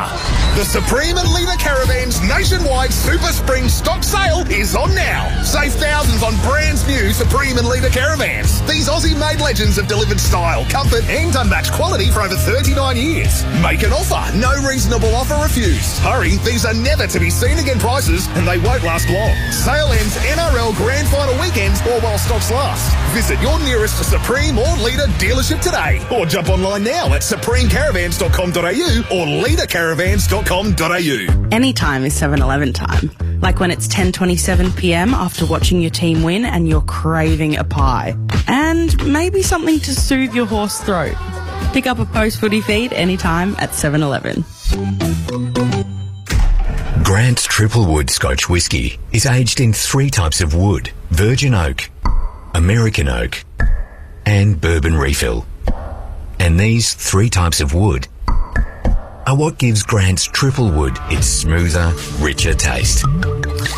The Supreme and Leader Caravans nationwide Super Spring stock sale is on now. Save thousands on brand new Supreme and Leader Caravans. These Aussie-made legends have delivered style, comfort and unmatched quality for over 39 years. Make an offer. No reasonable offer refused. Hurry, these are never to be seen again prices and they won't last long. Sale ends NRL Grand Final weekend or while stocks last. Visit your nearest Supreme or Leader dealership today or jump online now at supremecaravans.com.au or leadercaravans.com.au. Anytime is 7-Eleven time. Like when it's 10:27 p.m. after watching your team win and you're craving a pie. And maybe something to soothe your hoarse throat. Pick up a post-footy feed anytime at 7-Eleven. Grant's Triple Wood Scotch Whisky is aged in 3 types of wood: virgin oak, American oak, and bourbon refill. And these 3 types of wood are what gives Grant's Triple Wood its smoother, richer taste.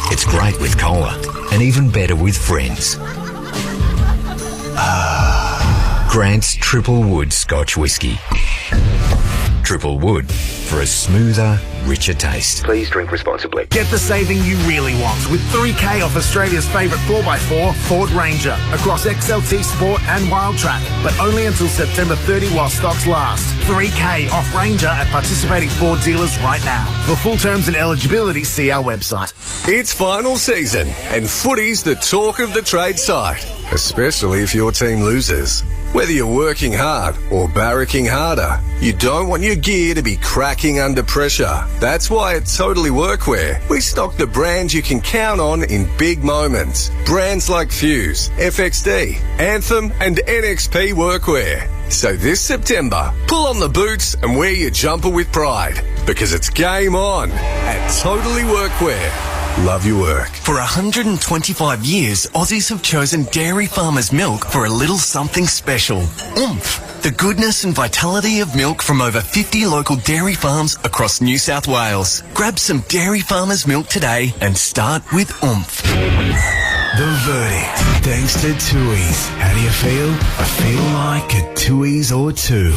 It's great with cola and even better with friends. Grant's Triple Wood Scotch Whisky. Triple Wood for a smoother, richer taste. Please drink responsibly. Get the saving you really want with 3K off Australia's favourite 4x4 Ford Ranger across XLT Sport and Wild Track, but only until September 30 while stocks last. 3K off Ranger at participating Ford dealers right now. For full terms and eligibility, see our website. It's final season and footy's the talk of the trade site, especially if your team loses. Whether you're working hard or barracking harder, you don't want your gear to be cracking under pressure. That's why at Totally Workwear, we stock the brands you can count on in big moments. Brands like Fuse, FXD, Anthem and NXP Workwear. So this September, pull on the boots and wear your jumper with pride, because it's game on at Totally Workwear. Love your work. For 125 years, Aussies have chosen dairy farmers' milk for a little something special. Oomph. The goodness and vitality of milk from over 50 local dairy farms across New South Wales. Grab some dairy farmers' milk today and start with oomph. The verdict, thanks to Tui's. How do you feel? I feel like a Tui's or two.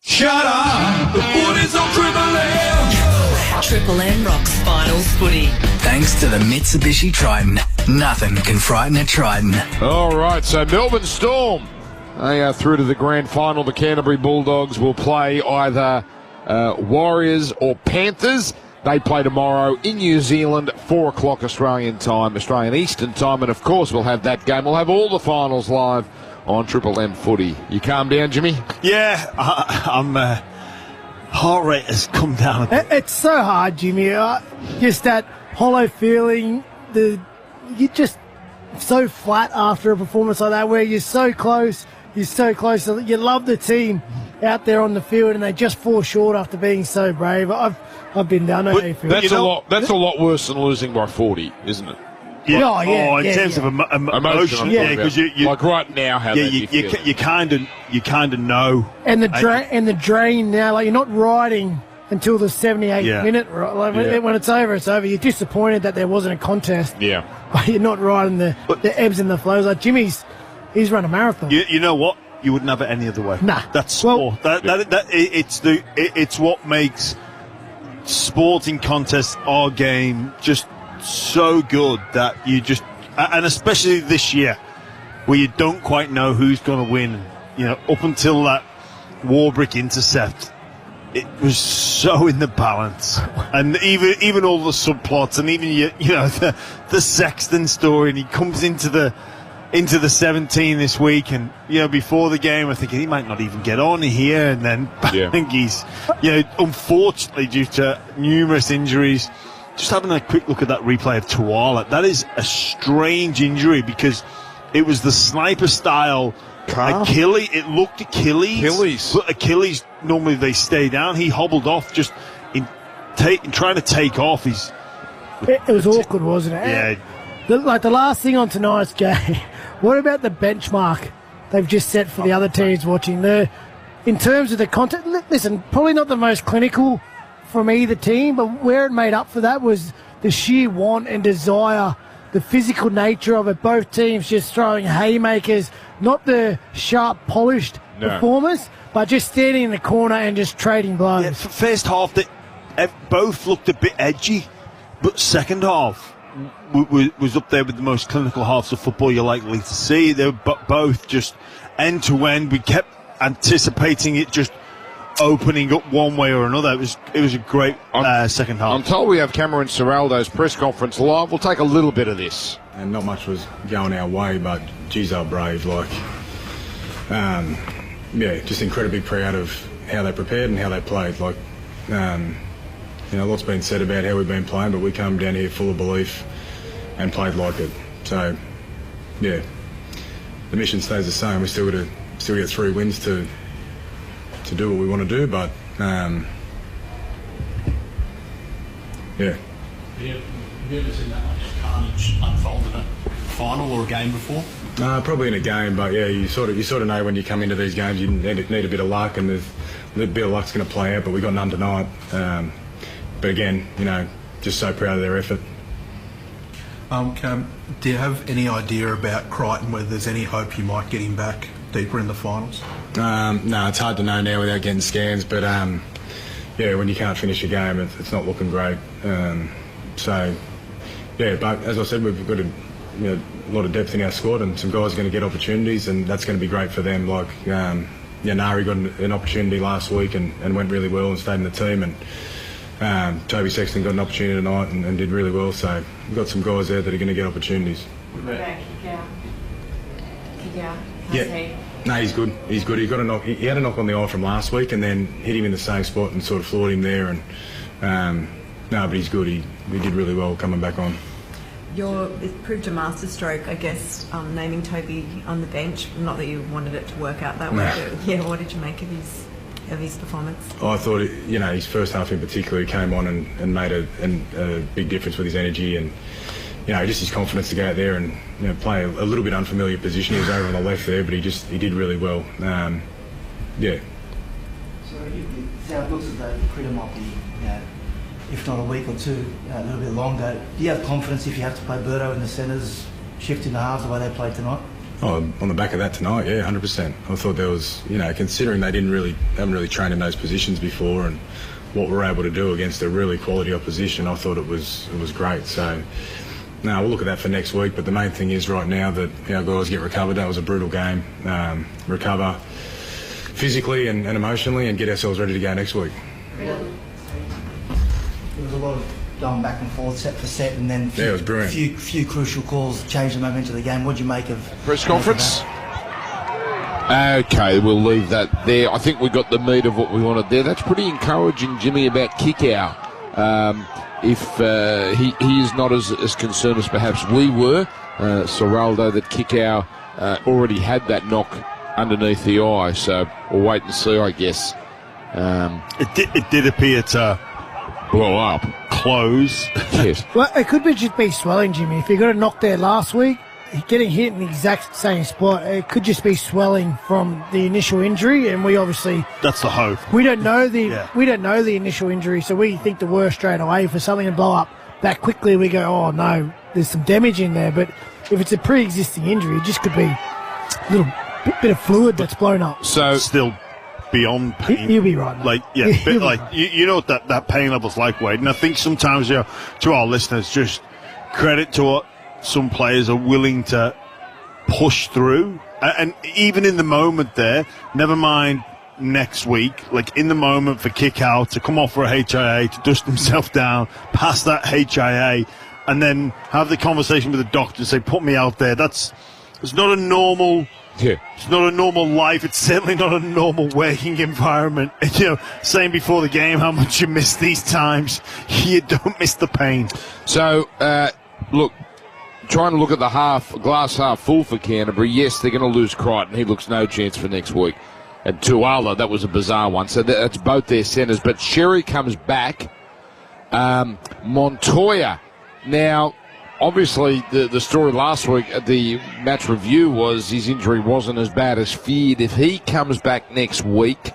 Shut up! The footy's on Triple M! Triple M rocks finals footy. Thanks to the Mitsubishi Triton. Nothing can frighten a Triton. All right, so Melbourne Storm, they are through to the grand final. The Canterbury Bulldogs will play either Warriors or Panthers. They play tomorrow in New Zealand, 4 o'clock Australian time, Australian Eastern time, and of course we'll have that game. We'll have all the finals live on Triple M footy. You calm down, Jimmy? Yeah, I'm heart rate has come down a bit. It's so hard, Jimmy. Just that hollow feeling. You're just so flat after a performance like that, where you're so close. You love the team out there on the field, and they just fall short after being so brave. I've been down. That's a lot worse than losing by 40, isn't it? Yeah. In terms of emotion, because you like right now, how you kind of know. And the drain now, like you're not riding until the 78th minute. Right? Like when it's over, it's over. You're disappointed that there wasn't a contest. Yeah, but you're not riding the ebbs and the flows. Like he's run a marathon. You know what? You wouldn't have it any other way. Nah, that's sport. It's what makes sporting contests, our game, just so good that you just, and especially this year where you don't quite know who's going to win. Up until that Warbrick intercept, it was so in the balance, and even all the subplots, and even the Sexton story, and he comes into the into the 17 this week, and before the game we're thinking he might not even get on here, and then bang, he's unfortunately due to numerous injuries. Just having a quick look at that replay of Tuala, that is a strange injury because it was the sniper style Achilles. It looked Achilles. But Achilles, normally they stay down. He hobbled off just in trying to take off. It was awkward, wasn't it? Yeah. The last thing on tonight's game, what about the benchmark they've just set for the other teams watching? In terms of the content, listen, probably not the most clinical from either team, but where it made up for that was the sheer want and desire, the physical nature of it. Both teams just throwing haymakers, not the sharp, polished performance, but just standing in the corner and just trading blows. Yeah, first half, both looked a bit edgy, but second half was up there with the most clinical halves of football you're likely to see. They were both just end to end. We kept anticipating it just opening up one way or another. It was a great second half. I'm told we have Cameron Ciraldo's press conference live. We'll take a little bit of this. And not much was going our way, but geez, they're brave. Just incredibly proud of how they prepared and how they played. Lots been said about how we've been playing, but we come down here full of belief and played like it. So, the mission stays the same. We still get 3 wins to do what we want to do, but Have you ever seen that much carnage unfold in a final or a game before? Probably in a game, but you sort of know when you come into these games you need a bit of luck, and there's a little bit of luck's going to play out, but we got none tonight. But again, just so proud of their effort. Do you have any idea about Crichton, whether there's any hope you might get him back deeper in the finals? No, it's hard to know now without getting scans, but when you can't finish a game, it's not looking great. But as I said, we've got a lot of depth in our squad, and some guys are going to get opportunities, and that's going to be great for them. Nari got an opportunity last week and went really well and stayed in the team, and Toby Sexton got an opportunity tonight and did really well. So we've got some guys there that are going to get opportunities. What about Kick out? No, he's good. He's good. He got a knock. He had a knock on the eye from last week, and then hit him in the same spot and sort of floored him there. And but he's good. He did really well coming back on. It proved a masterstroke, I guess, naming Toby on the bench. Not that you wanted it to work out that way, but what did you make of his performance? I thought, his first half in particular, he came on and made a big difference with his energy and, just his confidence to go out there and play a little bit unfamiliar position. He was over on the left there, but he did really well. So it looks as though Critter might be, if not a week or two, a little bit longer. Do you have confidence if you have to play Birdo in the centres, shift in the halves the way they played tonight? Oh, on the back of that tonight, 100%. I thought there was, considering they haven't really trained in those positions before, and what we're able to do against a really quality opposition, I thought it was great. So, we'll look at that for next week. But the main thing is right now that our guys get recovered. That was a brutal game. Recover physically and emotionally, and get ourselves ready to go next week. There was a lot of going back and forth, set for set, and then it was brilliant. Few crucial calls changed the momentum of the game. What do you make of press conference? Okay, we'll leave that there. I think we got the meat of what we wanted there. That's pretty encouraging, Jimmy, about kick-out. If he is not as concerned as perhaps we were, Ciraldo, that kick-out already had that knock underneath the eye, so we'll wait and see, I guess. It did appear to blow up, close. Yes. Well, it could just be swelling, Jimmy. If you got a knock there last week, getting hit in the exact same spot, it could just be swelling from the initial injury, and we obviously that's the hope. We don't know the initial injury, so we think the worst straight away. For something to blow up that quickly, we go, oh no, there's some damage in there. But if it's a pre-existing injury, it just could be a little bit of fluid that's blown up. So still beyond pain. You'll be right. You know what that pain level's like, Wade. And I think sometimes, to our listeners, just credit to what some players are willing to push through. And even in the moment there, never mind next week, like in the moment for kick out, to come off for a HIA, to dust himself down, pass that HIA, and then have the conversation with the doctor, say, put me out there. That's It's not a normal. Yeah. It's not a normal life. It's certainly not a normal working environment. You know, saying before the game how much you miss these times. You don't miss the pain. So, look, trying to look at the glass half full for Canterbury. Yes, they're going to lose Crichton. He looks no chance for next week. And Tuala, that was a bizarre one. So that's both their centres. But Sherry comes back. Montoya. Now, obviously, the story last week at the match review was his injury wasn't as bad as feared. If he comes back next week,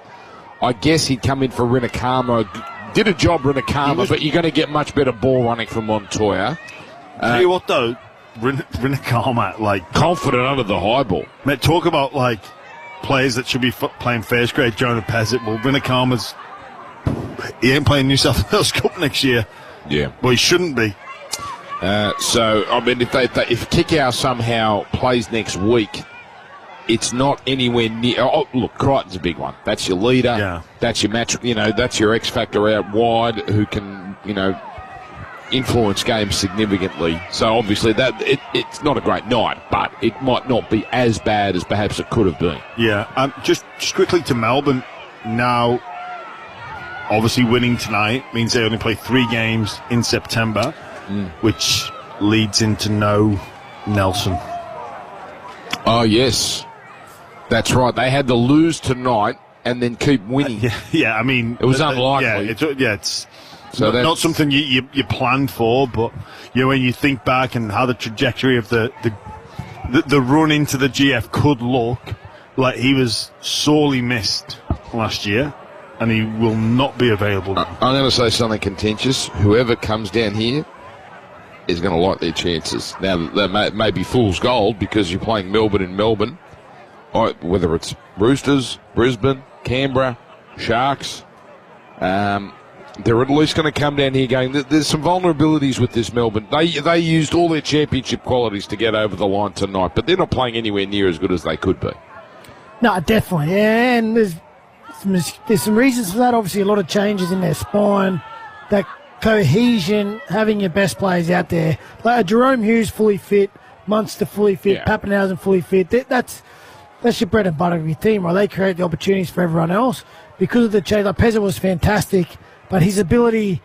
I guess he'd come in for Rinakama. Did a job, Rinakama, but you're going to get much better ball running from Montoya. Tell you what, though, Rinakama, like... confident under the high ball. Mate, talk about, like, players that should be playing first grade, Jonah Pezzett. Well, Rinakama's... He ain't playing New South Wales Cup next year. Yeah. Well, he shouldn't be. So, I mean, if Kickow somehow plays next week, it's not anywhere near... Oh, look, Crichton's a big one. That's your leader. Yeah. That's your match, that's your X factor out wide who can, influence games significantly. So, obviously, it's not a great night, but it might not be as bad as perhaps it could have been. Yeah. Just quickly to Melbourne now. Obviously, winning tonight means they only play 3 games in September, which leads into no Nelson. Oh, yes. That's right. They had to lose tonight and then keep winning. Yeah, I mean... It was unlikely. It's not something you planned for, but when you think back and how the trajectory of the run into the GF could look, like he was sorely missed last year. And he will not be available. I'm going to say something contentious. Whoever comes down here is going to like their chances. Now, that may be fool's gold because you're playing Melbourne in Melbourne, or whether it's Roosters, Brisbane, Canberra, Sharks. They're at least going to come down here going, there's some vulnerabilities with this Melbourne. They used all their championship qualities to get over the line tonight, but they're not playing anywhere near as good as they could be. No, definitely. Yeah, and there's some reasons for that. Obviously, a lot of changes in their spine, that cohesion, having your best players out there. Like Jerome Hughes fully fit, Munster fully fit, Pappenhausen fully fit. That's your bread and butter of your team, right? They create the opportunities for everyone else. Because of the change, like Pezza was fantastic, but his ability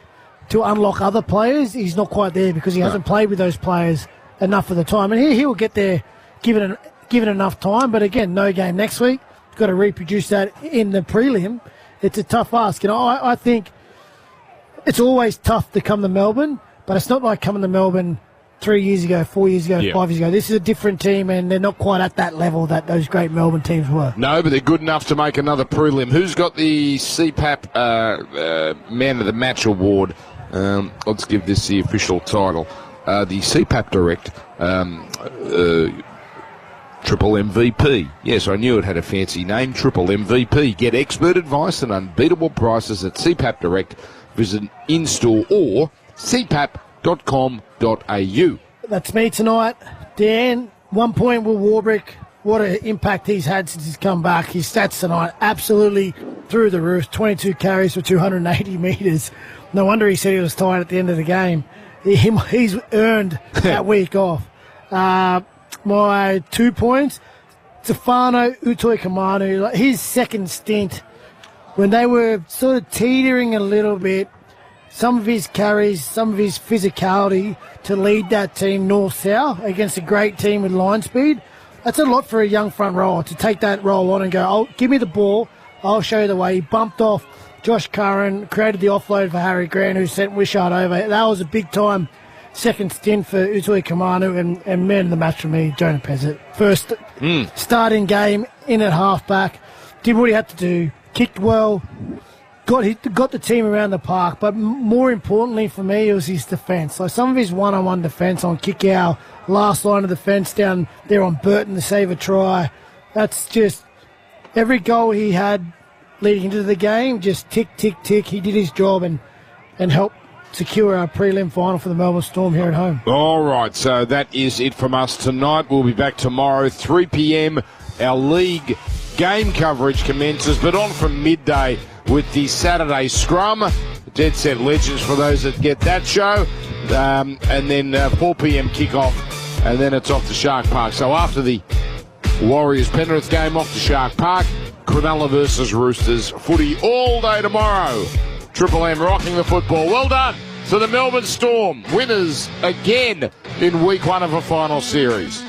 to unlock other players, he's not quite there because he hasn't played with those players enough of the time. And he will get there given enough time. But again, no game next week. Got to reproduce that in the prelim. It's a tough ask. I think it's always tough to come to Melbourne, but it's not like coming to Melbourne 3 years ago, 4 years ago, 5 years ago. This is a different team, and they're not quite at that level that those great Melbourne teams were. No, but they're good enough to make another prelim. Who's got the CPAP Man of the Match award? Let's give this the official title. The CPAP Direct Triple MVP. Yes, I knew it had a fancy name. Triple MVP. Get expert advice and unbeatable prices at CPAP Direct. Visit in-store or cpap.com.au. That's me tonight. Dan, 1 point with Warbrick. What an impact he's had since he's come back. His stats tonight absolutely through the roof. 22 carries for 280 metres. No wonder he said he was tired at the end of the game. He's earned that week off. My 2 points, Stefano Utoikamanu, his second stint, when they were sort of teetering a little bit, some of his carries, some of his physicality to lead that team north-south against a great team with line speed, that's a lot for a young front rower to take that role on and go, give me the ball, I'll show you the way. He bumped off Josh Curran, created the offload for Harry Grant, who sent Wishart over. That was a big-time second stint for Utoi Kamanu, and man of the match for me, Jonah Pezzett. First starting game in at halfback, did what he had to do, kicked well, got the team around the park, but more importantly for me, it was his defence. So some of his one-on-one defence on Kickow, last line of defence down there on Burton to save a try. That's just every goal he had leading into the game, just tick, tick, tick. He did his job and helped secure our prelim final for the Melbourne Storm here at home. All right, so that is it from us tonight. We'll be back tomorrow, 3 p.m. Our league game coverage commences, but on from midday with the Saturday Scrum, Dead Set Legends for those that get that show, and then 4 p.m. kickoff, and then it's off to Shark Park. So after the Warriors Penrith game off to Shark Park. Cronulla versus Roosters. Footy all day tomorrow. Triple M rocking the football. Well done to the Melbourne Storm. Winners again in week 1 of a final series.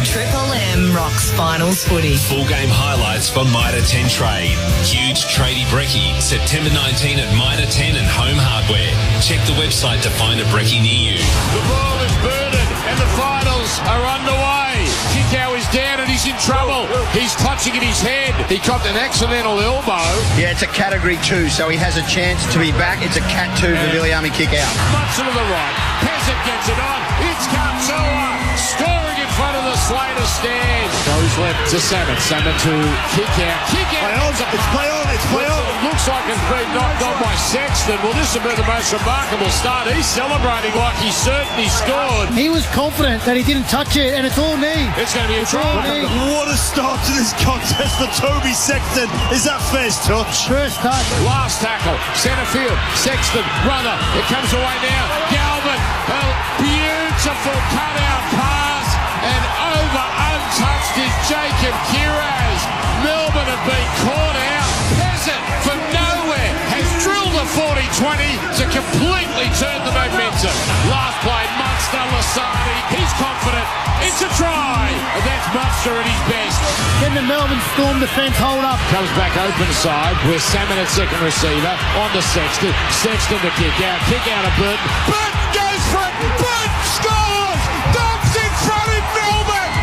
Triple M rocks finals footy. Full game highlights for Mitre 10 Trade. Huge tradie brekkie, September 19 at Mitre 10 and Home Hardware. Check the website to find a brekkie near you. The ball is burdened and the finals are underway. Kickow is down and he's in trouble. He's clutching at his head. He copped an accidental elbow. Yeah, it's a category 2, so he has a chance to be back. It's a cat 2 for Viliami Kickout. Munson to the right. Peasant gets it on. It's Kapsua scoring in front of the Slater stand. Goes left to Salmon. Salmon to Kickout. Kickout. It's play on. It's play on. Looks like it's been knocked on by Sexton. Well, this will be the most remarkable start. He's celebrating like he certainly scored. He was confident that he didn't touch it, and it's all knee. It's going to be a try. What a start to this contest for Toby Sexton. Is that first touch? First touch. Last tackle. Centre field. Sexton. Runner. It comes away now. Galvin. A beautiful cut-out pass. And over untouched is Jacob Kiraz. Melbourne have been caught out. Peasant from nowhere has drilled a 40-20 to completely turn the momentum. Last play, Munster, Lasardi. He's confident. It's a try. And that's Munster at his best. Then the Melbourne Storm defence hold up. Comes back open side with Salmon at second receiver. On to Sexton. Sexton to kick out. Kick out of Burton. Burton goes for it. Burton scores. Dogs in front in Melbourne.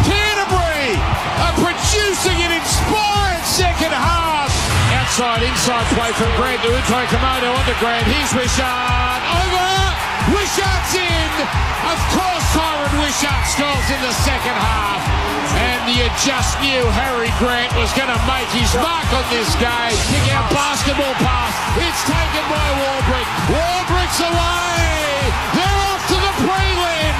Canterbury are producing an inspired second half. Inside play from Grant to Utro Komodo on the Grant. Here's Wishart. Over. Wishart's in. Of course, Tyron Wishart scores in the second half. And you just knew Harry Grant was going to make his mark on this game. Kick out basketball pass. It's taken by Warbrick. Warbrick's away. They're off to the prelim.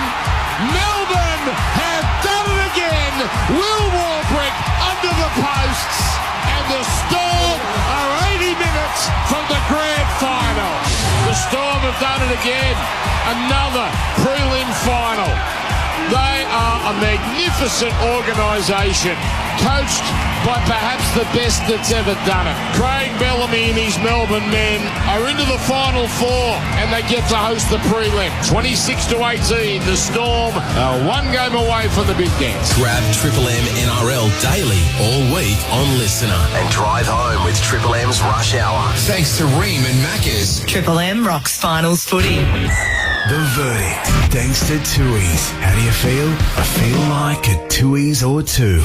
Melbourne have done it again. Will Warbrick under the posts. And the Storm are 80 minutes from the grand final. The Storm have done it again. Another prelim final. They are a magnificent organisation, coached by perhaps the best that's ever done it. Craig Bellamy and his Melbourne men are into the Final Four and they get to host the prelim. 26-18, the Storm are one game away from the big dance. Grab Triple M NRL daily all week on Listener. And drive home with Triple M's Rush Hour. Thanks to Ream and Macca's. Triple M rocks finals footy. The verdict, thanks to Tui's. How do you feel? I feel like a Tui's or two.